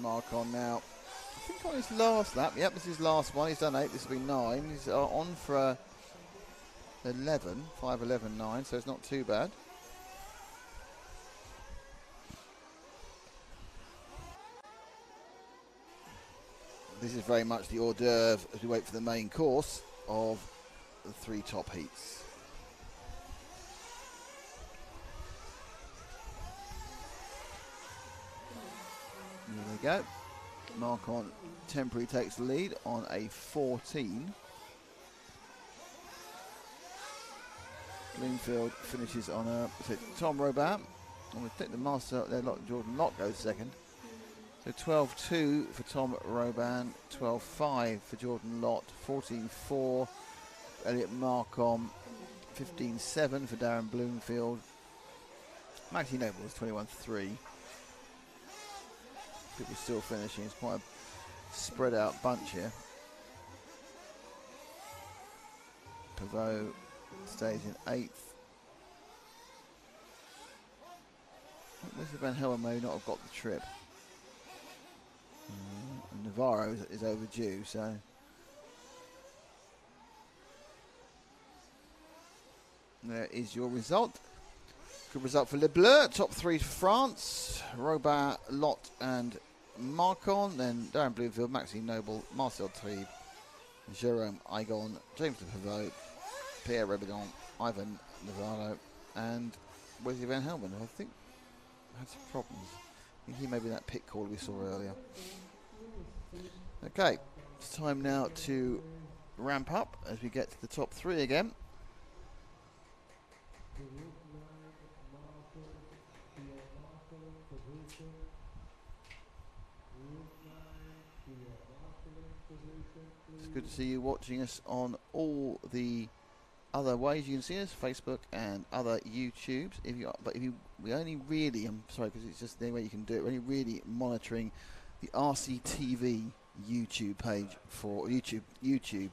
Marcon now, I think on his last lap, yep, this is his last one, he's done 8, this will be 9, he's on for 11, 5:11.9, so it's not too bad. This is very much the hors d'oeuvre as we wait for the main course of the 3 top heats. There we go. Marcon temporarily takes the lead on a 14. Bloomfield finishes on a Tom Robin. I'm going to take the master there. Jordan Lott goes second. So 12.2 for Tom Robin, 12.5 for Jordan Lott, 14.4 Elliot Marcon, 15.7 for Darren Bloomfield. Maxie Noble was 21.3. People still finishing. It's quite a spread out bunch here. Pavot stays in 8th. Mr. Van Helm may not have got the trip. Navarro is overdue, so there is your result. Good result for Le Bleu. Top 3 for France. Robin, Lott and Marcon. Then Darren Bloomfield, Maxime Noble, Marcel Tribe, Jérôme Igon, James de Pavot, Pierre Rebidon, Ivan Navarro, and Wesley Van Helmen, who I think had some problems. I think he may be that pit call we saw earlier. Okay, it's time now to ramp up as we get to the top 3 again. It's good to see you watching us on all the other ways you can see us, Facebook and other YouTubes. We only really, I'm sorry because it's just the only way you can do it. We're only really monitoring the RCTV YouTube page for YouTube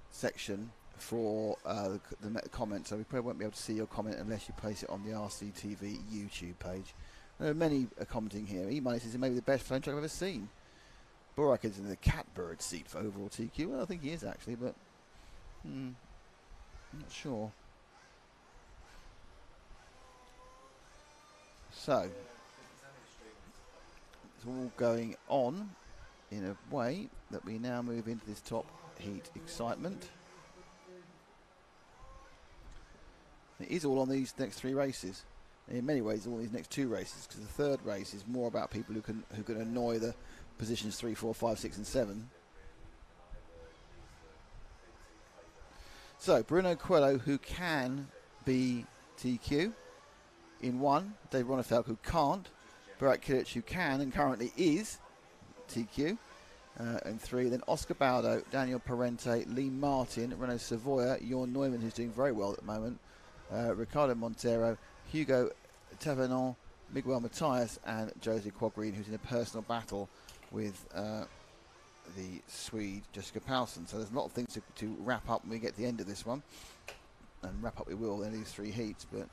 section for the comments. So we probably won't be able to see your comment unless you place it on the RCTV YouTube page. There are many commenting here. E-Money says it may be the best phone track I've ever seen. Borak is in the catbird seat for overall TQ. Well, I think he is actually, but I'm not sure. So it's all going on in a way that we now move into this top heat excitement. It is all on these next 3 races. In many ways, all these next 2 races, because the third race is more about people who can annoy the positions 3, 4, 5, 6, and 7. So Bruno Coelho, who can be TQ in 1, Dave Ronefeld, who can't, Burak Kilic, who can and currently is TQ in 3, then Oscar Baldo, Daniel Parente, Lee Martin, Renault Savoia, Jorn Neumann, who's doing very well at the moment, Ricardo Montero, Hugo Tavernon, Miguel Matias, and Josie Quadgreen, who's in a personal battle with the Swede Jessica Paulson. So there's a lot of things to wrap up when we get to the end of this one, and wrap up we will in these 3 heats, but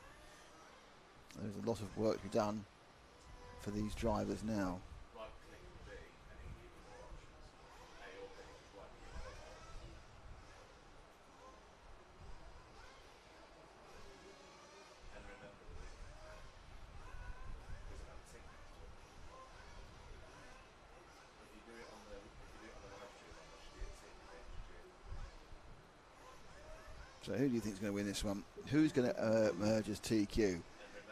there's a lot of work to be done for these drivers now. So who do you think is going to win this one? Who's going to emerge as TQ?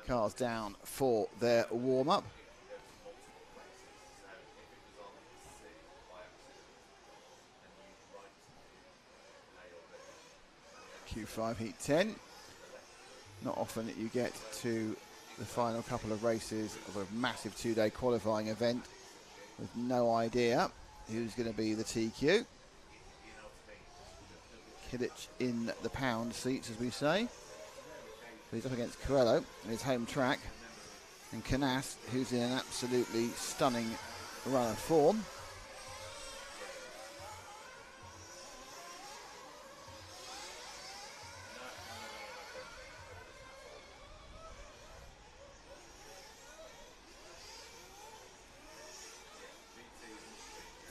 Cars down for their warm-up. Q5 Heat 10. Not often that you get to the final couple of races of a massive 2-day qualifying event with no idea who's going to be the TQ. Kilic in the pound seats, as we say. So he's up against Coelho in his home track, and Canas, who's in an absolutely stunning run of form.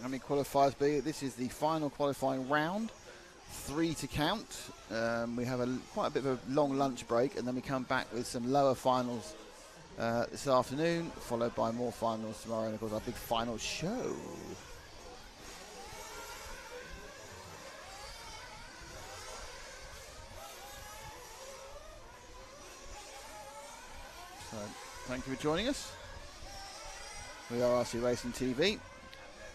How many qualifiers be? This is the final qualifying round. 3 to count. We have quite a bit of a long lunch break, and then we come back with some lower finals this afternoon, followed by more finals tomorrow, and of course our big final show. So thank you for joining us. We are RC Racing TV,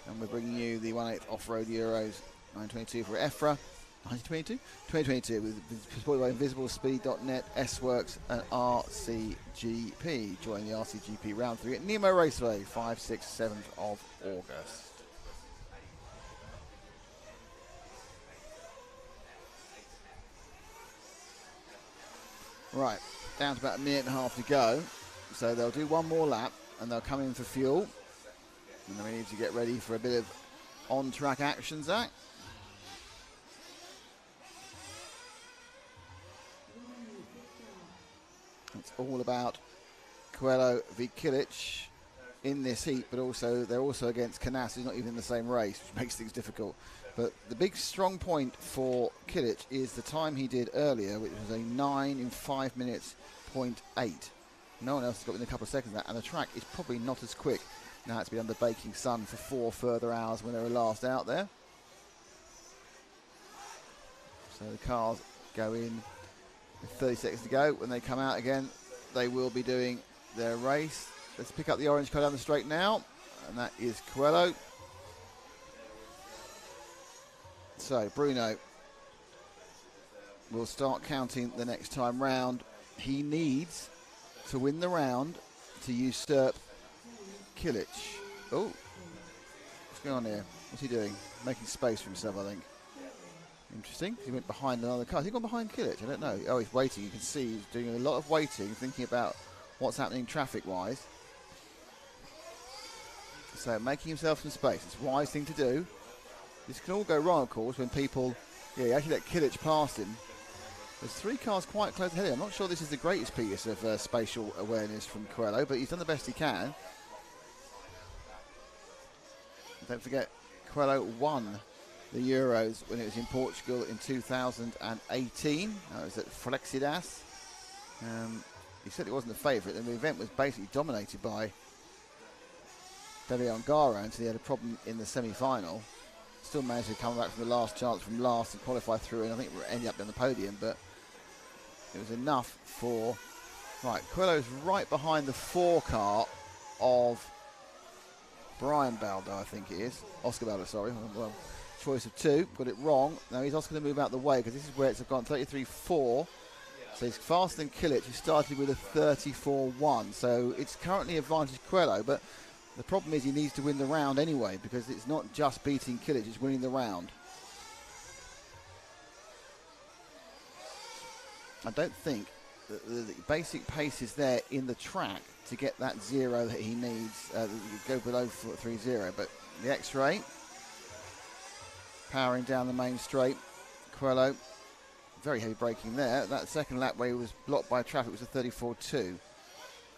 and we're bringing you the 1/8 Off-Road Euros 922 for EFRA. 2022 with supported by InvisibleSpeed.net, S-Works and RCGP. Join the RCGP Round 3 at Nemo Raceway, 5th, 6th, 7th of August. Right, down to about a minute and a half to go. So they'll do one more lap and they'll come in for fuel. And then we need to get ready for a bit of on-track action, Zach. It's all about Coelho v Kilic in this heat, but also they're also against Canas, who's not even in the same race, which makes things difficult. But the big strong point for Kilic is the time he did earlier, which was a 9 in 5 minutes, 0.8. No one else has got within a couple of seconds of that, and the track is probably not as quick. Now it's been under baking sun for 4 further hours when they were last out there. So the cars go in with 30 seconds to go. When they come out again, they will be doing their race. Let's pick up the orange car down the straight now, and that is Coelho. So Bruno will start counting the next time round. He needs to win the round to usurp Kilic. Oh, going on here? What's he doing? Making space for himself, I think. Interesting. He went behind another car. Has he gone behind Kilic? I don't know. Oh, he's waiting. You can see he's doing a lot of waiting, thinking about what's happening traffic-wise. So making himself some space. It's a wise thing to do. This can all go wrong, of course, when people... Yeah, he actually let Kilic past him. There's 3 cars quite close ahead of him. I'm not sure this is the greatest piece of spatial awareness from Coelho, but he's done the best he can. Don't forget, Coelho won the Euros when it was in Portugal in 2018. That was at Flexidas. He said it wasn't a favourite, and the event was basically dominated by De Leon until he had a problem in the semi-final. Still managed to come back from the last chance from last and qualify through, and I think ended up on the podium, but it was enough for... Right, Coelho's right behind the 4 car of Brian Baldo, I think it is. Oscar Baldo, sorry. Well, choice of 2. Got it wrong. Now he's also going to move out the way because this is where it's gone 33.4. So he's faster than Kilic, who started with a 34.1. So it's currently advantage Coelho, but the problem is he needs to win the round anyway, because it's not just beating Kilic, it's winning the round. I don't think that the basic pace is there in the track to get that 0 that he needs, go below 3.0. But the X-ray, powering down the main straight. Coelho, very heavy braking there. That second lap where he was blocked by traffic was a 34.2.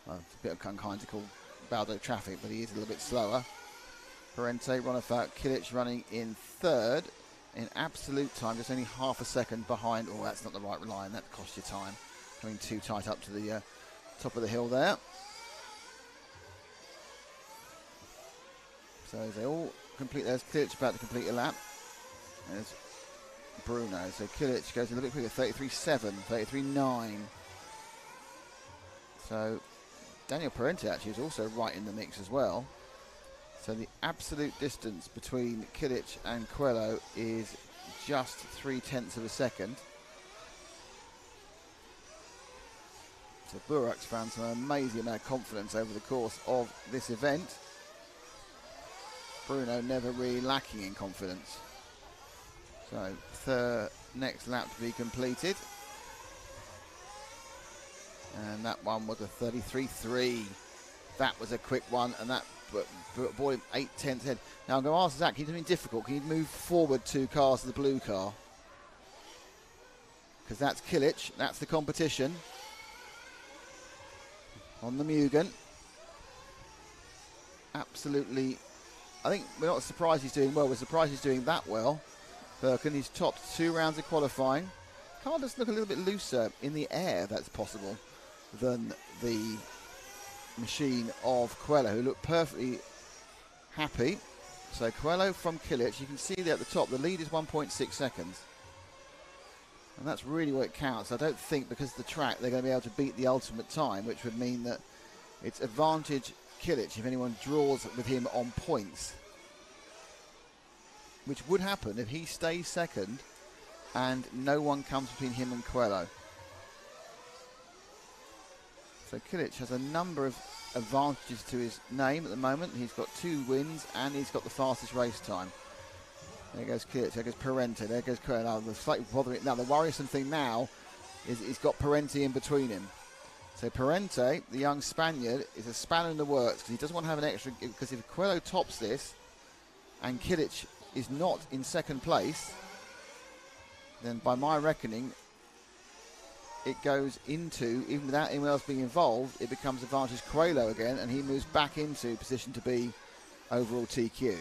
Well, it's a bit unkind to call Baldo traffic, but he is a little bit slower. Parente, Ronafat, Kilic running in 3rd in absolute time, just only half a second behind. Oh, that's not the right line. That cost you time. Coming too tight up to the top of the hill there. So they all complete. There's Kilic about to complete a lap. There's Bruno. So Kilic goes a little bit quicker, 33.7, 33.9. So Daniel Parente actually is also right in the mix as well. So the absolute distance between Kilic and Coelho is just 0.3 of a second. So Burak's found some amazing amount of confidence over the course of this event. Bruno never really lacking in confidence. So the next lap to be completed. And that one was a 33.3. That was a quick one, and that brought him 0.8 ahead. Now I'm going to ask Zach, can you do something difficult? Can you move forward 2 cars to the blue car? Because that's Kilic, that's the competition. On the Mugen. Absolutely. I think we're not surprised he's doing well. We're surprised he's doing that well. Birkin, he's topped 2 rounds of qualifying. Car does look a little bit looser in the air, if that's possible, than the machine of Coelho, who looked perfectly happy. So Coelho from Kilic, you can see there at the top, the lead is 1.6 seconds. And that's really what it counts. I don't think, because of the track, they're going to be able to beat the ultimate time, which would mean that it's advantage Kilic if anyone draws with him on points. Which would happen if he stays second and no one comes between him and Coelho. So Kilic has a number of advantages to his name at the moment. He's got 2 wins and he's got the fastest race time. There goes Kilic, there goes Parente, there goes Coelho. The slightly bothering. Now the worrisome thing now is he's got Parente in between him. So Parente, the young Spaniard, is a spanner in the works because he doesn't want to have an extra. Because if Coelho tops this and Kilic is not in second place, then by my reckoning, it goes into, even without anyone else being involved, it becomes advantage Coelho again, and he moves back into position to be overall TQ.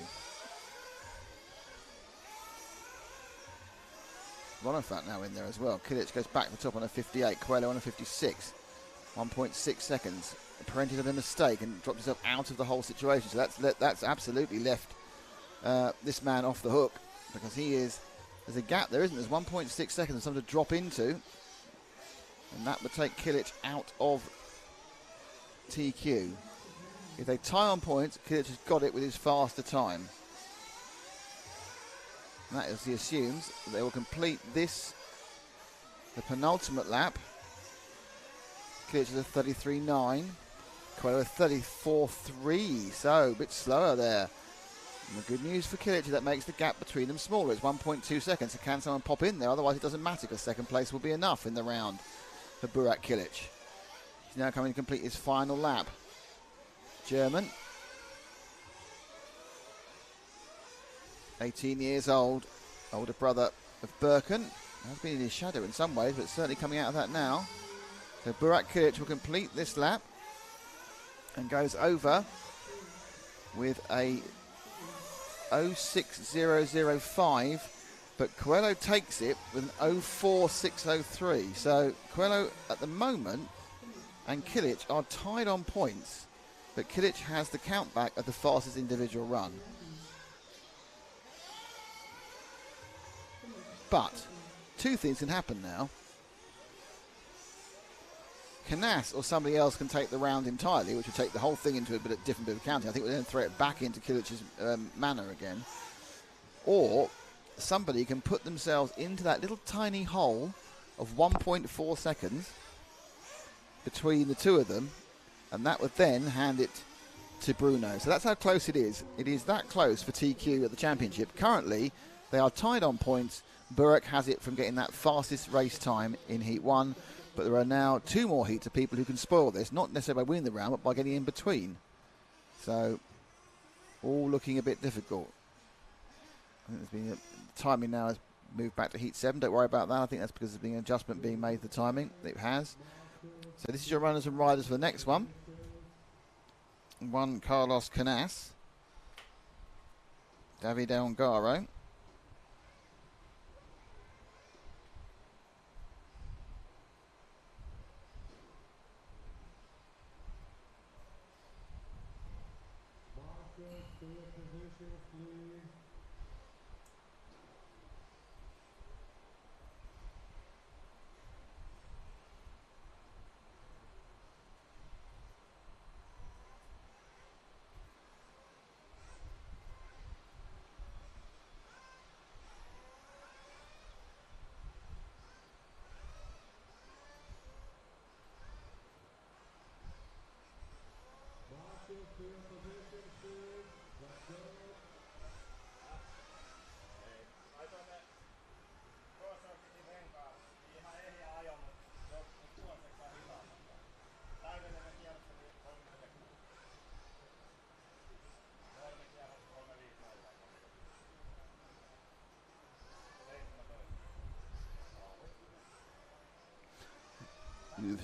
Ronafat now in there as well. Kilic goes back to the top on a 58, Coelho on a 56. 1.6 seconds. Parente had a mistake and dropped himself out of the whole situation. So that's absolutely left this man off the hook, because he is, there's a gap there, isn't there? There's 1.6 seconds for someone to drop into, and that would take Kilic out of TQ. If they tie on points, Kilic has got it with his faster time. And that is, he assumes that they will complete this, the penultimate lap. Kilic is a 33.9, Coelho a 34.3, so a bit slower there. And the good news for Kilic is that makes the gap between them smaller. It's 1.2 seconds. So can someone pop in there? Otherwise, it doesn't matter because second place will be enough in the round for Burak Kilic. He's now coming to complete his final lap. German. 18 years old. Older brother of Birken. Has been in his shadow in some ways, but certainly coming out of that now. So Burak Kilic will complete this lap and goes over with a 06005, but Coelho takes it with an 04603. So Coelho at the moment and Kilic are tied on points, but Kilic has the count back of the fastest individual run. But two things can happen now. Canas or somebody else can take the round entirely, which would take the whole thing into a different bit of counting. I think we'll then throw it back into Kilic's manner again. Or somebody can put themselves into that little tiny hole of 1.4 seconds between the two of them, and that would then hand it to Bruno. So that's how close it is. It is that close for TQ at the championship. Currently, they are tied on points. Burak has it from getting that fastest race time in Heat 1. But there are now two more heats of people who can spoil this, not necessarily by winning the round, but by getting in between. So, all looking a bit difficult. I think there's been timing now has moved back to Heat 7. Don't worry about that. I think that's because there's been an adjustment being made to the timing. It has. So this is your runners and riders for the next one. One, Carlos Canas. Davide Ongaro.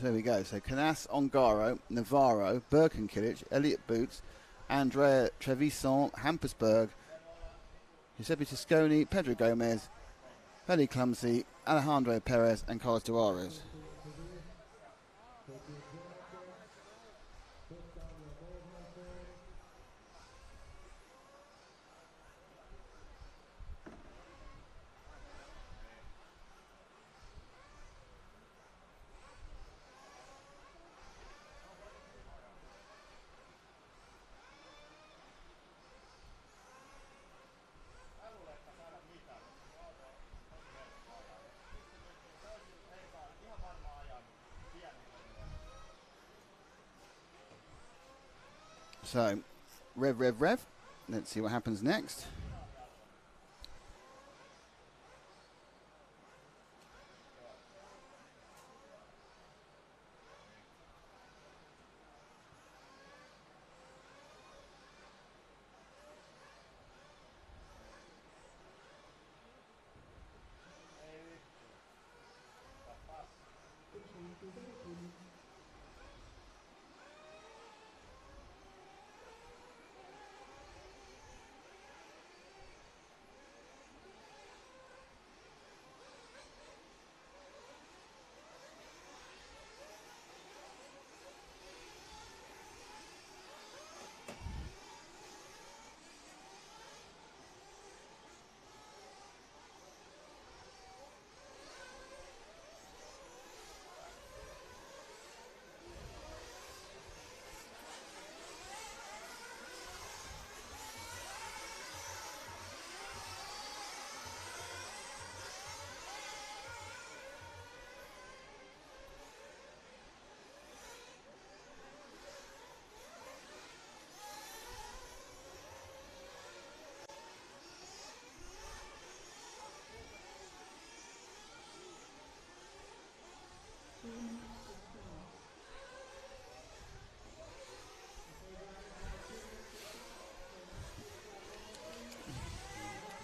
There we go. So Canas, Ongaro, Navarro, Birken-Kilic, Elliott Boots, Andrea Trevisan, Hampersberg, Giuseppe Tosconi, Pedro Gomez, Feli Clumsy, Alejandro Perez, and Carlos Duarez. So, rev. Let's see what happens next.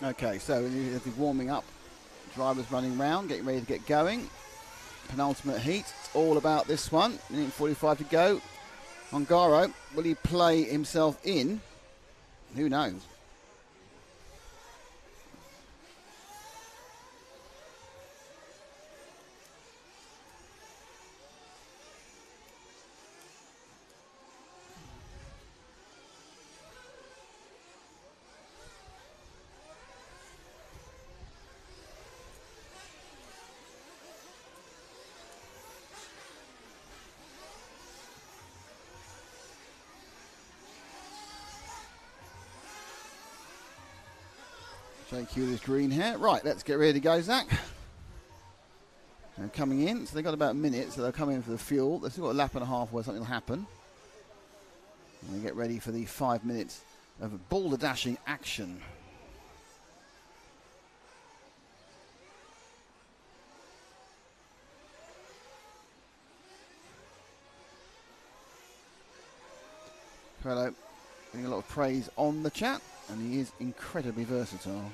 Okay, so the warming up, drivers running round, getting ready to get going. Penultimate heat, it's all about this one. Minute 45 to go. Ongaro, will he play himself in? Who knows? JQ with green hair. Right, let's get ready to go, Zach. They're coming in, so they've got about a minute, so they'll come in for the fuel. They've still got a lap and a half where something will happen. And they get ready for the 5 minutes of boulder dashing action. Coelho getting a lot of praise on the chat, and he is incredibly versatile.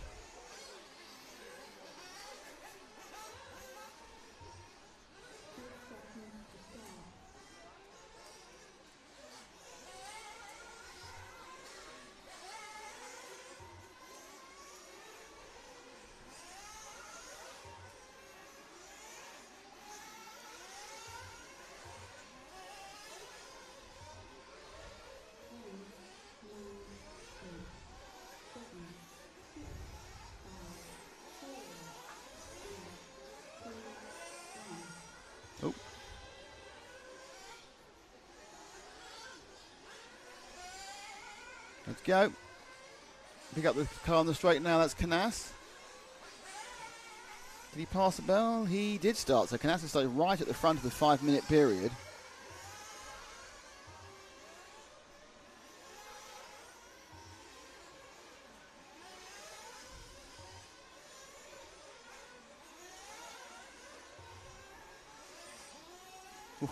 Let's go. Pick up the car on the straight now. That's Canas. Did he pass the bell? He did start. So Canas started right at the front of the 5 minute period. Ooh.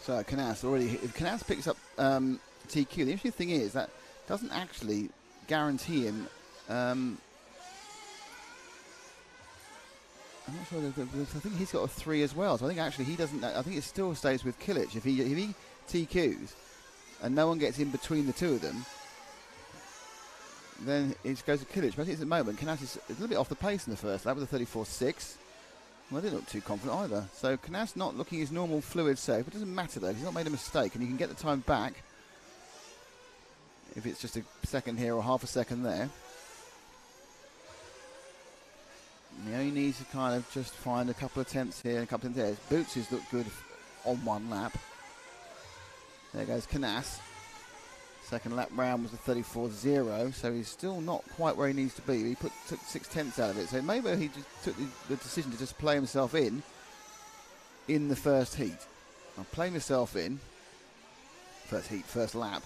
So Canas already, if Canas picks up TQ, the interesting thing is that doesn't actually guarantee him. I'm not sure. I think he's got a 3 as well. So I think actually he doesn't. I think it still stays with Kilic. If he TQs and no one gets in between the two of them, then it goes to Kilic. But I think at the moment Canas is a little bit off the pace in the first lap with a 34.6. Well, they didn't look too confident either. So Canas not looking his normal fluid safe. It doesn't matter though. He's not made a mistake, and you can get the time back. If it's just a second here or half a second there. And he only needs to kind of just find a couple of tenths here and a couple of tenths there. Boots has looked good on one lap. There goes Canas. Second lap round was a 34.0, so he's still not quite where he needs to be. He took 6 tenths out of it, so maybe he just took the decision to just play himself in the first heat. I'll play myself in. First heat, first lap.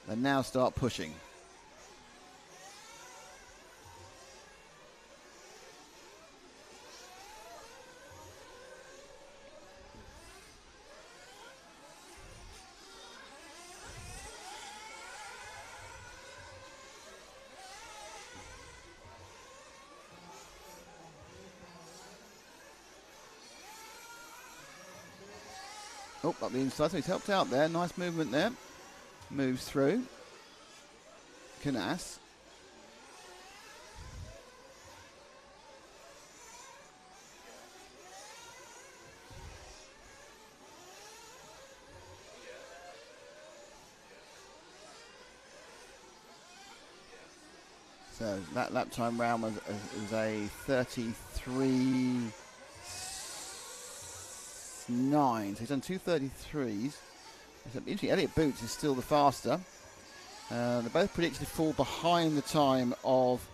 And now start pushing. Oh, up the inside, so he's helped out there. Nice movement there. Moves through. Canas. So that lap time round was a 33.9. So he's done 2:33s. Interesting, Elliott Boots is still the faster. They're both predicted to fall behind the time of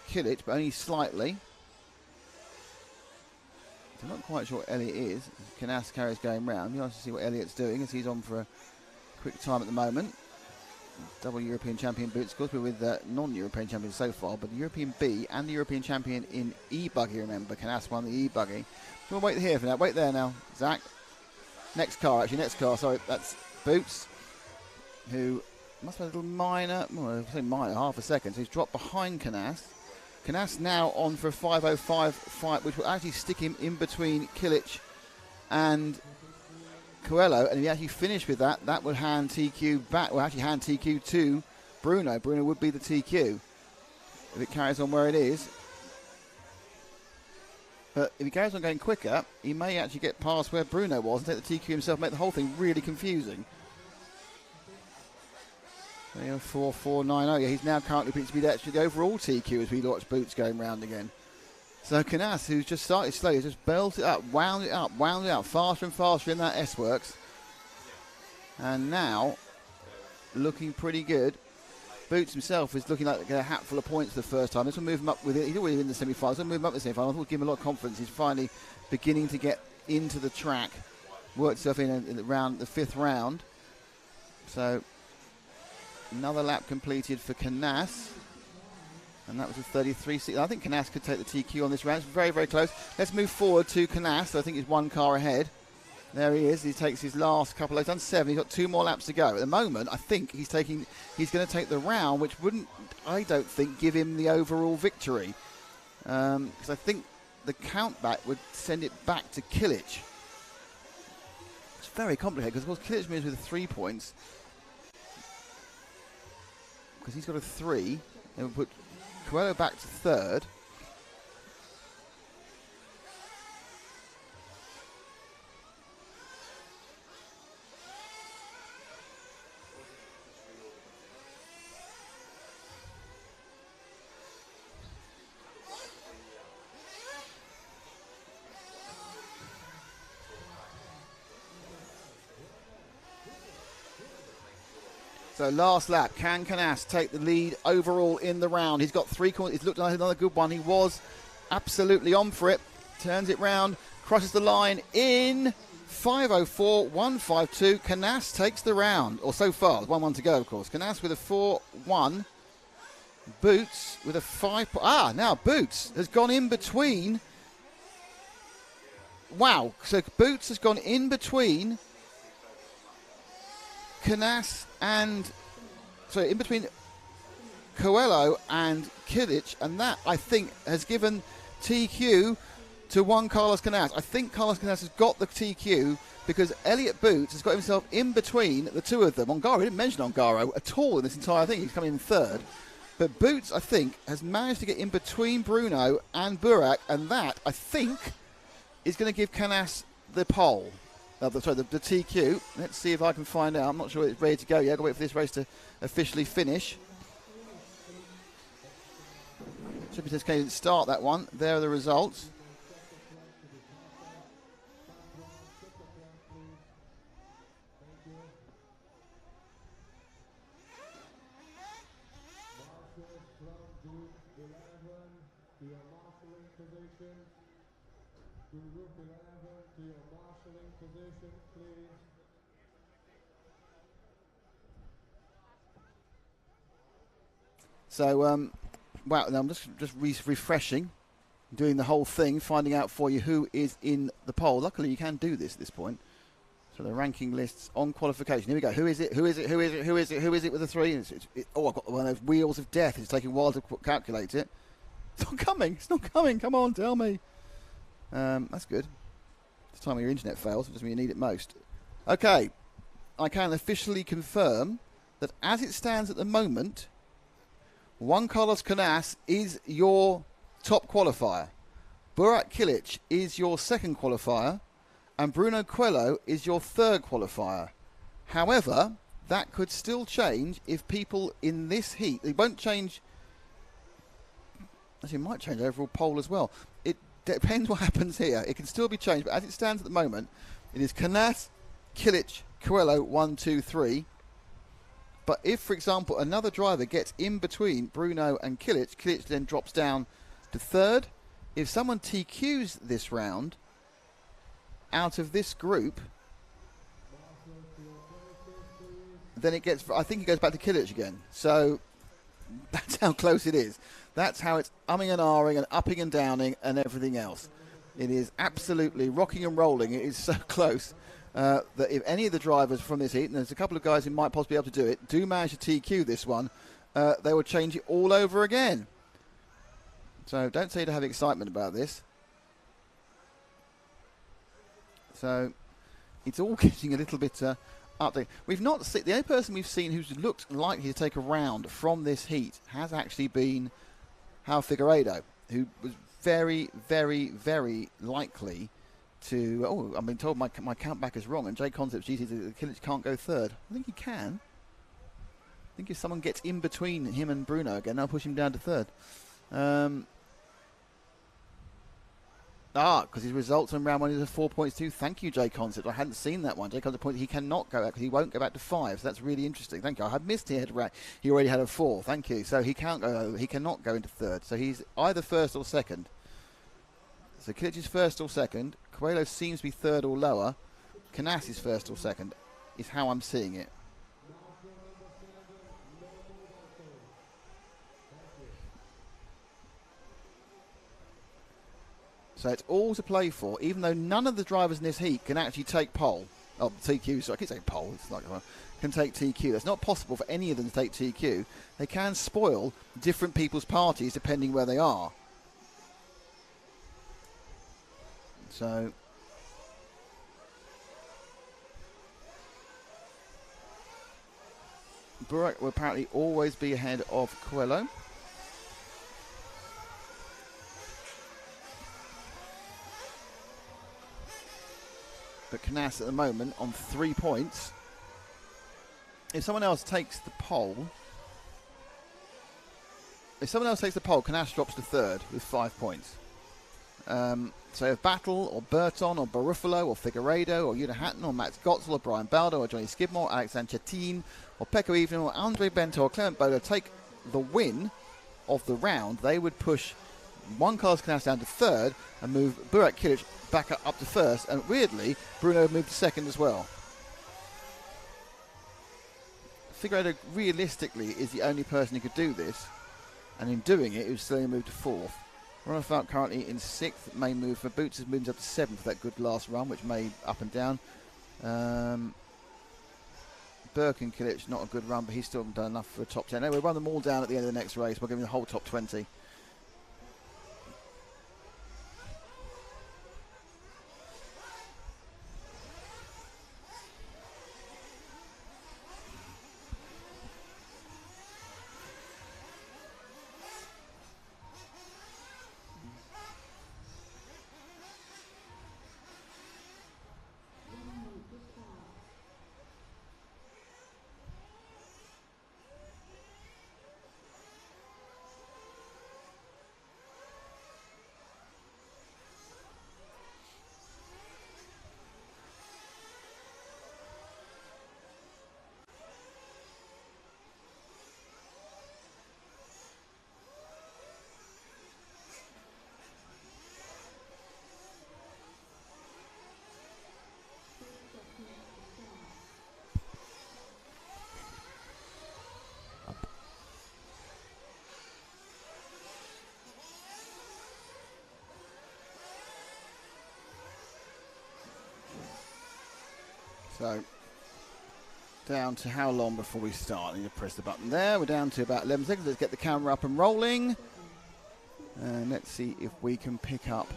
Kilic, but only slightly. So I'm not quite sure what Elliott is. Canas carries going round. You'll have to see what Elliott's doing as he's on for a quick time at the moment. Double European champion Boots, of course, we're with non-European champions so far, but the European B and the European champion in E-Buggy, remember. Canas won the E-Buggy. So we'll wait here for that. Wait there now, Zach. Next car, sorry, that's Boots, who must have a little minor, well, I say minor, half a second, so he's dropped behind Canas. Canas now on for a 5:05 fight, which will actually stick him in between Kilic and Coelho. And if he actually finished with that, that would hand TQ back. Well, actually hand TQ to Bruno. Bruno would be the TQ if it carries on where it is. But if he carries on going quicker, he may actually get past where Bruno was and take the TQ himself, make the whole thing really confusing. 4.490. Yeah, he's now currently predicted to be actually the overall TQ as we watch Boots going round again. So Canas, who's just started slowly, has just belted it up, wound it up, faster and faster in that S-Works. And now, looking pretty good. Boots himself is looking like to get a hatful of points the first time. This will move him up with it. He's already in the semi-finals. This will move him up in the semi-finals. Will give him a lot of confidence. He's finally beginning to get into the track. Worked himself in the fifth round. So, another lap completed for Canas. And that was a 33.6. I think Canas could take the TQ on this round. It's very, very close. Let's move forward to Canas. So I think he's one car ahead. There he is. He takes his last couple. He's done 7. He's got 2 more laps to go. At the moment, I think he's going to take the round, which wouldn't, I don't think, give him the overall victory. Because I think the count back would send it back to Kilic. It's very complicated because, of course, Kilic moves with 3 points. Because he's got a 3. It would put Coelho back to 3rd. So last lap, can Canas take the lead overall in the round? He's got 3 corners. It's looked like another good one. He was absolutely on for it. Turns it round, crosses the line in 5:04.152. Canas takes the round, or so far. 1-1 to go, of course. Canas with a 4.1. Boots with a 5. Now Boots has gone in between. Wow. So Boots has gone in between Canas and, sorry, in between Coelho and Kilic, and that, I think, has given TQ to one Carlos Canas. I think Carlos Canas has got the TQ because Elliot Boots has got himself in between the two of them. Ongaro, he didn't mention Ongaro at all in this entire thing. He's coming in 3rd. But Boots, I think, has managed to get in between Bruno and Burak, and that, I think, is going to give Canas the pole. The TQ. Let's see if I can find out. I'm not sure it's ready to go yet. I've got to wait for this race to officially finish. Trippy says, "Can you start that one?" There are the results. So, wow, now I'm just refreshing, doing the whole thing, finding out for you who is in the poll. Luckily, you can do this at this point. So the ranking lists on qualification. Here we go. Who is it? Who is it? Who is it? Who is it? Who is it with the 3? Oh, I've got one of those wheels of death. It's taking a while to calculate it. It's not coming. It's not coming. Come on, tell me. That's good. It's the time when your internet fails. It doesn't mean you need it most. Okay. I can officially confirm that as it stands at the moment, Juan Carlos Canas is your top qualifier. Burak Kilic is your second qualifier. And Bruno Coelho is your 3rd qualifier. However, that could still change if people in this heat, it won't change, actually it might change the overall poll as well. It depends what happens here. It can still be changed, but as it stands at the moment, it is Canas, Kilic, Coelho, 1, 2, 3. But if, for example, another driver gets in between Bruno and Kilic, Kilic then drops down to 3rd. If someone TQs this round, out of this group, then it gets, I think it goes back to Kilic again. So that's how close it is. That's how it's umming and ahhing and upping and downing and everything else. It is absolutely rocking and rolling. It is so close that if any of the drivers from this heat, and there's a couple of guys who might possibly be able to do it, do manage to TQ this one, they will change it all over again. So don't say to have excitement about this. So it's all getting a little bit up there. We've not seen, the only person we've seen who's looked likely to take a round from this heat has actually been João Figueiredo, who was very, very, very likely to. Oh, I'm being told my count back is wrong, and Jay Concepts GT that Kilic can't go third. I think he can. I think if someone gets in between him and Bruno again, they'll push him down to third. Because his results on round one is a 4 points too. Thank you, Jay Concept. I hadn't seen that one. Jay Concept pointed he cannot go out because he won't go back to 5. So that's really interesting. Thank you. I had missed he already had a 4. Thank you. So he can't go. He cannot go into third. So he's either first or second. So Kilic is first or second. Coelho seems to be third or lower. Canas is first or second. Is how I'm seeing it. So it's all to play for, even though none of the drivers in this heat can actually take pole. Oh, TQ, so I keep saying pole, it's like can take TQ. That's not possible for any of them to take TQ. They can spoil different people's parties depending where they are. So Burak will apparently always be ahead of Coelho. But Canas at the moment on 3 points. If someone else takes the pole, Canas drops to third with 5 points. So if Battle or Burton or Barufalo or Figueiredo or Una Hatton or Max Gotzel or Brian Baldo or Johnny Skidmore, Alexander Chetin or Pecco Evening or Andre Bento or Clement Bolo take the win of the round, they would push Juan Carlos Canas down to third and move Burak Kilic back up to first, and weirdly Bruno moved to second as well. Figueiredo realistically is the only person who could do this, and in doing it he was still moved to fourth. Ronald currently in sixth. May move for Boots has moved up to seventh for that good last run, which made up and down. Burke and Kilic, not a good run, but he's still done enough for a top 10. Anyway, we'll run them all down at the end of the next race. We'll give him the whole top 20. So, down to how long before we start? I need to press the button there. We're down to about 11 seconds. Let's get the camera up and rolling. And let's see if we can pick up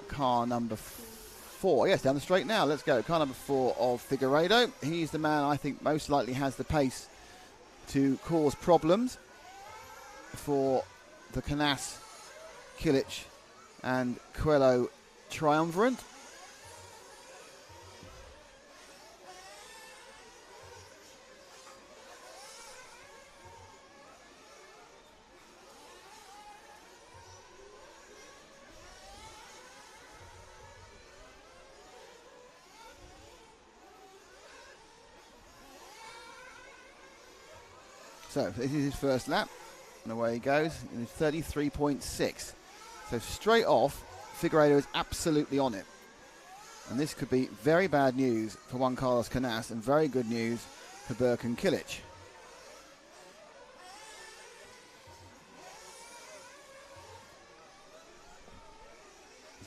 car number 4. Yes, down the straight now. Let's go. Car number 4 of Figueiredo. He's the man I think most likely has the pace to cause problems for the Canas, Kilic and Coelho triumvirate. So this is his first lap, and away he goes in 33.6. So straight off, Figueiredo is absolutely on it. And this could be very bad news for Juan Carlos Canas and very good news for Burke and Kilic.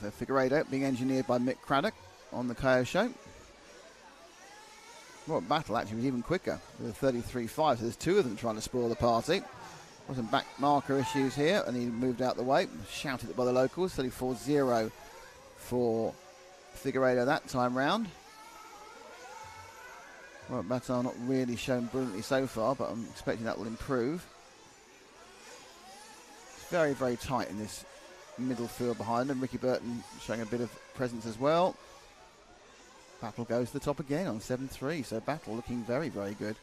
So Figueiredo being engineered by Mick Craddock on the KO show. Well, Battle actually was even quicker with a 33.5, so there's two of them trying to spoil the party. Wasn't back marker issues here, and he moved out the way. Shouted by the locals. 34-0 for Figueiredo that time round. Robert Battle not really shown brilliantly so far, but I'm expecting that will improve. It's very, very tight in this middle field behind them. Ricky Burton showing a bit of presence as well. Battle goes to the top again on 7-3, so Battle looking very, very good.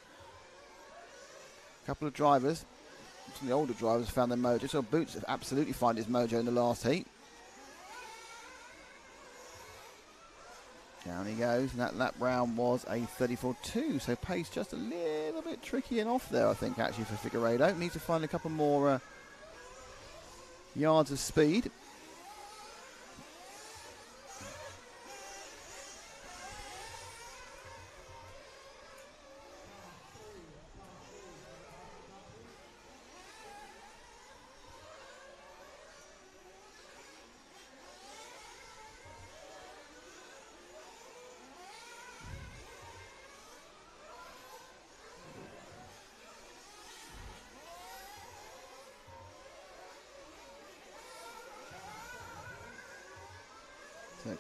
A couple of drivers, some of the older drivers found their mojo. So Boots absolutely found his mojo in the last heat. Down he goes, and that lap round was a 34-2, so pace just a little bit tricky and off there, I think, actually, for Figueiredo. Needs to find a couple more yards of speed.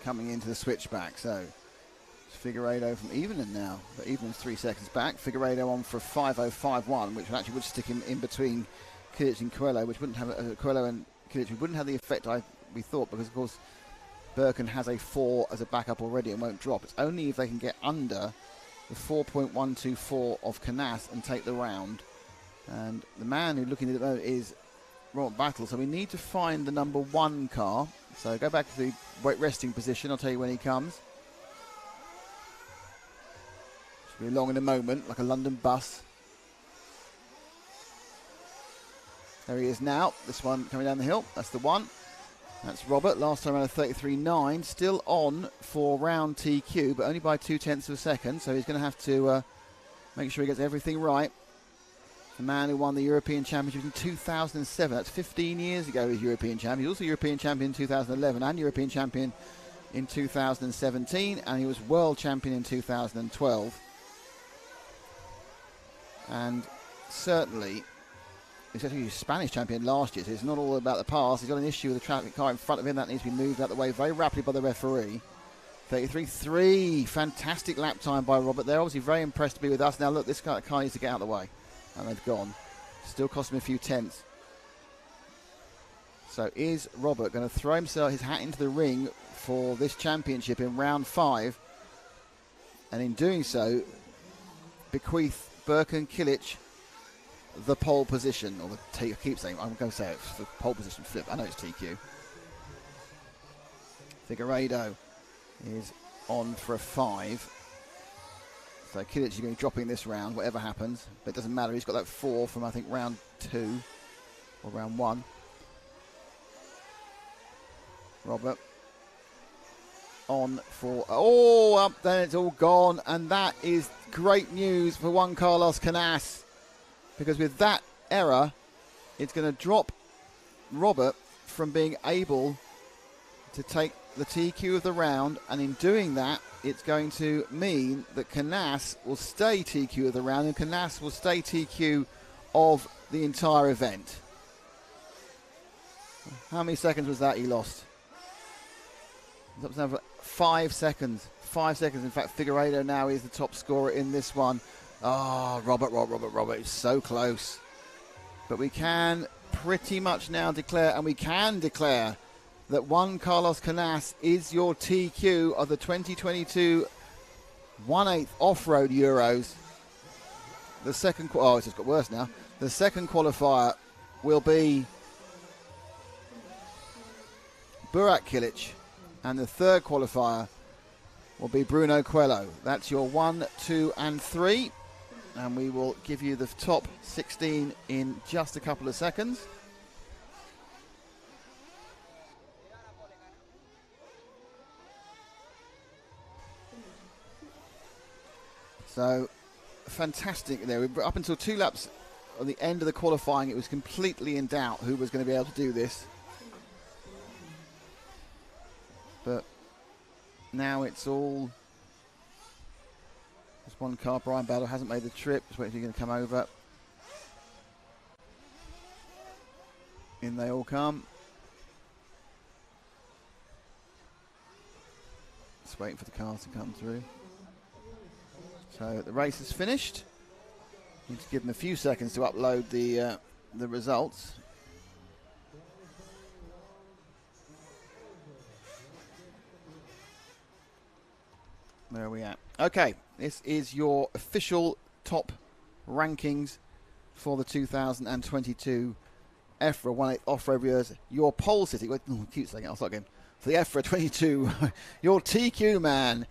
Coming into the switchback, so it's Figueiredo from Evening now, but Evening's 3 seconds back. Figueiredo on for 5:05.1, which actually would stick him in between Kilic and Coelho, which wouldn't have Coelho and Kilic wouldn't have the effect we thought, because of course Birkin has a 4 as a backup already and won't drop. It's only if they can get under the 4.124 of Canas and take the round. And the man who's looking at the moment is Robert Battle, so we need to find the number 1 car. So go back to the weight resting position. I'll tell you when he comes. Should be along in a moment, like a London bus. There he is now. This one coming down the hill. That's the one. That's Robert. Last time around a 33.9. Still on for round TQ, but only by 0.2 of a second. So he's going to have to make sure he gets everything right. The man who won the European Championship in 2007. That's 15 years ago he was European champion. He was also European champion in 2011 and European champion in 2017. And he was world champion in 2012. And certainly, he's actually Spanish champion last year, so it's not all about the past. He's got an issue with the traffic car in front of him. That needs to be moved out of the way very rapidly by the referee. 33.3. Fantastic lap time by Robert there. Obviously very impressed to be with us. Now look, this car needs to get out of the way. And they've gone. Still cost him a few tenths. So is Robert going to throw his hat into the ring for this championship in round 5? And in doing so, bequeath Birkin Kilic the pole position. Or I keep saying, I'm going to say it's the pole position flip. I know it's TQ. Figueiredo is on for a 5. So Kilic is going to be dropping this round, whatever happens. But it doesn't matter. He's got that 4 from, I think, round 2 or round 1. Robert on for... Oh, up then it's all gone. And that is great news for Juan Carlos Canas. Because with that error, it's going to drop Robert from being able to take the TQ of the round, and in doing that, it's going to mean that Canas will stay TQ of the round, and Canas will stay TQ of the entire event. How many seconds was that he lost? It's up to now for 5 seconds. 5 seconds. In fact, Figueiredo now is the top scorer in this one. Oh, Robert, it's so close. But we can pretty much now declare, and we can declare, that Juan Carlos Canas is your TQ of the 2022 1/8 off-road Euros. The second, oh, it's just got worse now. The second qualifier will be Burak Kilic, and the third qualifier will be Bruno Coelho. That's your 1, 2, and 3, and we will give you the top 16 in just a couple of seconds. So, fantastic there. Up until 2 laps at the end of the qualifying, it was completely in doubt who was going to be able to do this. But now it's all... There's one car, Brian Battle hasn't made the trip. Just waiting for you to come over. In they all come. Just waiting for the cars to come through. So the race is finished. Need to give them a few seconds to upload the results. Where are we at? Okay, this is your official top rankings for the 2022 EFRA 1/8 off-road viewers. Your pole sitting, cute second, I'll start again. For the EFRA 22, your TQ man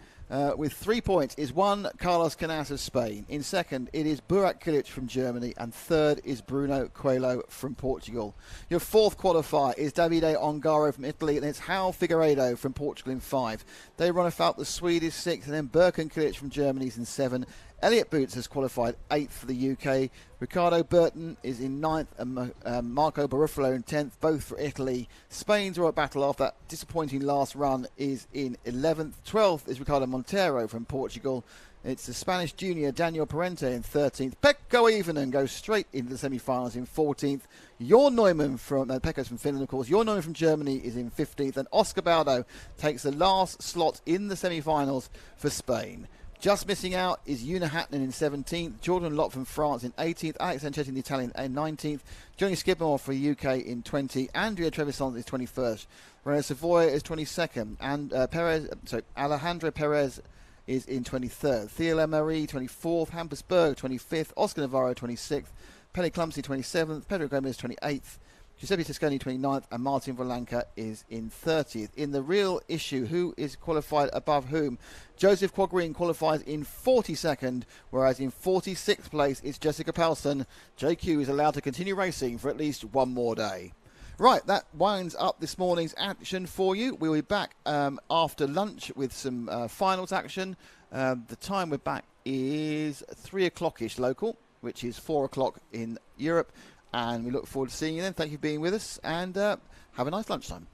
with 3 points is one Carlos Canas of Spain. In second, it is Burak Kilic from Germany, and third is Bruno Coelho from Portugal. Your fourth qualifier is Davide Ongaro from Italy, and it's Hal Figueiredo from Portugal in 5. They run out the Swede is 6, and then Birken Kilic from Germany is in 7. Elliot Boots has qualified 8th for the UK. Ricardo Burton is in 9th, and Marco Baruffalo in 10th, both for Italy. Spain's Royal Battle off that disappointing last run is in 11th. 12th is Ricardo Montero from Portugal. It's the Spanish junior Daniel Parente in 13th. Pekko Ivanen goes straight into the semi-finals in 14th. Jorn Neumann from Pekko's from Finland, of course. Jorn Neumann from Germany is in 15th, and Oscar Baldo takes the last slot in the semi-finals for Spain. Just missing out is Una Hatton in 17th, Jordan Lott from France in 18th, Alex Ancetti, the Italian, in 19th, Johnny Skidmore for UK in 20, Andrea Trevisan is 21st, Renaud Savoy is 22nd, and Alejandro Perez is in 23rd, Theo Lemarie 24th, Hampus Berg 25th, Oscar Navarro 26th, Penny Clumsy 27th, Pedro Gomez 28th, Giuseppe Toscani 29th, and Martin Volanka is in 30th. In the real issue, who is qualified above whom? Joseph Quagreen qualifies in 42nd, whereas in 46th place is Jessica Palston. JQ is allowed to continue racing for at least one more day. Right, that winds up this morning's action for you. We'll be back after lunch with some finals action. The time we're back is 3 o'clock-ish local, which is 4 o'clock in Europe. And we look forward to seeing you then. Thank you for being with us, and have a nice lunchtime.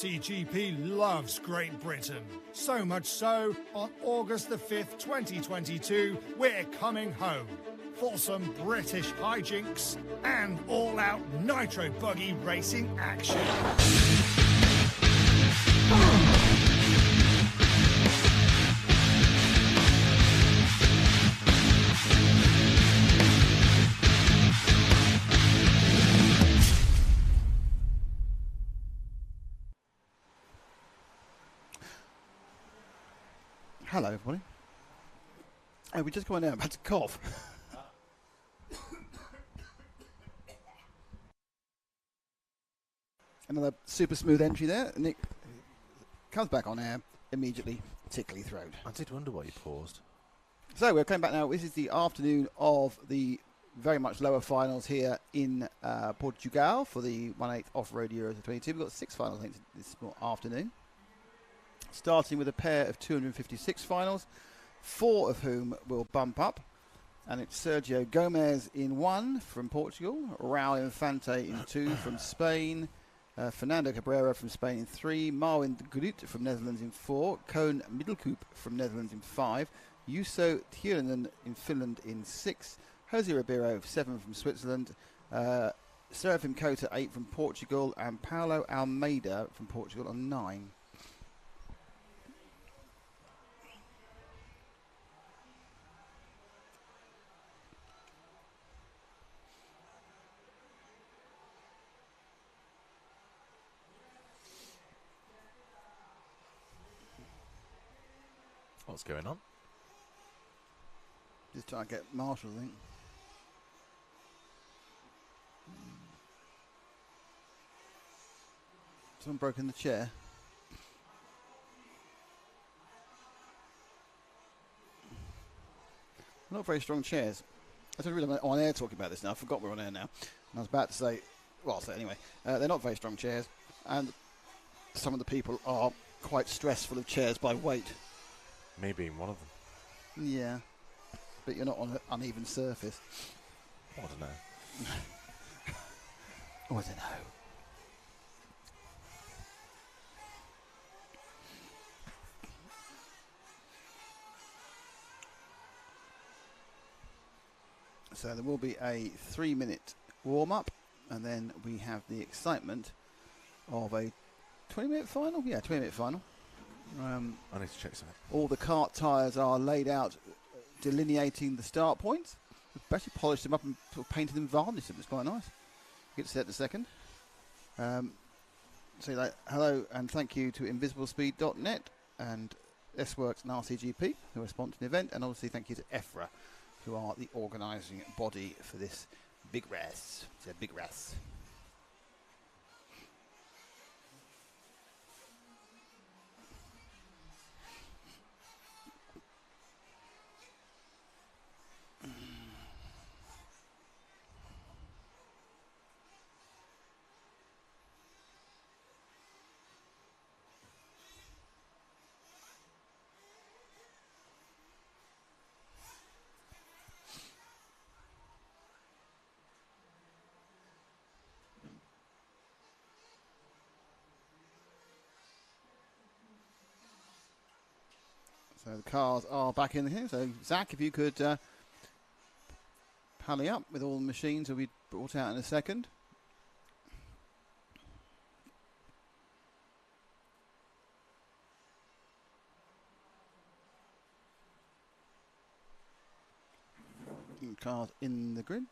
RCGP loves Great Britain. So much so, on August the 5th, 2022, we're coming home for some British hijinks and all-out Nitro Buggy racing action. Hello, everybody. Hey, we just going out. I've had to cough. Another super smooth entry there. Nick comes back on air immediately, tickly throat. I did wonder why you paused. So we're coming back now. This is the afternoon of the very much lower finals here in Portugal for the 1/8 Off-Road Euros 22. We've got 6 finals, I think, this afternoon. Starting with a pair of 256 finals, 4 of whom will bump up. And it's Sergio Gomez in 1 from Portugal, Raul Infante in 2 from Spain, Fernando Cabrera from Spain in 3, Marwin de Groot from Netherlands in 4, Koen Middelkoop from Netherlands in 5, Juuso Tieranen in Finland in 6, Jose Ribeiro 7 from Switzerland, Serafim Kota 8 from Portugal, and Paulo Almeida from Portugal on 9. What's going on? Just trying to get Marshall, I think. Someone broken the chair. Not very strong chairs. I don't really on air talking about this now. I forgot we're on air now. And I was about to say, well, I'll say it anyway. They're not very strong chairs, and some of the people are quite stressful of chairs by weight. Me being one of them. Yeah, but you're not on an uneven surface. I don't know. Oh, I don't know. So there will be a 3-minute warm-up, and then we have the excitement of a 20-minute final? Yeah, 20-minute final. I need to check something. All the kart tyres are laid out, delineating the start points. We've actually polished them up and sort of painted them, varnished them. It's quite nice. Get to that in a second. Say like hello and thank you to invisiblespeed.net and S-Works and RCGP who are sponsoring the event, and obviously thank you to EFRA who are the organising body for this big race. It's a big race. So the cars are back in here. So Zach, if you could pally up with all the machines will be brought out in a second. And cars in the grid.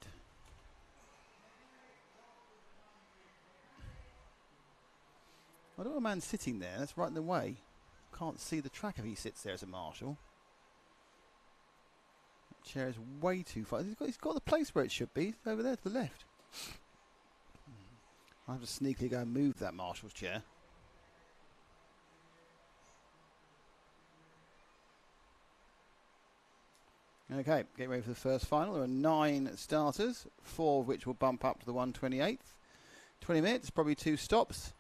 I don't know a man sitting there. That's right in the way. Can't see the track if he sits there as a marshal. That chair is way too far. He's got the place where it should be. It's over there to the left. I'll have to sneakily go and move that marshal's chair. Okay, get ready for the first final. There are 9 starters, 4 of which will bump up to the 128th. 20 minutes, probably 2 stops.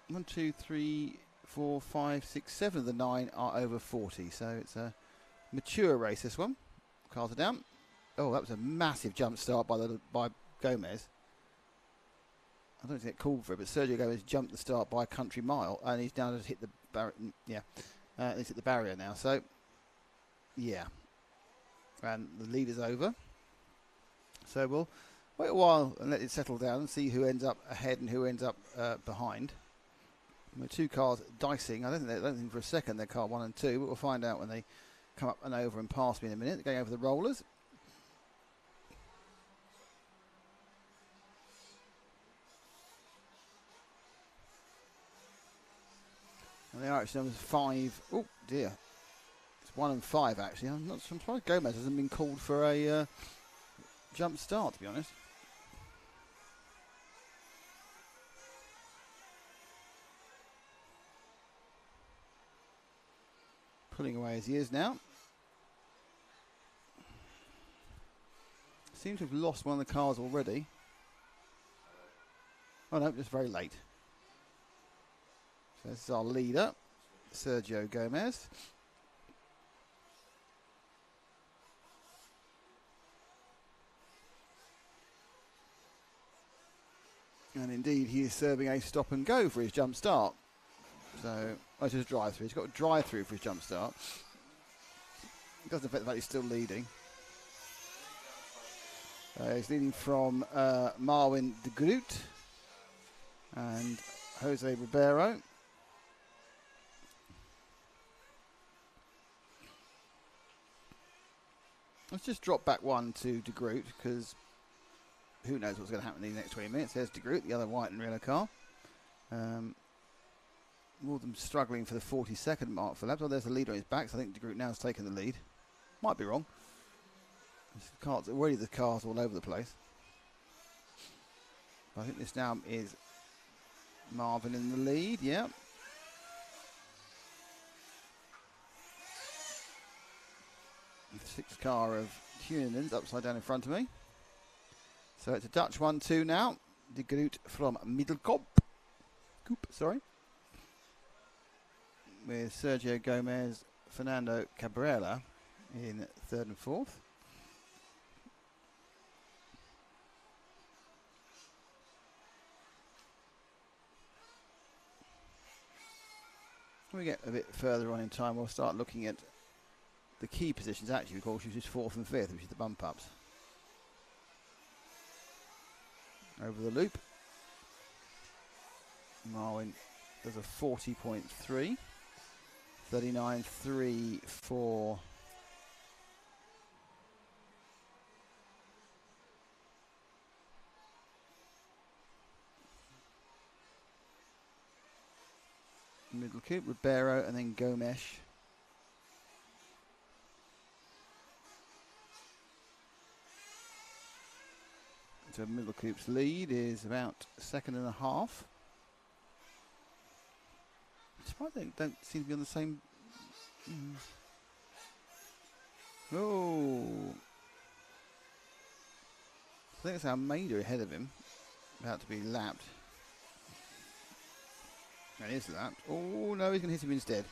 1, 2, 3, 4, 5, 6, 7 of the 9 are over 40. So it's a mature race, this one. Cars are down. Oh, that was a massive jump start by Gomez. I don't get called for it, but Sergio Gomez jumped the start by a country mile, and he's now just hit the barrier. He's hit the barrier now. So, yeah, and the lead is over. So we'll wait a while and let it settle down and see who ends up ahead and who ends up behind. The two cars dicing. I don't think for a second they're car 1 and 2, but we'll find out when they come up and over and pass me in a minute. They're going over the rollers. And the Irish numbers 5. Oh dear, it's 1 and 5 actually. I'm surprised Gomez hasn't been called for a jump start, to be honest. Pulling away as he is now. Seems to have lost one of the cars already. Oh no, just very late. So this is our leader, Sergio Gomez. And indeed, he is serving a stop and go for his jump start. So, it's just a drive through. He's got a drive through for his jump start. It doesn't affect the fact he's still leading. He's leading from Marwin de Groot and Jose Ribeiro. Let's just drop back one to de Groot, because who knows what's going to happen in the next 20 minutes. There's de Groot, the other white and yellow car. More than struggling for the 42nd mark for laps. Well, there's the leader on his back, so I think de Groot now has taken the lead. Might be wrong. Already the cars all over the place. But I think this now is Marvin in the lead, yeah. The 6th car of Tunanen's upside down in front of me. So it's a Dutch 1-2 now. De Groot from Middelkoop. Sorry. With Sergio Gomez, Fernando Cabrera in 3rd and 4th. When we get a bit further on in time, we'll start looking at the key positions actually, of course, which is 4th and 5th, which is the bump ups. Over the loop. Marwin does a 40.3. 39.3 for Middelkoop, Ribeiro, and then Gomes. So Middelkoop's lead is about 2.5. They don't seem to be on the same. Oh, I think it's Almeida ahead of him, about to be lapped. And he is lapped. Oh no, he's going to hit him instead.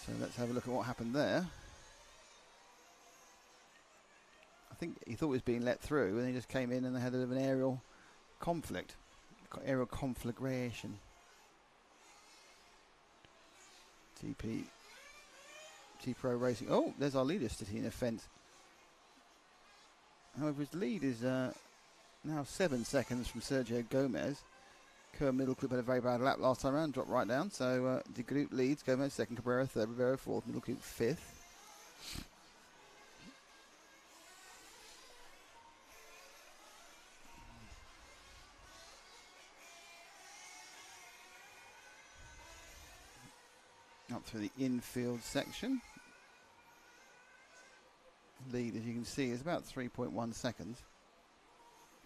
So let's have a look at what happened there. I think he thought he was being let through, and he just came in and they had a bit of an aerial conflict, aerial conflagration. T-Pro Racing. Oh, there's our leader sitting in a fence. However, his lead is now 7 seconds from Sergio Gomez. Kerr Middelkoop had a very bad lap last time around, dropped right down. So de Groot leads, Gomez 2nd, Cabrera 3rd, Ribeiro 4th, Middelkoop 5th. Up through the infield section. Lead, as you can see, is about 3.1 seconds.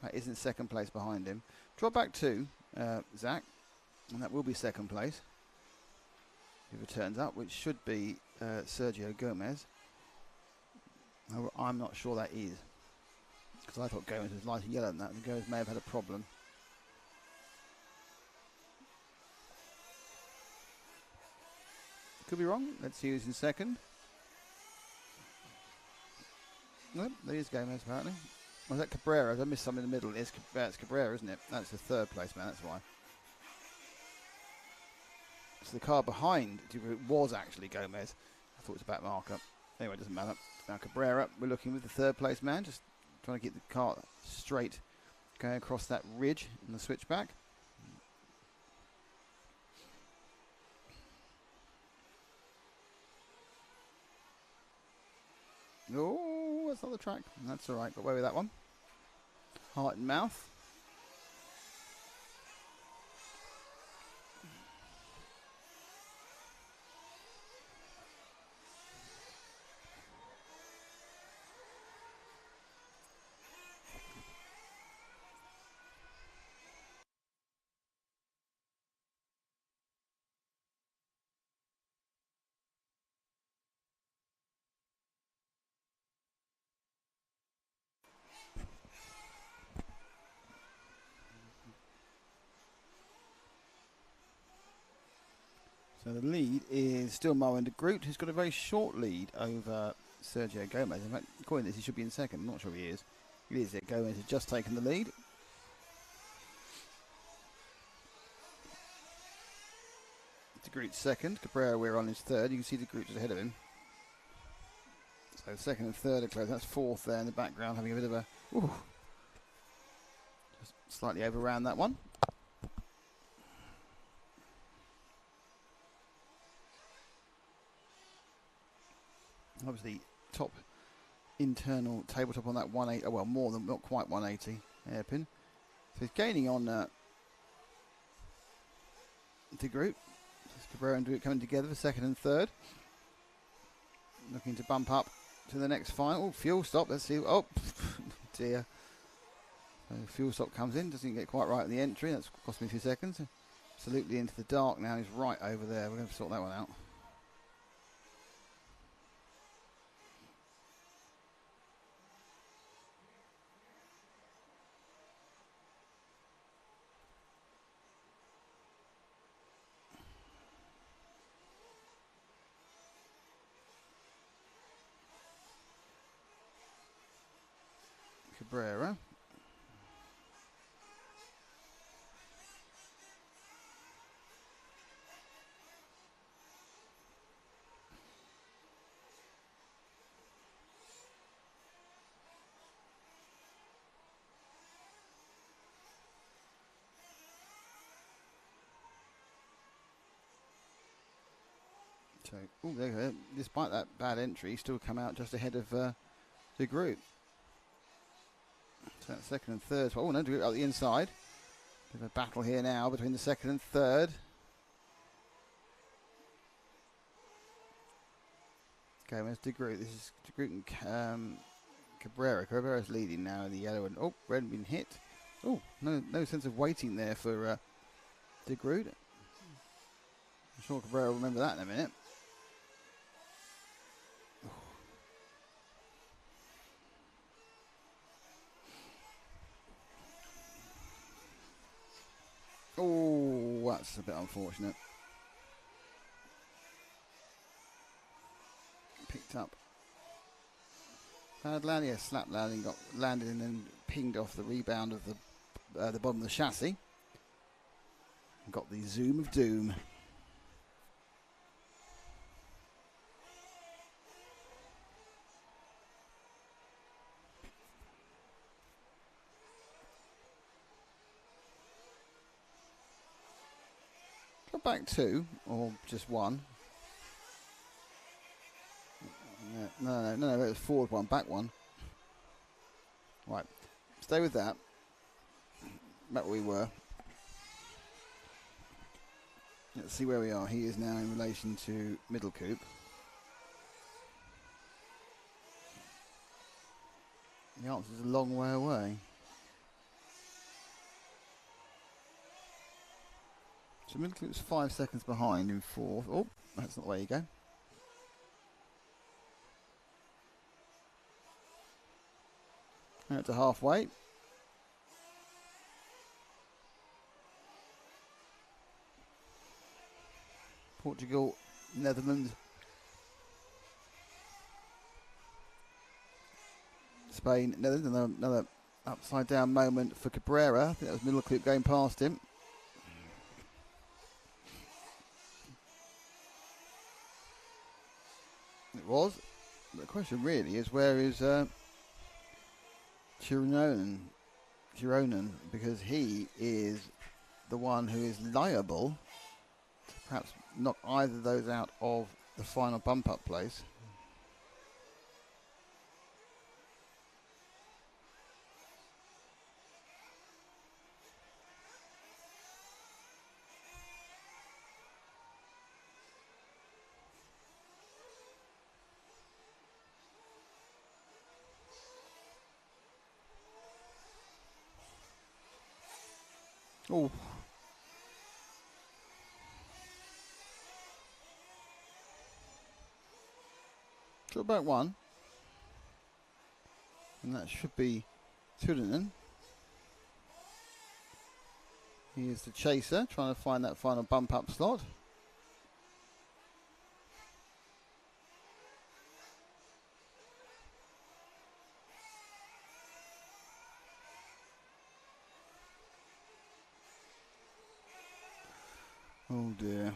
That isn't 2nd place behind him. Drop back 2, Zach, and that will be 2nd place if it turns up, which should be Sergio Gomez. I'm not sure that is, because I thought Gomez was lighter yellow than that, and Gomez may have had a problem. Could be wrong. Let's see who's in 2nd. Nope, there is Gomez apparently. Was that Cabrera? I missed something in the middle. It's Cabrera, isn't it? That's the third place man, that's why. So the car behind was actually Gomez. I thought it was a back marker. Anyway, it doesn't matter. Now Cabrera, we're looking with the third place man, just trying to keep the car straight, going across that ridge in the switchback. Oh, that's not the track. That's all right. Got away with that one. Heart and mouth. So the lead is still Marwan de Groot, who's got a very short lead over Sergio Gomez. In fact, according to this, he should be in second. I'm not sure if he is. It is it. Gomez has just taken the lead. De Groot's second. Cabrera, we're on his third. You can see de Groot just ahead of him. So second and third are close. That's fourth there in the background, having a bit of a... Ooh, just slightly overran that one. Obviously, top internal tabletop on that 180. Oh, well, more than, not quite 180 hairpin. So he's gaining on De Groot. So Cabrera and De Groot coming together for second and third. Looking to bump up to the next final. Fuel stop. Let's see. Oh, dear. So fuel stop comes in. Doesn't get quite right at the entry. That's cost me a few seconds. Absolutely into the dark now. He's right over there. We're going to sort that one out. Cabrera. So, ooh, there you go. Despite that bad entry, he's still come out just ahead of De Groot. So that's second and third. So, oh no, De Groot out the inside. Bit of a battle here now between the second and third. Okay, where's De Groot? This is De Groot and Cabrera. Cabrera's leading now in the yellow, and oh, red been hit. Oh, no sense of waiting there for De Groot. I'm sure Cabrera will remember that in a minute. Oh, that's a bit unfortunate. Picked up. Bad landing, slap landing, got landed and then pinged off the rebound of the bottom of the chassis. Got the zoom of doom. Got back two, or just one. No, it was forward one, back one. Right, stay with that. Back where we were. Let's see where we are. He is now in relation to middle coupe. The answer is a long way away. So middle coupe's 5 seconds behind in fourth. Oh, that's not the way you go. Out to halfway. Portugal, Netherlands. Spain, Netherlands. Another upside down moment for Cabrera. I think that was middle clip going past him. It was. The question really is, where is Chironen? Because he is the one who is liable to perhaps knock either of those out of the final bump up place. Oh. Drop back one. And that should be Turunen. He is the chaser, trying to find that final bump up slot. Oh dear.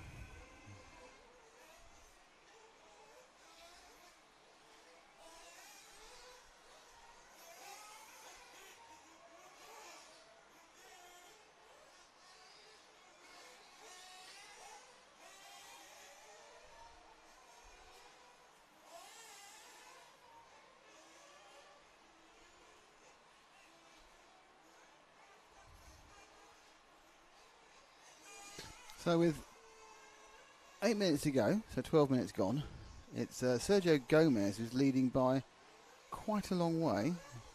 So with 8 minutes to go, so 12 minutes gone, it's Sergio Gomez who's leading by quite a long way.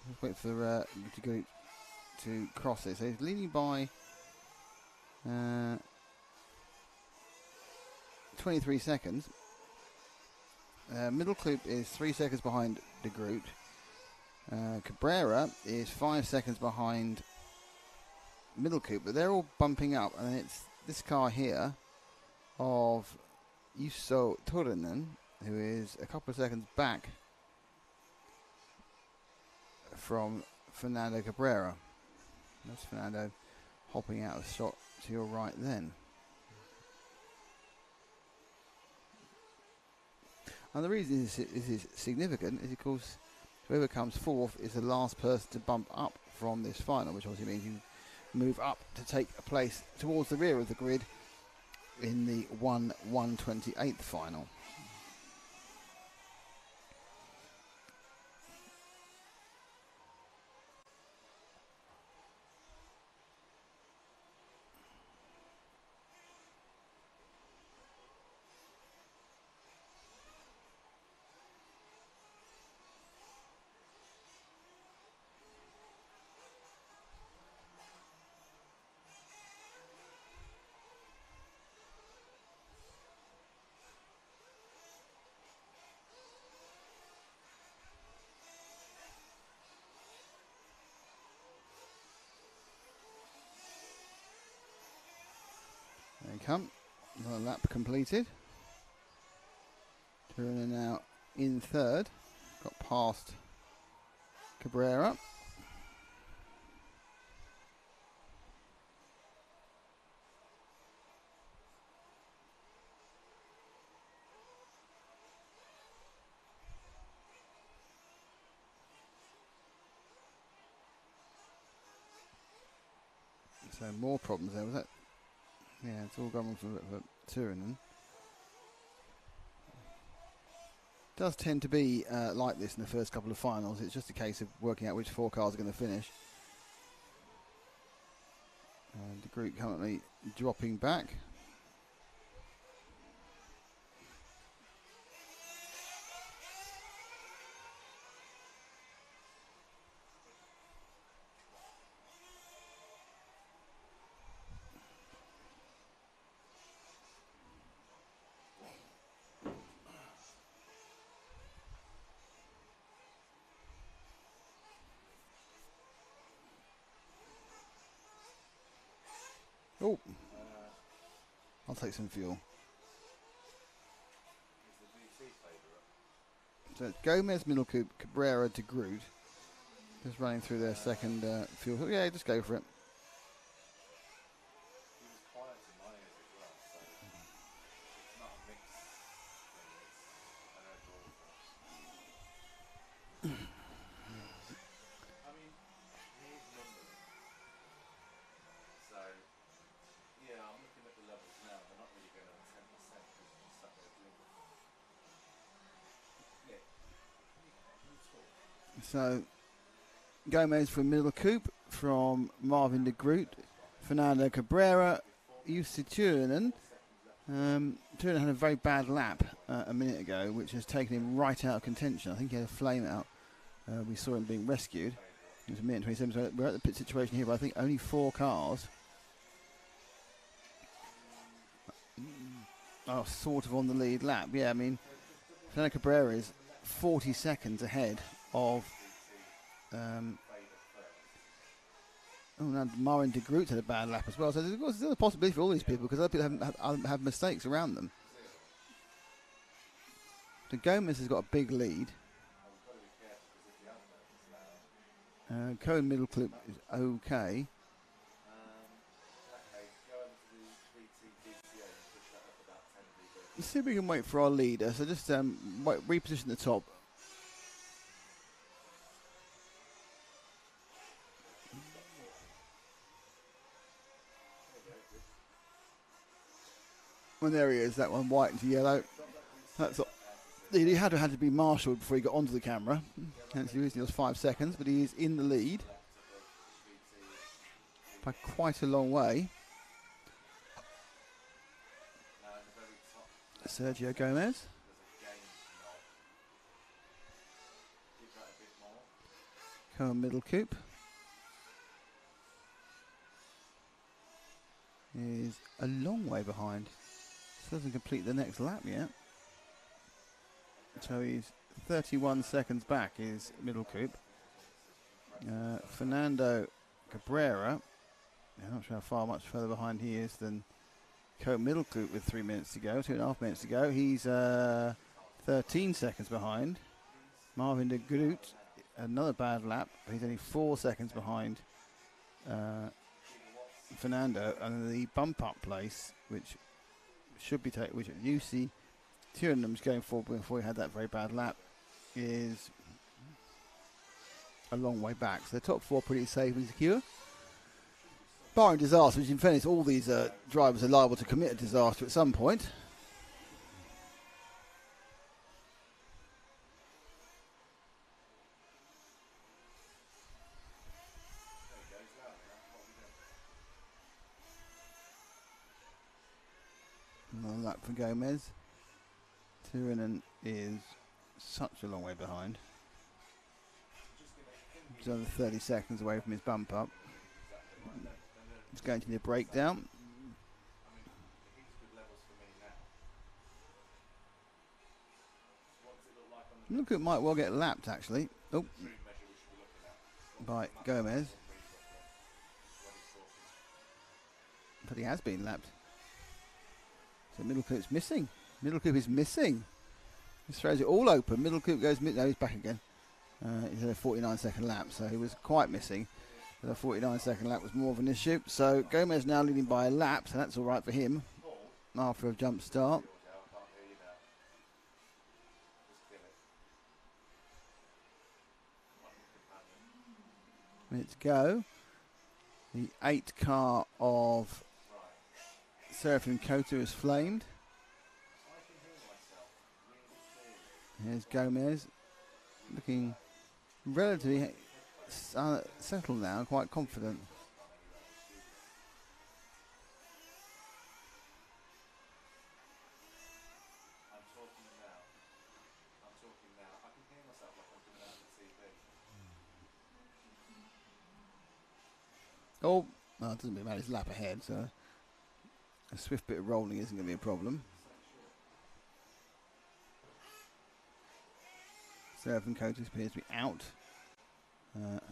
Let's wait for to go to cross it. So he's leading by 23 seconds. Middle Club is 3 seconds behind De Groot. Cabrera is 5 seconds behind Middle Club, but they're all bumping up, and it's this car here of Juuso Turunen, who is a couple of seconds back from Fernando Cabrera. That's Fernando hopping out of the shot to your right then. And the reason this is significant is, of course, whoever comes fourth is the last person to bump up from this final, which obviously means you move up to take a place towards the rear of the grid in the 1/128th final. There you come. Another lap completed. Turunen now in third. Got past Cabrera. So more problems there, was that? Yeah, it's all gone for Turunen. Does tend to be like this in the first couple of finals. It's just a case of working out which four cars are going to finish. The group currently dropping back. Oh, I'll take some fuel. So it's Gomez, Middle Coupe, Cabrera, De Groot, Just running through their second fuel. Yeah, just go for it. So, Gomez from Middle Coupe, from Marvin de Groot, Fernando Cabrera, Jussi Turunen. Turunen had a very bad lap a minute ago, which has taken him right out of contention. I think he had a flame out. We saw him being rescued. It was a minute 27, so we're at the pit situation here, but I think only 4 cars are sort of on the lead lap. Yeah, I mean, Fernando Cabrera is 40 seconds ahead of Marin de Groot had a bad lap as well, so there's still a possibility for all these people because other people have mistakes around them. So Gomez has got a big lead. Cohen Middle Clip is okay. Let's see if we can wait for our leader. So just reposition the top. Well, there he is, that one white into yellow. That's he had to be marshalled before he got onto the camera. Hence he was 5 seconds, but he is in the lead by quite a long way. Sergio Gomez. Cohen Middle Coupe is a long way behind. Still doesn't complete the next lap yet. So he's 31 seconds back, is Middle Coupe. Fernando Cabrera, I'm not sure how much further behind he is than Cohen Middle Coupe with 3 minutes to go, 2.5 minutes to go. He's 13 seconds behind. Marvin de Groot, another bad lap. He's only 4 seconds behind Fernando, and the bump up place, which should be taken, which Jussi Turunen was going for before he had that very bad lap, is a long way back. So the top 4 pretty safe and secure. Barring disaster, which in fairness all these drivers are liable to commit a disaster at some point. Another lap for Gomez. Turunen is such a long way behind. He's only 30 seconds away from his bump up. He's going to need a breakdown. Look, it might well get lapped actually. Oh, by Gomez. But he has been lapped. So Middle Coupe's missing. Middle Coupe is missing. This throws it all open. Middle Coupe goes, no, he's back again. He's had a 49-second lap, so he was quite missing. But a 49-second lap was more of an issue. So Gomez now leading by a lap, so that's all right for him after a jump start. Minute to go. The 8 car of Serafin Kota is flamed. Here's Gomez, looking relatively settled now, quite confident. Oh, well, it doesn't really matter, his lap ahead, so a swift bit of rolling isn't going to be a problem. Serafin Kota appears to be out,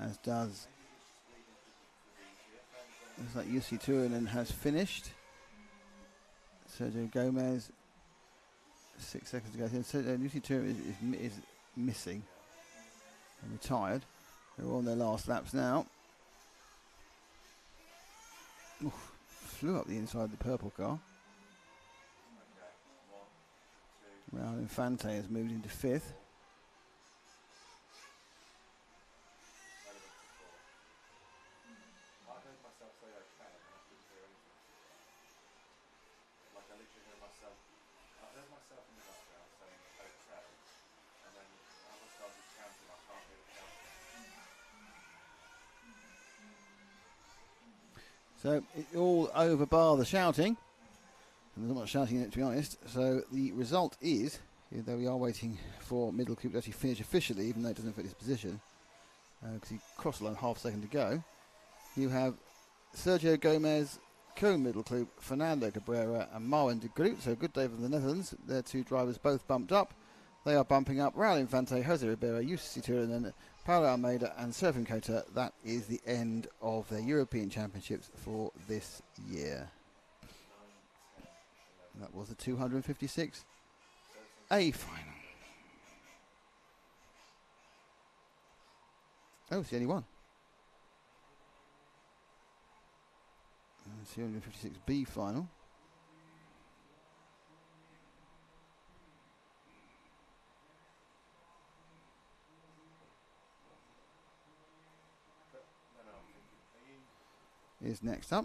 as does, looks like Jussi Turunen has finished. Sergio Gomez, 6 seconds to go. So Jussi Turunen is missing and retired. They're on their last laps now. Oof, flew up the inside of the purple car. Raul Infante has moved into 5th. So it's all over bar the shouting. And there's not much shouting in it, to be honest. So the result is, though we are waiting for Middle Coupe to actually finish officially, even though it doesn't fit his position, because he crossed the line half a second to go, you have Sergio Gomez, co-Middle Coupe, Fernando Cabrera and Marwin de Groot. So good day for the Netherlands. Their two drivers both bumped up. They are bumping up Raul Infante, Jose Ribeiro, Jussi Turunen, Paulo Almeida and Serafin Kota. That is the end of their European Championships for this year. That was the 256 A final. Oh, it's the only one. It's the 256 B final. Is next up.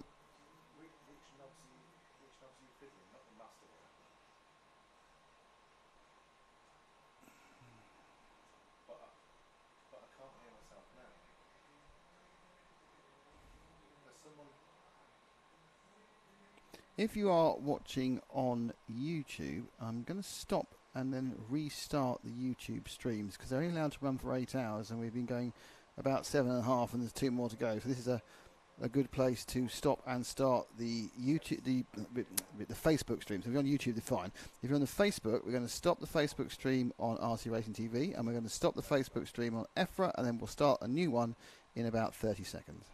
If you are watching on YouTube, I'm going to stop and then restart the YouTube streams because they're only allowed to run for 8 hours and we've been going about 7.5 and there's 2 more to go. So this is a good place to stop and start the YouTube, the Facebook stream. So if you're on YouTube, they're fine. If you're on the Facebook, we're going to stop the Facebook stream on RC Racing TV and we're going to stop the Facebook stream on EFRA and then we'll start a new one in about 30 seconds.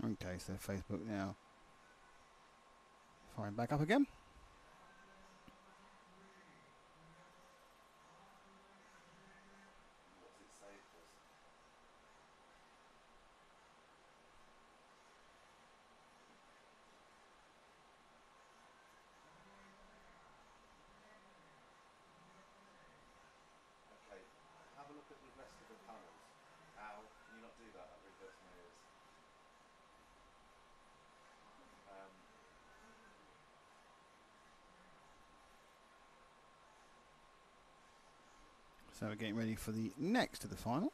Okay, so Facebook now firing back up again. So we're getting ready for the next of the finals.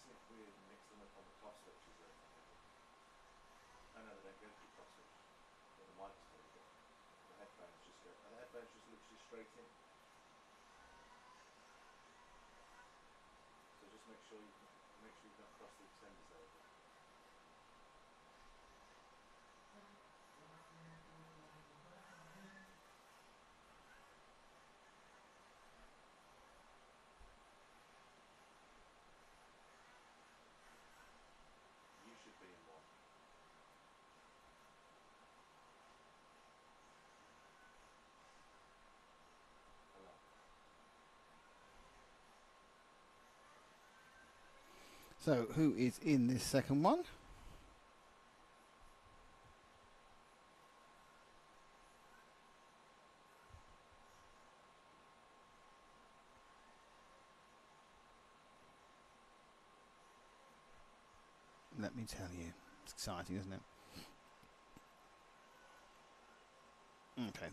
isn't it weird and mix them up on the top switches or anything? I know they don't go through top switch, but the mics do, but the headphones just go, and the headphones just literally straight in. So just make sure you've not crossed the extenders over. You should be in one. Hello. So, who is in this second one? Let me tell you. It's exciting, isn't it? Okay.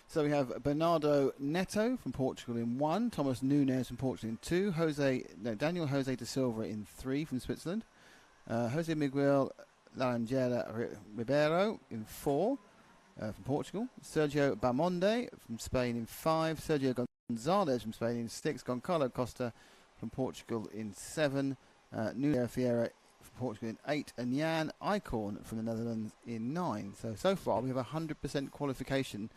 So we have Bernardo Neto from Portugal in 1, Thomas Nunes from Portugal in 2, Daniel Jose de Silva in 3 from Switzerland, Jose Miguel Laranjeira Ribeiro in 4 from Portugal, Sergio Bamonde from Spain in 5, Sergio Gonzalez from Spain in 6, Goncalo Costa from Portugal in 7, Nuno Fiera from Portugal in 8, and Jan Eichhorn from the Netherlands in 9. So far we have 100% qualification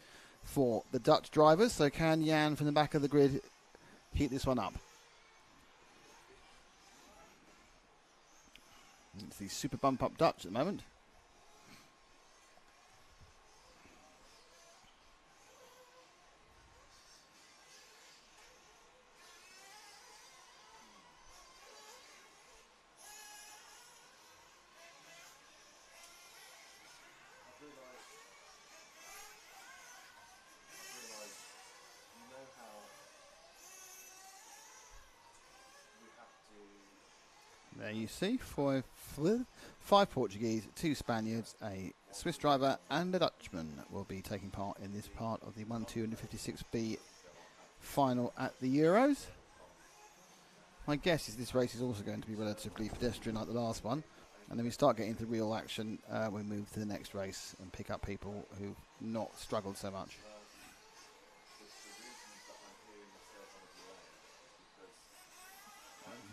for the Dutch drivers. So can Jan from the back of the grid heat this one up? It's the super bump up Dutch at the moment. There you see, five Portuguese, 2 Spaniards, a Swiss driver and a Dutchman will be taking part in this part of the 1/256B final at the Euros. My guess is this race is also going to be relatively pedestrian like the last one, and then we start getting into real action. We move to the next race and pick up people who've not struggled so much.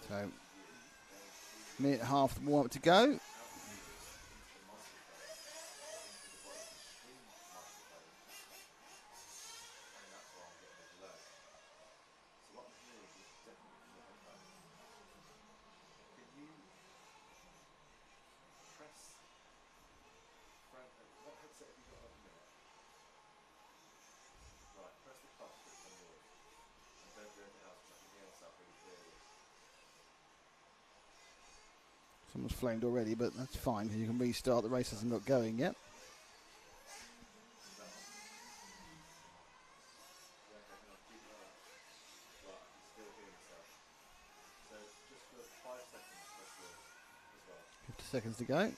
So, minute and a half warm up to go. Someone's flamed already, but that's fine because you can restart. The race hasn't got going yet. Seconds to go.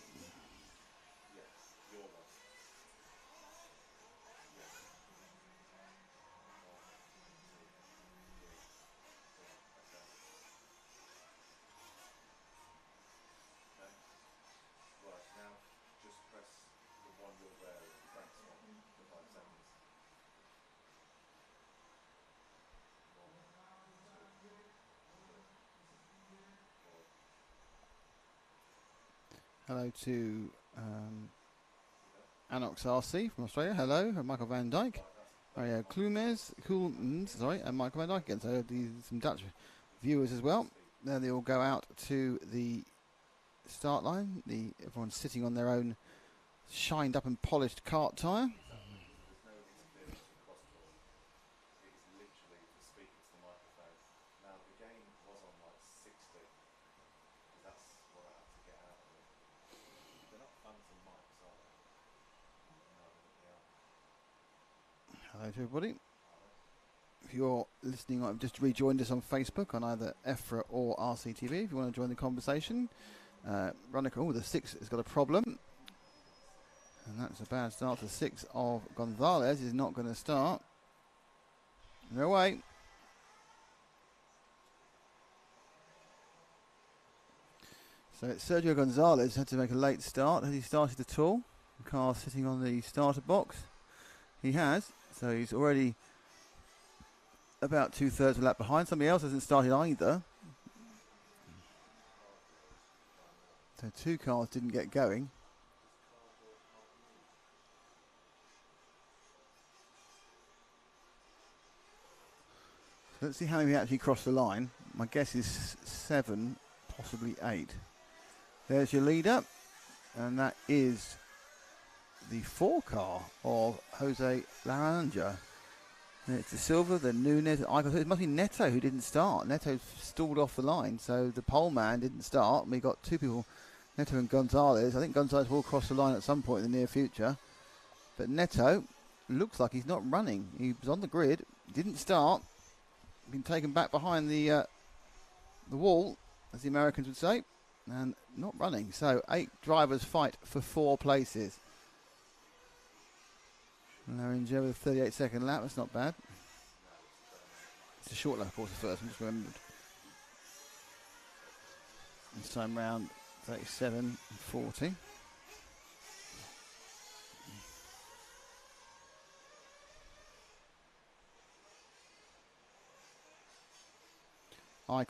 Hello to Anox RC from Australia. Hello, Michael Van Dyke. Mario Clumes, and Michael Van Dyke again. So some Dutch viewers as well. There they all go out to the start line. Everyone's sitting on their own shined up and polished kart tyre. Hello to everybody. If you're listening, I've just rejoined us on Facebook on either EFRA or RCTV. If you want to join the conversation, the 6 has got a problem, and that's a bad start. The 6 of Gonzalez is not going to start. No way. So Sergio Gonzalez had to make a late start. Has he started at all? The car sitting on the starter box. He has. So he's already about 2/3 of a lap behind. Somebody else hasn't started either. So 2 cars didn't get going. So let's see how many actually crossed the line. My guess is 7, possibly 8. There's your leader, and that is the 4 car of Jose Laranja. And it's the Silva, the Nunez, it must be Neto who didn't start. Neto stalled off the line, so the pole man didn't start. We got 2 people, Neto and Gonzalez. I think Gonzalez will cross the line at some point in the near future. But Neto looks like he's not running. He was on the grid, didn't start, been taken back behind the wall, as the Americans would say, and not running. So 8 drivers fight for 4 places. Laranja with a 38-second lap, that's not bad. It's a short lap, of course, the first one, just remembered. This time round 37.40.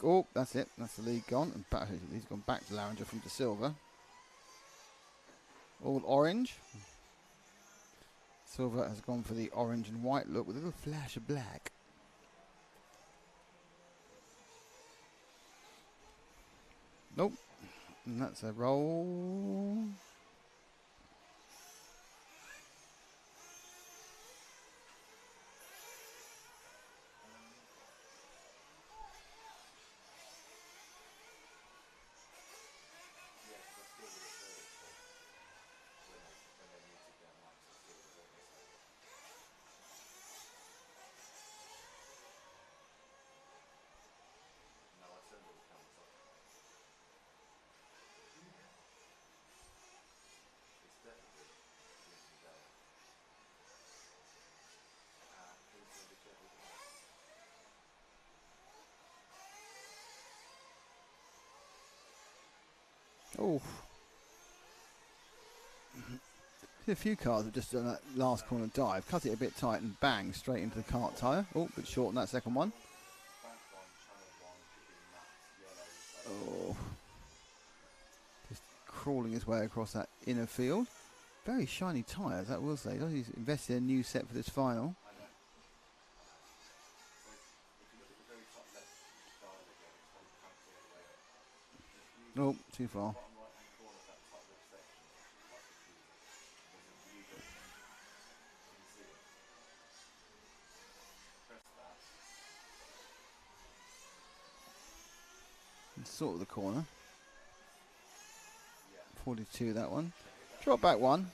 Oh, that's it, that's the lead gone. And back, he's gone back to Laranja from De Silva. All orange. Silva has gone for the orange and white look with a little flash of black. Nope. And that's a roll. Oh. See a few cars have just done that last corner dive, cut it a bit tight and bang, straight into the cart tyre. Oh, a bit short on that second one. Oh. Just crawling his way across that inner field. Very shiny tyres, that will say. He's invested in a new set for this final. Oh, too far. Sort of the corner. 42, that one. Drop back one.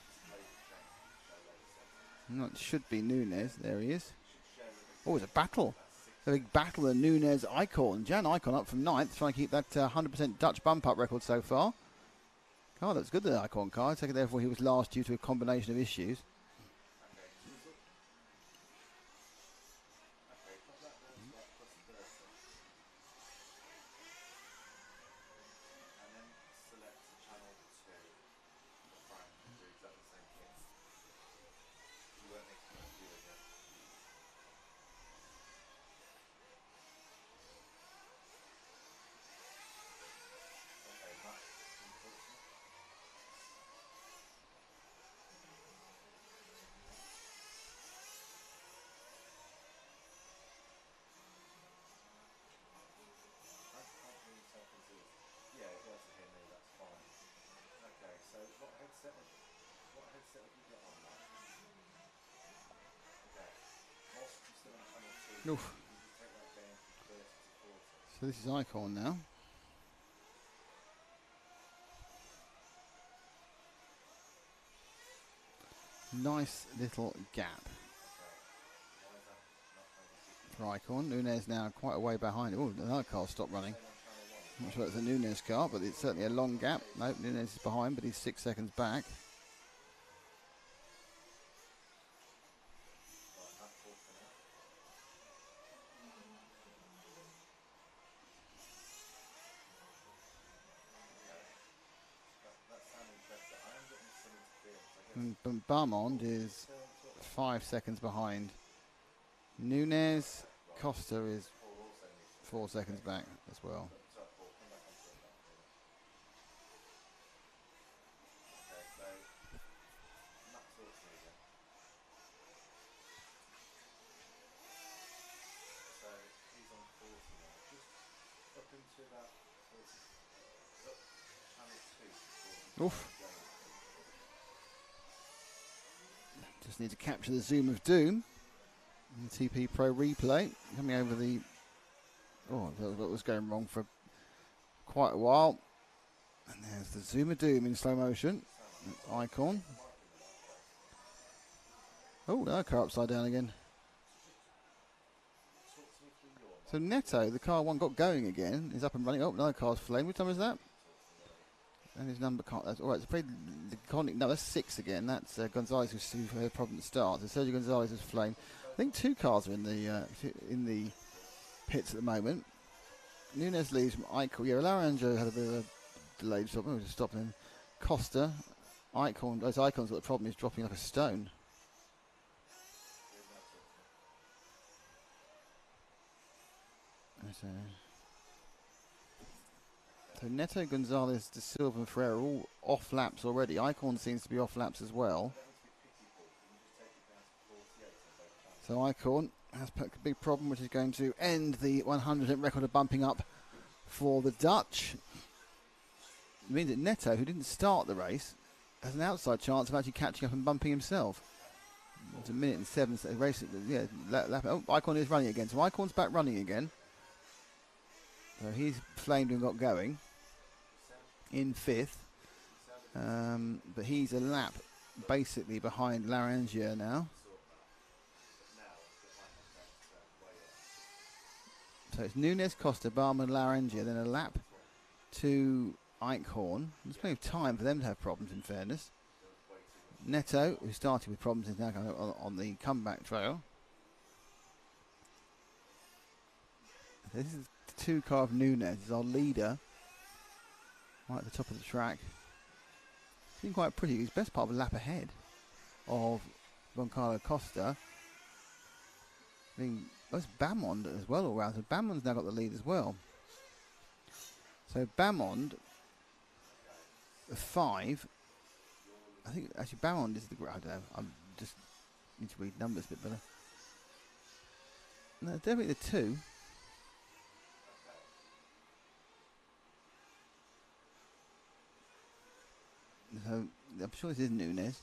That should be Nunez. There he is. Oh, it's a battle. A big battle of Nunez Icon. Jan Icon up from 9th, trying to keep that 100% Dutch bump up record so far. Oh, that's good, the Icon car. I take it therefore he was last due to a combination of issues. Oof. So this is Icon now. Nice little gap for Icon. Nunez now quite a way behind. Oh, another car stopped running. I'm not sure it's a Nunez car, but it's certainly a long gap. No, Nunez is behind, but he's 6 seconds back. And Barmond is 5 seconds behind. Nunes, Costa is 4 seconds back as well. Oof. Just need to capture the zoom of doom. And the TP Pro replay coming over the. Oh, that was going wrong for quite a while. And there's the zoom of doom in slow motion. That's Icon. Oh, no, car upside down again. So Neto, the car one got going again, is up and running. Oh, another car's flame. Which time is that? And his number can't. That's all right. So no, that's 6 again. That's Gonzalez who had a problem at the start. So Sergio Gonzalez has flame. I think 2 cars are in the pits at the moment. Nunes leaves from Eichel. Yeah, Laranjo had a bit of a delayed stop. We'll just stop him. Costa, Icon. Those Icons got the problem. He's dropping like a stone. So Neto, Gonzalez, De Silva and Ferreira are all off laps already. Icon seems to be off laps as well. So Icon has put a big problem, which is going to end the 100 record of bumping up for the Dutch. It means that Neto, who didn't start the race, has an outside chance of actually catching up and bumping himself. It's 1 minute and 7 seconds. Race, yeah, oh, Icon is running again. So Icon's back running again. So he's flamed and got going in 5th. But he's a lap basically behind Larangier now. So it's Nunes, Costa, Barman, Larangier, then a lap to Eichhorn. There's plenty of time for them to have problems, in fairness. Neto, who started with problems, is now going on the comeback trail. This is the 2 car of Nunes. Is our leader right at the top of the track. It's been quite pretty. He's best part of a lap ahead of Giancarlo Costa. I mean, that's Bamond as well all round. So Bamond's now got the lead as well. So Bamond, 5. I think actually Bamond is the. I don't know. I'm just need to read numbers a bit better. No, definitely the 2. So I'm sure this is Nunes.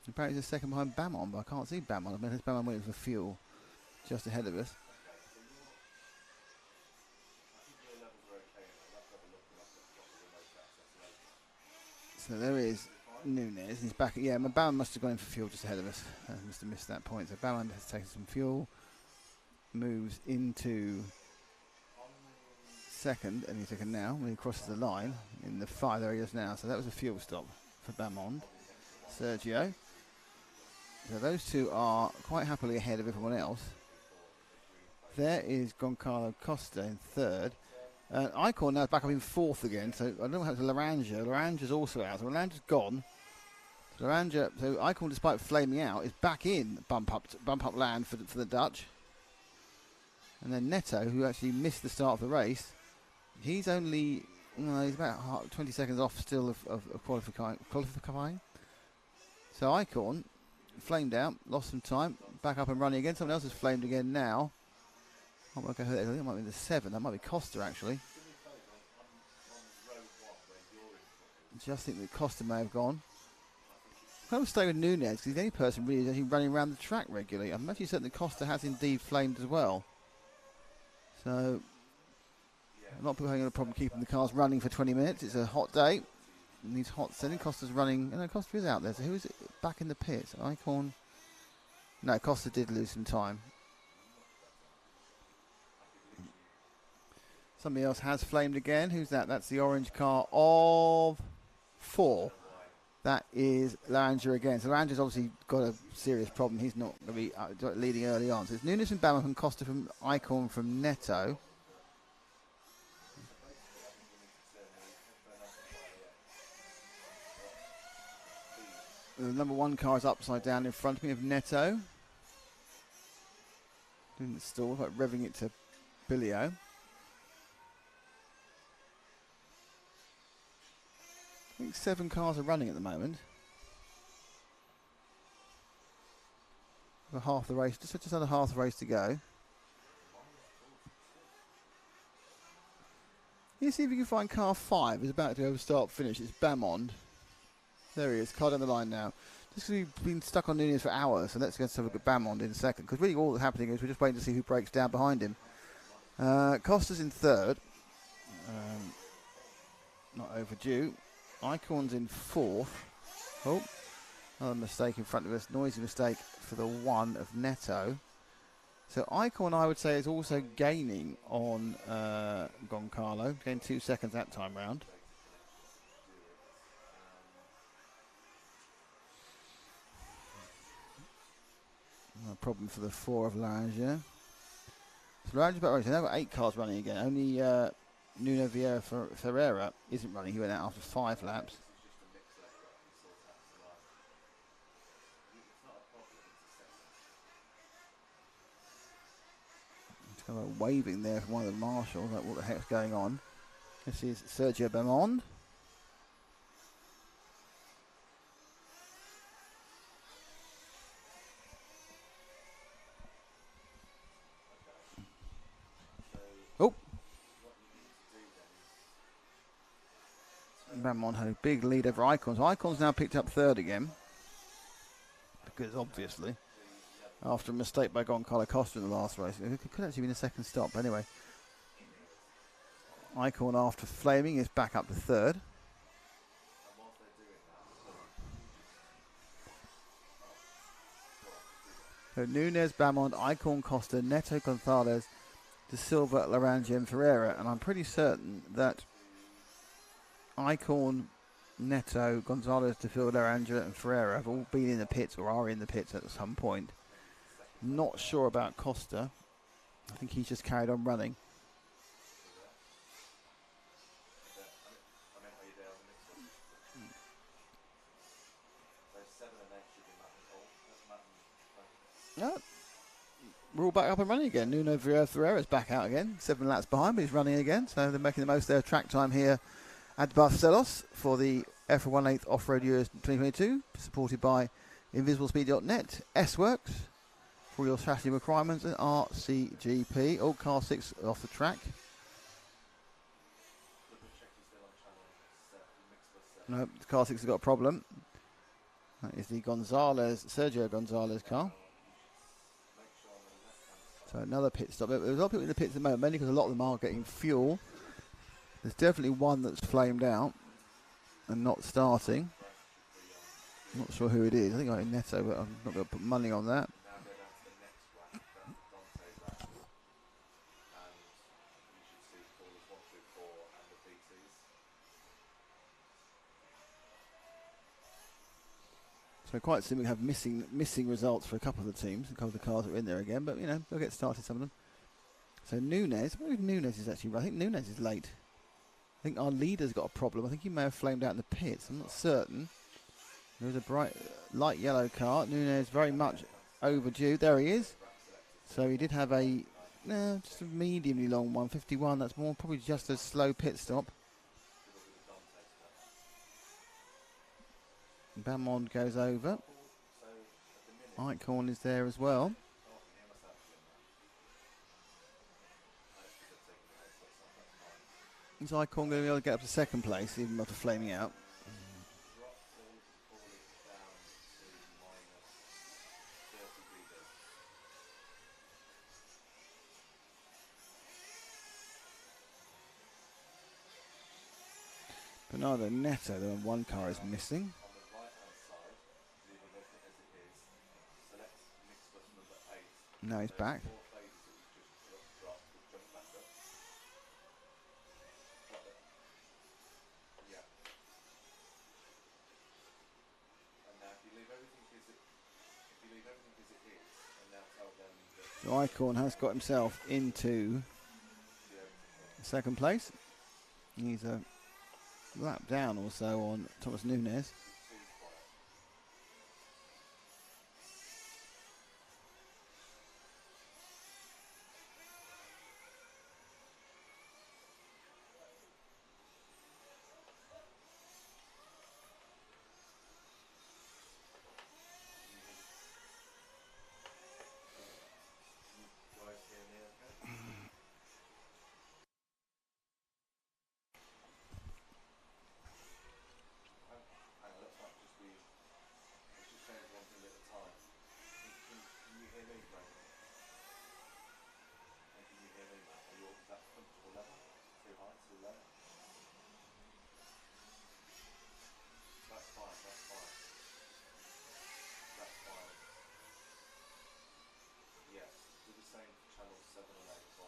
Apparently it's the second behind Bamon, but I can't see Bamon. I mean, it's Bamon waiting for fuel just ahead of us. So there is Nunes. He's back. Yeah, Bamon must have gone in for fuel just ahead of us. I must have missed that point. So Bamon has taken some fuel, moves into second, and he's taken now when he crosses the line in the 5 areas now. So that was a fuel stop for Bamond. Sergio. So those 2 are quite happily ahead of everyone else. There is Giancarlo Costa in 3rd. Icon now back up in 4th again. So I don't know how to Laranja. Laranja's also out. So Laranja's gone. So Icon, despite flaming out, is back in bump up land for the Dutch. And then Neto, who actually missed the start of the race, he's only he's about 20 seconds off still of qualifying. So Icon flamed out, lost some time, back up and running again. Someone else has flamed again now. I think it might be the 7. That might be Costa actually. Just think that Costa may have gone. I'm going to stay with Nunes because he's the only person really who's actually running around the track regularly. I'm actually certain that Costa has indeed flamed as well. So a lot of people having a problem keeping the cars running for 20 minutes. It's a hot day. It needs hot setting. Costa's running. No, Costa is out there. So who is it back in the pits? Icon. No, Costa did lose some time. Somebody else has flamed again. Who's that? That's the orange car of 4. That is Laranger again. So Laranger's obviously got a serious problem. He's not going to be leading early on. So it's Nunes from Bama, from Costa, from Icon, from Neto. The number 1 car is upside down in front of me of Neto. Doing the stall, like revving it to Billio. I think 7 cars are running at the moment. For half the race, just under half the race to go. You see if you can find car 5. It's about to go start finish. It's Bamond. There he is, car down the line now. Just because we've been stuck on Nunez for hours, so let's go have a look at Bamond in a second. Because really all that's happening is we're just waiting to see who breaks down behind him. Costa's in 3rd. Not overdue. Icorn's in 4th. Oh, another mistake in front of us. Noisy mistake for the 1 of Neto. So Icorn, I would say, is also gaining on Goncalo. Gained 2 seconds that time round. No problem for the 4 of Langer. So Langer's about right. So they've got 8 cars running again. Only Nuno Vieira Ferreira isn't running. He went out after 5 laps. Kind of waving there from one of the marshals, like what the heck's going on. This is Sergio Bamond. Oh! Bamond had a big lead over Icons. Icons now picked up 3rd again. Because obviously, after a mistake by Goncalo Costa in the last race. It could actually be the 2nd stop, but anyway. Icorn, after flaming, is back up to 3rd. So Nunez, Bamond, Icorn, Costa, Neto, Gonzalez, De Silva, Larange and Ferreira. And I'm pretty certain that Icorn, Neto, Gonzalez, De Silva, Larange and Ferreira have all been in the pits or are in the pits at some point. Not sure about Costa. I think he's just carried on running. Yeah. We're all back up and running again. Nuno Ferreira's back out again. 7 laps behind, but he's running again. So they're making the most of their track time here at Barcelos for the EFRA 1/8 Off-Road Euros 2022, supported by InvisibleSpeed.net, S-Works, for your chassis requirements, and RCGP. All car 6 off the track. No, car 6 has got a problem. That is the Sergio Gonzalez car. So another pit stop. There's a lot of people in the pits at the moment, mainly because a lot of them are getting fuel. There's definitely one that's flamed out and not starting. I'm not sure who it is. I think I like Neto, but I'm not going to put money on that. So quite simply have missing results for a couple of the teams, a couple of the cars that are in there again, but you know, they'll get started, some of them. So Nunez, I wonder if Nunez is actually, I think Nunez is late. I think our leader's got a problem. I think he may have flamed out in the pits, I'm not certain. There's a bright light yellow car. Nunez very much overdue. There he is. So he did have a, just a mediumly long 151. That's more probably just a slow pit stop. Bamond goes over. Icorn is there as well. Is Icorn going to be able to get up to 2nd place even after flaming out? Bernardo Neto, the one car is missing. Now he's back. So Icorn has got himself into 2nd place. He's a lap down or so on Thomas Nunez.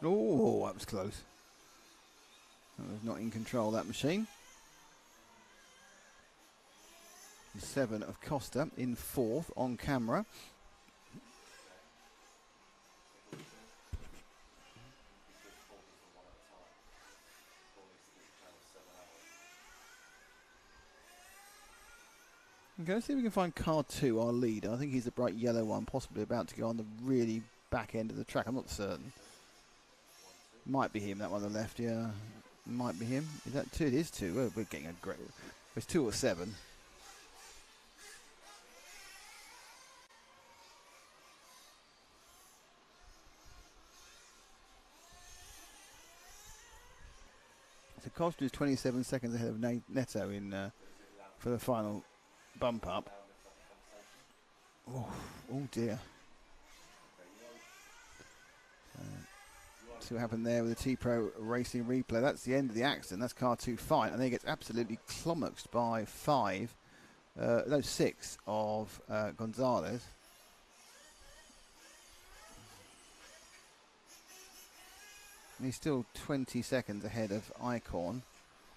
Oh, that was close. That was not in control, that machine. 7 of Costa in 4th on camera. Okay, let's see if we can find car 2, our leader. I think he's the bright yellow one, possibly about to go on the really back end of the track. I'm not certain. Might be him, that one on the left, yeah. Might be him. Is that 2? It is 2. We're getting a great... It's 2 or 7. So Costa is 27 seconds ahead of Neto in for the final bump up. Oh dear. See what happened there with the T-Pro Racing replay. That's the end of the accident. That's car 2 fine. And then he gets absolutely clommoxed by 6 of Gonzalez. And he's still 20 seconds ahead of Icon.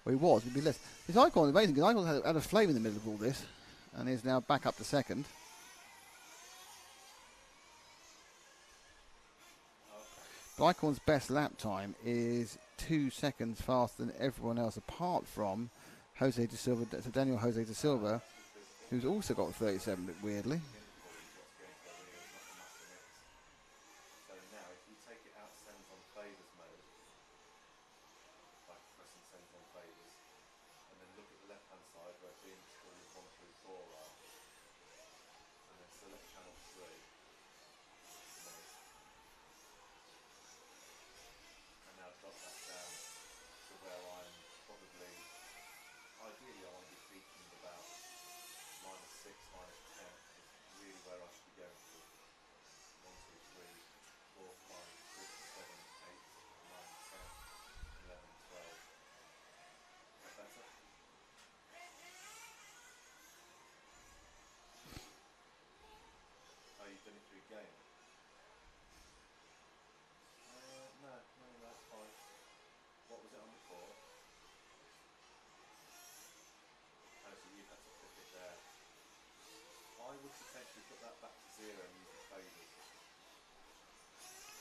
Well, he was. He'd be less. This Icon is amazing because Icon had a flame in the middle of all this and is now back up to second. But Icon's best lap time is 2 seconds faster than everyone else apart from Jose De Silva, so Daniel Jose De Silva, who's also got 37, but weirdly.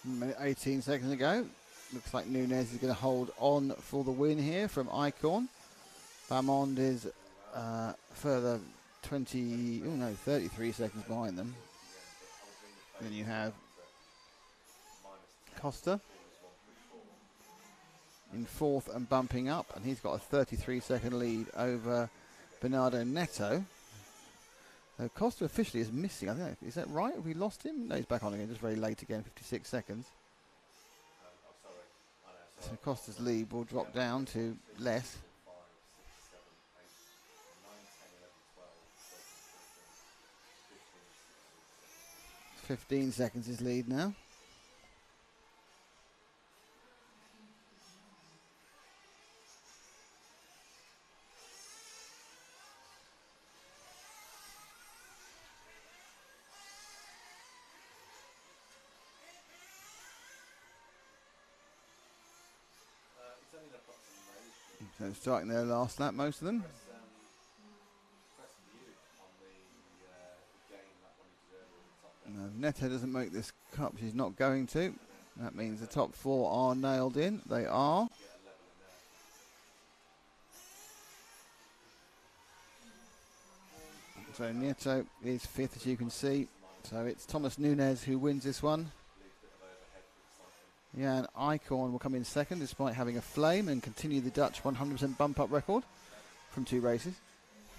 Minute 18 seconds ago. Looks like Nunez is going to hold on for the win here from Icon. Bamond is further 33 seconds behind them. And then you have Costa in 4th and bumping up, and he's got a 33-second lead over Bernardo Neto. Costa officially is missing. I think, is that right? Have we lost him? No, he's back on again, just very late again, 56 seconds. So Costa's lead will drop down to less. 15 seconds his lead now. So starting their last lap, most of them. No, Neto doesn't make this cut, she's not going to. That means the top 4 are nailed in. They are. So Neto is 5th, as you can see. So it's Thomas Nunez who wins this one. Yeah, and Icon will come in 2nd despite having a flame and continue the Dutch 100% bump up record from 2 races.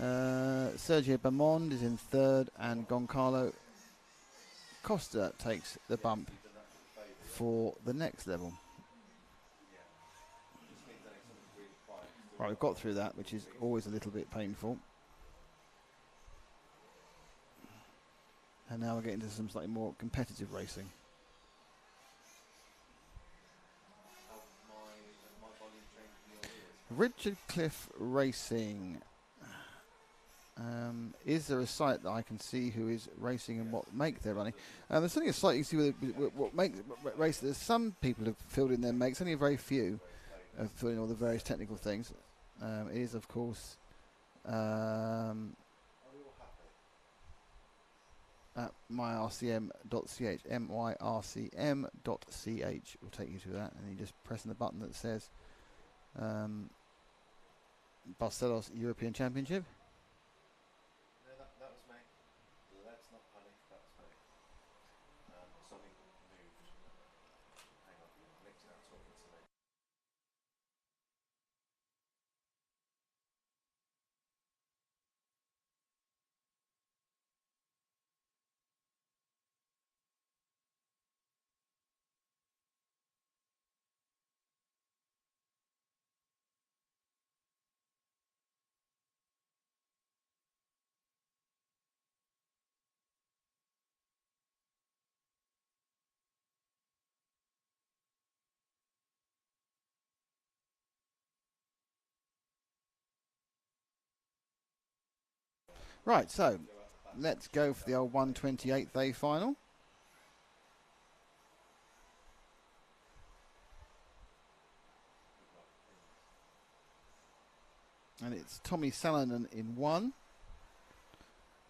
Sergio Bamond is in 3rd, and Goncalo Costa takes the bump for the next level. Right, we've got through that, which is always a little bit painful. And now we're getting into some slightly more competitive racing. Richard Cliff Racing. Is there a site that I can see who is racing and what make they're running? There's something a site you can see what makes race. There's some people have filled in their makes, only a very few have filled in all the various technical things. It is, of course, at myrcm.ch, myrcm.ch will take you to that, and you just press on the button that says Barcelos European Championship. No, that was me. Let's not panic. That was me. Something moved. Hang on. Nick's now talking to me. Right, so let's go for the old 128th day final. And it's Tommy Salonen in 1.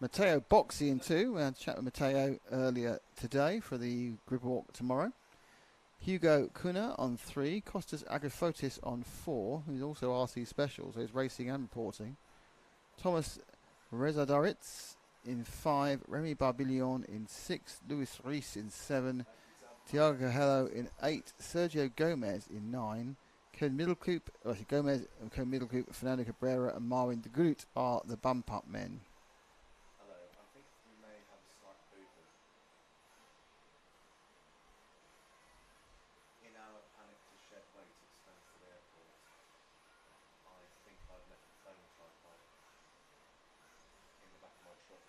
Matteo Boxy in 2. We had a chat with Matteo earlier today for the group walk tomorrow. Hugo Kuna on 3. Kostas Agafotis on 4, who's also RC Special, so he's racing and reporting. Thomas Rezadaritz in 5. Remy Barbillon in 6. Luis Reis in 7. Tiago Cahello in 8. Sergio Gomez in 9. Ken Middlecoop, Gomez, Ken Middlecoop, Fernando Cabrera and Marvin de Groot are the bump-up men. Hello, I think we may have a slight boo-boo. In our panic to shed weight at Stansted Airport, I think I've left the phone tripod in the back of my truck.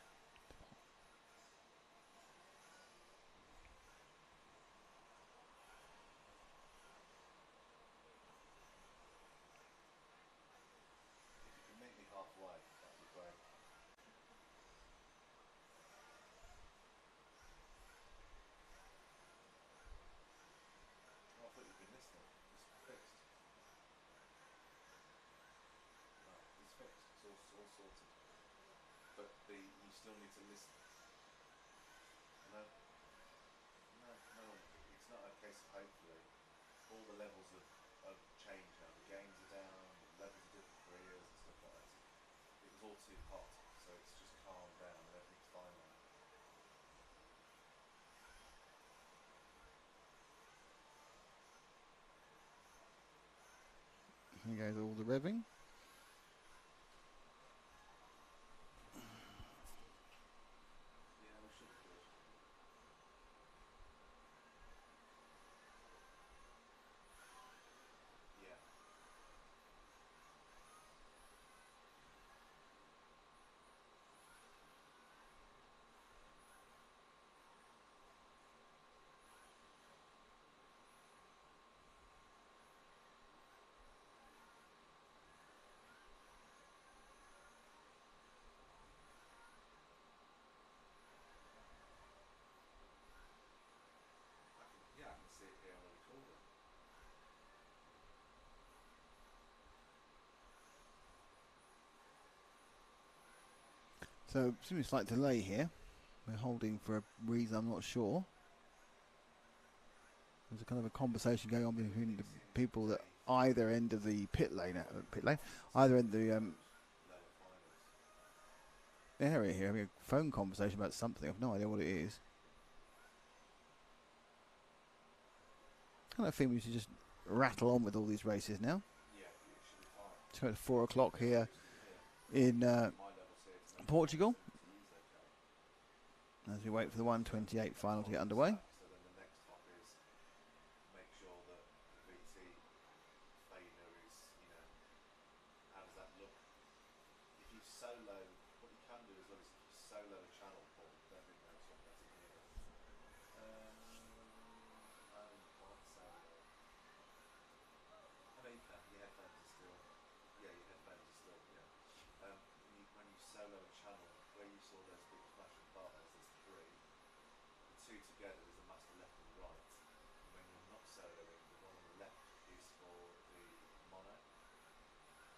If you can meet me halfway, that'd be great. Oh, I thought you'd been listening. It's fixed. No, it's fixed. It's all sorted. But you still need to listen. No, it's not a case of hopefully. All the levels of change now. The gains are down, the levels are different for ears and stuff like that. It was all too hot, so it's just calmed down and everything's fine now. Here goes all the revving. Yeah, we should be good. Yeah. I can see it here on the recorder. So, seems a slight delay here. We're holding for a reason I'm not sure. There's a kind of a conversation going on between the people at either end of the pit lane, either end of the area here, having a phone conversation about something. I've no idea what it is. Kind of think we should just rattle on with all these races now. Yeah, it should be fine. So at 4 o'clock here in Portugal, as we wait for the 128 final to get underway. So then the next hop is make sure that the VT failure is, how does that look? If you solo, what you can do as well is if you solo a channel port, don't think that's what that's here. Quite solo. I know you can, your headphones are still, yeah. When you solo solo and channel, where you saw those big flashing bars, there's three. The two together is the master left and right. And when you're not soloing, the one on the left is for the mono.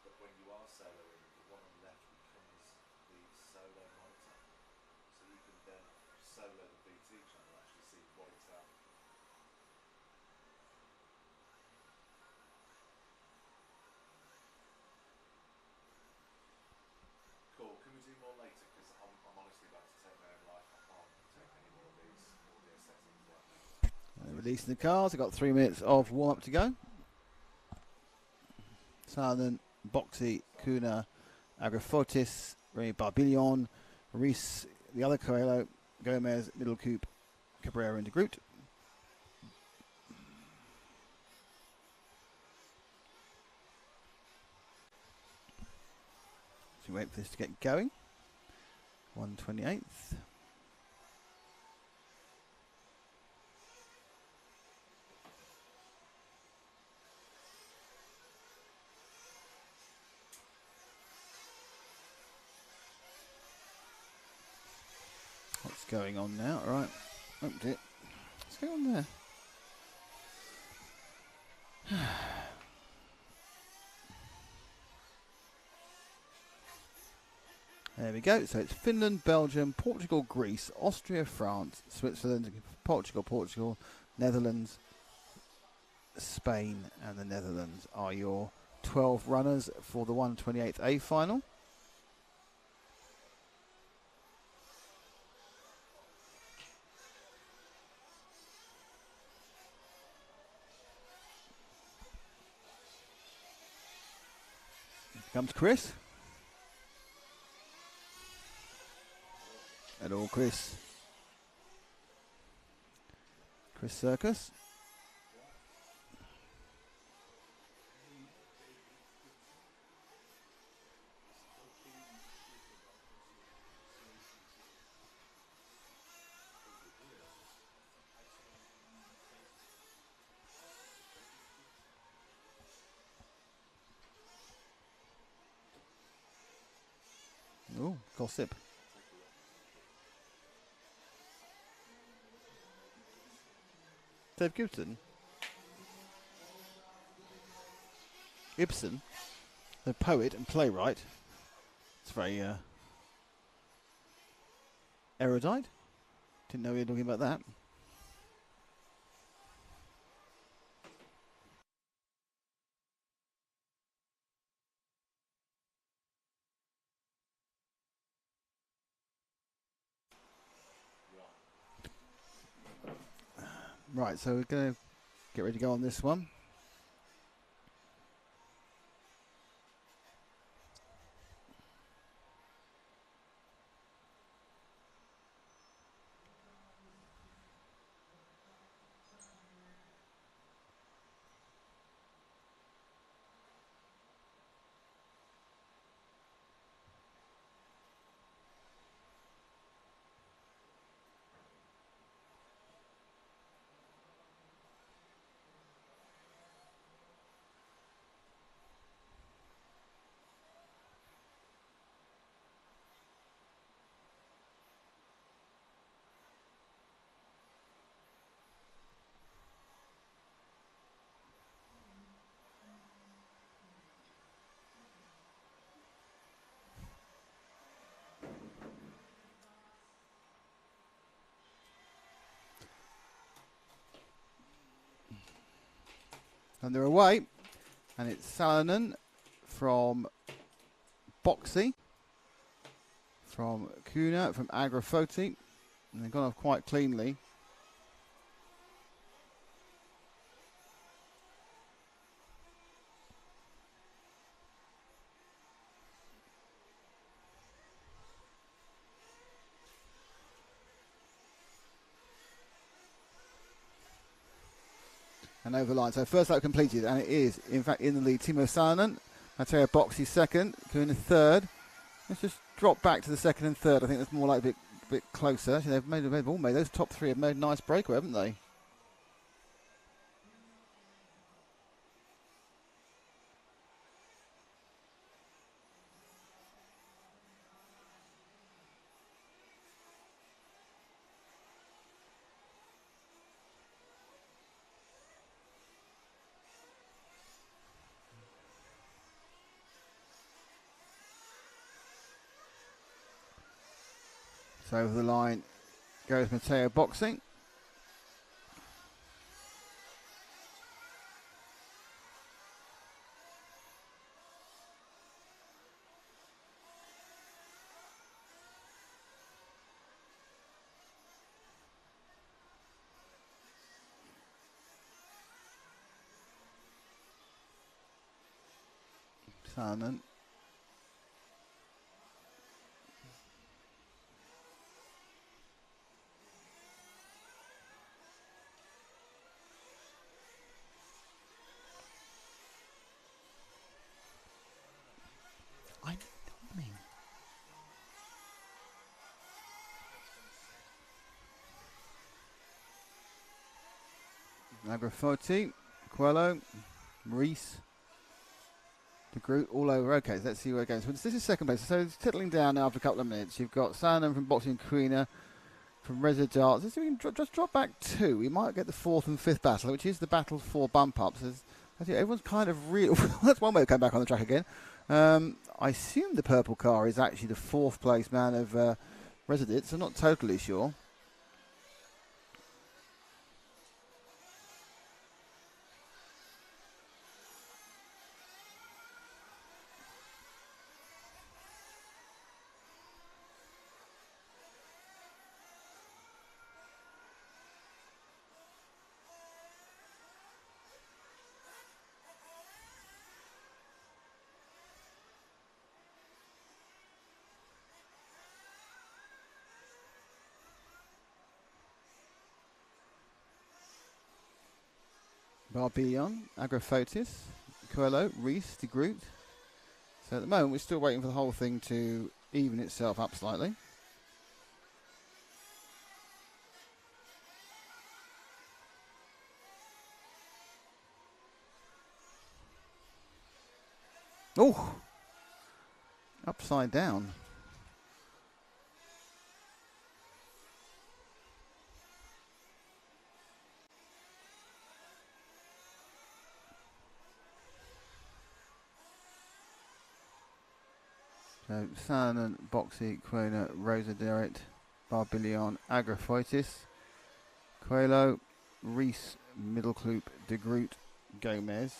But when you are soloing, the one on the left becomes the solo monitor. So you can then solo the BT channel, actually see what it's at. Cool. Can we do more later? Because I'm honestly about to take my own life. I can't take any more of these audio settings right now. Releasing the cars. I've got 3 minutes of warm-up to go. Southern, Boxy, Kuna, Agrafotis, Remy Barbillon, Reese, the other Coelho, Gomez, Middle Coupe, Cabrera and De Groot. So wait for this to get going. 128th. What's going on now? Right. Oh dear. What's going on there? There we go. So it's Finland, Belgium, Portugal, Greece, Austria, France, Switzerland, Portugal, Netherlands, Spain and the Netherlands are your 12 runners for the 128th A final. Here comes Chris. Hello, Chris. Chris Circus. Oh, gossip. Dave Gibson. Ibsen, the poet and playwright. It's very erudite. Didn't know we were talking about that. Right, so we're going to get ready to go on this one. And they're away. And it's Salonen from Boxy, from Kuna, from Agrafoti. And they've gone off quite cleanly. And over the line. So first lap completed, and it is, in fact, in the lead. Timo Salonen, Matteo Boxy second, Kuna third. Let's just drop back to the second and third. I think that's more like a bit closer. Actually, they've all made those top three have made a nice breakaway, haven't they? So over the line goes Matteo Boxing. Simon. Agrafoti, Coelho, Reese, De Groot, all over. Okay, so let's see where it goes. So this is second place. So it's settling down now after a couple of minutes. You've got Sandham from Boxing Queener, from Reza Darts. Let's see if we can just drop back 2. We might get the 4th and 5th battle, which is the battle for bump ups. I think everyone's kind of real. That's one way to come back on the track again. I assume the purple car is actually the 4th place man of Resident, so I'm not totally sure. Barbillon, Agrafotis, Coelho, Reese, De Groot. So at the moment we're still waiting for the whole thing to even itself up slightly. Oh! Upside down. So San and Boxy, Quona, Rosa Derrit, Barbillon, Agraphoitis, Coelho, Reese, Middlecloop, De Groot, Gomez.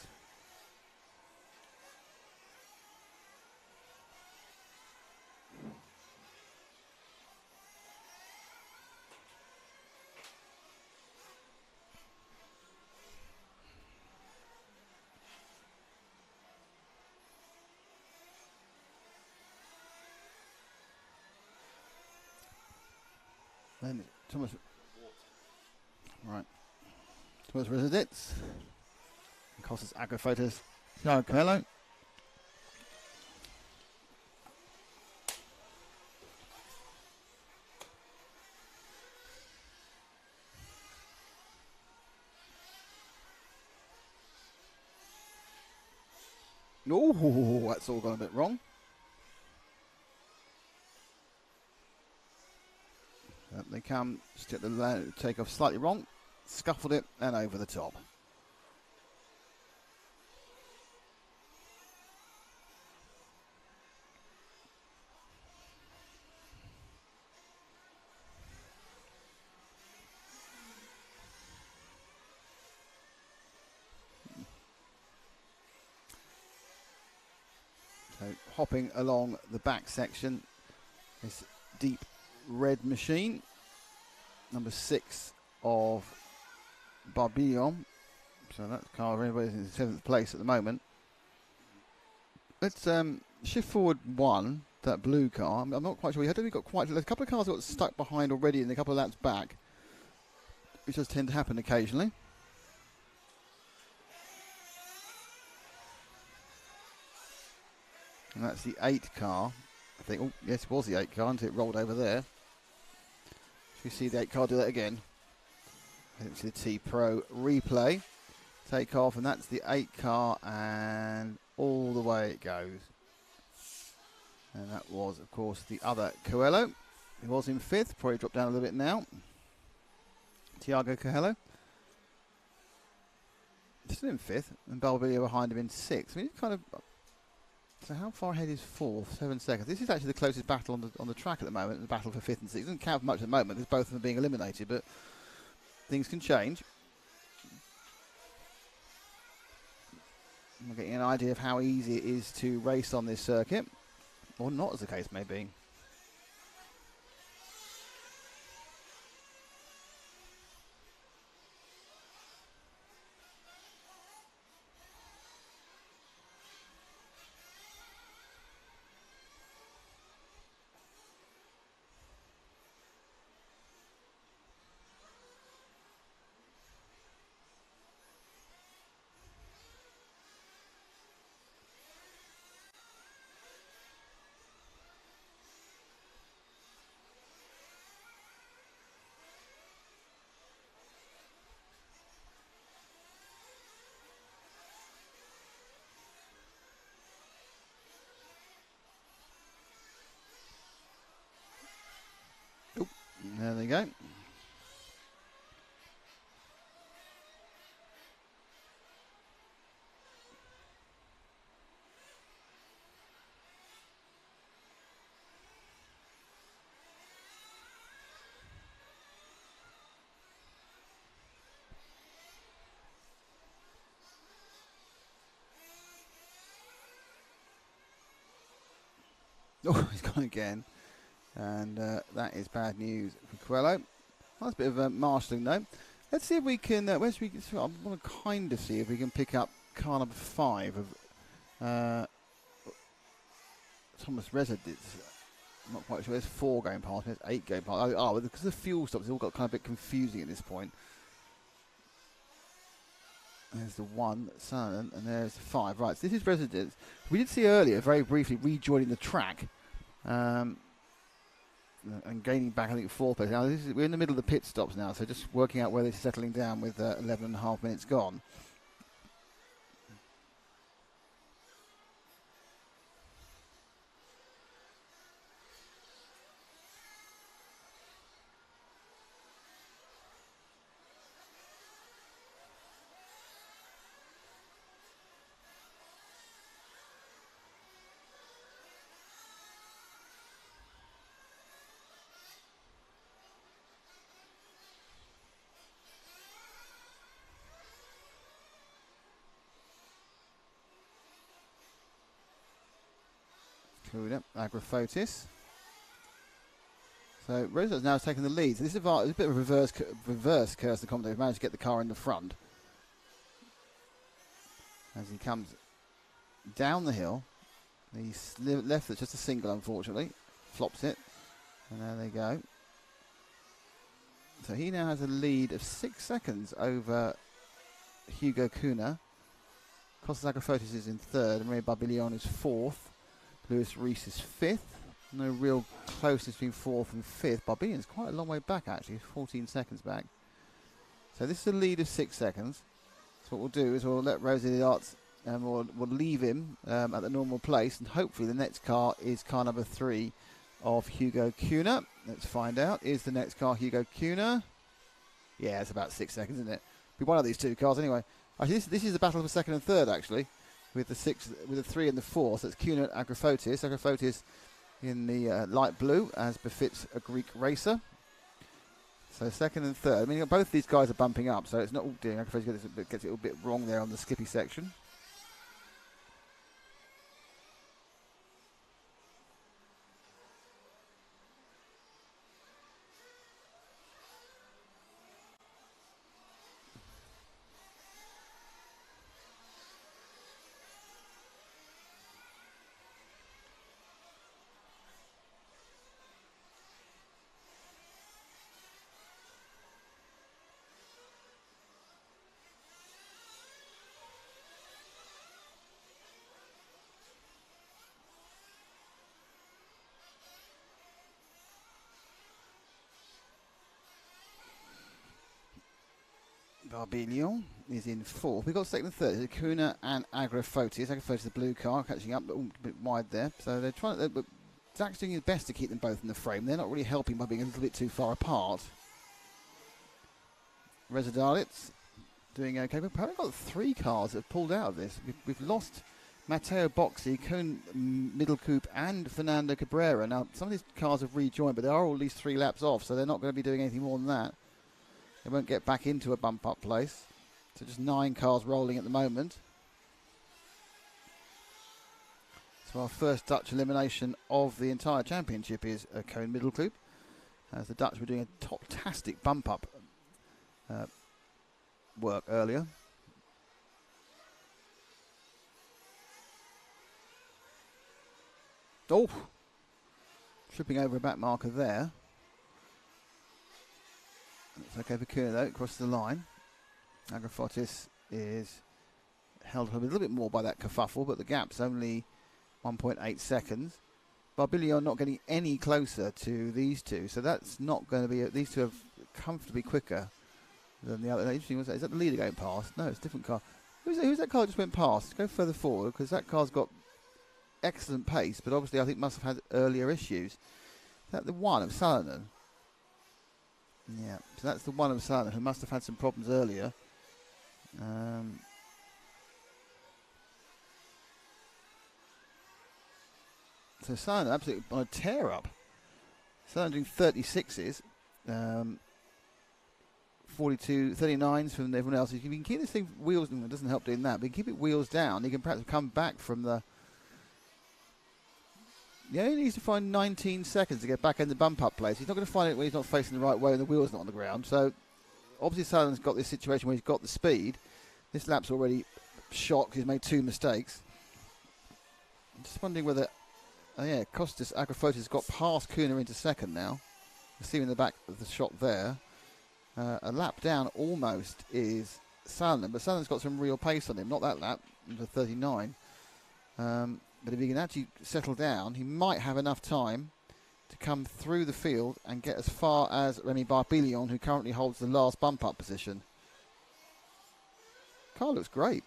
Then Thomas, right, Thomas Residits, Costas Agraphotis, Thiago Coelho. Oh, that's all gone a bit wrong. They come, just the take off slightly wrong, scuffled it and over the top. So hopping along the back section, this deep red machine, number 6 of Barbillon. So that car, everybody's in 7th place at the moment. Let's shift forward 1, that blue car. I'm not quite sure. There's a couple of cars that got stuck behind already and a couple of laps back, which does tend to happen occasionally. And that's the 8 car. I think, oh, yes, it was the 8 car until it rolled over there. Should we see the 8 car do that again? I think it's the T Pro replay. Take off, and that's the 8 car, and all the way it goes. And that was, of course, the other Coelho. He was in 5th, probably dropped down a little bit now. Thiago Coelho. Still in 5th, and Balbilla behind him in 6th. I mean, it's kind of So how far ahead is fourth? 7 seconds. This is actually the closest battle on the track at the moment. The battle for fifth and sixth. It doesn't count much at the moment because both of them are being eliminated, but things can change. We're getting an idea of how easy it is to race on this circuit, or not, as the case may be. There they go. Oh, he's gone again. And that is bad news for Coelho. That's a bit of a marshalling though. Let's see if we can. I want to kind of see if we can pick up car number 5 of Thomas Reza. I'm not quite sure. There's 4 going past. There's 8 going past. Oh, because the fuel stops, it's all got kind of a bit confusing at this point. There's the 1, and there's the 5. Right, so this is Residence. We did see earlier, very briefly, rejoining the track. And gaining back, I think, 4th place. Now, we're in the middle of the pit stops now, so just working out where they're settling down with 11.5 minutes gone. Agrophotis. So Rosa's now taking the lead. So this is a bit of a reverse curse. The commentator managed to get the car in the front as he comes down the hill. He's left it just a single, unfortunately. Flops it, and there they go. So he now has a lead of 6 seconds over Hugo Kuna. Costas Agrophotis is in 3rd, and Ray Barbillon is 4th. Lewis Reese is 5th. No real closeness between 4th and 5th. Barbillon's quite a long way back, actually, 14 seconds back. So this is a lead of 6 seconds. So what we'll do is we'll let Rosie the Arts, and we'll leave him at the normal place, and hopefully the next car is car number 3 of Hugo Kuna. Let's find out. Is the next car Hugo Kuna? Yeah, it's about 6 seconds, isn't it? Be one of these 2 cars anyway. Actually, this is the battle for 2nd and 3rd, actually. With the 3 and the 4, so it's Kuna and Agrophotis. Agrophotis in the light blue, as befits a Greek racer. So 2nd and 3rd. I mean, both these guys are bumping up, so it's not all doing. Agrophotis gets it a little bit wrong there on the skippy section. Barbillon is in 4th. We've got 2nd and 3rd. It's Kuna and Agrophotis. Agrophotis, the blue car, catching up, but a bit wide there. So they're trying to. But Zach's doing his best to keep them both in the frame. They're not really helping by being a little bit too far apart. Residalitz doing okay. We've probably got 3 cars that have pulled out of this. We've lost Matteo Boxy, Koen Middelkoop and Fernando Cabrera. Now, some of these cars have rejoined, but they are all at least 3 laps off, so they're not going to be doing anything more than that. They won't get back into a bump-up place. So just 9 cars rolling at the moment. So our first Dutch elimination of the entire championship is Koen Middelkoop, as the Dutch were doing a top-tastic bump-up work earlier. Oh! Tripping over a back marker there. It's okay for Kuhn though, across the line. Agrafotis is held up a little bit more by that kerfuffle, but the gap's only 1.8 seconds. Barbillon not getting any closer to these two, so that's not going to be... These two are comfortably quicker than the other. Interesting, is that the leader going past? No, it's a different car. Who's that car that just went past? Go further forward, because that car's got excellent pace, but obviously I think must have had earlier issues. Is that the one of Salonen? Yeah, so that's the one of Salonen who must have had some problems earlier. So Salonen absolutely on a tear up. Salonen doing 36s, 42, 39s from everyone else. If you can keep this thing wheels, it doesn't help doing that, but you keep it wheels down, you can perhaps come back from the... He only needs to find 19 seconds to get back in the bump-up place. He's not going to find it when he's not facing the right way and the wheel's not on the ground. So, obviously, Salen's got this situation where he's got the speed. This lap's already shot because he's made 2 mistakes. I'm just wondering whether... Oh, yeah, Costas Agrafotis got past Kuhner into second now. You see him in the back of the shot there. A lap down almost is Salen, but Salen's got some real pace on him. Not that lap, into 39. But if he can actually settle down, he might have enough time to come through the field and get as far as Remy Barbillon, who currently holds the last bump-up position. Car looks great.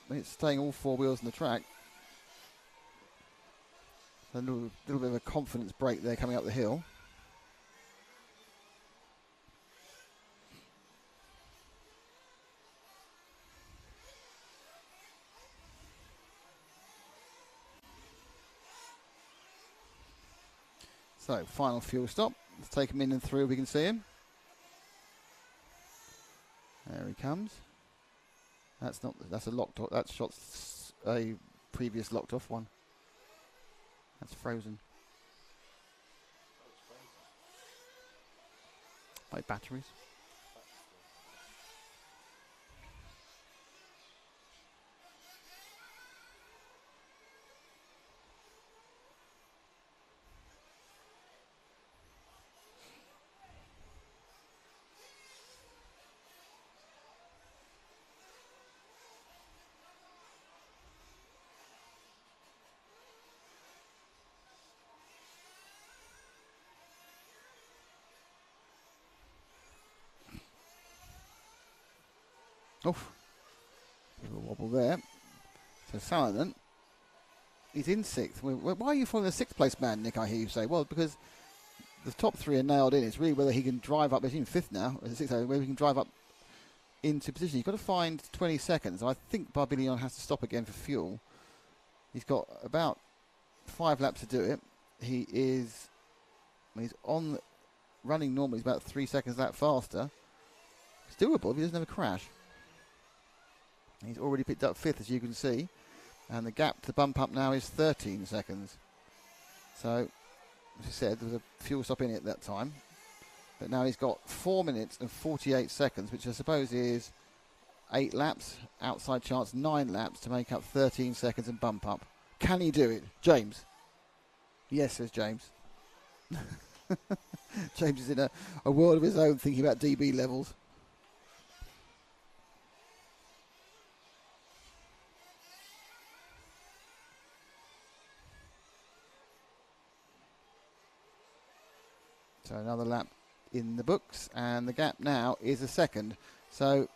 I mean, it's staying all 4 wheels on the track. So a little bit of a confidence break there coming up the hill. So, final fuel stop. Let's take him in and through if we can see him. There he comes. That's a locked off. That shot's a previous locked off one. That's frozen. Like batteries. Oof. A little wobble there. So Salonen, he's in 6th. Why are you following the 6th place man, Nick, I hear you say? Well, because the top 3 are nailed in. It's really whether he can drive up. He's in 5th now, 6th, whether he can drive up into position. He's got to find 20 seconds. I think Barbillon has to stop again for fuel. He's got about 5 laps to do it. He's on running normally. He's about 3 seconds that faster. It's doable if he doesn't have a crash. He's already picked up 5th, as you can see, and the gap to bump up now is 13 seconds. So, as I said, there was a fuel stop in it at that time, but now he's got 4 minutes and 48 seconds, which I suppose is 8 laps, outside chance 9 laps to make up 13 seconds and bump up. Can he do it? James? Yes, says James. James is in a world of his own thinking about DB levels. So another lap in the books, and the gap now is a second. So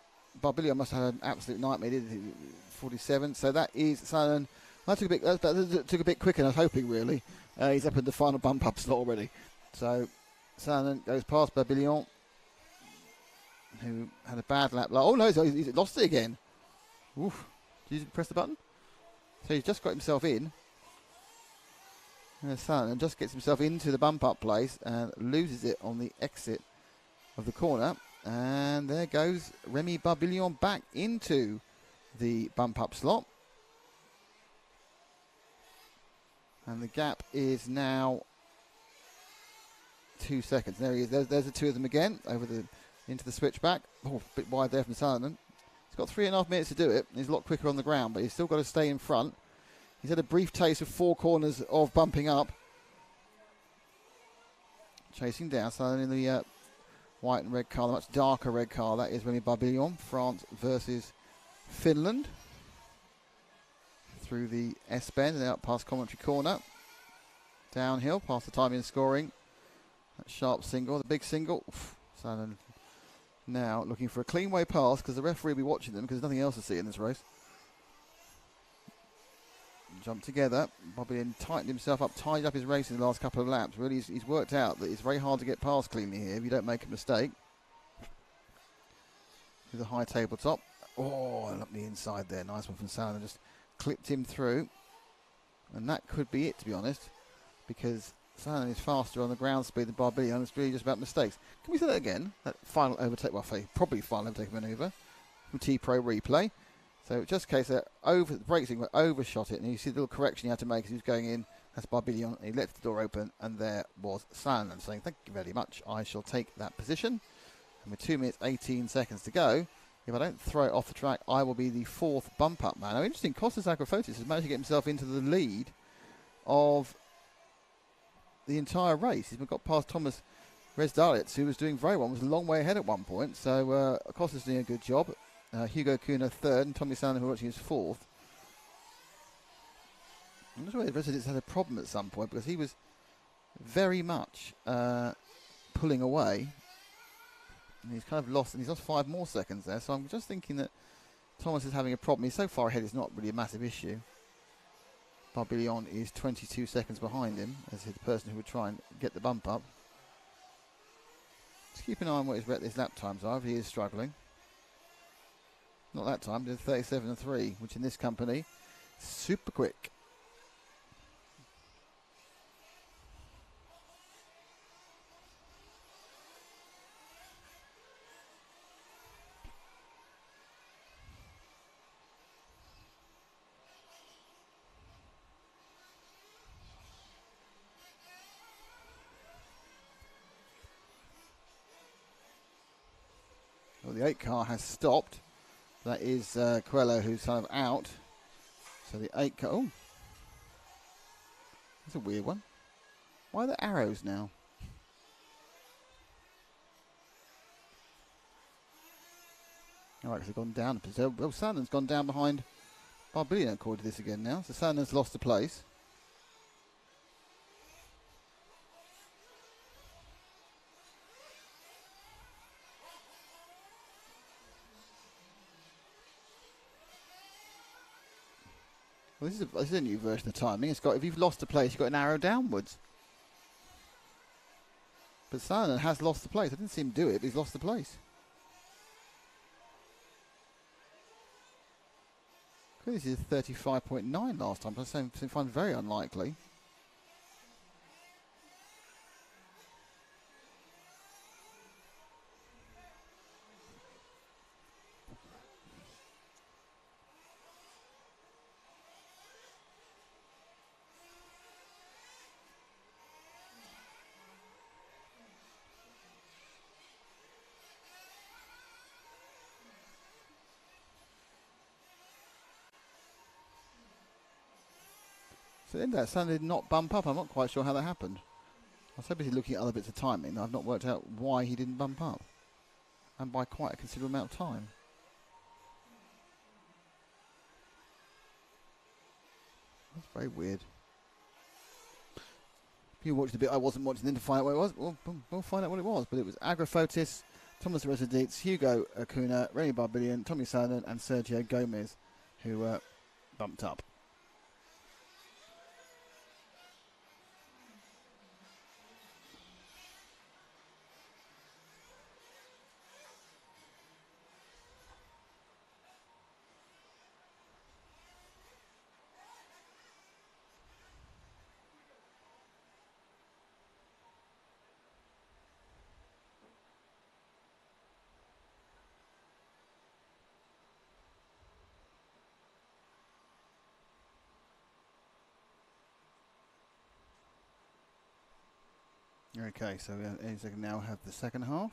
Barbillon must have had an absolute nightmare. He did 47. So that is Salonen. That took a bit quicker than I was hoping, really. He's up in the final bump up slot already. So Salonen goes past Barbillon, who had a bad lap. Oh no, he's lost it again. Oof. Did you press the button? So he's just got himself in. And Sananen just gets himself into the bump up place and loses it on the exit of the corner. And there goes Remy Barbillon back into the bump up slot. And the gap is now 2 seconds. There he is. There's the two of them again into the switchback. Oh, a bit wide there from Sananen. He's got 3.5 minutes to do it. He's a lot quicker on the ground, but he's still got to stay in front. He's had a brief taste of 4 corners of bumping up. Chasing down. Sananen in the white and red car, the much darker red car. That is Remy Barbillon, France versus Finland. Through the S-bend and out past commentary corner. Downhill, past the timing and scoring. That sharp single, the big single. Sananen now looking for a clean way past because the referee will be watching them because there's nothing else to see in this race. Jump together. Barbillon tightened himself up, tied up his race in the last couple of laps. Really, he's worked out that it's very hard to get past cleanly here if you don't make a mistake. With a high tabletop. Oh, and up the inside there. Nice one from Sananen. Just clipped him through. And that could be it, to be honest, because Sananen is faster on the ground speed than Barbillon. It's really just about mistakes. Can we say that again? That final overtake, well, probably final overtake manoeuvre from T-Pro replay. So just in case the brake signal overshot it, and you see the little correction he had to make as he was going in. That's Barbillon. He left the door open, and there was Sananen saying, "Thank you very much. I shall take that position." And with 2 minutes 18 seconds to go, if I don't throw it off the track, I will be the 4th bump up man. Now, interesting. Kostas Agrafotis has managed to get himself into the lead of the entire race. He's got past Thomas Resdalets, who was doing very well, was a long way ahead at one point. So Kostas is doing a good job. Hugo Kuna 3rd, and Tommy Sananen, who watching, is 4th. I'm not sure whether Residents had a problem at some point because he was very much pulling away. And he's kind of lost, and he's lost 5 more seconds there. So I'm just thinking that Thomas is having a problem. He's so far ahead, it's not really a massive issue. Barbillon is 22 seconds behind him as the person who would try and get the bump up. Just keep an eye on what his lap times are if he is struggling. Not that time, did 37.3, which in this company, super quick. Well, the 8 car has stopped. That is Coelho, who's kind of out. So the 8 car... Oh. That's a weird one. Why are there arrows now? All right, because they've gone down. So, well, Sananen's gone down behind Barbillon according to this again now. So Sananen's lost the place. Well, this is a new version of timing. It's got, if you've lost a place, you've got an arrow downwards. But Sananen has lost the place. I didn't see him do it, but he's lost the place. This is 35.9 last time. I find it very unlikely. So in that, Sananen did not bump up. I'm not quite sure how that happened. I was so busy looking at other bits of timing that I've not worked out why he didn't bump up. And by quite a considerable amount of time. That's very weird. If you watched the bit I wasn't watching, then to find out what it was, we'll find out what it was. But it was Agrafotis, Thomas Residits, Hugo Acuna, Remy Barbillon, Tommy Sananen, and Sergio Gomez, who bumped up. Okay, so we now have the second half.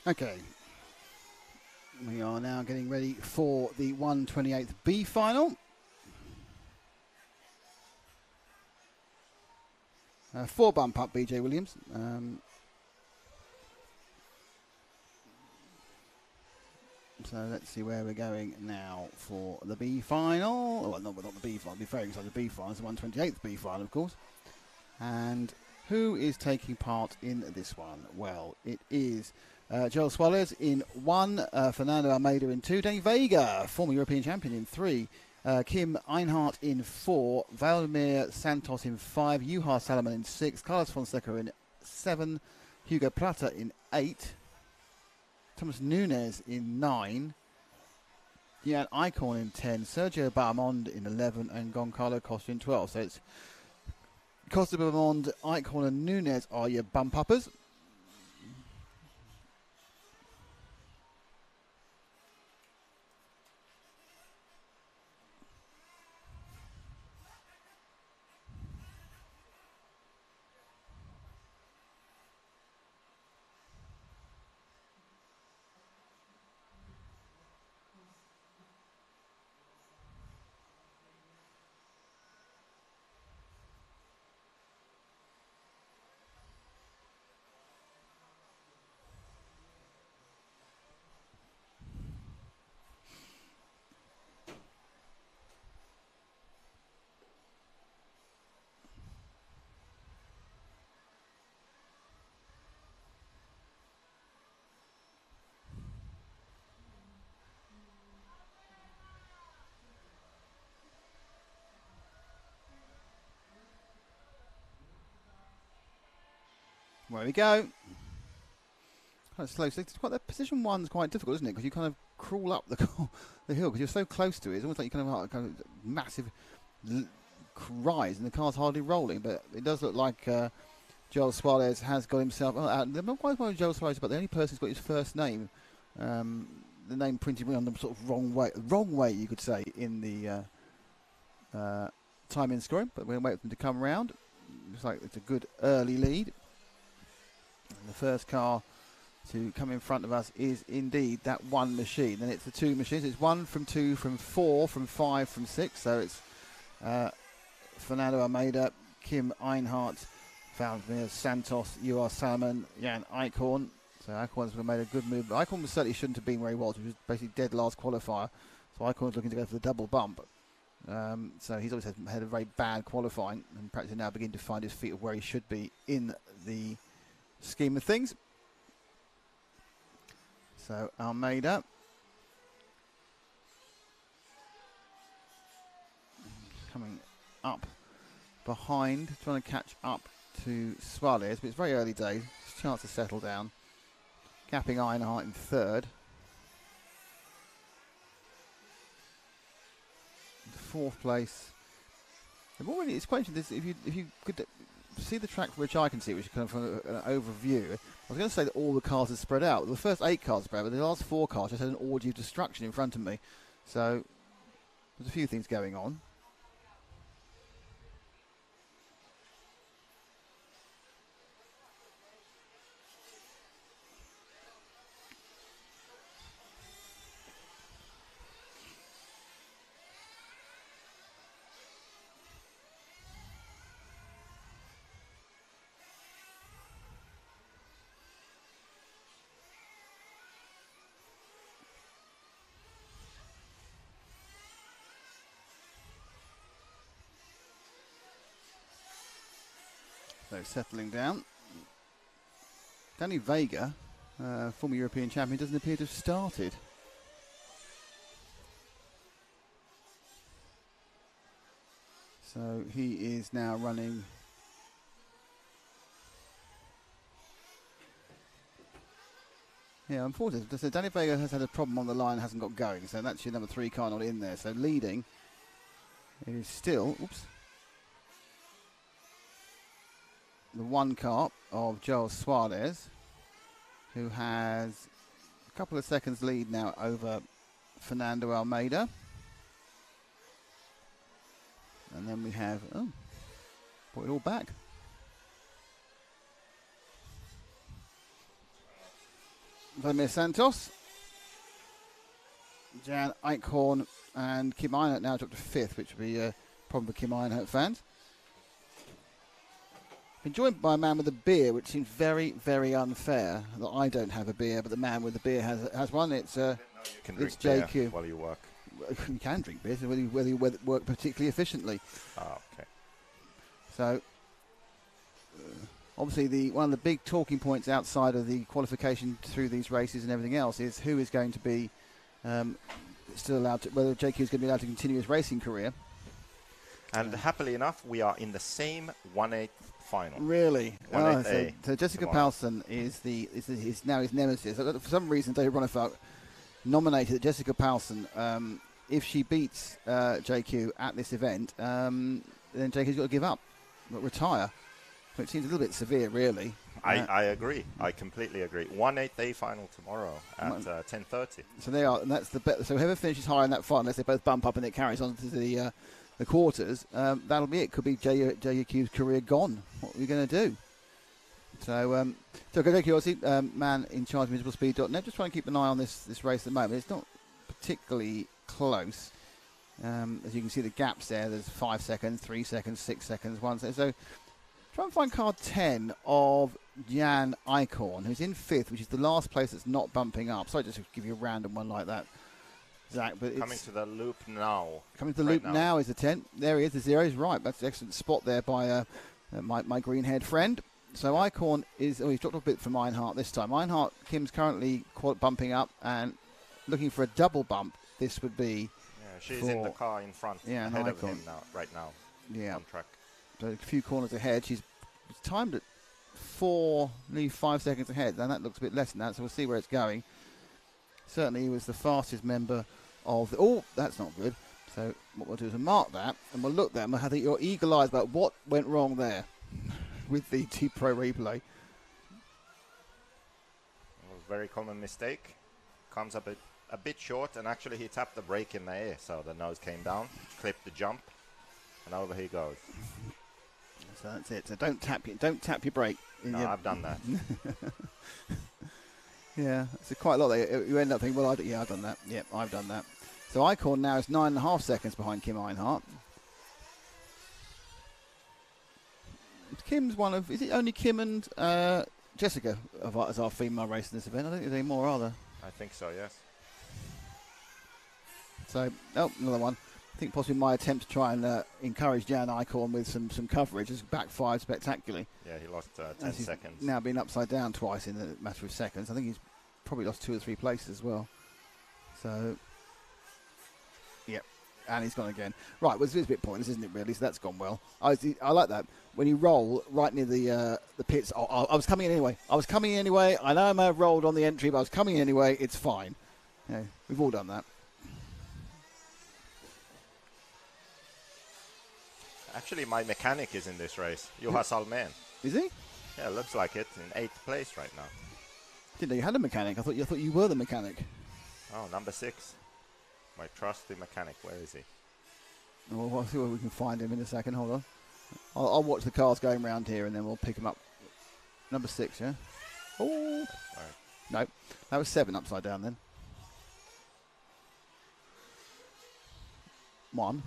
Okay. We are now getting ready for the 128th B final. 4 bump up, BJ Williams. So let's see where we're going now for the B final. Well, not the B final. I'll be very excited. The B final. It's the 128th B final, of course. And who is taking part in this one? Well, it is Joel Suarez in 1, Fernando Almeida in 2, Danny Vega, former European champion, in 3, Kim Einhardt in 4, Vladimir Santos in 5, Juha Salomon in 6, Carlos Fonseca in 7, Hugo Prata in 8, Thomas Nunes in 9, Jan Eichhorn in 10, Sergio Barmond in 11, and Goncalo Costa in 12. So it's Costa, Barmond, Eichhorn and Nunes are your bump-uppers. There we go. Kind of slow. So it's quite, the position 1's quite difficult, isn't it? Because you kind of crawl up the hill because you're so close to it. It's almost like you kind of massive rise, and the car's hardly rolling. But it does look like Joel Suarez has got himself out. I'm not quite sure Joel Suarez, but the only person who's got his first name, the name printed on the sort of wrong way, you could say, in the time in scoring. But we'll wait for them to come round. Looks like it's a good early lead. And the first car to come in front of us is indeed that one machine. Then it's the 2 machines. It's 1 from 2 from 4 from 5 from 6. So it's Fernando Almeida, Kim Einhardt, Vladimir Santos, Juha Salomon, Jan Eichhorn. So Eichhorn's made a good move. But Eichhorn certainly shouldn't have been where he was. He was basically dead last qualifier. So Eichhorn's looking to go for the double bump. So he's always had a very bad qualifying, and perhaps now beginning to find his feet of where he should be in the scheme of things. So Almeida coming up behind, trying to catch up to Suarez, but it's very early days. It's a chance to settle down. Gapping Einhardt in 3rd. 4th place. Already, it's quite interesting. If you could see the track which I can see, which is kind of from an overview. I was going to say that all the cars are spread out. The first 8 cars are spread out, but the last 4 cars just had an orgy of destruction in front of me. So there's a few things going on. So settling down. Danny Vega, former European champion, doesn't appear to have started. So he is now running. Yeah, unfortunately. So Danny Vega has had a problem on the line, hasn't got going. So that's your number 3 car not in there. So leading, it is still, the 1 car of Joel Suarez, who has a couple of seconds lead now over Fernando Almeida. And then we have, put it all back. Vladimir Santos, Jan Eichhorn, and Kim Einert now dropped to 5th, which would be a problem for Kim Einert fans. Been joined by a man with a beer, which seems very, very unfair that I don't have a beer, but the man with the beer has one. It's JQ. While you work. You can drink beer, whether you work particularly efficiently. Oh, okay. So, obviously, one of the big talking points outside of the qualification through these races and everything else is who is going to be still allowed to, whether JQ is going to be allowed to continue his racing career. And happily enough, we are in the same 1/8 final. Really? 1/8A. So Jessica tomorrow. Paulson is now his nemesis. For some reason, David Ronefalk nominated Jessica Paulson. If she beats JQ at this event, then JQ's got to give up, retire. Which seems a little bit severe, really. I agree. I completely agree. 1/8A final tomorrow at 10:30. So they are, and that's the bet. So whoever finishes higher in that final, unless they both bump up and it carries on to the quarters, that'll be it. Could be JQ's career gone. What are we going to do? So JQ, obviously, man in charge of MusicalSpeed.net, just trying to keep an eye on this race at the moment. It's not particularly close. As you can see, the gaps there. There's 5 seconds, 3 seconds, 6 seconds, 1 second. So try and find card 10 of Jan Eichhorn, who's in 5th, which is the last place that's not bumping up. Sorry, just to give you a random one like that, Zach. But Coming to the loop now. Coming to the loop now is the 10. There he is, the 0 is right. That's an excellent spot there by my green-haired friend. So Eichhorn he's dropped off a bit from Einhart this time. Einhart, Kim's currently bumping up and looking for a double bump. This would be... Yeah, she's in the car in front, ahead of him right now, on track. So a few corners ahead. She's timed at 5 seconds ahead, and that looks a bit less than that, so we'll see where it's going. Certainly he was the fastest member of that's not good. So what we'll do is we'll mark that, and we'll look there, and we'll have your eagle eyes about what went wrong there with the T-Pro replay. A very common mistake. Comes up a bit short, and actually he tapped the brake in the air, so the nose came down, clipped the jump, and over he goes. So that's it. So don't tap your brake. No, I've done that. Yeah, it's quite a lot. You end up thinking, well, I've done that. Yep, I've done that. So Eichhorn now is 9.5 seconds behind Kim Einhart. Kim's one of... Is it only Kim and Jessica as our female race in this event? I don't think there's any more, are there? I think so, yes. So, another one. I think possibly my attempt to try and encourage Jan Eichhorn with some coverage has backfired spectacularly. Yeah, he lost 10 seconds. Now been upside down twice in a matter of seconds. I think he's probably lost 2 or 3 places as well. So, yep. And he's gone again. Right, well, it's a bit pointless, isn't it, really? So that's gone well. I like that. When you roll right near the pits, I was coming in anyway. I know I may have rolled on the entry, but I was coming in anyway. It's fine. You know, we've all done that. Actually, my mechanic is in this race, Juha Salmeen. Is he? Yeah, looks like it. In 8th place right now. Didn't know you had a mechanic. I thought you were the mechanic. Oh, number 6. My trusty mechanic. Where is he? Well, we'll see where we can find him in a second. Hold on. I'll watch the cars going around here and then we'll pick him up. Number 6, yeah? Oh. Right. No, that was 7 upside down then. 1.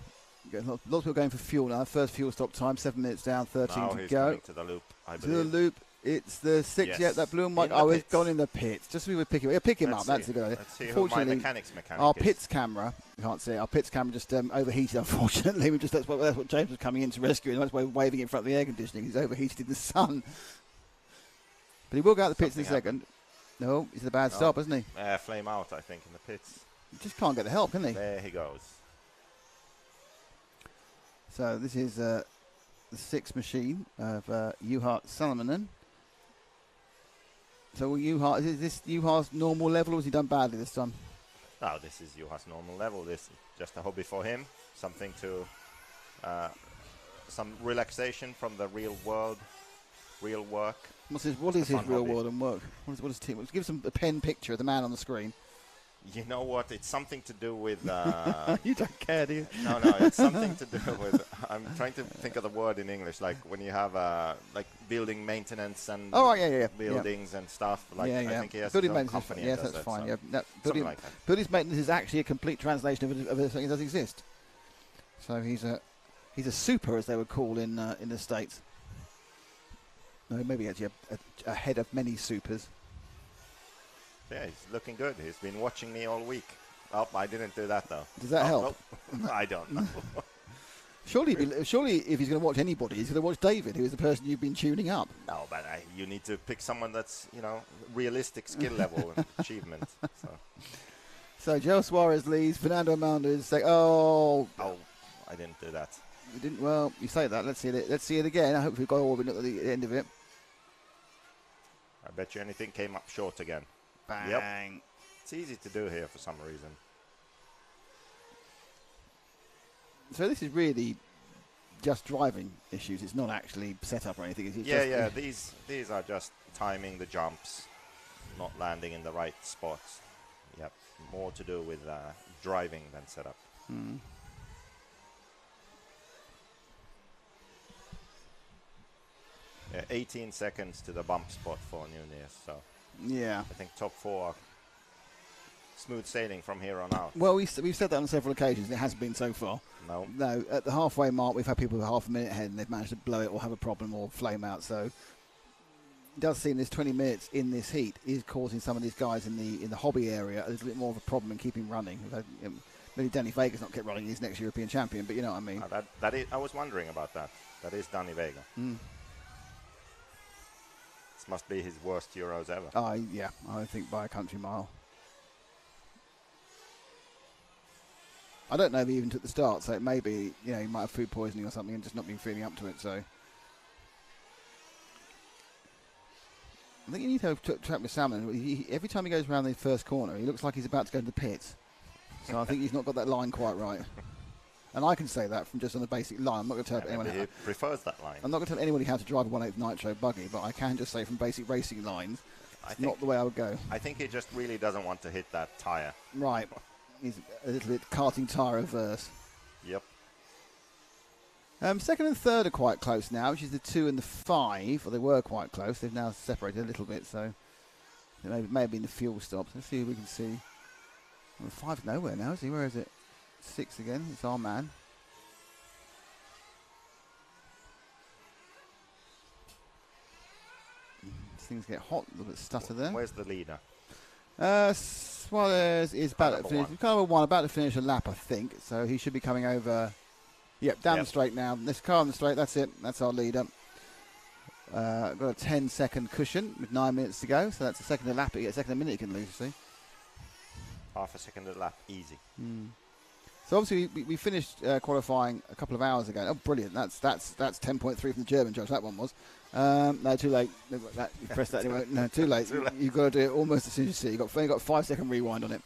Lots of people going for fuel now. First fuel stop time, 7 minutes down, 13 now to he's go. Coming to the loop, I believe. To the loop. It's the 6. Yes. Yeah, that blue and white. He's gone in the pits. Just so we would pick him. Yeah, pick him up. That's a good idea. Let's see who my mechanic our is. pits camera. You can't see it. Our pits camera just overheated. Unfortunately, that's what James was coming in to rescue him. That's why we're waving in front of the air conditioning. He's overheated in the sun. But he will go out the pits in a second. No, he's a bad stop, isn't he? Flame out, I think, in the pits. He just can't get the help, can he? There he goes. So this is the 6 machine of Juha Salminen. So is this Juha's normal level, or has he done badly this time? No, this is Juha's normal level. This is just a hobby for him. Something to... some relaxation from the real world, real work. What is his real world and work? What is team? Give us a pen picture of the man on the screen. You know what? It's something to do with... You don't care, do you? No, it's something to do with... I'm trying to think of the word in English, like when you have like building maintenance and buildings and stuff. Like I think he has building his own maintenance. company. Yes, that's fine. So Yeah, no, something like that. building maintenance is actually a complete translation of something that does exist. So he's a super, as they would call in the States. No, maybe actually a head of many supers. Yeah, he's looking good. He's been watching me all week. Oh, I didn't do that, though. Does that help? Nope. I don't know. Surely if he's going to watch anybody, he's going to watch David, who is the person you've been tuning up. No, but you need to pick someone that's, realistic skill level and achievement. So Joe Suarez leads. Fernando Amanda say, oh, I didn't do that. You didn't. Well, you say that. Let's see it again. I hope we've got all at the end of it. I bet you anything came up short again. Bang. Yep. It's easy to do here for some reason. So this is really just driving issues. It's not actually set up or anything. These are just timing the jumps, not landing in the right spots. Yep, more to do with driving than setup. 18 seconds to the bump spot for Nunez. So yeah, I think top 4 are smooth sailing from here on out. Well, we've said that on several occasions. It hasn't been so far. No. At the halfway mark, we've had people with half a minute ahead and they've managed to blow it or have a problem or flame out. So it does seem this 20 minutes in this heat is causing some of these guys in the hobby area a little bit more of a problem in keeping running. Maybe Danny Vega's not kept running. He's next European champion, but you know what I mean. That is, I was wondering about that. That is Danny Vega. This must be his worst Euros ever. Yeah, I think by a country mile. I don't know if he even took the start, so it may be, he might have food poisoning or something and just not been feeling up to it, so. I think you need to have track with Salmon. Every time he goes around the first corner, he looks like he's about to go to the pits. So I think he's not got that line quite right. And I can say that from just on the basic line. I'm not going to tell anyone. He prefers that line. I'm not going to tell anybody how to drive a 1/8 Nitro buggy, but I can just say from basic racing lines, it's not the way I would go. I think he just really doesn't want to hit that tyre. Right. He's a little bit karting tyre averse. Yep. Second and third are quite close now, which is the 2 and the 5. Well, they were quite close. They've now separated a little bit, so it may have been the fuel stops. Let's see if we can see. Well, 5's nowhere now, is he? Where is it? 6 again. It's our man. Things get hot, a little bit stutter there. Where's the leader? Suarez is about to finish. About to finish a lap, I think. So he should be coming over. Yep, down the straight now. This car on the straight. That's it. That's our leader. Got a 10-second cushion with 9 minutes to go. So that's a second a lap. You get a second a minute you can lose. See. Half a second a lap, easy. So obviously we finished qualifying a couple of hours ago. Oh, brilliant! That's 10.3 from the German judge. That one was. No, too late. You pressed that anyway. No, too late. You've got to do it almost as soon as you see. You've got 5-second rewind on it.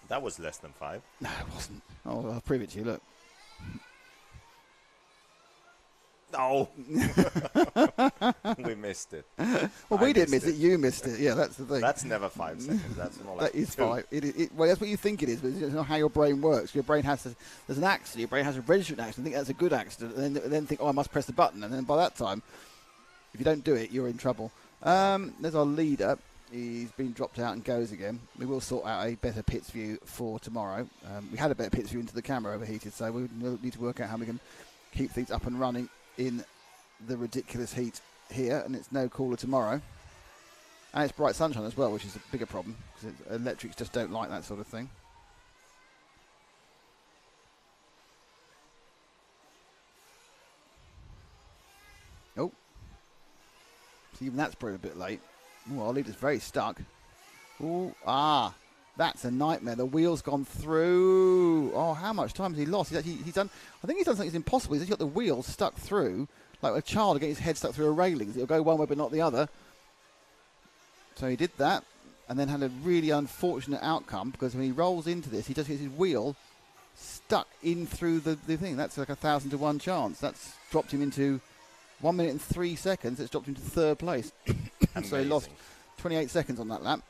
That was less than 5. No, it wasn't. Oh, I'll prove it to you. Look. No. We missed it. Well, we didn't miss it. You missed it. Yeah, that's the thing. That's never 5 seconds. That's more like that is 2. 5. Well, that's what you think it is, but it's not how your brain works. Your brain there's an accident. Your brain has a registered accident. Think that's a good accident, and then think, I must press the button. And then by that time, if you don't do it, you're in trouble. There's our leader. He's been dropped out and goes again. We will sort out a better pits view for tomorrow. We had a better pits view into the camera overheated, so we need to work out how we can keep things up and running in the ridiculous heat here, and it's no cooler tomorrow. And it's bright sunshine as well, which is a bigger problem, because electrics just don't like that sort of thing. Oh. So even that's probably a bit late. Oh, our leader's very stuck. Oh, that's a nightmare. The wheel's gone through. Oh, how much time has he lost? He's done. I think he's done something that's impossible. He's actually got the wheel stuck through, like a child getting his head stuck through a railing. It'll go one way but not the other. So he did that, and then had a really unfortunate outcome, because when he rolls into this, he just gets his wheel stuck in through the thing. That's like 1,000 to 1 chance. That's dropped him into 1 minute and 3 seconds. It's dropped him to 3rd place. So he lost 28 seconds on that lap.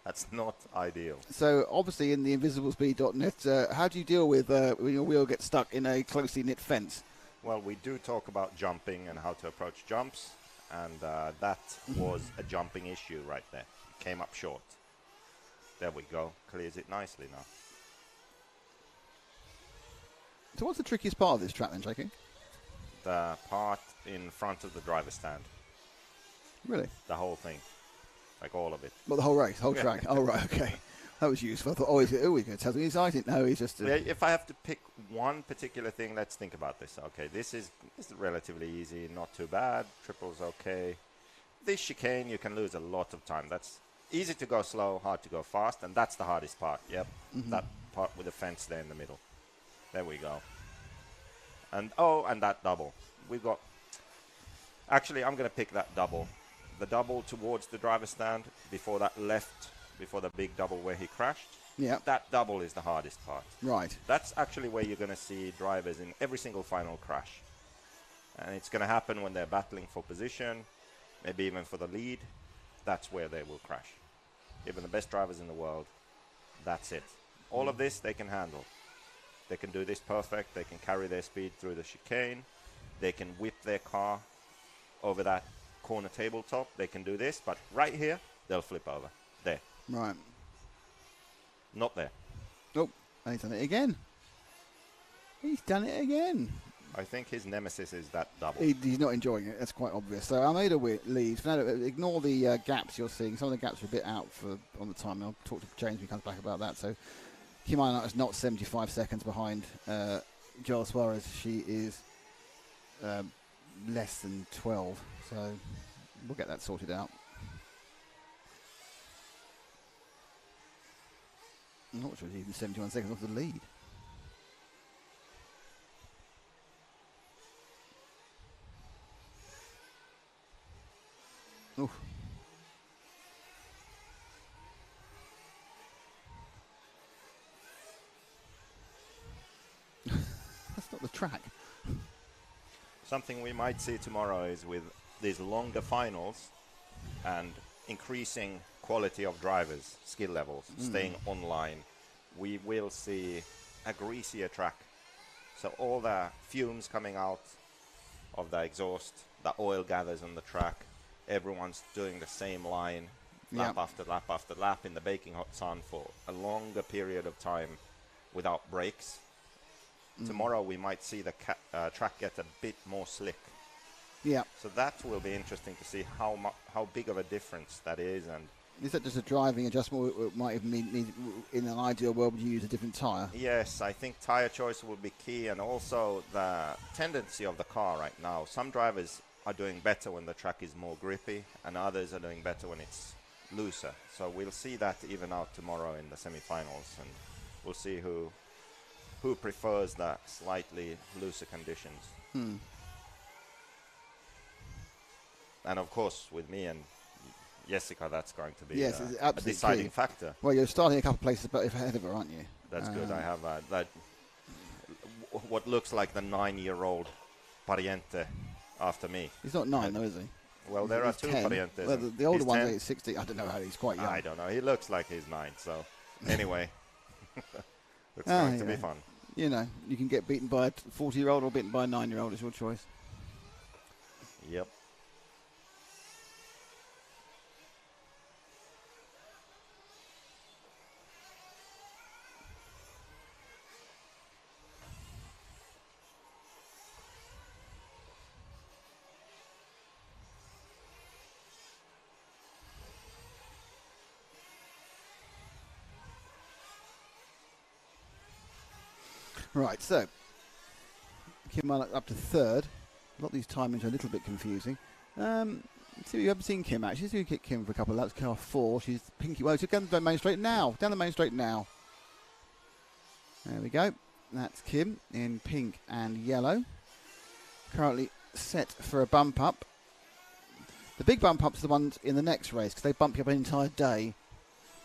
That's not ideal. So obviously in the invisiblespeed.net, how do you deal with when your wheel gets stuck in a closely knit fence? Well, we do talk about jumping and how to approach jumps, and that was a jumping issue right there. It came up short. There we go. Clears it nicely now. So what's the trickiest part of this track then, Jakey? The part in front of the driver's stand. Really? The whole thing. Like all of it. Well, the whole race, whole track. Oh, right, okay. That was useful. I thought, he's going to tell me he's exciting. No, he's just... If I have to pick one particular thing, let's think about this. Okay, this is relatively easy, not too bad. Triple's okay. This chicane, you can lose a lot of time. That's easy to go slow, hard to go fast, and that's the hardest part. Yep, that part with the fence there in the middle. There we go. And that double. We've got... Actually, I'm going to pick that double. The double towards the driver's stand before that left, before the big double where he crashed. Yeah. That double is the hardest part. Right. That's actually where you're going to see drivers in every single final crash. And it's going to happen when they're battling for position, maybe even for the lead. That's where they will crash. Even the best drivers in the world, that's it. All of this they can handle. They can do this perfect. They can carry their speed through the chicane. They can whip their car over that corner tabletop. They can do this, but right here, they'll flip over. There. Right. Not there. Oh, and he's done it again. He's done it again. I think his nemesis is that double. He's not enjoying it. That's quite obvious. So Almeida leads. Now, ignore the gaps you're seeing. Some of the gaps are a bit out on the time. I'll talk to James when he comes back about that. So Kim Einhardt is not 75 seconds behind Joel Suarez. She is less than 12. So we'll get that sorted out. I'm not sure she's even 71 seconds off the lead. Oof. That's not the track. Something we might see tomorrow is with these longer finals and increasing quality of drivers, skill levels, staying online, we will see a greasier track. So all the fumes coming out of the exhaust, the oil gathers on the track, everyone's doing the same line, lap after lap after lap in the baking hot sun for a longer period of time without breaks. Tomorrow we might see the track get a bit more slick. Yeah. So that will be interesting to see how big of a difference that is. And is that just a driving adjustment? It might even mean in an ideal world would you use a different tyre? Yes, I think tyre choice will be key, and also the tendency of the car right now. Some drivers are doing better when the track is more grippy, and others are doing better when it's looser. So we'll see that even out tomorrow in the semi-finals, and we'll see who prefers the slightly looser conditions. And of course, with me and Jessica, that's going to be a deciding factor. Well, you're starting a couple of places ahead of her, aren't you? That's good. I have what looks like the 9-year-old Pariente after me. He's not 9, though, is he? Well, there are 2 Parientes. Well, the older one's 60. I don't know how he's quite young. I don't know. He looks like he's 9. So, anyway, it's going to be fun. You know, you can get beaten by a 40-year-old or beaten by a 9-year-old. It's your choice. Yep. Right, so Kim Einhardt up to third. A lot of these timings are a little bit confusing. See, you haven't seen Kim actually. So you get Kim for a couple of laps. Car 4. She's pinky. Well, she's down the main straight now. Down the main straight now. There we go. That's Kim in pink and yellow. Currently set for a bump up. The big bump ups are the ones in the next race because they bump you up an entire day.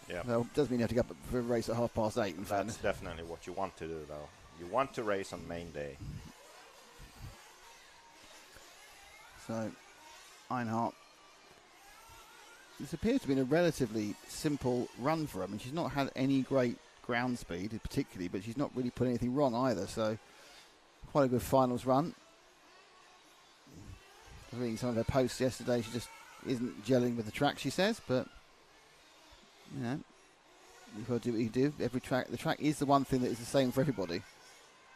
Yeah. Well, it does mean you have to go up for a race at 8:30. That's definitely what you want to do, though. You want to race on main day. So, Einhardt this appears to be a relatively simple run for her. I mean, she's not had any great ground speed particularly, but she's not really put anything wrong either. So quite a good finals run. I was reading some of her posts yesterday. She just isn't gelling with the track, she says, but you know, you've got to do what you do. Every track, the track is the one thing that is the same for everybody.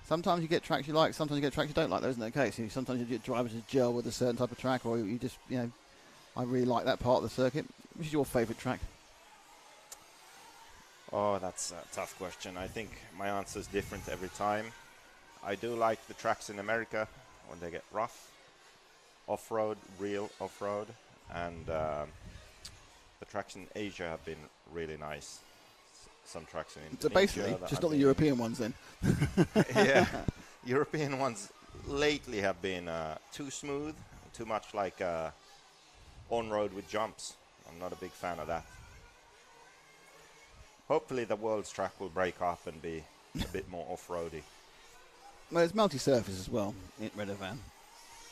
Sometimes you get tracks you like, sometimes you get tracks you don't like. That isn't the case. Sometimes you get drivers just gel with a certain type of track, or you just, you know, I really like that part of the circuit. Which is your favourite track? Oh, that's a tough question. I think my answer is different every time. I do like the tracks in America when they get rough, off-road, real off-road, and the tracks in Asia have been really nice. Some tracks in Indonesia. So basically, just not the European ones then. Yeah, European ones lately have been too smooth, too much like on-road with jumps. I'm not a big fan of that. Hopefully the world's track will break up and be a bit more off-roady. Well, it's multi-surface as well in Redovan.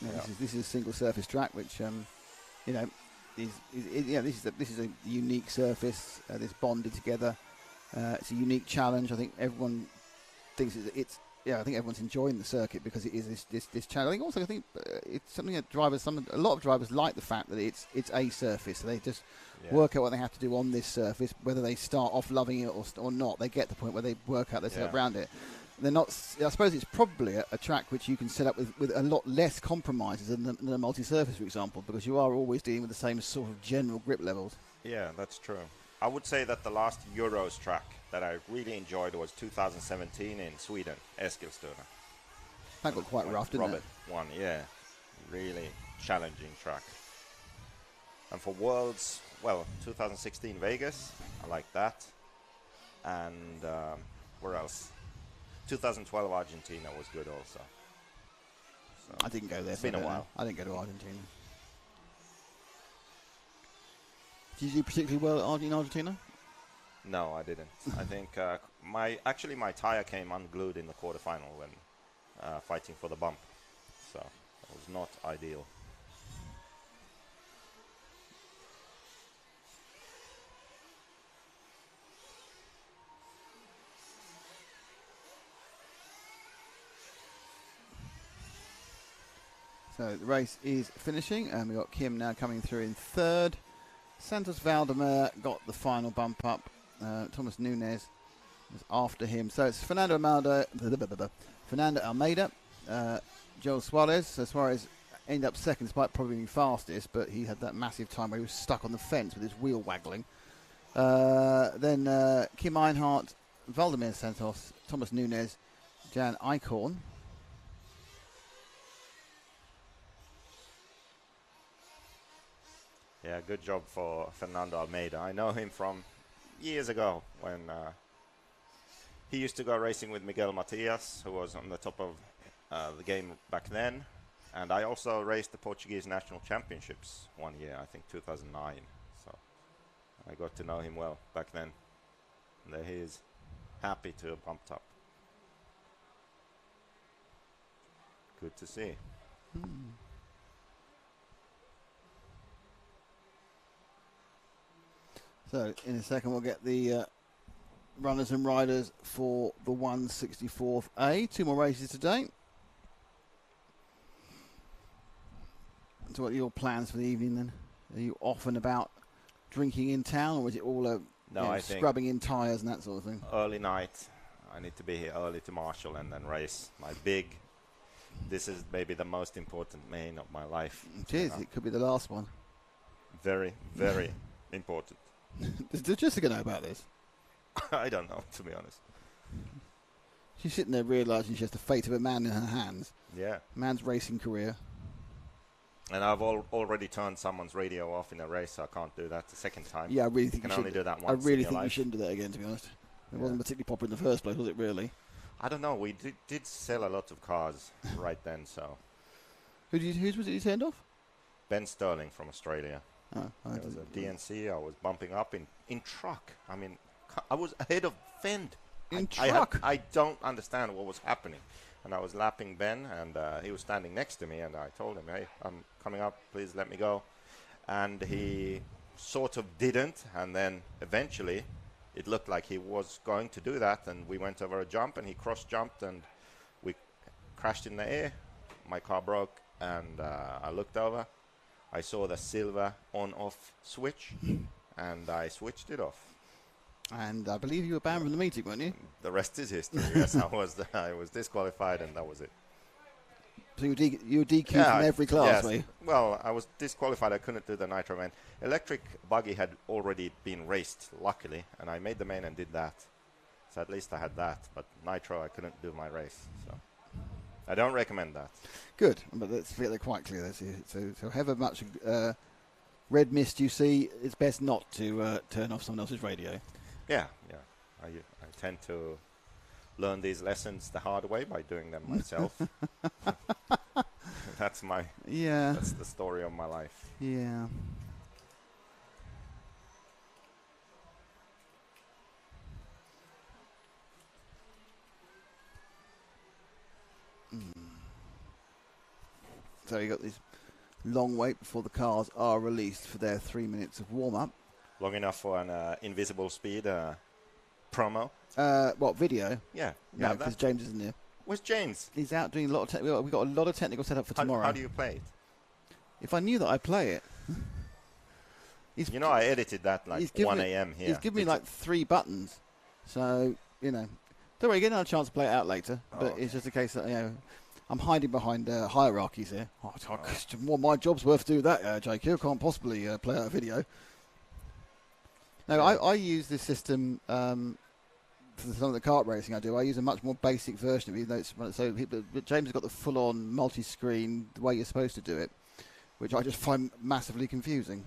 Yeah, this is a single-surface track, which you know, this is a unique surface. This bonded together. It's a unique challenge. I think everyone thinks it's I think everyone's enjoying the circuit because it is this challenge. I think it's something that a lot of drivers like the fact that it's a surface. So they just work out what they have to do on this surface, whether they start off loving it or not. They get to the point where they work out their setup around it. They're not. I suppose it's probably a track which you can set up with a lot less compromises than a multi-surface, for example, because you are always dealing with the same sort of general grip levels. Yeah, that's true. I would say that the last Euros track that I really enjoyed was 2017 in Sweden, Eskilstuna. That got quite rough, didn't Robert it? won, yeah. Really challenging track. And for Worlds, well, 2016 Vegas, I like that. And where else? 2012 Argentina was good also. So I didn't go there. It's been a while. I didn't go to Argentina. Did you do particularly well in Argentina? No, I didn't. I think my tire came unglued in the quarterfinal when fighting for the bump, so it was not ideal. So the race is finishing, and we've got Kim now coming through in third. Santos Valdemar got the final bump up. Thomas Nunes was after him. So it's Fernando Almeida, Joel Suarez. So Suarez ended up second despite probably being fastest, but he had that massive time where he was stuck on the fence with his wheel waggling. Then Kim Einhardt, Valdemar Santos, Thomas Nunes, Jan Eichhorn. Yeah, good job for Fernando Almeida. I know him from years ago when he used to go racing with Miguel Matias, who was on the top of the game back then. And I also raced the Portuguese National Championships one year, I think 2009. So I got to know him well back then. And there he is, happy to have bumped up. Good to see. So in a second we'll get the runners and riders for the 164th A. 2 more races today. So what are your plans for the evening then? Are you off and about drinking in town, or is it all scrubbing in tyres and that sort of thing? Early night. I need to be here early to marshal and then race my this is maybe the most important main of my life. It is. It could be the last one. Very, very important. Does Jessica know about this? I don't know, to be honest. She's sitting there realising she has the fate of a man in her hands. Yeah. Man's racing career. And I've already turned someone's radio off in a race, so I can't do that the second time. Yeah, I really think you can only do that once. I really think you shouldn't do that again, to be honest. It wasn't particularly popular in the first place, was it, really? I don't know. We did sell a lot of cars right then, so. Whose was it you turned off? Ben Sterling from Australia. Oh, it was a DNC. I was bumping up in truck. I mean, I was ahead of Fend. In truck? I don't understand what was happening. And I was lapping Ben, and he was standing next to me, and I told him, hey, I'm coming up, please let me go. And he sort of didn't, and then eventually it looked like he was going to do that, and we went over a jump, and he cross-jumped, and we crashed in the air. My car broke, and I looked over. I saw the silver on-off switch, and I switched it off. And I believe you were banned from the meeting, weren't you? The rest is history. Yes, I was disqualified, and that was it. So you were DQ'd from every class, yes. were you? Well, I was disqualified. I couldn't do the Nitro main. Electric Buggy had already been raced, luckily, and I made the main and did that. So at least I had that. But Nitro, I couldn't do my race. So I don't recommend that. Good, but let's get that quite clear. So however much red mist you see, it's best not to turn off someone else's radio. Yeah. I tend to learn these lessons the hard way by doing them myself. That's the story of my life. Yeah. So you got this long wait before the cars are released for their 3 minutes of warm-up. Long enough for an Invisible Speed promo. What, video? Yeah. No, because James isn't here. Where's James? He's out doing a lot of we've got a lot of technical setup for tomorrow. How do you play it? If I knew that I'd play it. I edited that like 1 a.m. here. He's given me like 3 buttons. So, don't worry, get another chance to play it out later. But it's just a case that, I'm hiding behind hierarchies here. Well, my job's worth to do that, JQ. I can't possibly play out a video. No, I use this system for some of the kart racing I do. I use a much more basic version of it. But James has got the full-on multi-screen, the way you're supposed to do it, which I just find massively confusing.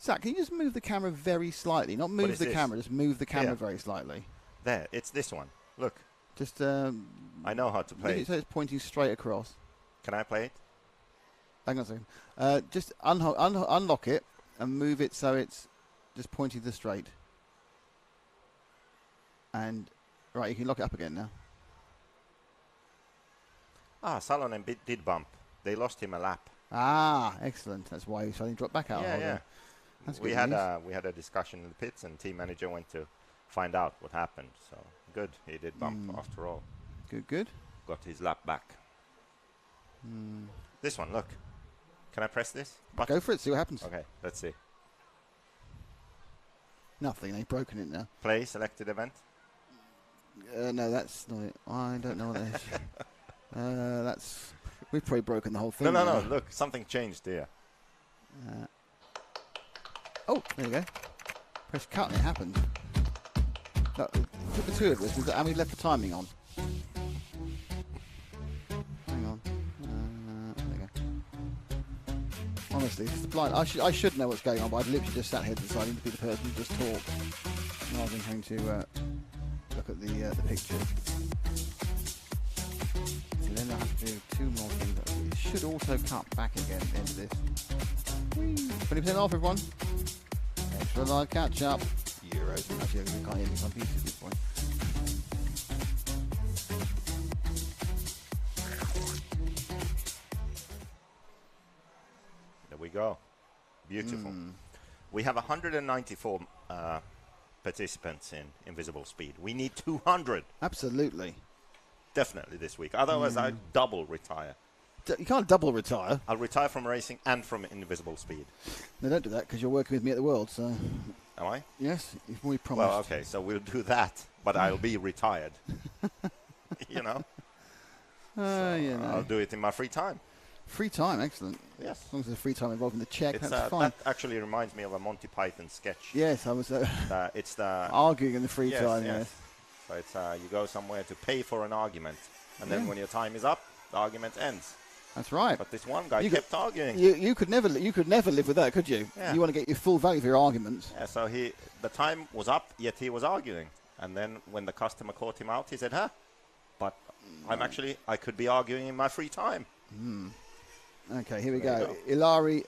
Zach, can you just move the camera very slightly? Not move the camera, just move the camera very slightly. There, it's this one. Look. Just I know how to play it. So it's pointing straight across. Can I play it? Hang on a second. Just unlock it and move it so it's just pointing to the straight. And, right, you can lock it up again now. Salonen did bump. They lost him a lap. Excellent. That's why he suddenly dropped back out. Yeah. That's we had a discussion in the pits, and team manager went to find out what happened. So good, he did bump after all. Good. Got his lap back. This one, look. Can I press this? Go for it. See what happens. Okay, let's see. Nothing. They've broken it now. Play selected event. No, that's not it. I don't know what that is. We've probably broken the whole thing. No. Look, something changed here. There you go. Press cut and it happened. Look, took the 2 of us, and we left the timing on. Hang on. There you go. Honestly, it's blind. I should know what's going on, but I've literally just sat here deciding to be the person who just talk rather than having to look at the picture. So then I have to do 2 more things. It should also cut back again at the end of this. 20% off, everyone. Extra live catch up. Euros. Actually, I can't hear me on PC at this point. There we go. Beautiful. We have 194 participants in Invisible Speed. We need 200. Absolutely. Definitely this week. Otherwise, I double retire. You can't double retire. I'll retire from racing and from Invisible Speed. No, don't do that because you're working with me at the World. So. Am I? Yes, we promised. Well, okay, so we'll do that, but I'll be retired. I'll do it in my free time. Free time, excellent. Yes. As long as there's free time involved in the check, that's fine. That actually reminds me of a Monty Python sketch. Yes, I was it's the arguing in the free time, yes. So it's you go somewhere to pay for an argument, and then when your time is up, the argument ends. That's right. But this one guy kept arguing. You could never live with that, could you? Yeah. You want to get your full value for your arguments. Yeah, so the time was up, yet he was arguing. And then when the customer caught him out, he said, but I could be arguing in my free time. Okay, here we go. Ilari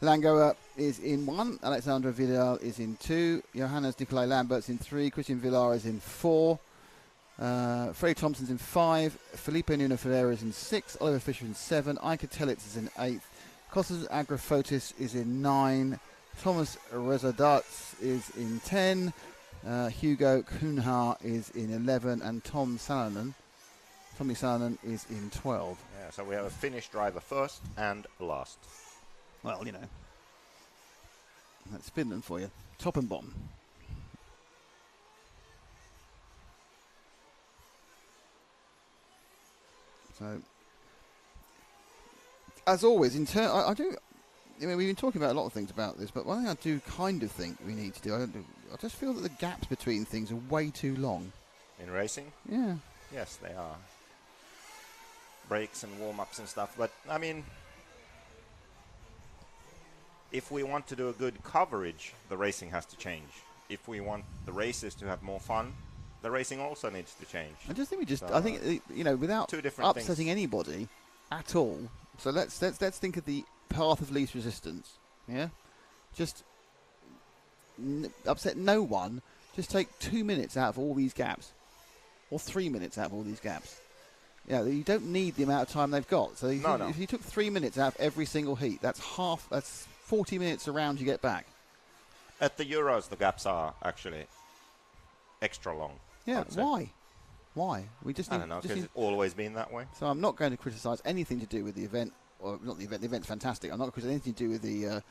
Langoa is in 1. Alexandra Vidal is in 2. Johannes Nicolai Lambert's in 3. Christian Villar is in 4. Freddie Thompson's in 5. Felipe Nuno Ferreira is in 6. Oliver Fisher in 7. Ika Tellitz is in 8th. Kostas Agrafotis is in 9. Thomas Rezadats is in 10. Hugo Kunha is in 11. And Tommy Salonen is in 12. Yeah, so we have a Finnish driver first and last. Well, that's Finland for you. Top and bottom. So, as always, we've been talking about a lot of things about this, but one thing I do kind of think we need to do, I just feel that the gaps between things are way too long. In racing? Yeah. Yes, they are. Breaks and warm-ups and stuff, but I mean, if we want to do a good coverage, the racing has to change. If we want the races to have more fun, the racing also needs to change. I just think without upsetting anybody at all. So let's think of the path of least resistance. Yeah, just upset no one. Just take 2 minutes out of all these gaps, or 3 minutes out of all these gaps. Yeah, you don't need the amount of time they've got. So if you took 3 minutes out of every single heat, that's 40 minutes around you get back. At the Euros, the gaps are actually extra long. Yeah, why? We just I don't know, because it's always been that way. So I'm not going to criticise anything to do with the event, or not the event. The event's fantastic. I'm not going to criticise anything to do with the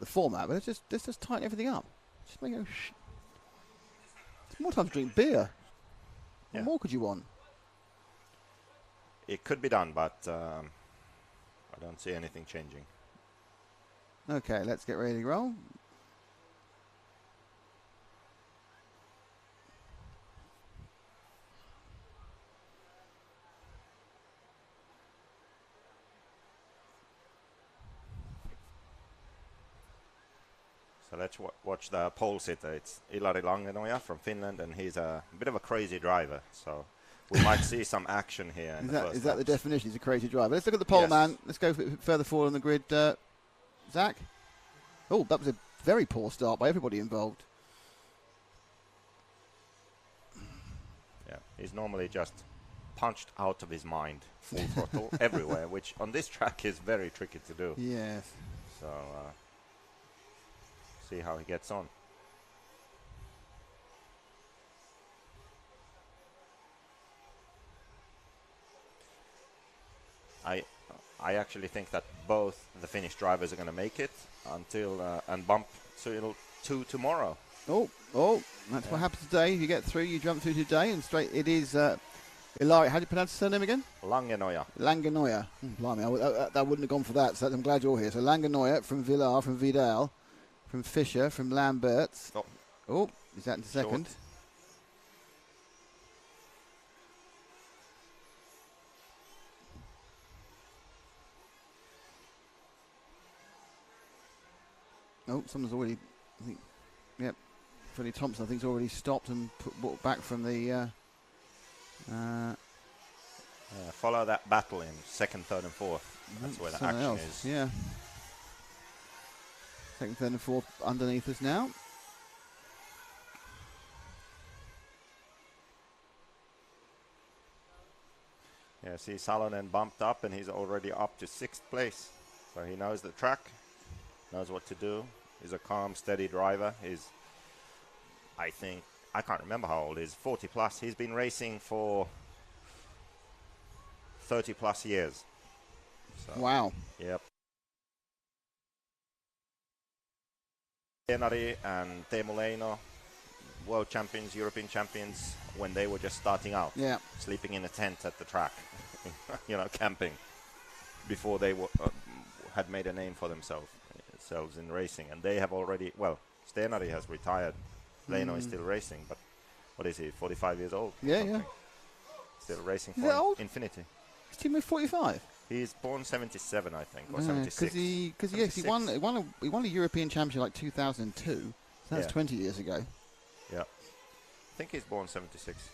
format, but let's just tighten everything up. Just make it. It's more time to drink beer. Yeah. What more could you want? It could be done, but I don't see anything changing. Okay, let's get ready to roll. So let's watch the pole sitter. It's Ilari Langenoja from Finland, and he's a bit of a crazy driver. So we might see some action here. Is that the definition? He's a crazy driver. Let's look at the pole man. Let's go further forward on the grid. Zach? Oh, that was a very poor start by everybody involved. Yeah, he's normally just punched out of his mind, full throttle everywhere, which on this track is very tricky to do. Yes. So see how he gets on. I actually think that both the Finnish drivers are going to make it until and bump to tomorrow. Oh, that's what happens today. If you get through, you jump through today, and straight it is Ilari. How do you pronounce his surname again? Langenoja. Blimey, I wouldn't have gone for that, so I'm glad you're here. So Langenoja from Villar, from Vidal, from Fischer, from Lamberts. Oh, is that in second? Short. Oh, someone's already, I think, yep, Freddie Thompson, I think, has already stopped and walked back from the... follow that battle in second, third and fourth. That's where the action is. Yeah. Second, third and fourth underneath us now. Yeah, see Salonen bumped up and he's already up to 6th place. So he knows the track, knows what to do. He's a calm, steady driver. He's, I think, I can't remember how old he is, 40 plus. He's been racing for 30 plus years. So, wow. Yep. Enari and Teemu Leino, world champions, European champions, when they were just starting out. Yeah. Sleeping in a tent at the track, camping, before they had made a name for themselves in racing. And they have already, Stenari has retired. Leino is still racing, but what is he, 45 years old? Yeah. Still racing for Infinity. Is Teemu 45? He's born 77, I think, or 76. Because he won a European Championship like 2002. So that's 20 years ago. Yeah. I think he's born 76.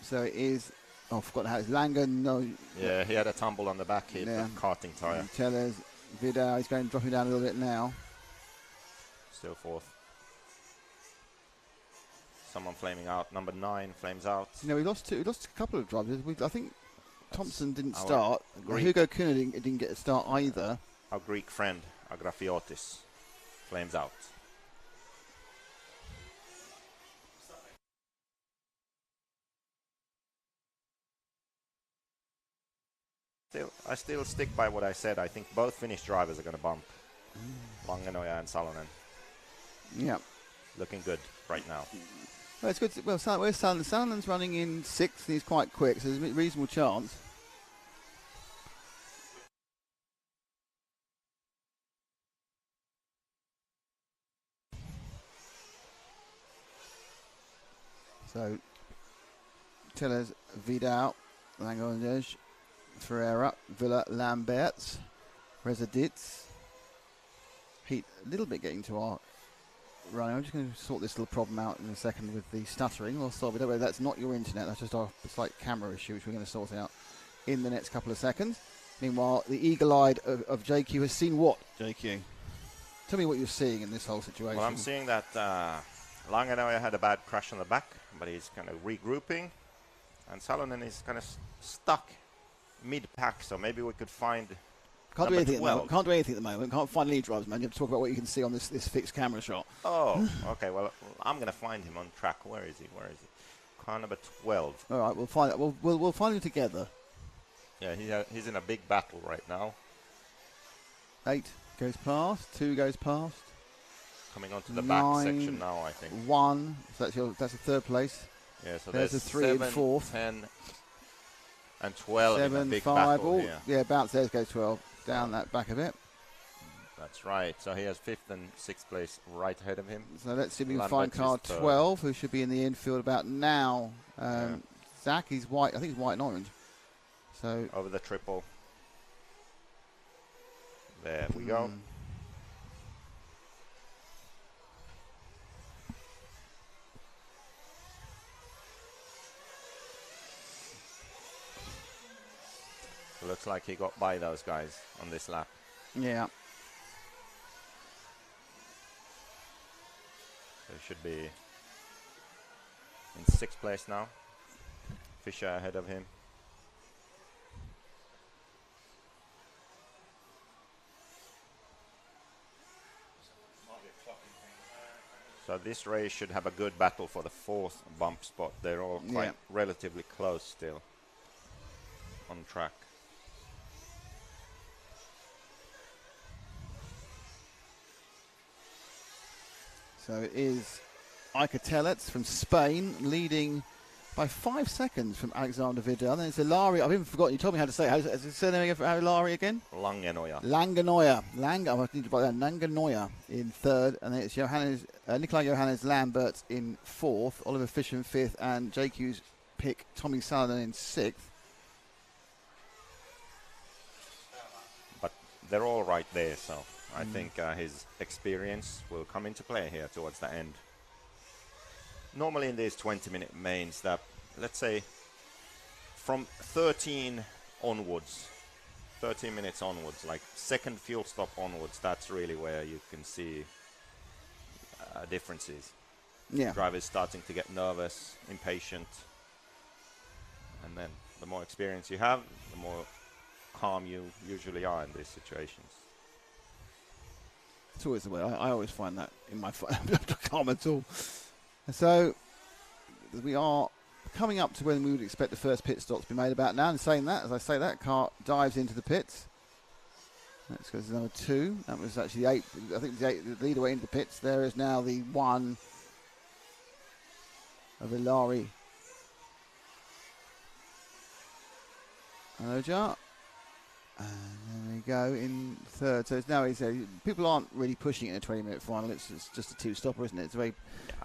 So it is... Oh, I forgot how it's Langen. No. Yeah, he had a tumble on the back here, the karting tyre. Tellers, Vidal, he's dropping down a little bit now. Still 4th. someone flaming out. Number 9 flames out. We lost a couple of drivers. I think Thompson didn't our start. Greek- Hugo Kuhn didn't get a start either. Our Greek friend, Agrafiotis, flames out. I still stick by what I said. I think both Finnish drivers are going to bump. Langenoja and Salonen. Yeah. Looking good right now. Well, it's good. Where's Salonen? Salonen's running in 6th, and he's quite quick, so there's a reasonable chance. So, Tellez, Vidal, Langonier, Ferreira, Villa, Lamberts, Residits. Pete, a little bit getting to our running. I'm just going to sort this little problem out in a second with the stuttering. We'll solve it. Don't worry, that's not your internet. That's just our slight camera issue, which we're going to sort out in the next couple of seconds. Meanwhile, the eagle-eyed of JQ has seen what, JQ? Tell me what you're seeing in this whole situation. Well, I'm seeing that Langenoja had a bad crash on the back, but he's kind of regrouping. And Salonen is kind of stuck mid-pack, so maybe we could find Can't do anything 12. at the moment. Can't do anything at the moment. Can't find any drivers, man. You have to talk about what you can see on this fixed camera shot. Oh, okay. Well, I'm going to find him on track. Where is he? Car number 12. All right, we'll find it. We'll find him together. Yeah, he's in a big battle right now. 8 goes past. 2 goes past. Coming onto the 9, back section now, I think. 1. So that's the third place. Yeah, so there's a 3 7, and 4th. 10, and 12 in a 7, big 5. battle Oh, here. yeah, bounce there goes 12. Down that back of it. That's right. So he has 5th and 6th place right ahead of him. So let's see if we can Lamberts find car is third. 12, who should be in the infield about now. Zach, he's white. I think he's white and orange. So Over the triple. There we go. Looks like he got by those guys on this lap. yeah. They should be in 6th place now. Fischer ahead of him. So this race should have a good battle for the 4th bump spot. They're all quite relatively close still on track. So it is Iker Tellez from Spain leading by 5 seconds from Alexander Vidal. Then it's Ilari. I've even forgotten. You told me how to say it. How's the surname for Ilari again? Langenoja. Langenoja. I need to write that. Langenoja in 3rd. And then it's Nikolai Johannes Lambert in 4th. Oliver Fischer in 5th. And JQ's pick Tommy Salonen in 6th. But they're all right there, so I think his experience will come into play here towards the end. Normally in these 20-minute mains, that let's say from 13 minutes onwards, like second fuel stop onwards, that's really where you can see differences. Yeah. Drivers starting to get nervous, impatient, and then the more experience you have, the more calm you usually are in these situations. It's always the way. I always find that in my I'm not calm at all. So we are coming up to when we would expect the first pit stop to be made about now. And saying that, as I say that, car dives into the pits. Let's go to number 2. That was actually the 8. I think the leader went into the pits. There is now the 1 of Ilari Anoja. And there we go in 3rd. So it's now people aren't really pushing it in a 20-minute final. It's just a 2-stopper, isn't it? It's very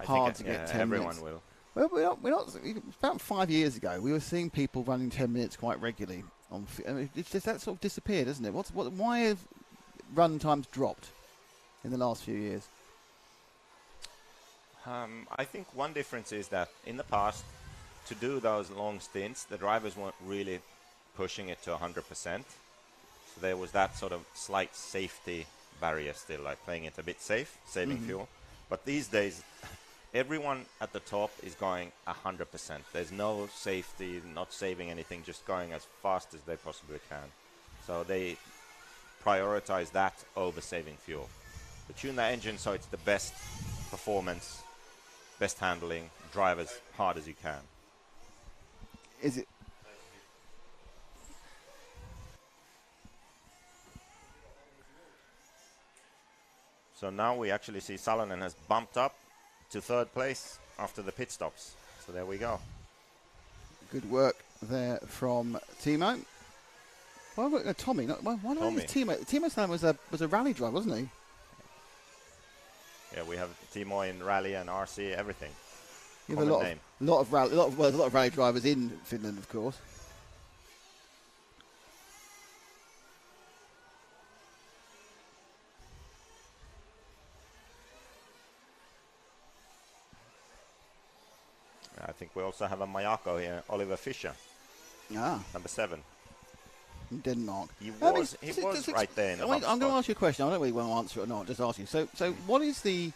hard to get 10 everyone minutes. will. Well, we're not. About 5 years ago, we were seeing people running 10 minutes quite regularly. It's just that sort of disappeared, isn't it? Why have run times dropped in the last few years? I think one difference is that in the past, to do those long stints, the drivers weren't really pushing it to 100%. So there was that sort of slight safety barrier still, like playing it a bit safe, saving fuel. But these days, everyone at the top is going 100%. There's no safety, not saving anything, just going as fast as they possibly can. So they prioritize that over saving fuel. But tune that engine so it's the best performance, best handling, drive as hard as you can. Is it? So now we actually see Salonen has bumped up to third place after the pit stops. So there we go. Good work there from Timo. Well, Tommy. Why not Tommy. Timo? Timo Salonen was a rally driver, wasn't he? Yeah, we have Timo in rally and RC, everything. You have a lot of rally drivers in Finland, of course. I think we also have a Mayako here, Oliver Fischer, number 7. In Denmark. He was right there in the I'm going to ask you a question. I don't really want to answer it or not. Just ask you. So what is the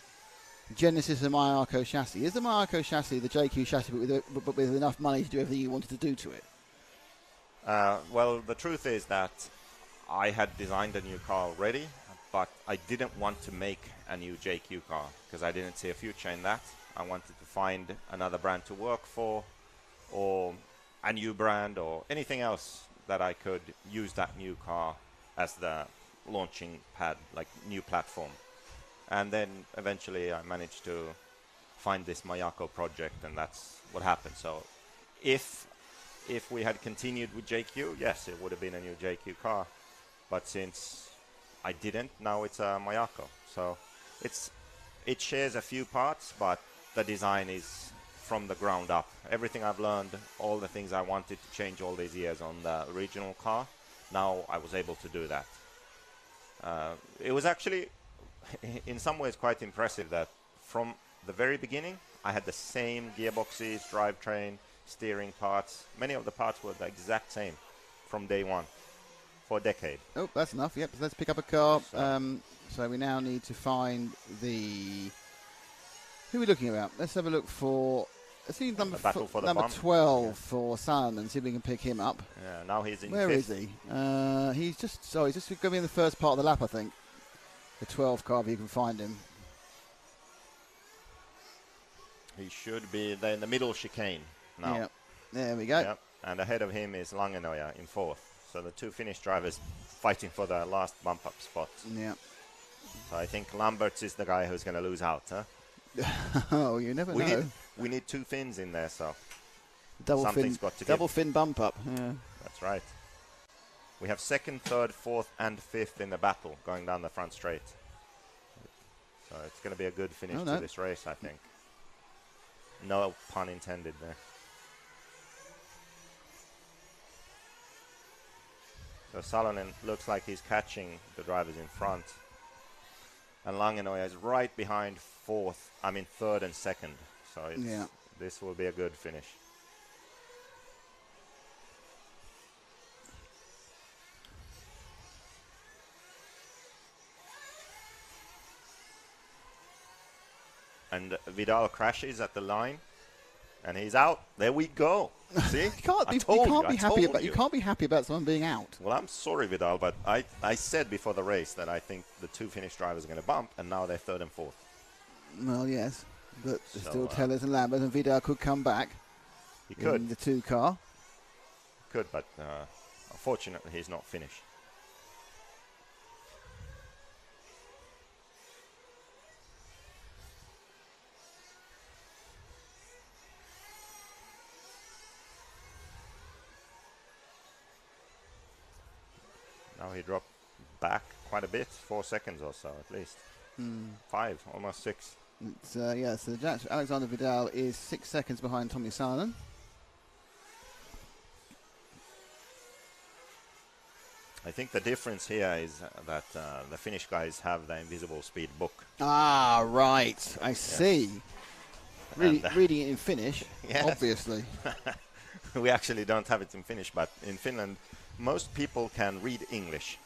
genesis of the Mayako chassis? Is the Mayako chassis the JQ chassis, but with enough money to do everything you wanted to do to it? Well, the truth is that I had designed a new car already, but I didn't want to make a new JQ car because I didn't see a future in that. I wanted to find another brand to work for, or a new brand, or anything else that I could use that new car as the launching pad, like new platform. And then eventually I managed to find this Mayako project, and that's what happened. So if we had continued with JQ, yes, it would have been a new JQ car. But since I didn't, now it's a Mayako. So it shares a few parts, but the design is from the ground up. Everything I've learned, all the things I wanted to change all these years on the original car, now I was able to do that. It was actually, in some ways, quite impressive that from the very beginning, I had the same gearboxes, drivetrain, steering parts. Many of the parts were the exact same from day one for a decade. Oh, that's enough. Yep, let's pick up a car. So we now need to find the... Who are we looking at? Let's have a look for... Let's see number 12 for Sun and see if we can pick him up. Yeah, now he's in Where fifth. is he? He's just going to be in the first part of the lap, I think. The 12 car, if you can find him. He should be there in the middle chicane now. Yep. There we go. Yep. And ahead of him is Langenoja in 4th. So the two Finnish drivers fighting for the last bump-up spot. Yeah. So I think Lamberts is the guy who's going to lose out, huh? Oh, you never know. We need two Finns in there, so Double fin bump up. Yeah. That's right. We have 2nd, 3rd, 4th, and 5th in the battle going down the front straight. So it's going to be a good finish to this race, I think. No pun intended there. So Salonen looks like he's catching the drivers in front. And Langenoja is right behind 3rd and 2nd. So this will be a good finish. And Vidal crashes at the line, and he's out. There we go. See, you can't be happy about someone being out. Well, I'm sorry, Vidal, but I said before the race that I think the two Finnish drivers are going to bump, and now they're 3rd and 4th. Well, yes, but still Tellers and Lambert, and Vidal could come back. He could. In the 2 car. Could, but unfortunately he's not finished. Now he dropped back quite a bit, 4 seconds or so at least. 5, almost 6. So Alexander Vidal is 6 seconds behind Tommy Salonen. I think the difference here is that the Finnish guys have the invisible speed book. Ah, right. I see. Reading it in Finnish, obviously. We actually don't have it in Finnish, but in Finland, most people can read English.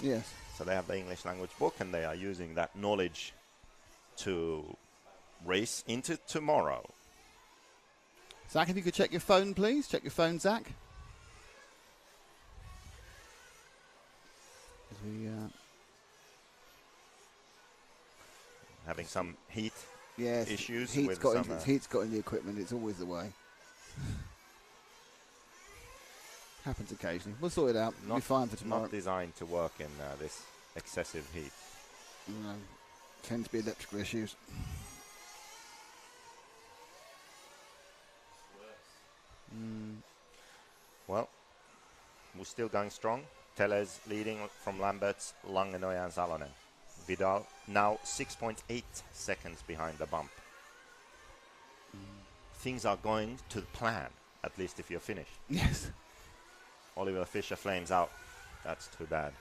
Yes. So they have the English language book, and they are using that knowledge to race into tomorrow. Zach, if you could check your phone, please. Check your phone, Zach. As we, Having some heat yes, issues heat's with got some... heat's got in the equipment. It's always the way. Happens occasionally. We'll sort it out. We'll be fine for tomorrow. Not designed to work in this excessive heat. No, tend to be electrical issues. Well, we're still going strong. Teles leading from Lamberts, Langenoy and Salonen. Vidal now 6.8 seconds behind the bump. Things are going to the plan, at least if you're finished. Yes. Oliver Fischer flames out. That's too bad.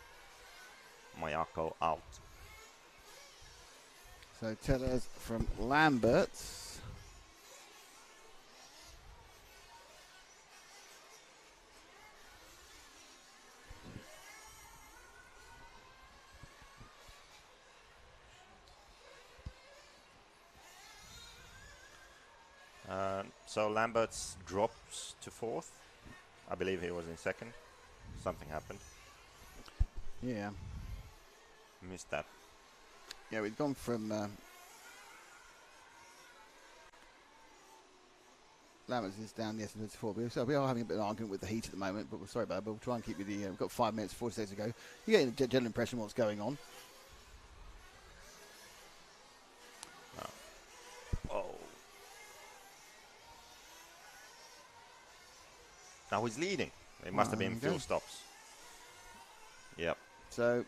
Mayako out. So Tellers from Lamberts. So Lamberts drops to fourth. I believe he was in second. Something happened. Yeah. Missed that. Yeah, we've gone from Lamberts is down, yes, to 4. So we are having a bit of an argument with the heat at the moment, but we're sorry about it. But we'll try and keep you the. We've got 5 minutes, 40 seconds to go. You get a general impression of what's going on. Now he's leading. It must have been fuel stops. Yep. So,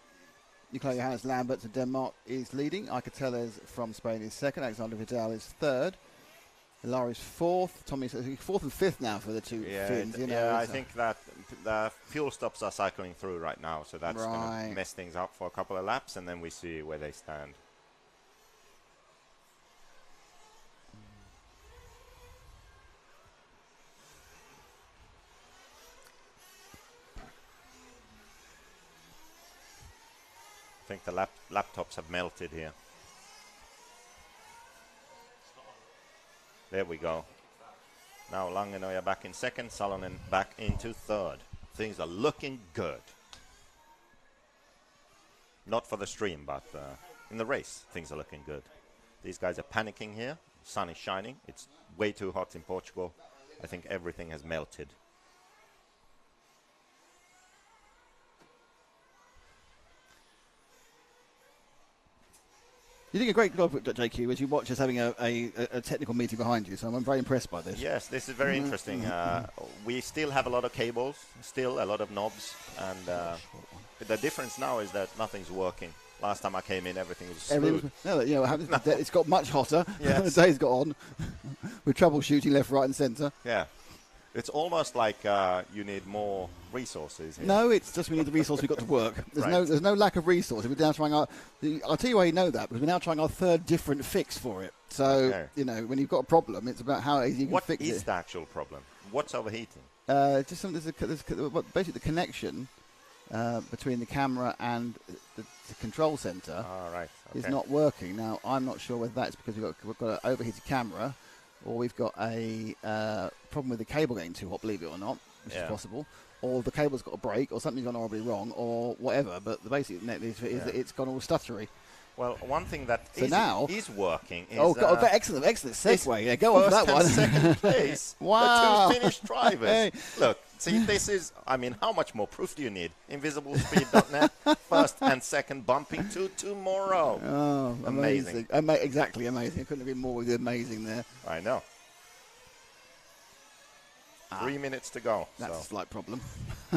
Nicolas Johannes Lamberts of Denmark is leading. Icateles from Spain is second. Alexander Vidal is third. Hilar is fourth. Tommy's fourth and fifth now for the two Finns. I think that the fuel stops are cycling through right now, so that's going to mess things up for a couple of laps, and then we see where they stand. I think the laptops have melted here. There we go. Now Langenoja back in second, Salonen back into third. Things are looking good. Not for the stream, but in the race, things are looking good. These guys are panicking here. Sun is shining. It's way too hot in Portugal. I think everything has melted. You're doing a great job, JQ, as you watch us having a technical meeting behind you, so I'm very impressed by this. Yes, this is very interesting. We still have a lot of cables, still a lot of knobs, and the difference now is that nothing's working. Last time I came in, everything was smooth. It's got much hotter. Yes. The day's got on. We're troubleshooting left, right, and centre. Yeah. It's almost like you need more resources here. No, it's just we need the resource we've got to work. There's no lack of resources. We're now trying I'll tell you why you know that, because we're now trying our third different fix for it. So, when you've got a problem, it's about how easy you can fix it. What is the actual problem? What's overheating? Basically the connection between the camera and the control centre is not working. Now, I'm not sure whether that's because we've got an overheated camera, or we've got a problem with the cable getting too hot, believe it or not, which is possible, or the cable's got a break, or something's gone horribly wrong, or whatever. But the basic net is that it's gone all stuttery. Well, one thing that is working is... excellent segue. Yeah, go on for that one. First and second place, wow. the two Finnish drivers. Hey. Look, see, this is... how much more proof do you need? Invisiblespeed.net, first and second bumping to tomorrow. Oh, amazing. Exactly, amazing. I couldn't have been more with the amazing there. I know. 3 minutes to go. That's a slight problem.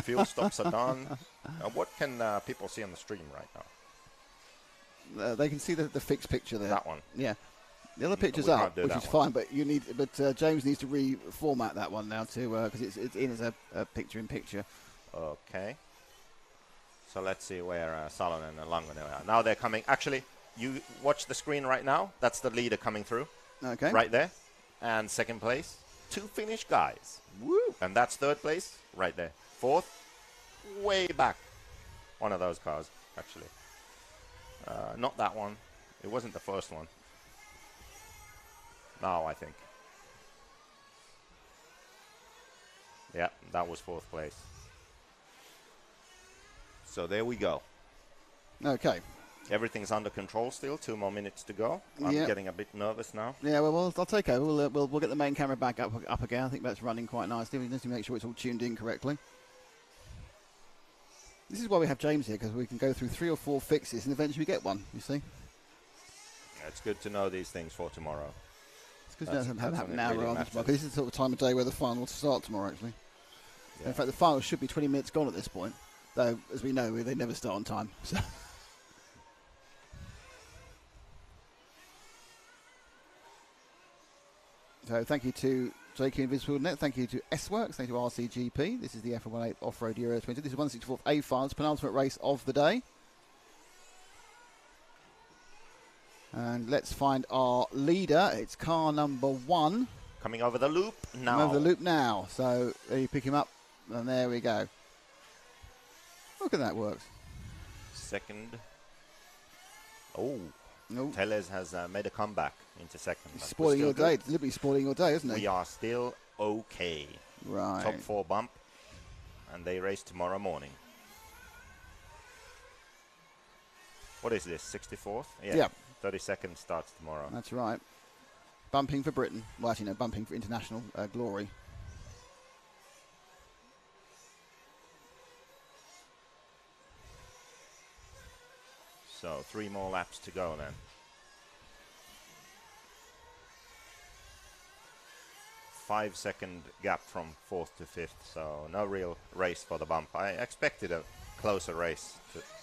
Fuel stops are done. What can people see on the stream right now? They can see the fixed picture there. That one. Yeah. The other picture's up, which is fine, but James needs to reformat that one now too, because it's in as a picture-in-picture. Okay. So let's see where Salonen and Langenoja are. Now they're coming. Actually, you watch the screen right now. That's the leader coming through. Okay. Right there. And second place, two Finnish guys. Woo! And that's third place, right there. Fourth, way back. One of those cars, actually. Not that one. It wasn't the first one. now, I think. Yeah, that was 4th place. So there we go. Okay. Everything's under control still. 2 more minutes to go. I'm Yep. getting a bit nervous now. Yeah, well, I'll take over. We'll get the main camera back up again. I think that's running quite nicely. We need to make sure it's all tuned in correctly. This is why we have James here, because we can go through 3 or 4 fixes and eventually get one, you see. It's good to know these things for tomorrow. It's good to know something happen when it now really rather than matters. tomorrow, because this is the sort of time of day where the finals start tomorrow, actually. Yeah. In fact, the finals should be 20 minutes gone at this point, though, as we know, they never start on time. So. So thank you to JQ Invisible Net, thank you to S-Works, thank you to RCGP. This is the EFRA 18 Off-Road Euro 20. This is 164th A Finals, penultimate race of the day. And let's find our leader. It's car number 1. Coming over the loop now. Over the loop now. So there you pick him up, and there we go. Look at that works. Second. Oh. Nope. Teles has made a comeback into second. He's spoiling your day. Deliberately spoiling your day, isn't he? We are still okay. Right. Top 4 bump. And they race tomorrow morning. What is this? 64th? Yeah. 32nd starts tomorrow. That's right. Bumping for Britain. Well, actually, no, bumping for international glory. So 3 more laps to go then. 5-second gap from 4th to 5th, so no real race for the bump. I expected a closer race,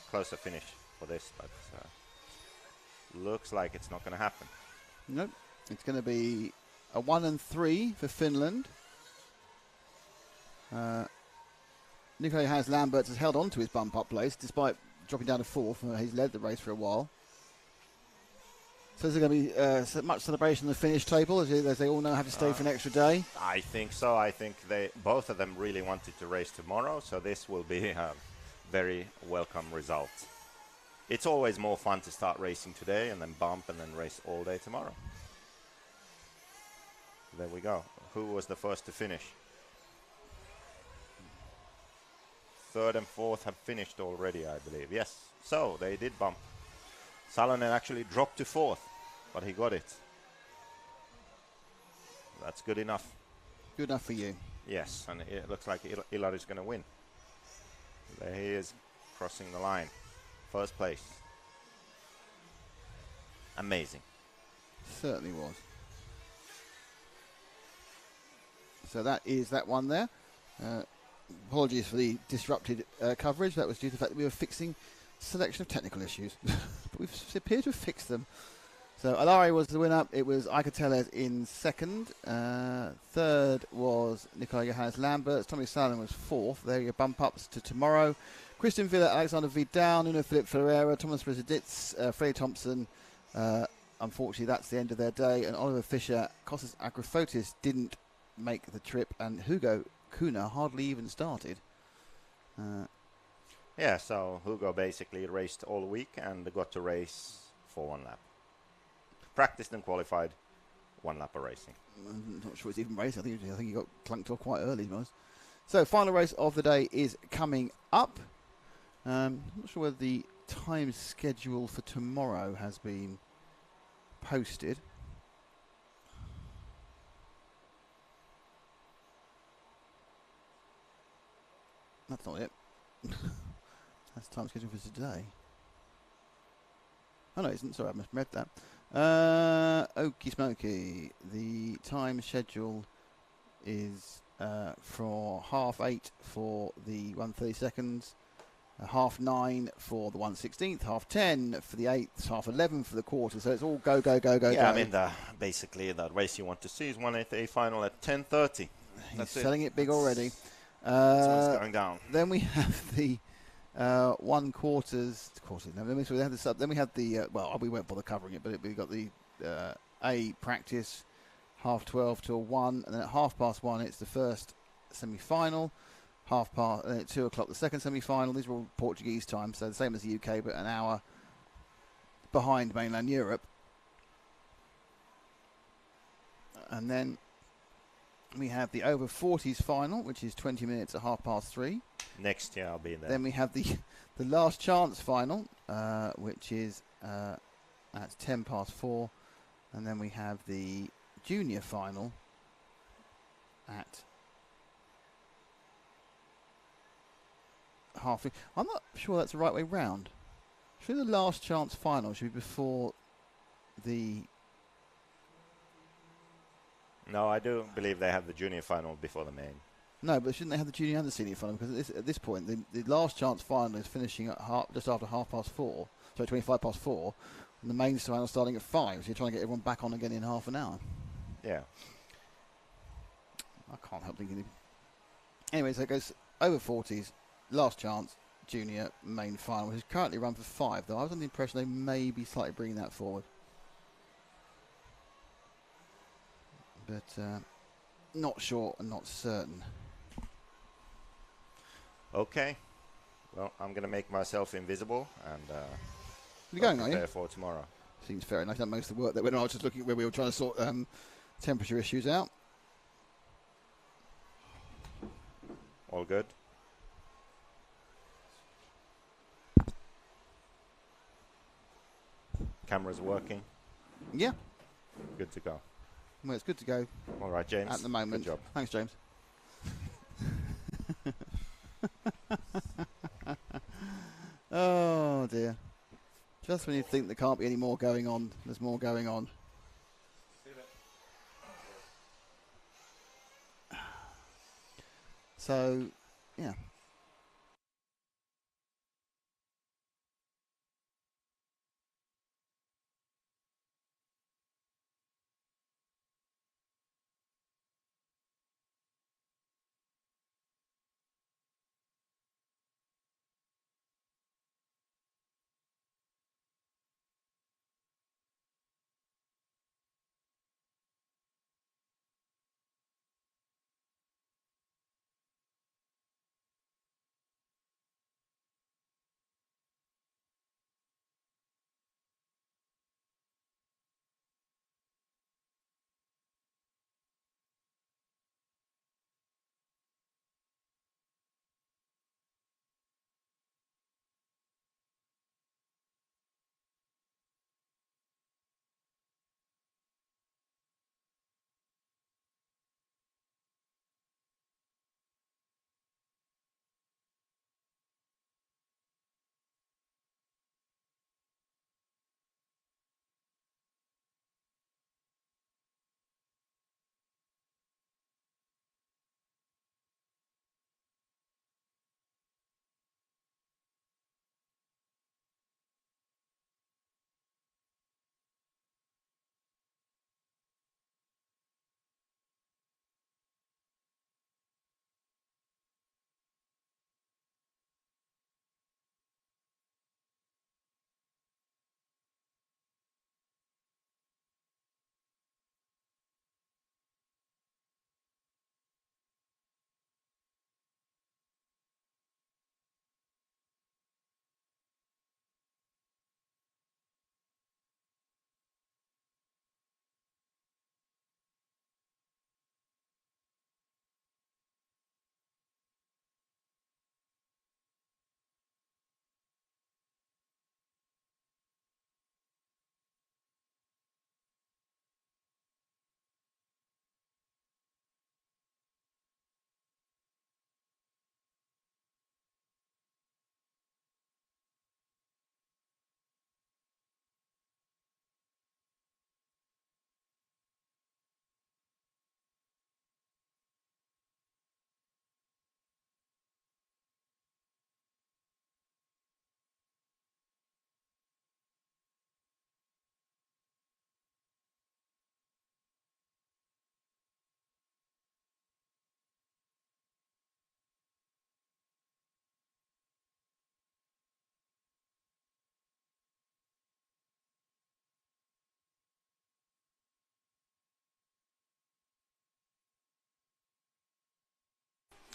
closer finish for this, but looks like it's not going to happen. Nope. It's going to be a 1 and 3 for Finland. Nico Hans Lamberts has held on to his bump up place despite dropping down to 4th. He's led the race for a while. So is there going to be much celebration on the finish table as they all know have to stay for an extra day? I think so. I think both of them really wanted to race tomorrow, so this will be a very welcome result. It's always more fun to start racing today and then bump and then race all day tomorrow. There we go. Who was the first to finish? 3rd and 4th have finished already, I believe. Yes, so they did bump. Salonen actually dropped to 4th, but he got it. That's good enough. Good enough for you. Yes, and it looks like Ilar is going to win. There he is, crossing the line. 1st place. Amazing. Certainly was. So that is that one there. Apologies for the disrupted coverage. That was due to the fact that we were fixing selection of technical issues. But we appear to have fixed them. So Alari was the winner. It was Ika Teles in 2nd. 3rd was Nikolai Johannes Lamberts. Tommy Salen was 4th. There you go, bump ups to tomorrow. Christian Villa, Alexander Vidal, Nuno Philip Ferreira, Thomas Residitz, Freddie Thompson. Unfortunately, that's the end of their day. And Oliver Fischer, Kostas Agrofotis didn't make the trip. And Hugo Kuna hardly even started. Yeah, so Hugo basically raced all week and got to race for 1 lap. Practiced and qualified, 1 lap of racing. I'm not sure it's even racing. I think he got clunked off quite early, most. So, final race of the day is coming up. I'm not sure whether the time schedule for tomorrow has been posted. That's not it. That's the time schedule for today. Oh no, it isn't. Sorry, I must have read that. Okie smoky. The time schedule is for 8:30 for the 132nds, 9:30 for the 1/16th, 10:30 for the 8th, 11:30 for the quarter. So it's all go. Yeah, I mean, basically the race you want to see is 1/8 final at 10:30. He's selling it big already. That's what's going down. Then we have the 1/4s. No, then we had the well, we won't bother covering it, but we got the A practice 12:30 till 1, and then at 1:30 it's the first semi-final. At 2:00 the second semi-final. These are all Portuguese time, so the same as the UK, but an hour behind mainland Europe. And then we have the over 40s final, which is 20 minutes at 3:30. Next year I'll be there. Then we have the last chance final, which is at 4:10. And then we have the junior final at 3:30. I'm not sure that's the right way round. Surely the last chance final should be before the... No, I do believe they have the junior final before the main. No, but shouldn't they have the junior and the senior final? Because at this point, the last chance final is finishing at just after 4:30. So 4:25. And the main final starting at 5. So you're trying to get everyone back on again in half an hour. Yeah. I can't help thinking. Anyway, so it goes over 40s, last chance, junior, main final, which is currently run for 5. Though I was under the impression they may be slightly bringing that forward. But not sure and not certain. Okay. Well, I'm going to make myself invisible and You're going, are you? prepare for tomorrow. Seems fair enough. Done most of the work that when I was just looking where we were trying to sort temperature issues out. All good? Camera's working? Yeah. Good to go. Well, it's good to go All right, James. at the moment. Good job. Thanks, James. Oh, dear. Just when you think there can't be any more going on, there's more going on. So, yeah.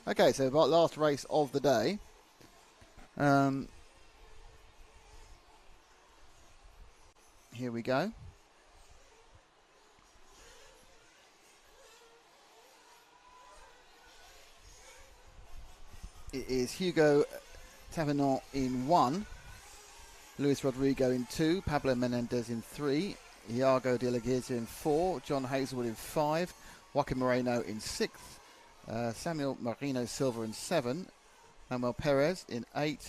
Okay, so about last race of the day. Here we go. is Hugo Tavernon in 1, Luis Rodrigo in 2, Pablo Menendez in 3, Iago de la Guerza in 4, John Hazelwood in 5, Joaquin Moreno in 6th, Samuel Marino Silva in 7, Manuel Perez in 8,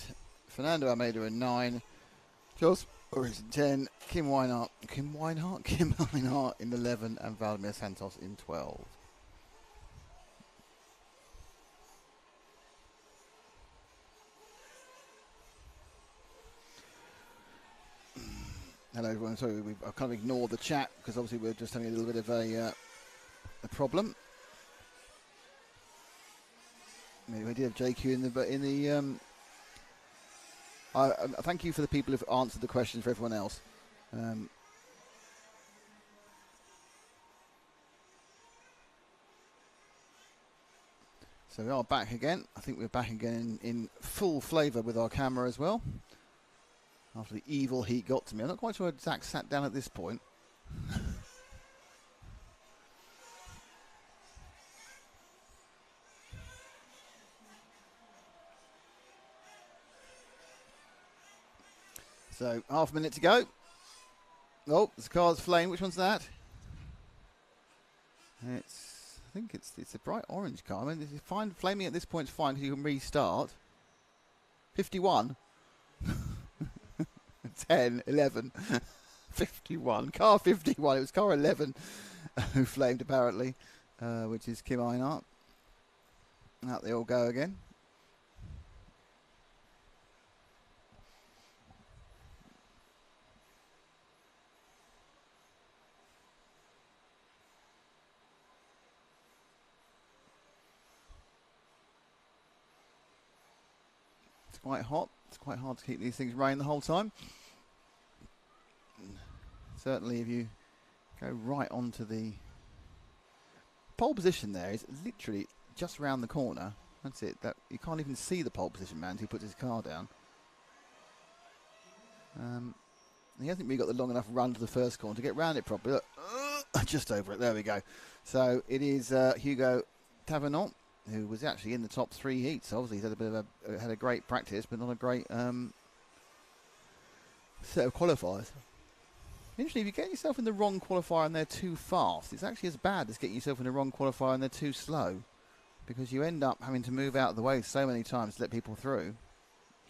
Fernando Almeida in 9, Jules Ores in 10, Kim Weinhardt in 11, and Vladimir Santos in 12. Hello everyone, sorry I've kind of ignored the chat because obviously we're just having a little bit of a problem. Maybe we did have JQ in the I thank you for the people who've answered the questions for everyone else. So we are back again. I think we're back again in full flavour with our camera as well. After the evil heat got to me. I'm not quite sure Zach sat down at this point. So, half a minute to go. Oh, the car's flame. Which one's that? I think it's a bright orange car. I mean, it's fine. Flaming at this point is fine because you can restart. 51. 10, 11, 51. Car 51. It was car 11 who flamed apparently, which is Kim Einart. Out they all go again. It's quite hot. It's quite hard to keep these things running the whole time. Certainly if you go right onto the pole position there is literally just round the corner. That's it. That you can't even see the pole position man until he puts his car down. He hasn't really got the long enough run to the first corner to get round it properly. Look, just over it. There we go. So it is Hugo Tavernon, who was actually in the top 3 heats. Obviously he's had a bit of had a great practice, but not a great set of qualifiers. Interesting, if you get yourself in the wrong qualifier and they're too fast, it's actually as bad as getting yourself in the wrong qualifier and they're too slow, because you end up having to move out of the way so many times to let people through.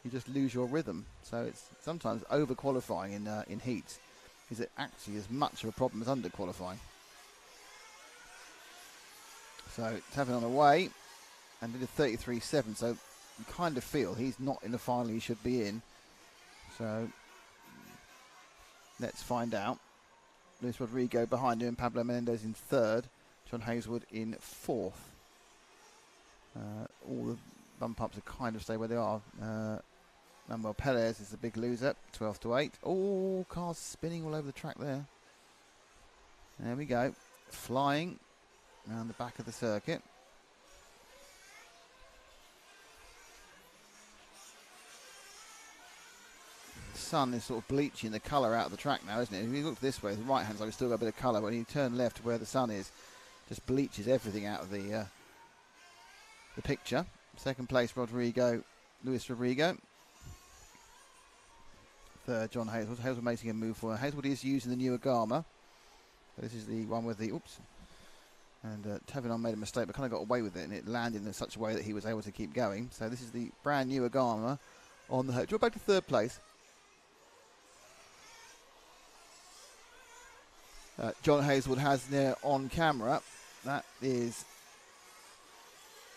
You just lose your rhythm. So it's sometimes over qualifying in heats is it actually as much of a problem as under qualifying. So Tavernon away and did a 33.7, so you kind of feel he's not in the final he should be in. So let's find out. Luis Rodrigo behind him, Pablo Menendez in 3rd, John Hazelwood in 4th. All the bump ups are kind of stay where they are. Manuel Perez is the big loser, 12th to 8th. Oh, cars spinning all over the track there. There we go, flying around the back of the circuit. The sun is sort of bleaching the colour out of the track now, isn't it? If you look this way, the right hand side, we've still got a bit of colour. When you turn left to where the sun is, just bleaches everything out of the picture. Second place, Luis Rodrigo. 3rd, John Hazelwood. Hazelwood making a move for Hazelwood is using the newer Agama. This is the one with the oops. And Tavernon made a mistake, but kind of got away with it, and it landed in such a way that he was able to keep going. So this is the brand new Agama on the hook. Draw back to 3rd place. John Hazelwood has there on camera. That is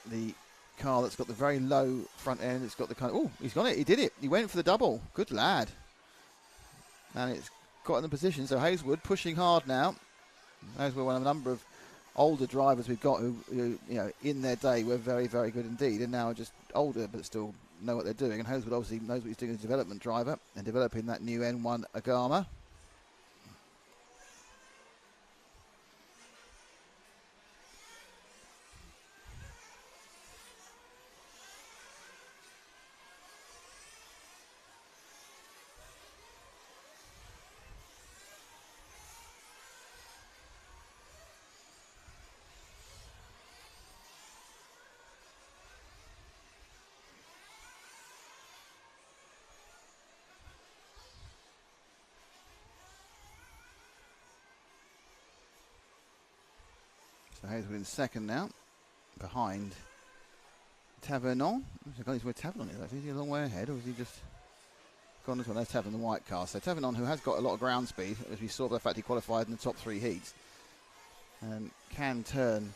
the car that's got the very low front end. It's got the kind of, oh, he's got it. He did it. He went for the double. Good lad. And it's got in the position. So Hazelwood pushing hard now. Hazelwood, one of a number of older drivers we've got who you know, in their day were very, very good indeed, and now are just older but still know what they're doing. And Hazelwood obviously knows what he's doing as a development driver and developing that new N1 Agama. So Hazelwood in second now, behind Tavernon. I can't see where Tavernon is actually. Is he a long way ahead, or is he just gone as well? There's Tavernon, the white car. So Tavernon, who has got a lot of ground speed, as we saw by the fact he qualified in the top 3 heats, and can turn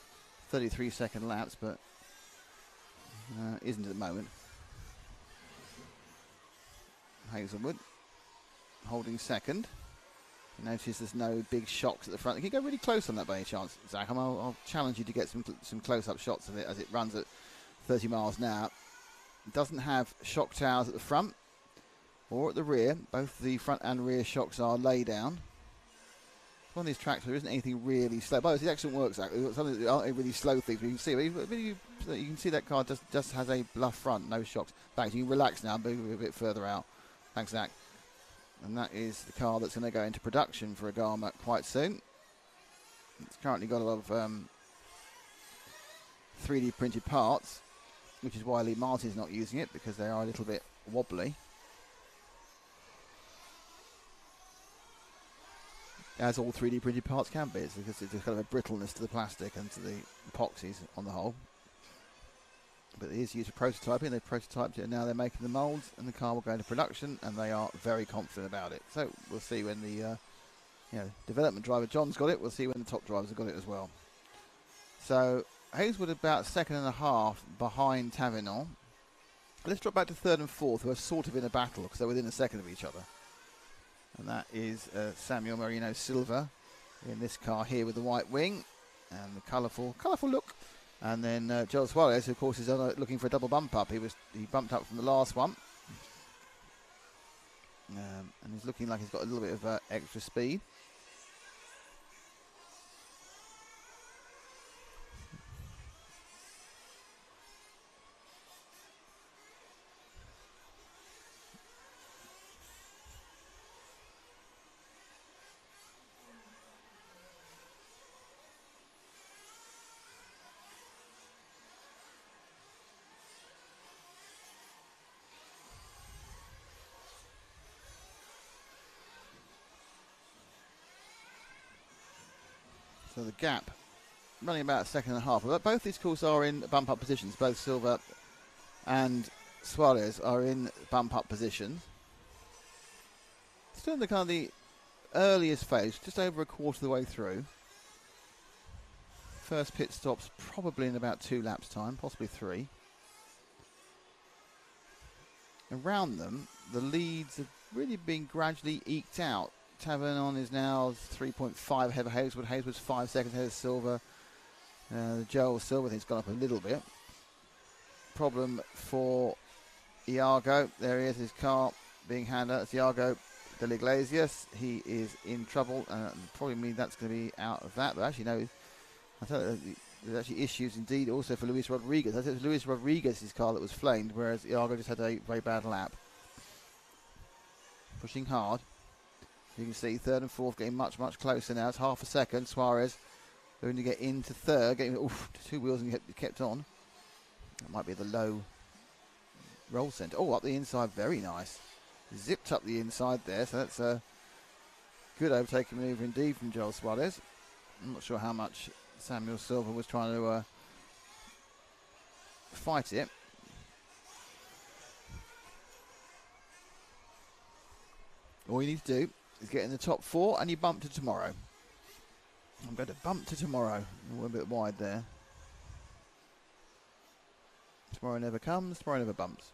33-second laps, but isn't at the moment. Hazelwood holding second. Notice there's no big shocks at the front. Can you go really close on that by any chance, Zach? I'll challenge you to get some close-up shots of it as it runs at 30 miles an hour. It doesn't have shock towers at the front or at the rear. Both the front and rear shocks are lay down. On these tracks there isn't anything really slow. But it's excellent work, Zach. Something that aren't really slow things. But you can see, you can see that car just has a bluff front, no shocks. Thanks. You can relax now, move a bit further out. Thanks, Zach. And that is the car that's going to go into production for Agama quite soon. It's currently got a lot of 3D printed parts, which is why Lee Martin's not using it, because they are a little bit wobbly. As all 3D printed parts can be, it's because it's kind of a brittleness to the plastic and to the epoxies on the whole. But it is used for prototyping. They've prototyped it and now they're making the moulds, and the car will go into production, and they are very confident about it. So we'll see when the development driver John's got it. We'll see when the top drivers have got it as well. So Hazelwood about 2.5 behind Tavernon. Let's drop back to 3rd and 4th, who are sort of in a battle because they're within a second of each other. And that is Samuel Marino Silva in this car here with the white wing and the colourful look. And then Joel Suarez, who of course is looking for a double bump up. He bumped up from the last one, and he's looking like he's got a little bit of extra speed. So the gap running about 1.5 seconds. Both these cars are in bump up positions. Both Silva and Suarez are in bump up positions. Still in the kind of the earliest phase, just over a quarter of the way through. First pit stops probably in about 2 laps time, possibly 3. Around them, the leads have really been gradually eked out. Tavernon is now 3.5 ahead of Hazelwood. Hazelwood's 5 seconds ahead of Silva. Joel Silva, I think, has gone up a little bit. Problem for Iago. There he is, his car being handled. That's Iago de la Iglesias. He is in trouble. Probably mean that's going to be out of that. But actually, no. I tell you, there's actually issues indeed also for Luis Rodriguez. I think it was Luis Rodriguez's car that was flamed, whereas Iago just had a very bad lap. Pushing hard. You can see 3rd and 4th getting much, much closer now. It's half a second. Suarez going to get into 3rd, getting 2 wheels and kept on. That might be the low roll centre. Oh, up the inside, very nice. Zipped up the inside there, so that's a good overtaking manoeuvre indeed from Joel Suarez. I'm not sure how much Samuel Silva was trying to fight it. All you need to do is get in the top 4 and you bump to tomorrow. I'm going to bump to tomorrow. We're a bit wide there. Tomorrow never comes, tomorrow never bumps.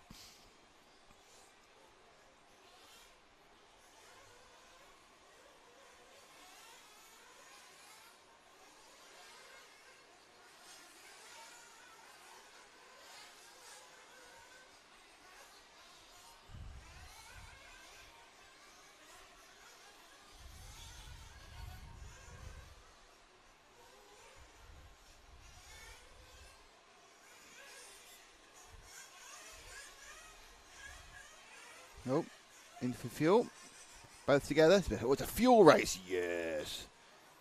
Nope. In for fuel. Both together. Oh, it's a fuel race. Yes.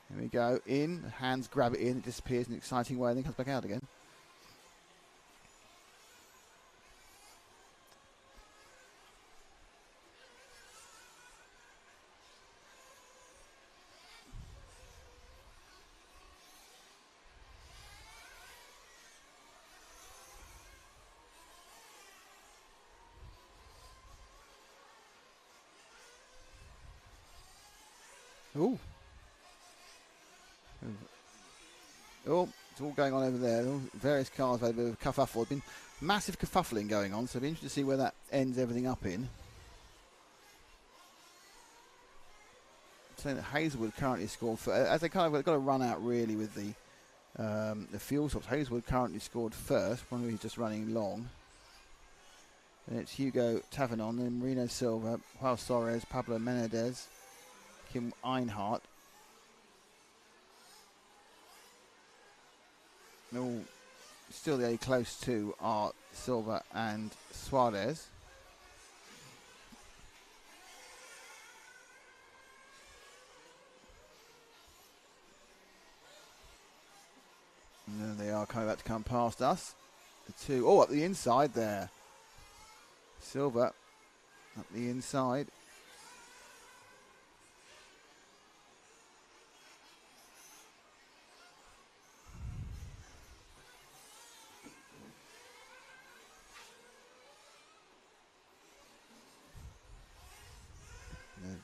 Here we go. In. Hands grab it in. It disappears in an exciting way and then comes back out again. Oh. Oh, it's all going on over there. Various cars have had a bit of a kerfuffle. There's been massive kerfuffling going on, so it'll be interesting to see where that ends everything up in. Saying that Hazelwood currently scored for, as they kind of got to run out really with the fuel stops. Hazelwood currently scored first, one who's just running long. And it's Hugo Tavernon, then Marino Silva, Juan Suarez, Pablo Menendez, Kim Einhardt. All still the only close to are Silva and Suarez. And then they are kind of about to come past us. The two, up the inside there. Silva up the inside.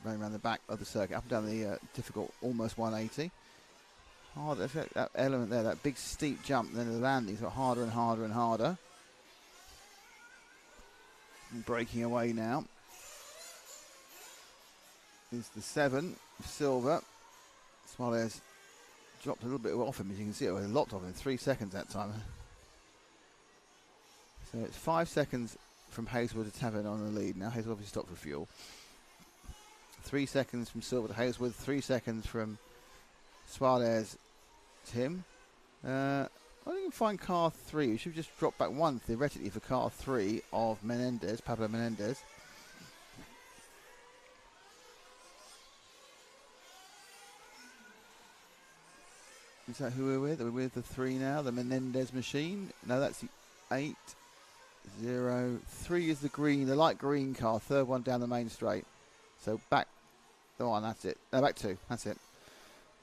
Running around the back of the circuit, up and down the difficult almost 180. Hard, that element there, that big steep jump, then the landings got harder and harder and harder. And breaking away now is the 7, Silva. Suarez dropped a little bit off him, as you can see. It was a lot of him, 3 seconds that time. So it's 5 seconds from Hazelwood to Tavernon on the lead. Now Hazelwood obviously stopped for fuel. 3 seconds from Silva to Hazelwood, 3 seconds from Suarez to him. I think you can find car 3. We should just drop back 1 theoretically for car 3 of Menendez, Pablo Menendez. Is that who we're with? Are we with the 3 now? The Menendez machine? No, that's the 8. 0. 3 is the green, the light green car, third one down the main straight. So back 1, that's it. No, back 2, that's it.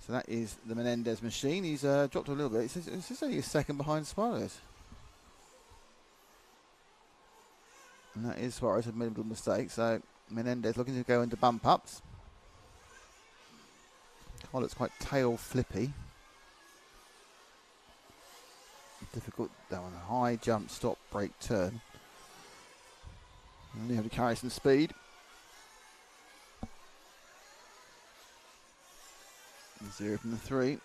So that is the Menendez machine. He's dropped a little bit. It's just only a second behind Suarez. And that is Suarez, a made a mistake. So Menendez looking to go into bump ups. Car looks quite tail flippy. Difficult down a high jump, stop, brake, turn. And you have to carry some speed. 0 from the 3.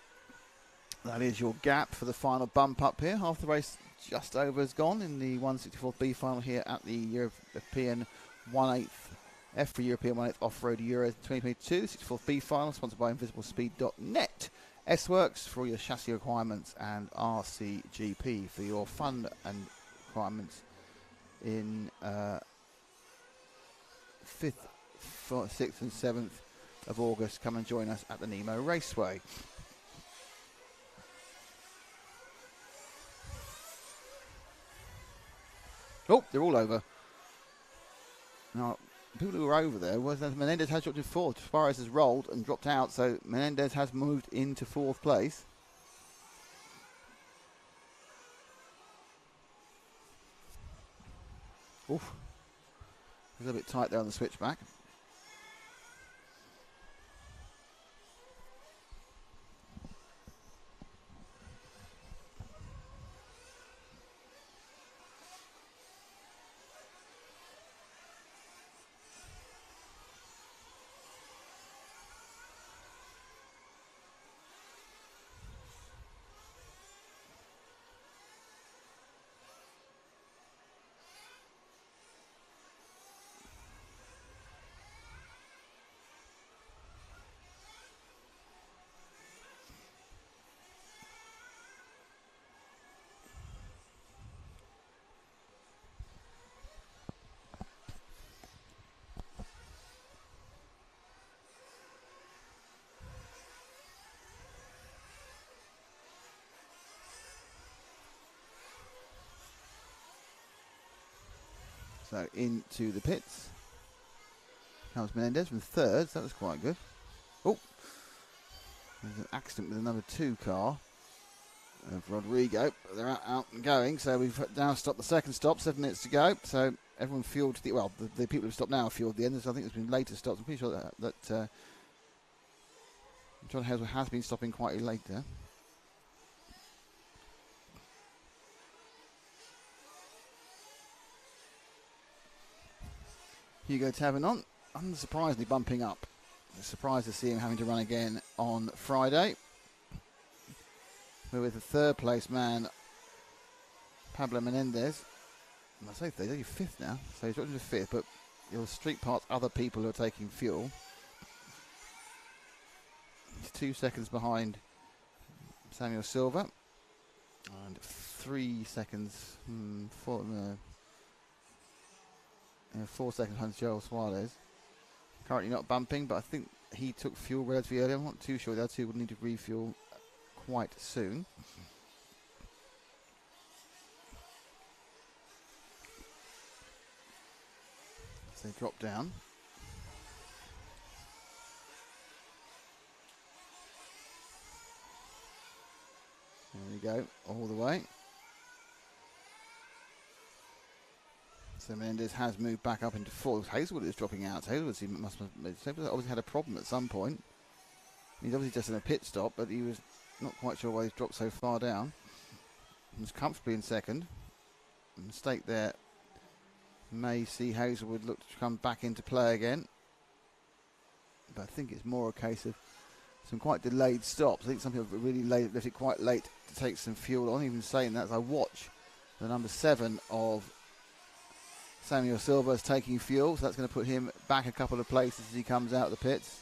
That is your gap for the final bump up here. Half the race just over is gone in the 164B final here at the European 1/8 EFRA European 1/8 Off-Road Euros 2022. The 64B final sponsored by invisiblespeed.net. S-Works for all your chassis requirements and RCGP for your fun and requirements in 5th, 6th and 7th of August. Come and join us at the Nemo Raceway. Oh, they're all over. Now, people who were over there, Menendez has dropped in 4th. Suarez has rolled and dropped out, so Menendez has moved into 4th place. Oof. A little bit tight there on the switchback. So into the pits comes Menendez from 3rd, so that was quite good. Oh, there's an accident with the number 2 car of Rodrigo. They're out and going, so we've now stopped the second stop, 7 minutes to go. So everyone fueled to the people who've stopped now have fueled the end. So I think there's been later stops. I'm pretty sure that John Hazel has been stopping quite late there. Hugo Tavernon, unsurprisingly bumping up. Surprised to see him having to run again on Friday. We're with the third place man, Pablo Menendez. I say third, he's fifth now, so he's dropped into fifth, but your street parts, other people who are taking fuel. He's 2 seconds behind Samuel Silva, and 3 seconds, 4 seconds behind Joel Suarez. Currently not bumping, but I think he took fuel relatively early. I'm not too sure. The other two will need to refuel quite soon. So they drop down. There we go, all the way. So Menendez has moved back up into fourth. Hazelwood is dropping out. Hazelwood must have obviously had a problem at some point. He's obviously just in a pit stop, but he was not quite sure why he's dropped so far down. He's comfortably in second. A mistake there. May see Hazelwood look to come back into play again. But I think it's more a case of some quite delayed stops. I think some people really left it quite late to take some fuel on. Even saying that, as I watch the number 7 of Samuel Silva is taking fuel, so that's going to put him back a couple of places as he comes out of the pits.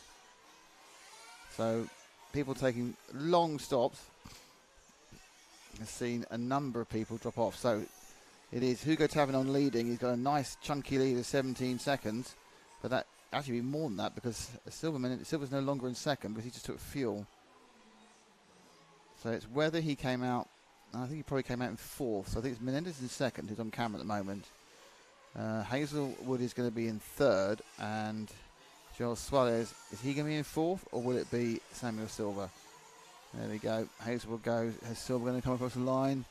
So people taking long stops. I've seen a number of people drop off. So it is Hugo Tavernon leading. He's got a nice chunky lead of 17 seconds, but that actually be more than that because Silva's no longer in second because he just took fuel. So it's whether he came out, I think he probably came out in fourth, so I think it's Menendez in second, who's on camera at the moment. Hazelwood is going to be in third, and Joel Suarez, is he going to be in fourth, or will it be Samuel Silva? There we go. Hazelwood goes. Has Silva going to come across the line?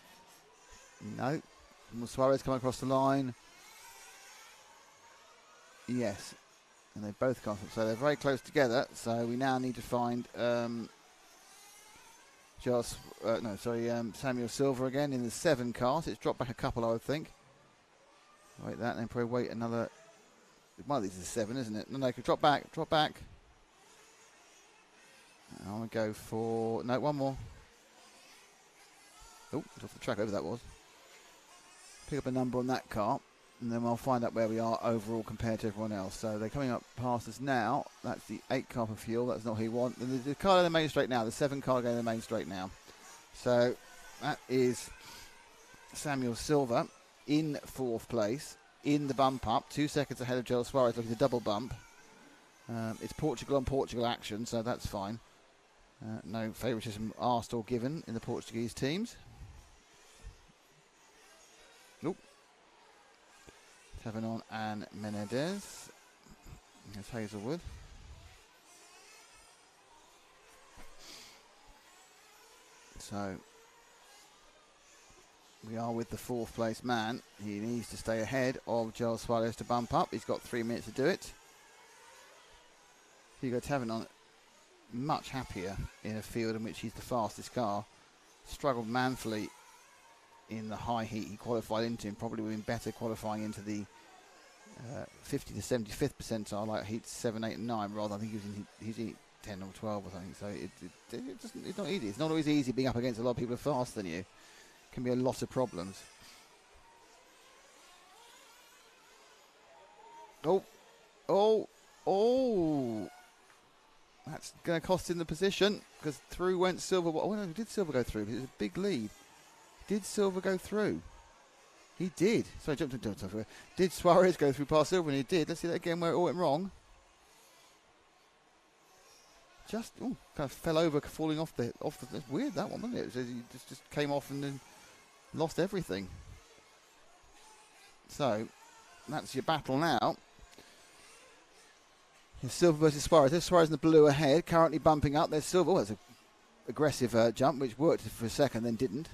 No. Will Suarez come across the line? Yes. And they both come. So they're very close together. So we now need to find Samuel Silva again in the 7 car. So it's dropped back a couple, I would think. Wait that, and then probably wait another. One of these is 7, isn't it? No, could drop back. I want to go for one more. Oh, it's off the track. Over that was. Pick up a number on that car, and then I'll find out where we are overall compared to everyone else. So they're coming up past us now. That's the 8 car for fuel. That's not who you want. And the car in the main straight now. The 7 car going in the main straight now. So that is Samuel Silva in 4th place in the bump up, 2 seconds ahead of Joel Suarez looking to double bump. It's Portugal on Portugal action, so that's fine. No favouritism asked or given in the Portuguese teams. Nope. Tavernon and Menendez. There's Hazelwood. So we are with the 4th place man. He needs to stay ahead of Joel Suarez to bump up. He's got 3 minutes to do it. Hugo Tavernon much happier in a field in which he's the fastest car. Struggled manfully in the high heat he qualified into, and probably would have been better qualifying into the 50 to 75th percentile, like heats 7, 8 and 9 rather. I think he's in 10 or 12 or something. So it's not easy. It's not always easy being up against a lot of people who are faster than you. Can be a lot of problems. Oh! That's going to cost him the position because through went Silva. Oh no, did Silva go through? It was a big lead. Did Silva go through? He did. Sorry, jumped into. Did Suarez go through past Silva? And he did. Let's see that again where it all went wrong. Just kind of fell over, falling off the. That's weird, that one, wasn't it? He just came off and then lost everything. So that's your battle now. It's Silva versus Suarez. There's Suarez in the blue ahead, currently bumping up. There's Silva. Oh, that's an aggressive jump, which worked for a second, then didn't.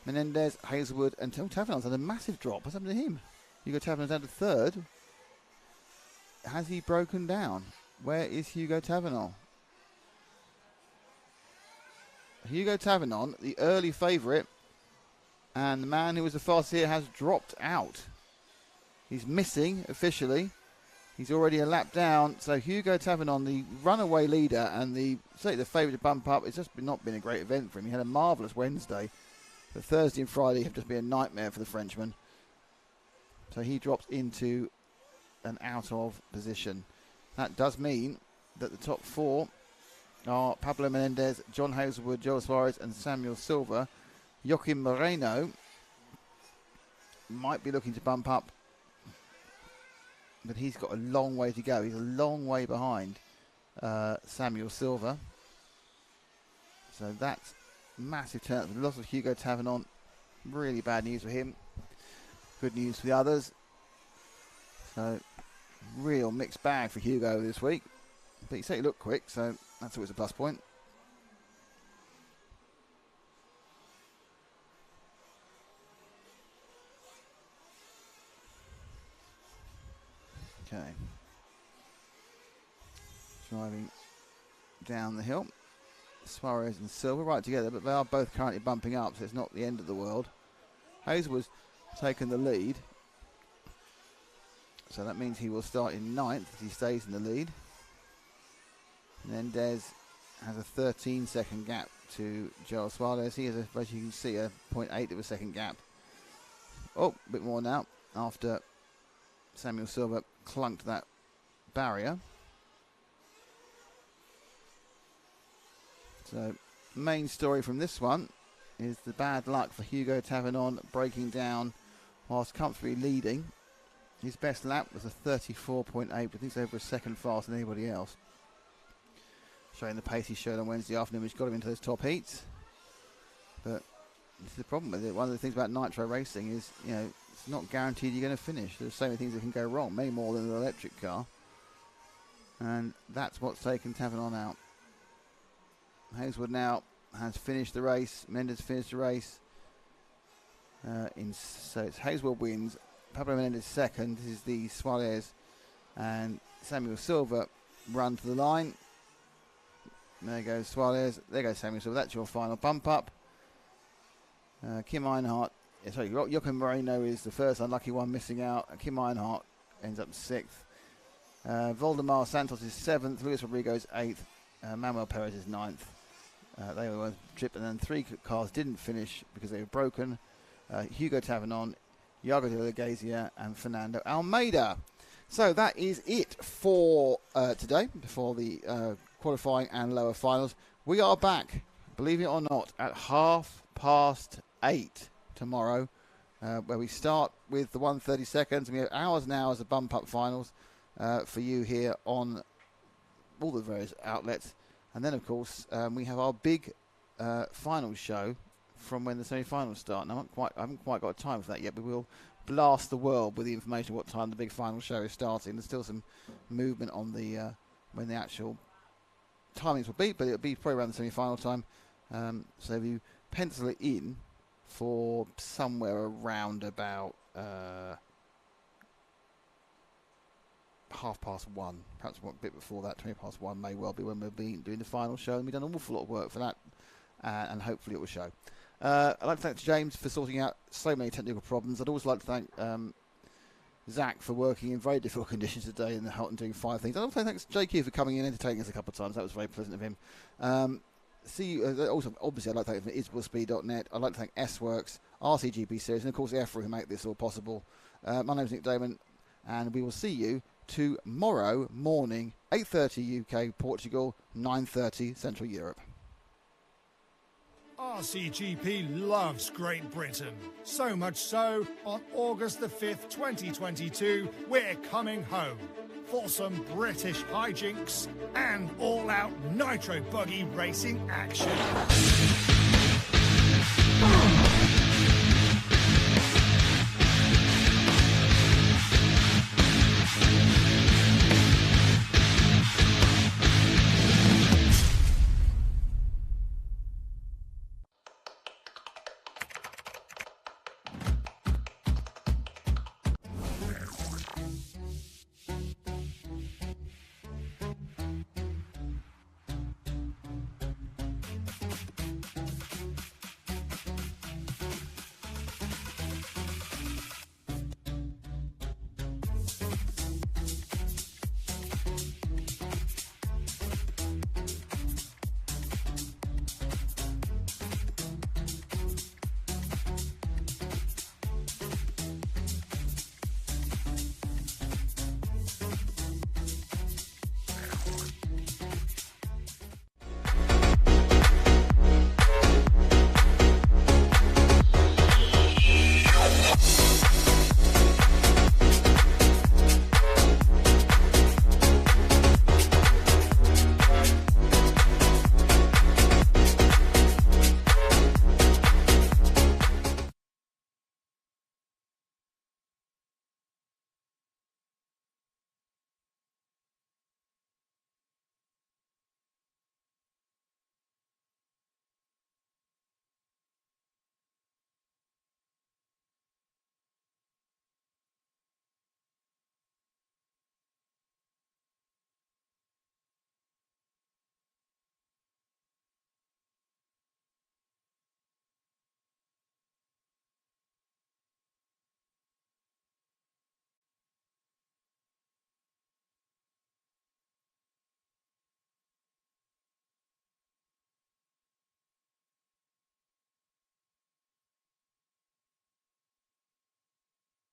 Menendez, Hazelwood, and Tavernon's had a massive drop. What's happened to him? Hugo Tavernon's down to 3rd. Has he broken down? Where is Hugo Tavernon? Hugo Tavernon, the early favourite, and the man who was the fastest here has dropped out. He's missing officially. He's already a lap down. So Hugo Tavernon, the runaway leader and certainly the favourite to bump up, it's just not been a great event for him. He had a marvellous Wednesday. But Thursday and Friday have just been a nightmare for the Frenchman. So he drops into an out of position. That does mean that the top 4 are Pablo Menendez, John Hazelwood, Joel Suarez and Samuel Silva. Joaquim Moreno might be looking to bump up, but he's got a long way to go. He's a long way behind Samuel Silva. So that's massive turn. The loss of Hugo Tavernon, really bad news for him. Good news for the others. So real mixed bag for Hugo this week. But he certainly looked quick, so that's always a plus point. Okay. Driving down the hill. Suarez and Silva right together, but they are both currently bumping up, so it's not the end of the world. Hazelwood's taken the lead. So that means he will start in 9th if he stays in the lead. Menendez has a 13-second gap to Joel Suarez. He has, as you can see, a 0.8 of a second gap. Oh, a bit more now after Samuel Silva clunked that barrier. So, main story from this one is the bad luck for Hugo Tavernon breaking down whilst comfortably leading. His best lap was a 34.8, but I think it's over a second faster than anybody else. Showing the pace he showed on Wednesday afternoon, which got him into those top heats. But this is the problem with it. One of the things about Nitro racing is, it's not guaranteed you're going to finish. There's so many things that can go wrong, many more than an electric car. And that's what's taken Tavernon out. Hazelwood now has finished the race. Menendez finished the race. So it's Hazelwood wins. Pablo Menendez second. This is the Suarez and Samuel Silva run to the line. There goes Suarez. There goes Samuel Silva. That's your final bump up. Kim Einhardt. Sorry, Joaquim Moreno is the first unlucky one missing out. Kim Einhardt ends up 6th. Voldemar Santos is 7th. Luis Rodrigo is 8th. Manuel Perez is 9th. They were on trip, and then 3 cars didn't finish because they were broken. Hugo Tavernon, Iago de la Gazia, and Fernando Almeida. So that is it for today, before the qualifying and lower finals. We are back, believe it or not, at 8:30 tomorrow, where we start with the 1:30 seconds, and we have hours and hours of bump-up finals for you here on all the various outlets. And then, of course, we have our big final show from when the semi-finals start. Now, I haven't quite got time for that yet, but we'll blast the world with the information of what time the big final show is starting. There's still some movement on the when the actual timings will be, but it'll be probably around the semi-final time. So if you pencil it in for somewhere around about 1:30, perhaps a bit before that, 1:20 may well be when we'll be doing the final show, and we've done an awful lot of work for that, and hopefully it will show. I'd like to thank James for sorting out so many technical problems. I'd also like to thank Zach for working in very difficult conditions today in the hot and doing 5 things. I'd also thank JQ for coming in and entertaining us a couple of times. That was very pleasant of him. See you, also, obviously, I'd like to thank iswillspeed.net. I'd like to thank S-Works, RCGP Series, and of course EFRA, who make this all possible. My name's Nick Damon, and we will see you tomorrow morning, 8:30 UK, Portugal, 9:30 Central Europe. RCGP loves Great Britain. So much so, on August the 5th, 2022, we're coming home for some British hijinks and all-out Nitro Buggy racing action.